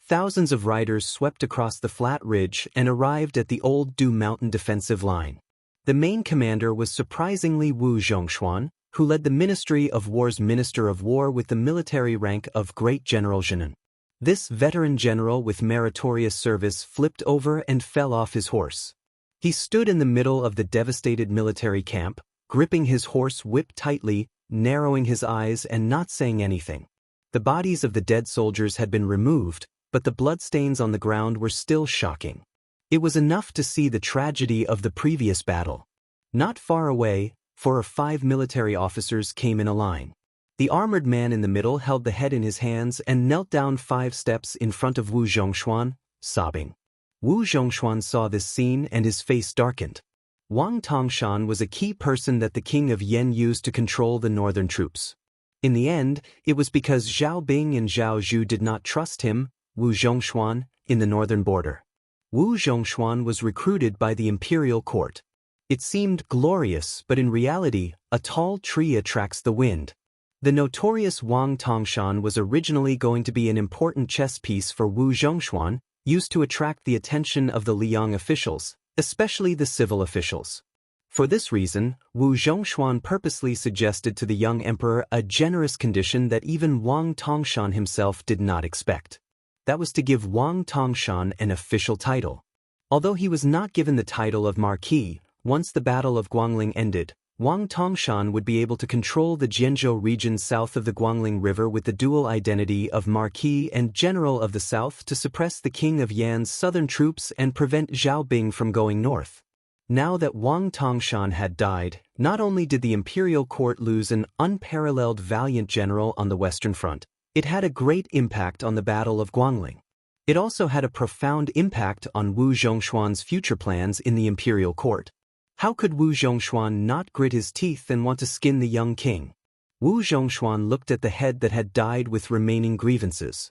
[SPEAKER 1] Thousands of riders swept across the flat ridge and arrived at the old Du Mountain defensive line. The main commander was surprisingly Wu Zhongshuan, who led the Ministry of War's Minister of War with the military rank of Great General Zhenan. This veteran general with meritorious service flipped over and fell off his horse. He stood in the middle of the devastated military camp, gripping his horse whip tightly, narrowing his eyes and not saying anything. The bodies of the dead soldiers had been removed, but the bloodstains on the ground were still shocking. It was enough to see the tragedy of the previous battle. Not far away, 4 or 5 military officers came in a line. The armored man in the middle held the head in his hands and knelt down 5 steps in front of Wu Zhongshuan, sobbing. Wu Zhongshuan saw this scene and his face darkened. Wang Tongshan was a key person that the king of Yen used to control the northern troops. In the end, it was because Zhao Bing and Zhao Zhu did not trust him, Wu Zhongshuan, in the northern border. Wu Zhongshuan was recruited by the imperial court. It seemed glorious, but in reality, a tall tree attracts the wind. The notorious Wang Tongshan was originally going to be an important chess piece for Wu Zhongshuan, used to attract the attention of the Liang officials, especially the civil officials. For this reason, Wu Zhongshuan purposely suggested to the young emperor a generous condition that even Wang Tongshan himself did not expect. That was to give Wang Tongshan an official title. Although he was not given the title of Marquis, once the Battle of Guangling ended, Wang Tongshan would be able to control the Jianzhou region south of the Guangling River with the dual identity of Marquis and General of the South to suppress the King of Yan's southern troops and prevent Zhao Bing from going north. Now that Wang Tongshan had died, not only did the imperial court lose an unparalleled valiant general on the Western Front, it had a great impact on the Battle of Guangling. It also had a profound impact on Wu Zhongshuan's future plans in the imperial court. How could Wu Zhongshuan not grit his teeth and want to skin the young king? Wu Zhongshuan looked at the head that had died with remaining grievances.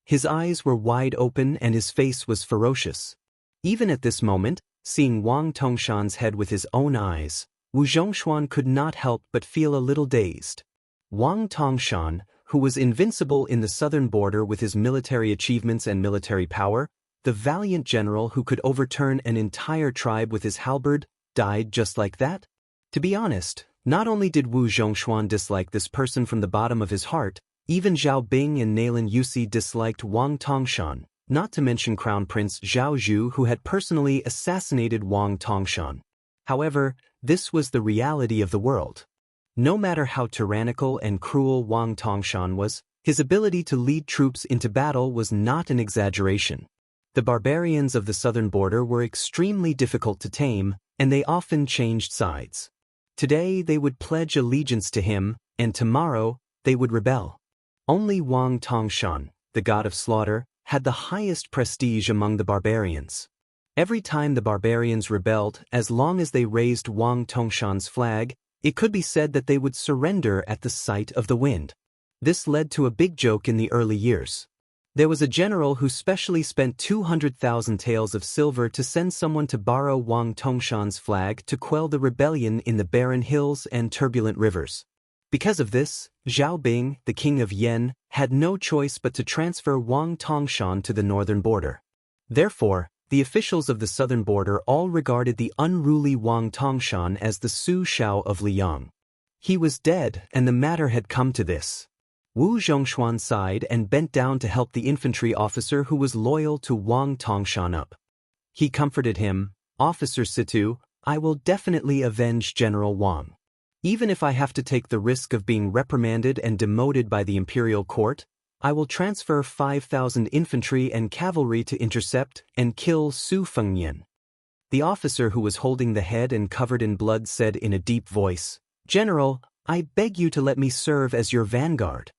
[SPEAKER 1] His eyes were wide open and his face was ferocious. Even at this moment, seeing Wang Tongshan's head with his own eyes, Wu Zhongshuan could not help but feel a little dazed. Wang Tongshan, who was invincible in the southern border with his military achievements and military power, the valiant general who could overturn an entire tribe with his halberd, died just like that? To be honest, not only did Wu Zhongshuan dislike this person from the bottom of his heart, even Zhao Bing and Nalin Yusi disliked Wang Tongshan, not to mention Crown Prince Zhao Zhu, who had personally assassinated Wang Tongshan. However, this was the reality of the world. No matter how tyrannical and cruel Wang Tongshan was, his ability to lead troops into battle was not an exaggeration. The barbarians of the southern border were extremely difficult to tame, and they often changed sides. Today they would pledge allegiance to him, and tomorrow they would rebel. Only Wang Tongshan, the god of slaughter, had the highest prestige among the barbarians. Every time the barbarians rebelled, as long as they raised Wang Tongshan's flag, it could be said that they would surrender at the sight of the wind. This led to a big joke in the early years. There was a general who specially spent 200,000 taels of silver to send someone to borrow Wang Tongshan's flag to quell the rebellion in the barren hills and turbulent rivers. Because of this, Zhao Bing, the king of Yan, had no choice but to transfer Wang Tongshan to the northern border. Therefore, the officials of the southern border all regarded the unruly Wang Tongshan as the Su Shao of Liang. He was dead, and the matter had come to this. Wu Zhongshuan sighed and bent down to help the infantry officer who was loyal to Wang Tongshan up. He comforted him, "Officer Situ, I will definitely avenge General Wang. Even if I have to take the risk of being reprimanded and demoted by the imperial court, I will transfer 5,000 infantry and cavalry to intercept and kill Su Fengnian." The officer who was holding the head and covered in blood said in a deep voice, "General, I beg you to let me serve as your vanguard."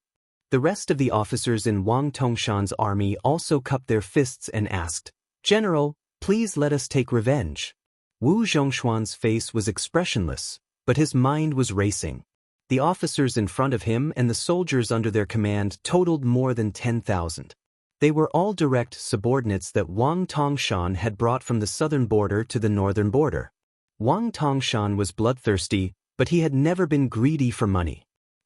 [SPEAKER 1] The rest of the officers in Wang Tongshan's army also cupped their fists and asked, "General, please let us take revenge." Wu Zhongshuan's face was expressionless, but his mind was racing. The officers in front of him and the soldiers under their command totaled more than 10,000. They were all direct subordinates that Wang Tongshan had brought from the southern border to the northern border. Wang Tongshan was bloodthirsty, but he had never been greedy for money.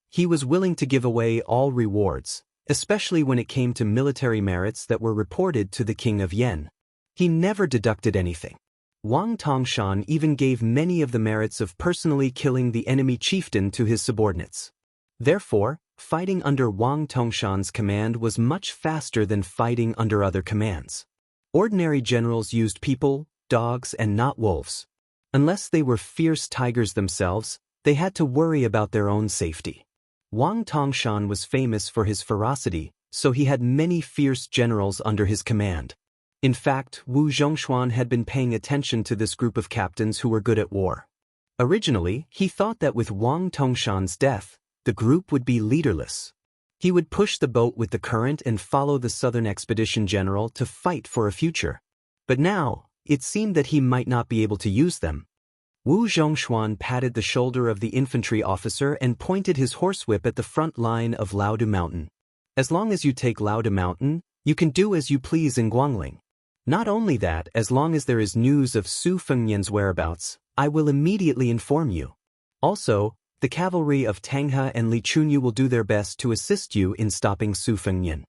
[SPEAKER 1] He was willing to give away all rewards, especially when it came to military merits that were reported to the king of Yan. He never deducted anything. Wang Tongshan even gave many of the merits of personally killing the enemy chieftain to his subordinates. Therefore, fighting under Wang Tongshan's command was much faster than fighting under other commands. Ordinary generals used people, dogs, and not wolves. Unless they were fierce tigers themselves, they had to worry about their own safety. Wang Tongshan was famous for his ferocity, so he had many fierce generals under his command. In fact, Wu Zhongshuan had been paying attention to this group of captains who were good at war. Originally, he thought that with Wang Tongshan's death, the group would be leaderless. He would push the boat with the current and follow the southern expedition general to fight for a future. But now, it seemed that he might not be able to use them. Wu Zhongshuan patted the shoulder of the infantry officer and pointed his horsewhip at the front line of Laodu Mountain. "As long as you take Laodu Mountain, you can do as you please in Guangling. Not only that, as long as there is news of Su Fengnian's whereabouts, I will immediately inform you. Also, the cavalry of Tanghe and Li Chunyu will do their best to assist you in stopping Su Fengnian."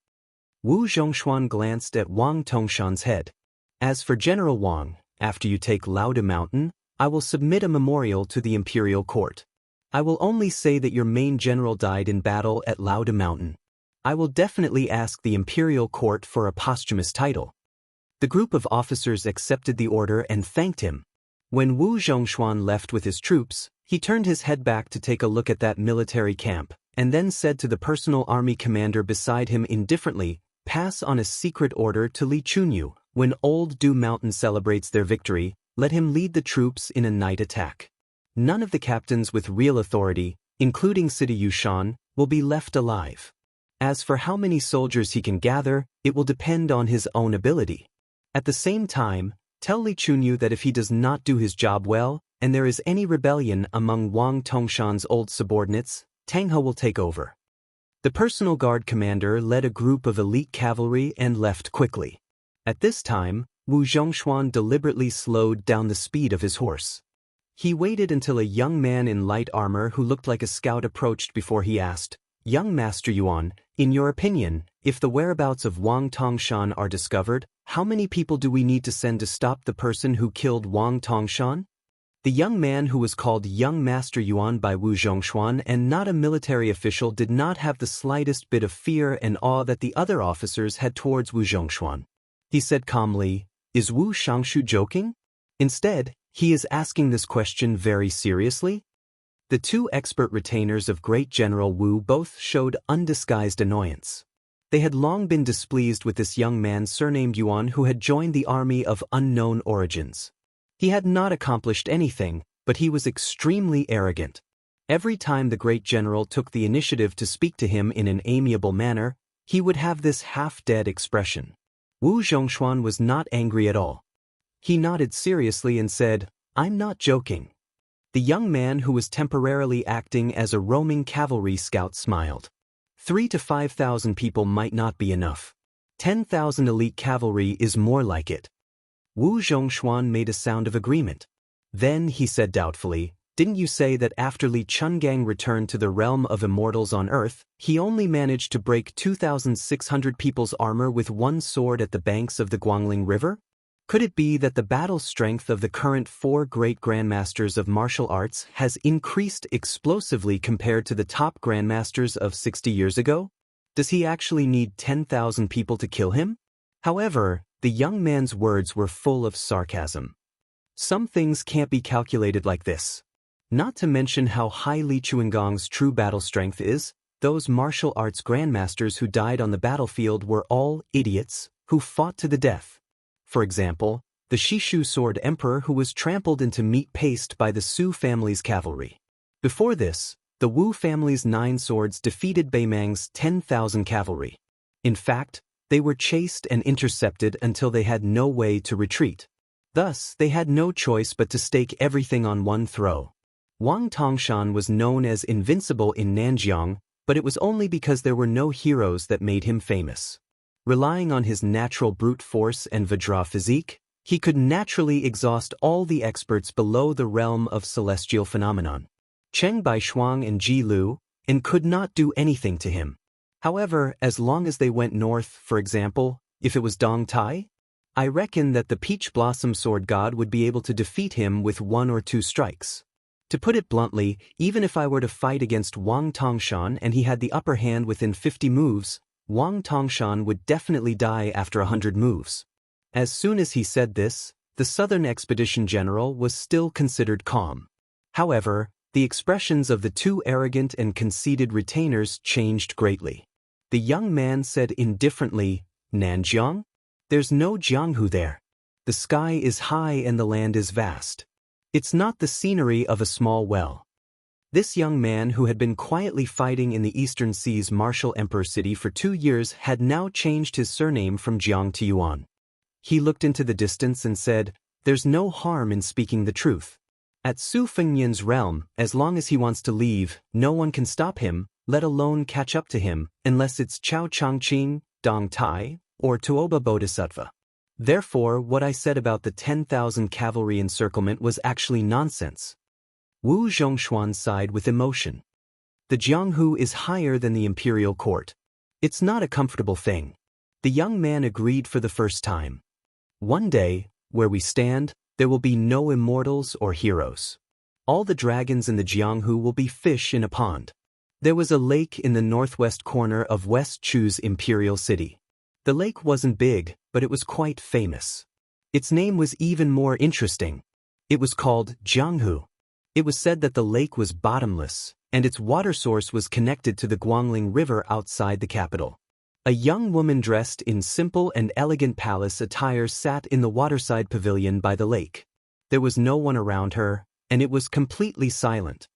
[SPEAKER 1] Wu Zhongshuan glanced at Wang Tongshan's head. As for General Wang, After you take Lauda Mountain, I will submit a memorial to the imperial court. I will only say that your main general died in battle at Lauda Mountain. I will definitely ask the imperial court for a posthumous title." The group of officers accepted the order and thanked him. When Wu Zhongshuan left with his troops, he turned his head back to take a look at that military camp, and then said to the personal army commander beside him indifferently, "Pass on a secret order to Li Chunyu. When Old Du Mountain celebrates their victory, let him lead the troops in a night attack. None of the captains with real authority, including Sita Yushan, will be left alive. As for how many soldiers he can gather, it will depend on his own ability. At the same time, tell Li Chunyu that if he does not do his job well, and there is any rebellion among Wang Tongshan's old subordinates, Tang He will take over." The personal guard commander led a group of elite cavalry and left quickly. At this time, Wu Zhongshuan deliberately slowed down the speed of his horse. He waited until a young man in light armor who looked like a scout approached before he asked, "Young Master Yuan, in your opinion, if the whereabouts of Wang Tongshan are discovered, how many people do we need to send to stop the person who killed Wang Tongshan?" The young man who was called Young Master Yuan by Wu Zhongshuan and not a military official did not have the slightest bit of fear and awe that the other officers had towards Wu Zhongshuan. He said calmly, "Is Wu Shangshu joking? Instead, he is asking this question very seriously?" The two expert retainers of Great General Wu both showed undisguised annoyance. They had long been displeased with this young man surnamed Yuan who had joined the army of unknown origins. He had not accomplished anything, but he was extremely arrogant. Every time the great general took the initiative to speak to him in an amiable manner, he would have this half-dead expression. Wu Zhongshuan was not angry at all. He nodded seriously and said, "I'm not joking." The young man who was temporarily acting as a roaming cavalry scout smiled. 3,000 to 5,000 people might not be enough. 10,000 elite cavalry is more like it. Wu Zhongshuan made a sound of agreement. Then he said doubtfully, "Didn't you say that after Li Chungang returned to the realm of immortals on Earth, he only managed to break 2,600 people's armor with one sword at the banks of the Guangling River? Could it be that the battle strength of the current 4 great grandmasters of martial arts has increased explosively compared to the top grandmasters of 60 years ago? Does he actually need 10,000 people to kill him?" However, the young man's words were full of sarcasm. Some things can't be calculated like this. Not to mention how high Li Chuangong's true battle strength is, those martial arts grandmasters who died on the battlefield were all idiots who fought to the death. For example, the Shishu Sword Emperor who was trampled into meat paste by the Su family's cavalry. Before this, the Wu family's 9 swords defeated Beimang's 10,000 cavalry. In fact, they were chased and intercepted until they had no way to retreat. Thus, they had no choice but to stake everything on one throw. Wang Tongshan was known as invincible in Nanjiang, but it was only because there were no heroes that made him famous. Relying on his natural brute force and Vajra physique, he could naturally exhaust all the experts below the realm of celestial phenomenon. Cheng Baishuang and Ji Lu, and could not do anything to him. However, as long as they went north, for example, if it was Dong Tai, I reckon that the Peach Blossom Sword God would be able to defeat him with 1 or 2 strikes. To put it bluntly, even if I were to fight against Wang Tongshan and he had the upper hand within 50 moves, Wang Tongshan would definitely die after 100 moves. As soon as he said this, the Southern Expedition General was still considered calm. However, the expressions of the 2 arrogant and conceited retainers changed greatly. The young man said indifferently, "Nanjiang? There's no Jianghu there. The sky is high and the land is vast. It's not the scenery of a small well." This young man who had been quietly fighting in the Eastern Sea's martial emperor city for 2 years had now changed his surname from Jiang to Yuan. He looked into the distance and said, "There's no harm in speaking the truth. At Su Fengnian's realm, as long as he wants to leave, no one can stop him, let alone catch up to him, unless it's Chao Changqing, Dong Tai, or Tuoba Bodhisattva. Therefore, what I said about the 10,000 cavalry encirclement was actually nonsense." Wu Zhongshuan sighed with emotion. The Jianghu is higher than the imperial court. It's not a comfortable thing. The young man agreed for the first time. "One day, where we stand, There will be no immortals or heroes. All the dragons in the Jianghu will be fish in a pond. There was a lake in the northwest corner of West Chu's imperial city. The lake wasn't big, but it was quite famous. Its name was even more interesting. It was called Jianghu. It was said that the lake was bottomless, and its water source was connected to the Guangling River outside the capital. A young woman dressed in simple and elegant palace attire sat in the waterside pavilion by the lake. There was no one around her, and it was completely silent.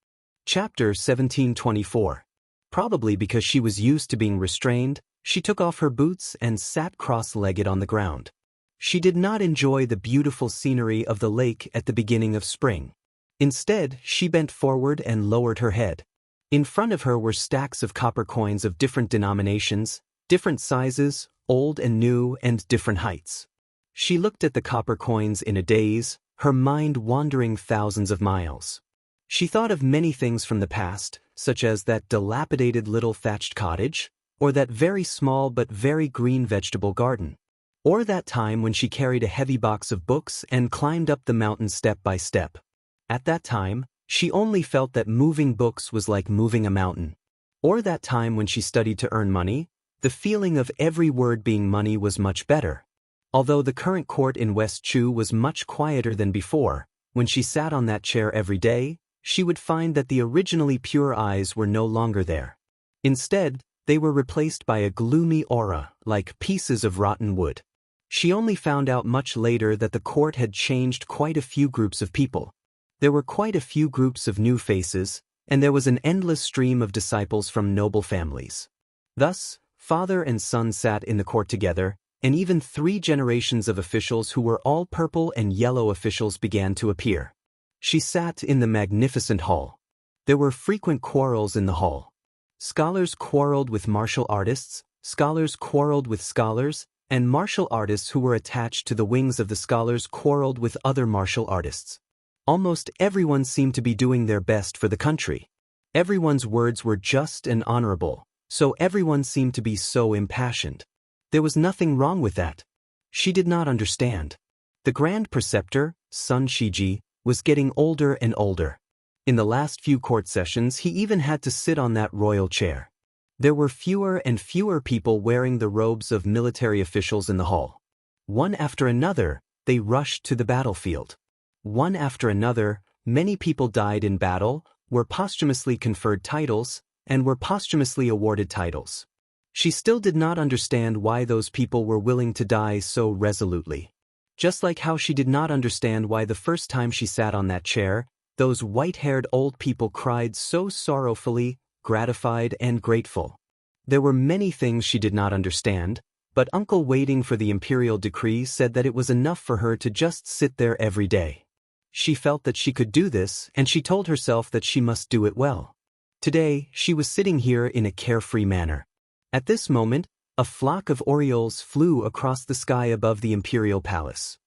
[SPEAKER 1] Chapter 1724. Probably because she was used to being restrained, she took off her boots and sat cross-legged on the ground. She did not enjoy the beautiful scenery of the lake at the beginning of spring. Instead, she bent forward and lowered her head. In front of her were stacks of copper coins of different denominations, different sizes, old and new, and different heights. She looked at the copper coins in a daze, her mind wandering thousands of miles. She thought of many things from the past, such as that dilapidated little thatched cottage, or that very small but very green vegetable garden, or that time when she carried a heavy box of books and climbed up the mountain step by step. At that time, she only felt that moving books was like moving a mountain. Or that time when she studied to earn money, the feeling of every word being money was much better. Although the current court in West Chu was much quieter than before, when she sat on that chair every day, she would find that the originally pure eyes were no longer there. Instead, they were replaced by a gloomy aura, like pieces of rotten wood. She only found out much later that the court had changed quite a few groups of people. There were quite a few groups of new faces, and there was an endless stream of disciples from noble families. Thus, father and son sat in the court together, and even 3 generations of officials who were all purple and yellow officials began to appear. She sat in the magnificent hall. There were frequent quarrels in the hall. Scholars quarreled with martial artists, scholars quarreled with scholars, and martial artists who were attached to the wings of the scholars quarreled with other martial artists. Almost everyone seemed to be doing their best for the country. Everyone's words were just and honorable, so everyone seemed to be so impassioned. There was nothing wrong with that. She did not understand. The Grand Preceptor, Sun Shiji, was getting older and older. In the last few court sessions he even had to sit on that royal chair. There were fewer and fewer people wearing the robes of military officials in the hall. One after another, they rushed to the battlefield. One after another, many people died in battle, were posthumously conferred titles, and were posthumously awarded titles. She still did not understand why those people were willing to die so resolutely. Just like how she did not understand why the first time she sat on that chair, those white-haired old people cried so sorrowfully, gratified and grateful. There were many things she did not understand, but Uncle waiting for the imperial decree said that it was enough for her to just sit there every day. She felt that she could do this, and she told herself that she must do it well. Today, she was sitting here in a carefree manner. At this moment, a flock of orioles flew across the sky above the imperial palace.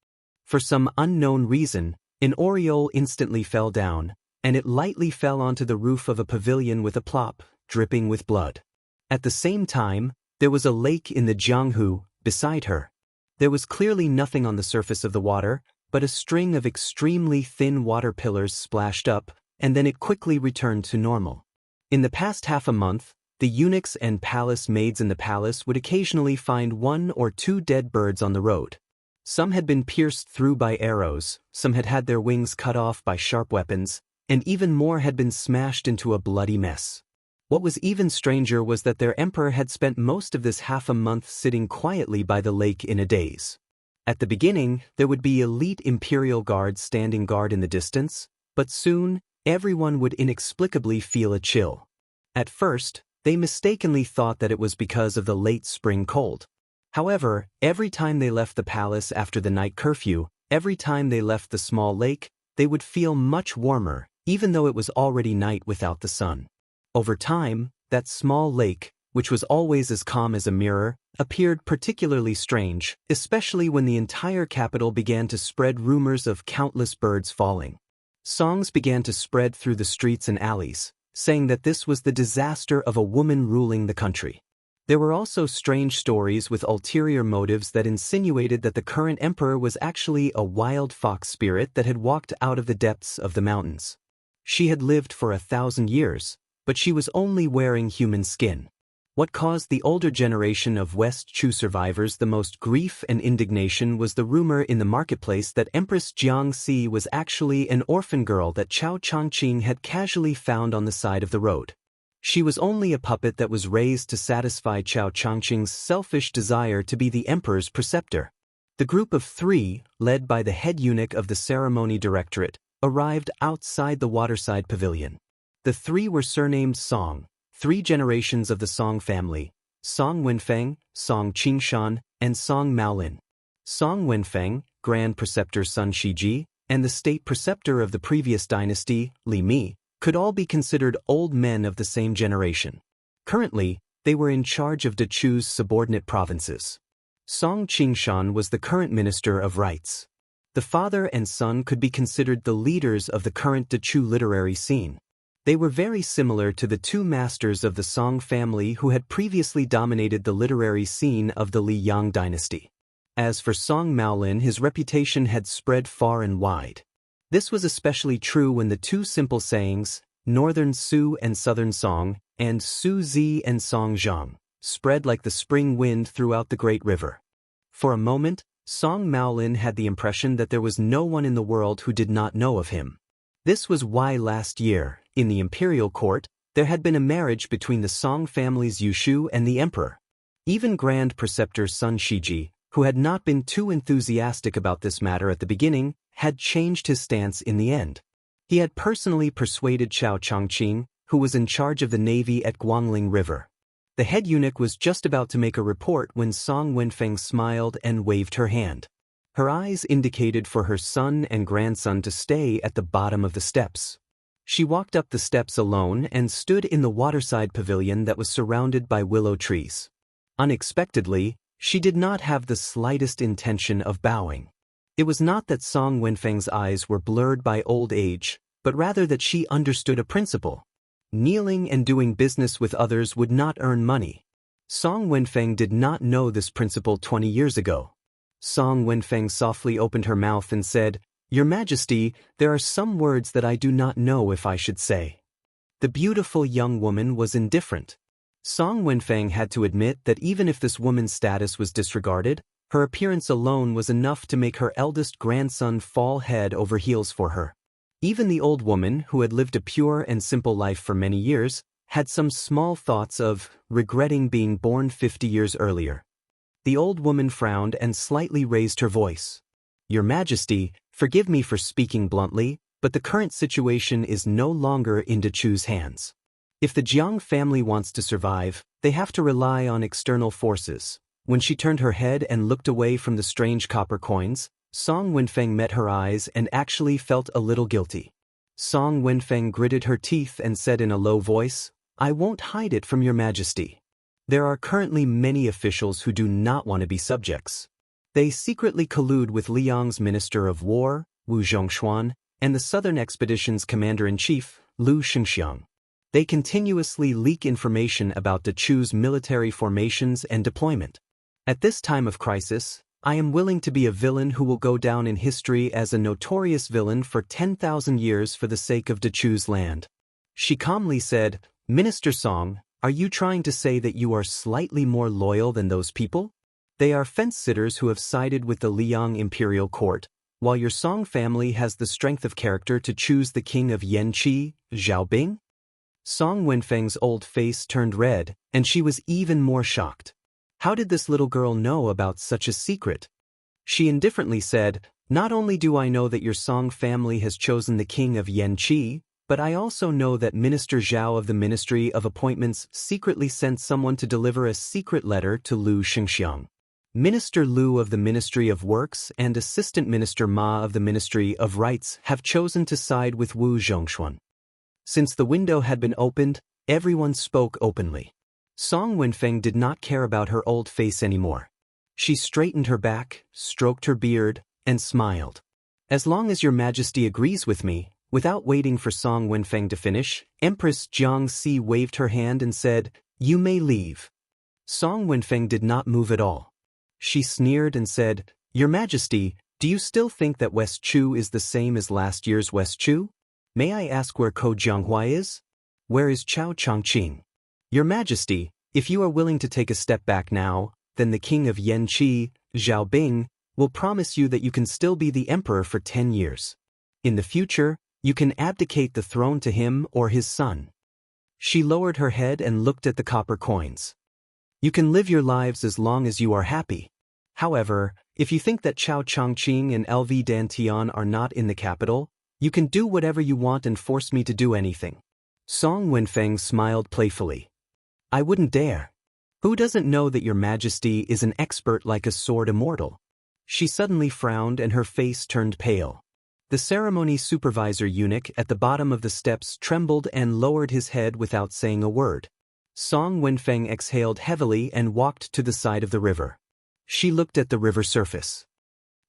[SPEAKER 1] For some unknown reason, an oriole instantly fell down, and it lightly fell onto the roof of a pavilion with a plop, dripping with blood. At the same time, there was a lake in the Jianghu beside her. There was clearly nothing on the surface of the water, but a string of extremely thin water pillars splashed up, and then it quickly returned to normal. In the past half a month, the eunuchs and palace maids in the palace would occasionally find 1 or 2 dead birds on the road. Some had been pierced through by arrows, some had had their wings cut off by sharp weapons, and even more had been smashed into a bloody mess. What was even stranger was that their emperor had spent most of this half a month sitting quietly by the lake in a daze. At the beginning, there would be elite imperial guards standing guard in the distance, but soon, everyone would inexplicably feel a chill. At first, they mistakenly thought that it was because of the late spring cold. However, every time they left the palace after the night curfew, every time they left the small lake, they would feel much warmer, even though it was already night without the sun. Over time, that small lake, which was always as calm as a mirror, appeared particularly strange, especially when the entire capital began to spread rumors of countless birds falling. Songs began to spread through the streets and alleys, saying that this was the disaster of a woman ruling the country. There were also strange stories with ulterior motives that insinuated that the current emperor was actually a wild fox spirit that had walked out of the depths of the mountains. She had lived for 1,000 years, but she was only wearing human skin. What caused the older generation of West Chu survivors the most grief and indignation was the rumor in the marketplace that Empress Jiangxi was actually an orphan girl that Chao Chongqing had casually found on the side of the road. She was only a puppet that was raised to satisfy Chao Chongqing's selfish desire to be the emperor's preceptor. The group of 3, led by the head eunuch of the ceremony directorate, arrived outside the waterside pavilion. The 3 were surnamed Song, 3 generations of the Song family: Song Wenfeng, Song Qingshan, and Song Maolin. Song Wenfeng, Grand Preceptor Sun Shiji, and the state preceptor of the previous dynasty, Li Mi, could all be considered old men of the same generation. Currently, they were in charge of Dechu's subordinate provinces. Song Qingshan was the current Minister of Rites. The father and son could be considered the leaders of the current Dechu literary scene. They were very similar to the 2 masters of the Song family who had previously dominated the literary scene of the Li Yang dynasty. As for Song Maolin, his reputation had spread far and wide. This was especially true when the 2 simple sayings, Northern Su and Southern Song, and Su Zi and Song Zhang, spread like the spring wind throughout the great river. For a moment, Song Maolin had the impression that there was no one in the world who did not know of him. This was why last year, in the imperial court, there had been a marriage between the Song family's Yushu and the emperor. Even Grand Preceptor Sun Shiji, who had not been too enthusiastic about this matter at the beginning, had changed his stance in the end. He had personally persuaded Chao Chongqing, who was in charge of the navy at Guangling River. The head eunuch was just about to make a report when Song Wenfeng smiled and waved her hand. Her eyes indicated for her son and grandson to stay at the bottom of the steps. She walked up the steps alone and stood in the waterside pavilion that was surrounded by willow trees. Unexpectedly, she did not have the slightest intention of bowing. It was not that Song Wenfeng's eyes were blurred by old age, but rather that she understood a principle. Kneeling and doing business with others would not earn money. Song Wenfeng did not know this principle 20 years ago. Song Wenfeng softly opened her mouth and said, "Your Majesty, there are some words that I do not know if I should say." The beautiful young woman was indifferent. Song Wenfeng had to admit that even if this woman's status was disregarded, her appearance alone was enough to make her eldest grandson fall head over heels for her. Even the old woman, who had lived a pure and simple life for many years, had some small thoughts of regretting being born 50 years earlier. The old woman frowned and slightly raised her voice. "Your Majesty, forgive me for speaking bluntly, but the current situation is no longer in Dechu's hands. If the Jiang family wants to survive, they have to rely on external forces." When she turned her head and looked away from the strange copper coins, Song Wenfeng met her eyes and actually felt a little guilty. Song Wenfeng gritted her teeth and said in a low voice, "I won't hide it from your Majesty. There are currently many officials who do not want to be subjects. They secretly collude with Liang's Minister of War, Wu Zhongshuan, and the Southern Expedition's Commander-in-Chief, Lu Xingxiang. They continuously leak information about Dechu's military formations and deployment. At this time of crisis, I am willing to be a villain who will go down in history as a notorious villain for 10,000 years for the sake of Dechu's land." She calmly said, "Minister Song, are you trying to say that you are slightly more loyal than those people? They are fence-sitters who have sided with the Liang imperial court, while your Song family has the strength of character to choose the king of Yanqi, Xiaobing?" Song Wenfeng's old face turned red, and she was even more shocked. How did this little girl know about such a secret? She indifferently said, "Not only do I know that your Song family has chosen the king of Yanqi, but I also know that Minister Zhao of the Ministry of Appointments secretly sent someone to deliver a secret letter to Lu Xingxiang. Minister Lu of the Ministry of Works and Assistant Minister Ma of the Ministry of Rites have chosen to side with Wu Zhongshuan." Since the window had been opened, everyone spoke openly. Song Wenfeng did not care about her old face anymore. She straightened her back, stroked her beard, and smiled. "As long as your Majesty agrees with me." Without waiting for Song Wenfeng to finish, Empress Jiangxi waved her hand and said, "You may leave." Song Wenfeng did not move at all. She sneered and said, "Your Majesty, do you still think that West Chu is the same as last year's West Chu? May I ask where Ko Jianghua is? Where is Chao Changqing? Your Majesty, if you are willing to take a step back now, then the king of Yanqi, Zhao Bing, will promise you that you can still be the emperor for 10 years. In the future, you can abdicate the throne to him or his son." She lowered her head and looked at the copper coins. "You can live your lives as long as you are happy. However, if you think that Chao Changqing and LV Dantian are not in the capital, you can do whatever you want and force me to do anything." Song Wenfeng smiled playfully. "I wouldn't dare. Who doesn't know that your Majesty is an expert like a sword immortal?" She suddenly frowned and her face turned pale. The ceremony supervisor eunuch at the bottom of the steps trembled and lowered his head without saying a word. Song Wenfeng exhaled heavily and walked to the side of the river. She looked at the river surface.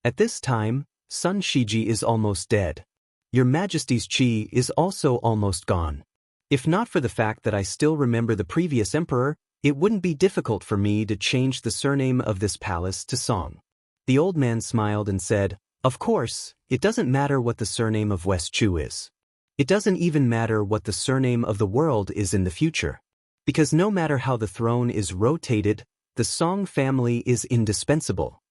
[SPEAKER 1] "At this time, Sun Shiji is almost dead. Your Majesty's qi is also almost gone. If not for the fact that I still remember the previous emperor, it wouldn't be difficult for me to change the surname of this palace to Song." The old man smiled and said, "Of course, it doesn't matter what the surname of West Chu is. It doesn't even matter what the surname of the world is in the future. Because no matter how the throne is rotated, the Song family is indispensable."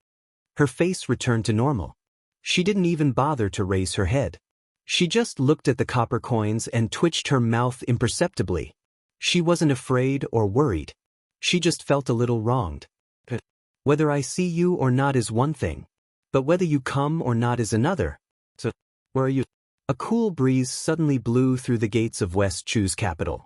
[SPEAKER 1] Her face returned to normal. She didn't even bother to raise her head. She just looked at the copper coins and twitched her mouth imperceptibly. She wasn't afraid or worried. She just felt a little wronged. "Whether I see you or not is one thing, but whether you come or not is another. So, where are you?" A cool breeze suddenly blew through the gates of West Chu's capital.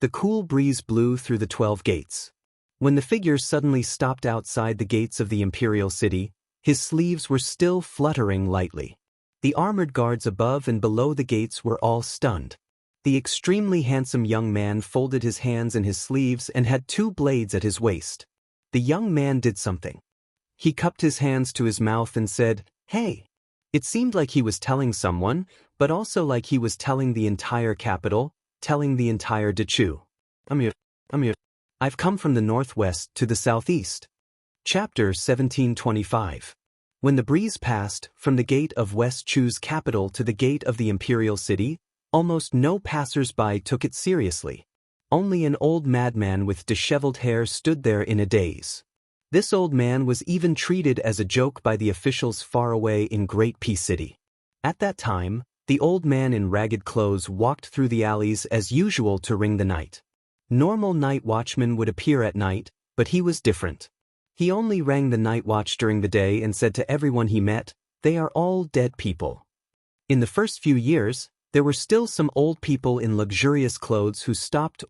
[SPEAKER 1] The cool breeze blew through the 12 gates. When the figure suddenly stopped outside the gates of the imperial city, his sleeves were still fluttering lightly. The armored guards above and below the gates were all stunned. The extremely handsome young man folded his hands in his sleeves and had 2 blades at his waist. The young man did something. He cupped his hands to his mouth and said, "Hey." It seemed like he was telling someone, but also like he was telling the entire capital, telling the entire Dechu. I'm here. I've come from the northwest to the southeast." Chapter 1725. When the breeze passed from the gate of West Chu's capital to the gate of the imperial city, almost no passers-by took it seriously. Only an old madman with disheveled hair stood there in a daze. This old man was even treated as a joke by the officials far away in Great Peace City. At that time, the old man in ragged clothes walked through the alleys as usual to ring the night. Normal night watchmen would appear at night, but he was different. He only rang the night watch during the day and said to everyone he met, "They are all dead people." In the first few years, there were still some old people in luxurious clothes who stopped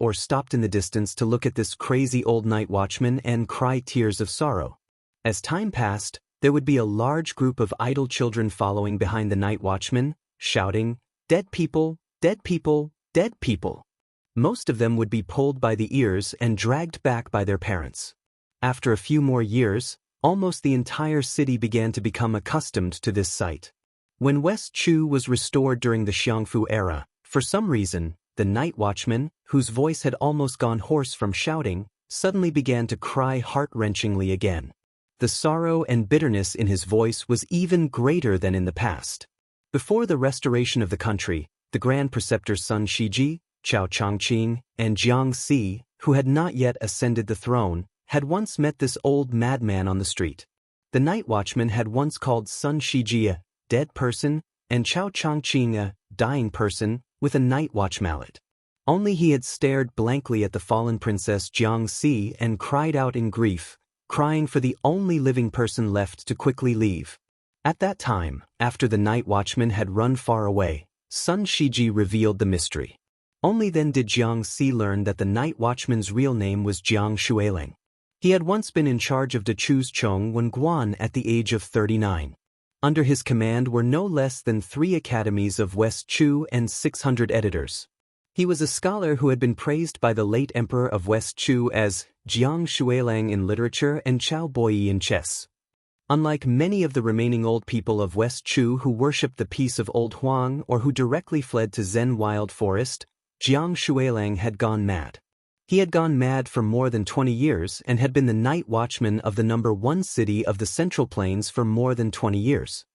[SPEAKER 1] in the distance to look at this crazy old night watchman and cry tears of sorrow. As time passed, there would be a large group of idle children following behind the night watchman, shouting, "Dead people, dead people, dead people." Most of them would be pulled by the ears and dragged back by their parents. After a few more years, almost the entire city began to become accustomed to this sight. When West Chu was restored during the Xiongfu era, for some reason, the night watchman, whose voice had almost gone hoarse from shouting, suddenly began to cry heart-wrenchingly again. The sorrow and bitterness in his voice was even greater than in the past. Before the restoration of the country, the Grand Preceptor's son Shiji, Chao Changqing, and Jiang Si, who had not yet ascended the throne, had once met this old madman on the street. The night watchman had once called Sun Shiji a dead person and Chao Changqing a dying person with a night watch mallet. Only he had stared blankly at the fallen princess Jiang Si and cried out in grief, crying for the only living person left to quickly leave. At that time, after the night watchman had run far away, Sun Shiji revealed the mystery. Only then did Jiang Si learn that the night watchman's real name was Jiang Shuiling. He had once been in charge of Dechu's Chongwen Guan at the age of 39. Under his command were no less than 3 academies of West Chu and 600 editors. He was a scholar who had been praised by the late emperor of West Chu as Jiang Shuilang in literature and Chao Boyi in chess. Unlike many of the remaining old people of West Chu who worshipped the peace of Old Huang or who directly fled to Zen Wild Forest, Jiang Shuilang had gone mad. He had gone mad for more than 20 years and had been the night watchman of the #1 city of the Central Plains for more than 20 years.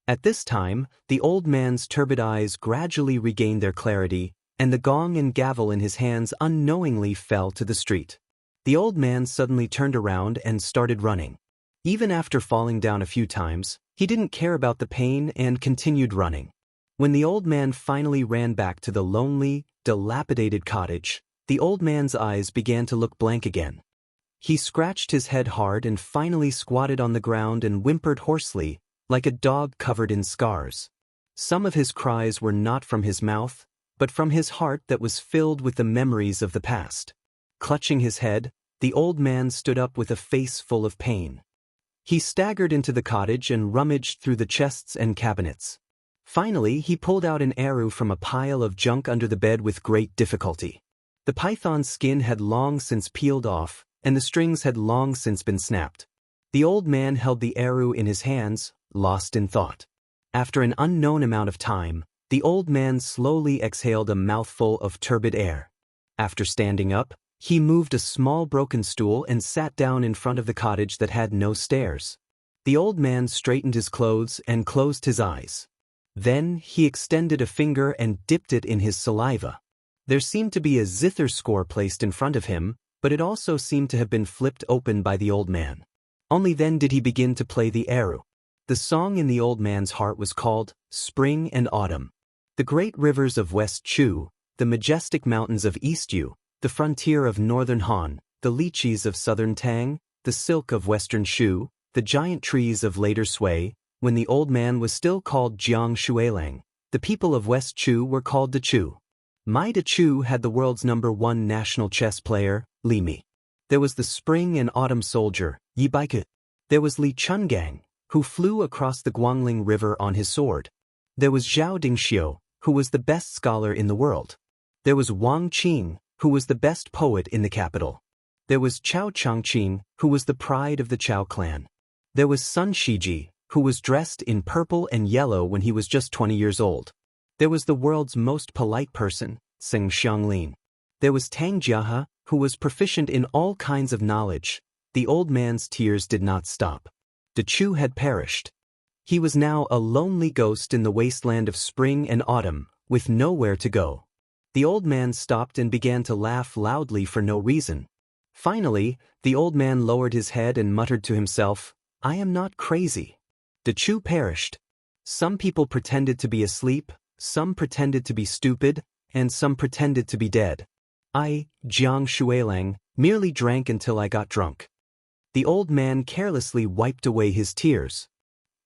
[SPEAKER 1] At this time, the old man's turbid eyes gradually regained their clarity, and the gong and gavel in his hands unknowingly fell to the street. The old man suddenly turned around and started running. Even after falling down a few times, he didn't care about the pain and continued running. When the old man finally ran back to the lonely, dilapidated cottage, the old man's eyes began to look blank again. He scratched his head hard and finally squatted on the ground and whimpered hoarsely, like a dog covered in scars. Some of his cries were not from his mouth, but from his heart that was filled with the memories of the past. Clutching his head, the old man stood up with a face full of pain. He staggered into the cottage and rummaged through the chests and cabinets. Finally, he pulled out an arrow from a pile of junk under the bed with great difficulty. The python's skin had long since peeled off, and the strings had long since been snapped. The old man held the arrow in his hands, lost in thought. After an unknown amount of time, the old man slowly exhaled a mouthful of turbid air. After standing up, he moved a small broken stool and sat down in front of the cottage that had no stairs. The old man straightened his clothes and closed his eyes. Then he extended a finger and dipped it in his saliva. There seemed to be a zither score placed in front of him, but it also seemed to have been flipped open by the old man. Only then did he begin to play the arrow. The song in the old man's heart was called Spring and Autumn. The great rivers of West Chu, the majestic mountains of East Yu, the frontier of northern Han, the lychees of southern Tang, the silk of western Shu, the giant trees of later Sui. When the old man was still called Jiang Shuilang, the people of West Chu were called the Chu. Mai De Chu had the world's #1 national chess player, Li Mi. There was the spring and autumn soldier, Yi Baike. There was Li Chungang, who flew across the Guangling River on his sword. There was Zhao Dingxiu, who was the best scholar in the world. There was Wang Qing, who was the best poet in the capital. There was Chao Changqing, who was the pride of the Chao clan. There was Sun Shiji, who was dressed in purple and yellow when he was just 20 years old. There was the world's most polite person, Seng Xianglin. There was Tang Jiahe, who was proficient in all kinds of knowledge. The old man's tears did not stop. De Chu had perished. He was now a lonely ghost in the wasteland of spring and autumn, with nowhere to go. The old man stopped and began to laugh loudly for no reason. Finally, the old man lowered his head and muttered to himself, "I am not crazy." De Chu perished. Some people pretended to be asleep, some pretended to be stupid, and some pretended to be dead. I, Jiang Shuilang, merely drank until I got drunk. The old man carelessly wiped away his tears.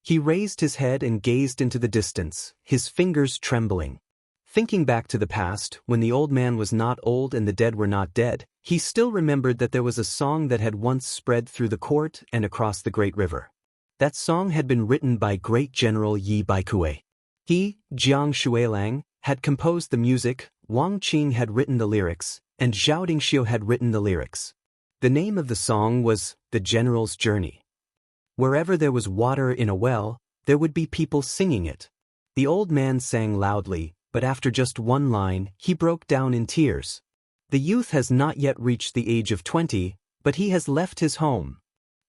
[SPEAKER 1] He raised his head and gazed into the distance, his fingers trembling. Thinking back to the past, when the old man was not old and the dead were not dead, he still remembered that there was a song that had once spread through the court and across the great river. That song had been written by great General Yi Baikue. He, Jiang Shuilang, had composed the music, Wang Qing had written the lyrics, and Zhao Dingxiu had written the lyrics. The name of the song was The General's Journey. Wherever there was water in a well, there would be people singing it. The old man sang loudly, but after just one line, he broke down in tears. The youth has not yet reached the age of 20, but he has left his home.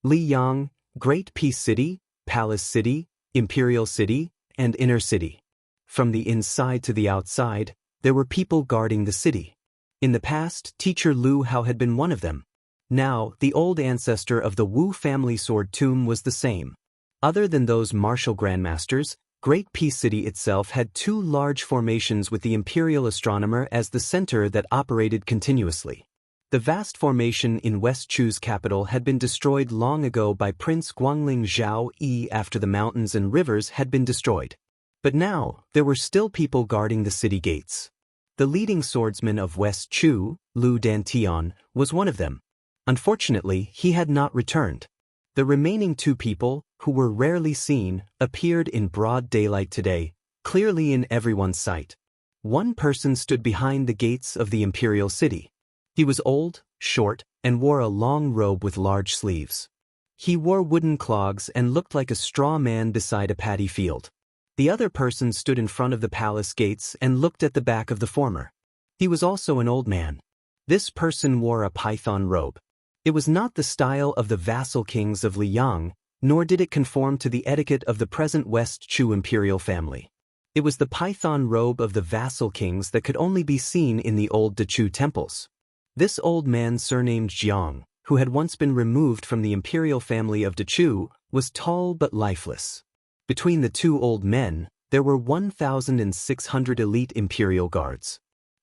[SPEAKER 1] Liyang, Great Peace City, Palace City, Imperial City, and Inner City. From the inside to the outside, there were people guarding the city. In the past, Teacher Lu Hao had been one of them. Now, the old ancestor of the Wu family sword tomb was the same. Other than those martial grandmasters, Great Peace City itself had two large formations with the imperial astronomer as the center that operated continuously. The vast formation in West Chu's capital had been destroyed long ago by Prince Guangling Zhao Yi after the mountains and rivers had been destroyed. But now, there were still people guarding the city gates. The leading swordsman of West Chu, Lu Dantian, was one of them. Unfortunately, he had not returned. The remaining two people, who were rarely seen, appeared in broad daylight today, clearly in everyone's sight. One person stood behind the gates of the imperial city. He was old, short, and wore a long robe with large sleeves. He wore wooden clogs and looked like a straw man beside a paddy field. The other person stood in front of the palace gates and looked at the back of the former. He was also an old man. This person wore a python robe. It was not the style of the vassal kings of Liang, nor did it conform to the etiquette of the present West Chu imperial family. It was the python robe of the vassal kings that could only be seen in the old Dechu temples. This old man surnamed Jiang, who had once been removed from the imperial family of Dechu, was tall but lifeless. Between the two old men, there were 1,600 elite imperial guards.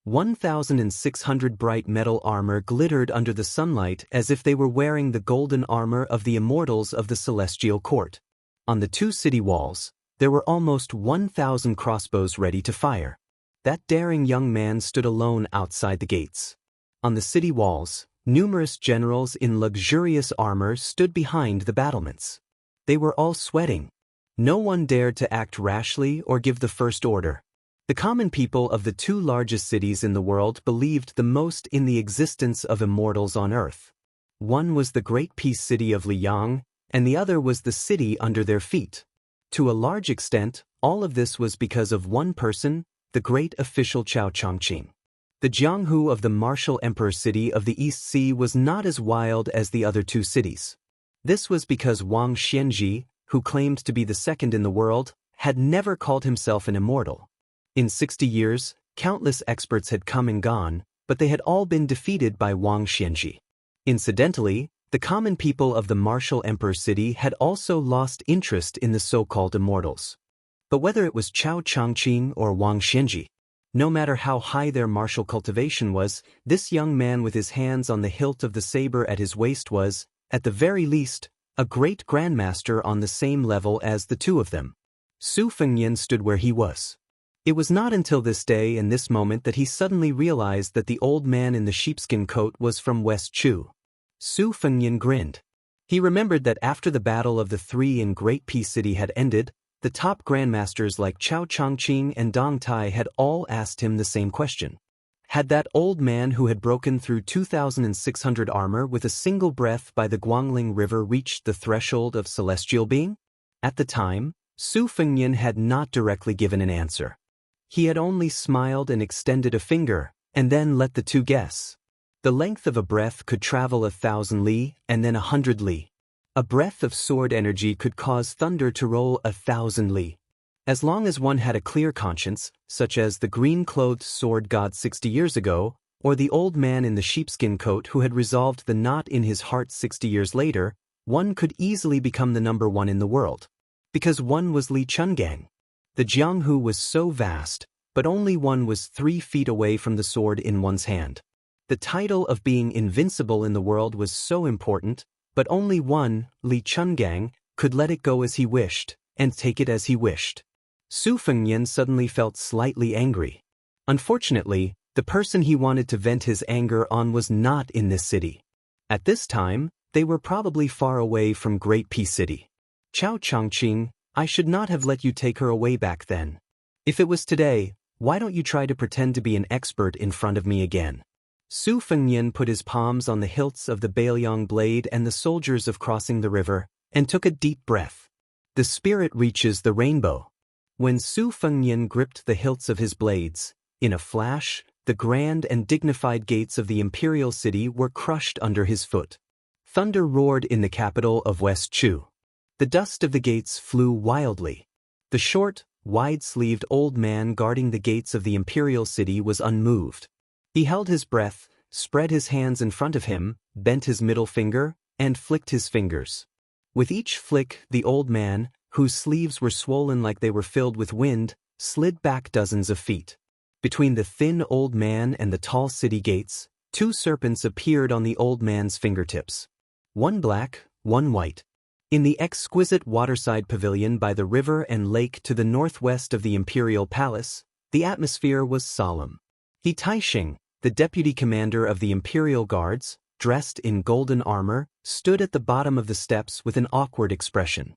[SPEAKER 1] 1,600 bright metal armor glittered under the sunlight as if they were wearing the golden armor of the immortals of the celestial court. On the two city walls, there were almost 1,000 crossbows ready to fire. That daring young man stood alone outside the gates. On the city walls, numerous generals in luxurious armor stood behind the battlements. They were all sweating. No one dared to act rashly or give the first order. The common people of the two largest cities in the world believed the most in the existence of immortals on earth. One was the great peace city of Liang, and the other was the city under their feet. To a large extent, all of this was because of one person, the great official Chao Chongqing. The Jianghu of the martial emperor city of the East Sea was not as wild as the other two cities. This was because Wang Xianji, who claimed to be the second in the world, had never called himself an immortal. In 60 years, countless experts had come and gone, but they had all been defeated by Wang Xianji. Incidentally, the common people of the martial emperor city had also lost interest in the so-called immortals. But whether it was Chao Chongqing or Wang Xianji, no matter how high their martial cultivation was, this young man with his hands on the hilt of the saber at his waist was, at the very least, a great grandmaster on the same level as the two of them. Su Fengyan stood where he was. It was not until this day and this moment that he suddenly realized that the old man in the sheepskin coat was from West Chu. Su Fengyan grinned. He remembered that after the Battle of the Three in Great Peace City had ended, the top grandmasters like Chao Chongqing and Dong Tai had all asked him the same question. Had that old man who had broken through 2,600 armor with a single breath by the Guangling River reached the threshold of celestial being? At the time, Su Fengyan had not directly given an answer. He had only smiled and extended a finger, and then let the two guess. The length of a breath could travel 1,000 li, and then 100 li. A breath of sword energy could cause thunder to roll 1,000 li. As long as one had a clear conscience, such as the green-clothed sword god 60 years ago, or the old man in the sheepskin coat who had resolved the knot in his heart 60 years later, one could easily become the number one in the world. Because one was Li Chungang. The Jianghu was so vast, but only one was 3 feet away from the sword in one's hand. The title of being invincible in the world was so important, but only one, Li Chungang, could let it go as he wished, and take it as he wished. Su Fengyan suddenly felt slightly angry. Unfortunately, the person he wanted to vent his anger on was not in this city. At this time, they were probably far away from Great Peace City. Chao Chongqing, I should not have let you take her away back then. If it was today, why don't you try to pretend to be an expert in front of me again? Su Fengyan put his palms on the hilts of the Bailiang blade and the soldiers of crossing the river, and took a deep breath. The spirit reaches the rainbow. When Su Fengyan gripped the hilts of his blades, in a flash, the grand and dignified gates of the imperial city were crushed under his foot. Thunder roared in the capital of West Chu. The dust of the gates flew wildly. The short, wide-sleeved old man guarding the gates of the imperial city was unmoved. He held his breath, spread his hands in front of him, bent his middle finger, and flicked his fingers. With each flick, the old man, whose sleeves were swollen like they were filled with wind, slid back dozens of feet. Between the thin old man and the tall city gates, 2 serpents appeared on the old man's fingertips. One black, one white. In the exquisite waterside pavilion by the river and lake to the northwest of the imperial palace, the atmosphere was solemn. He Taixing, the deputy commander of the imperial guards, dressed in golden armor, stood at the bottom of the steps with an awkward expression.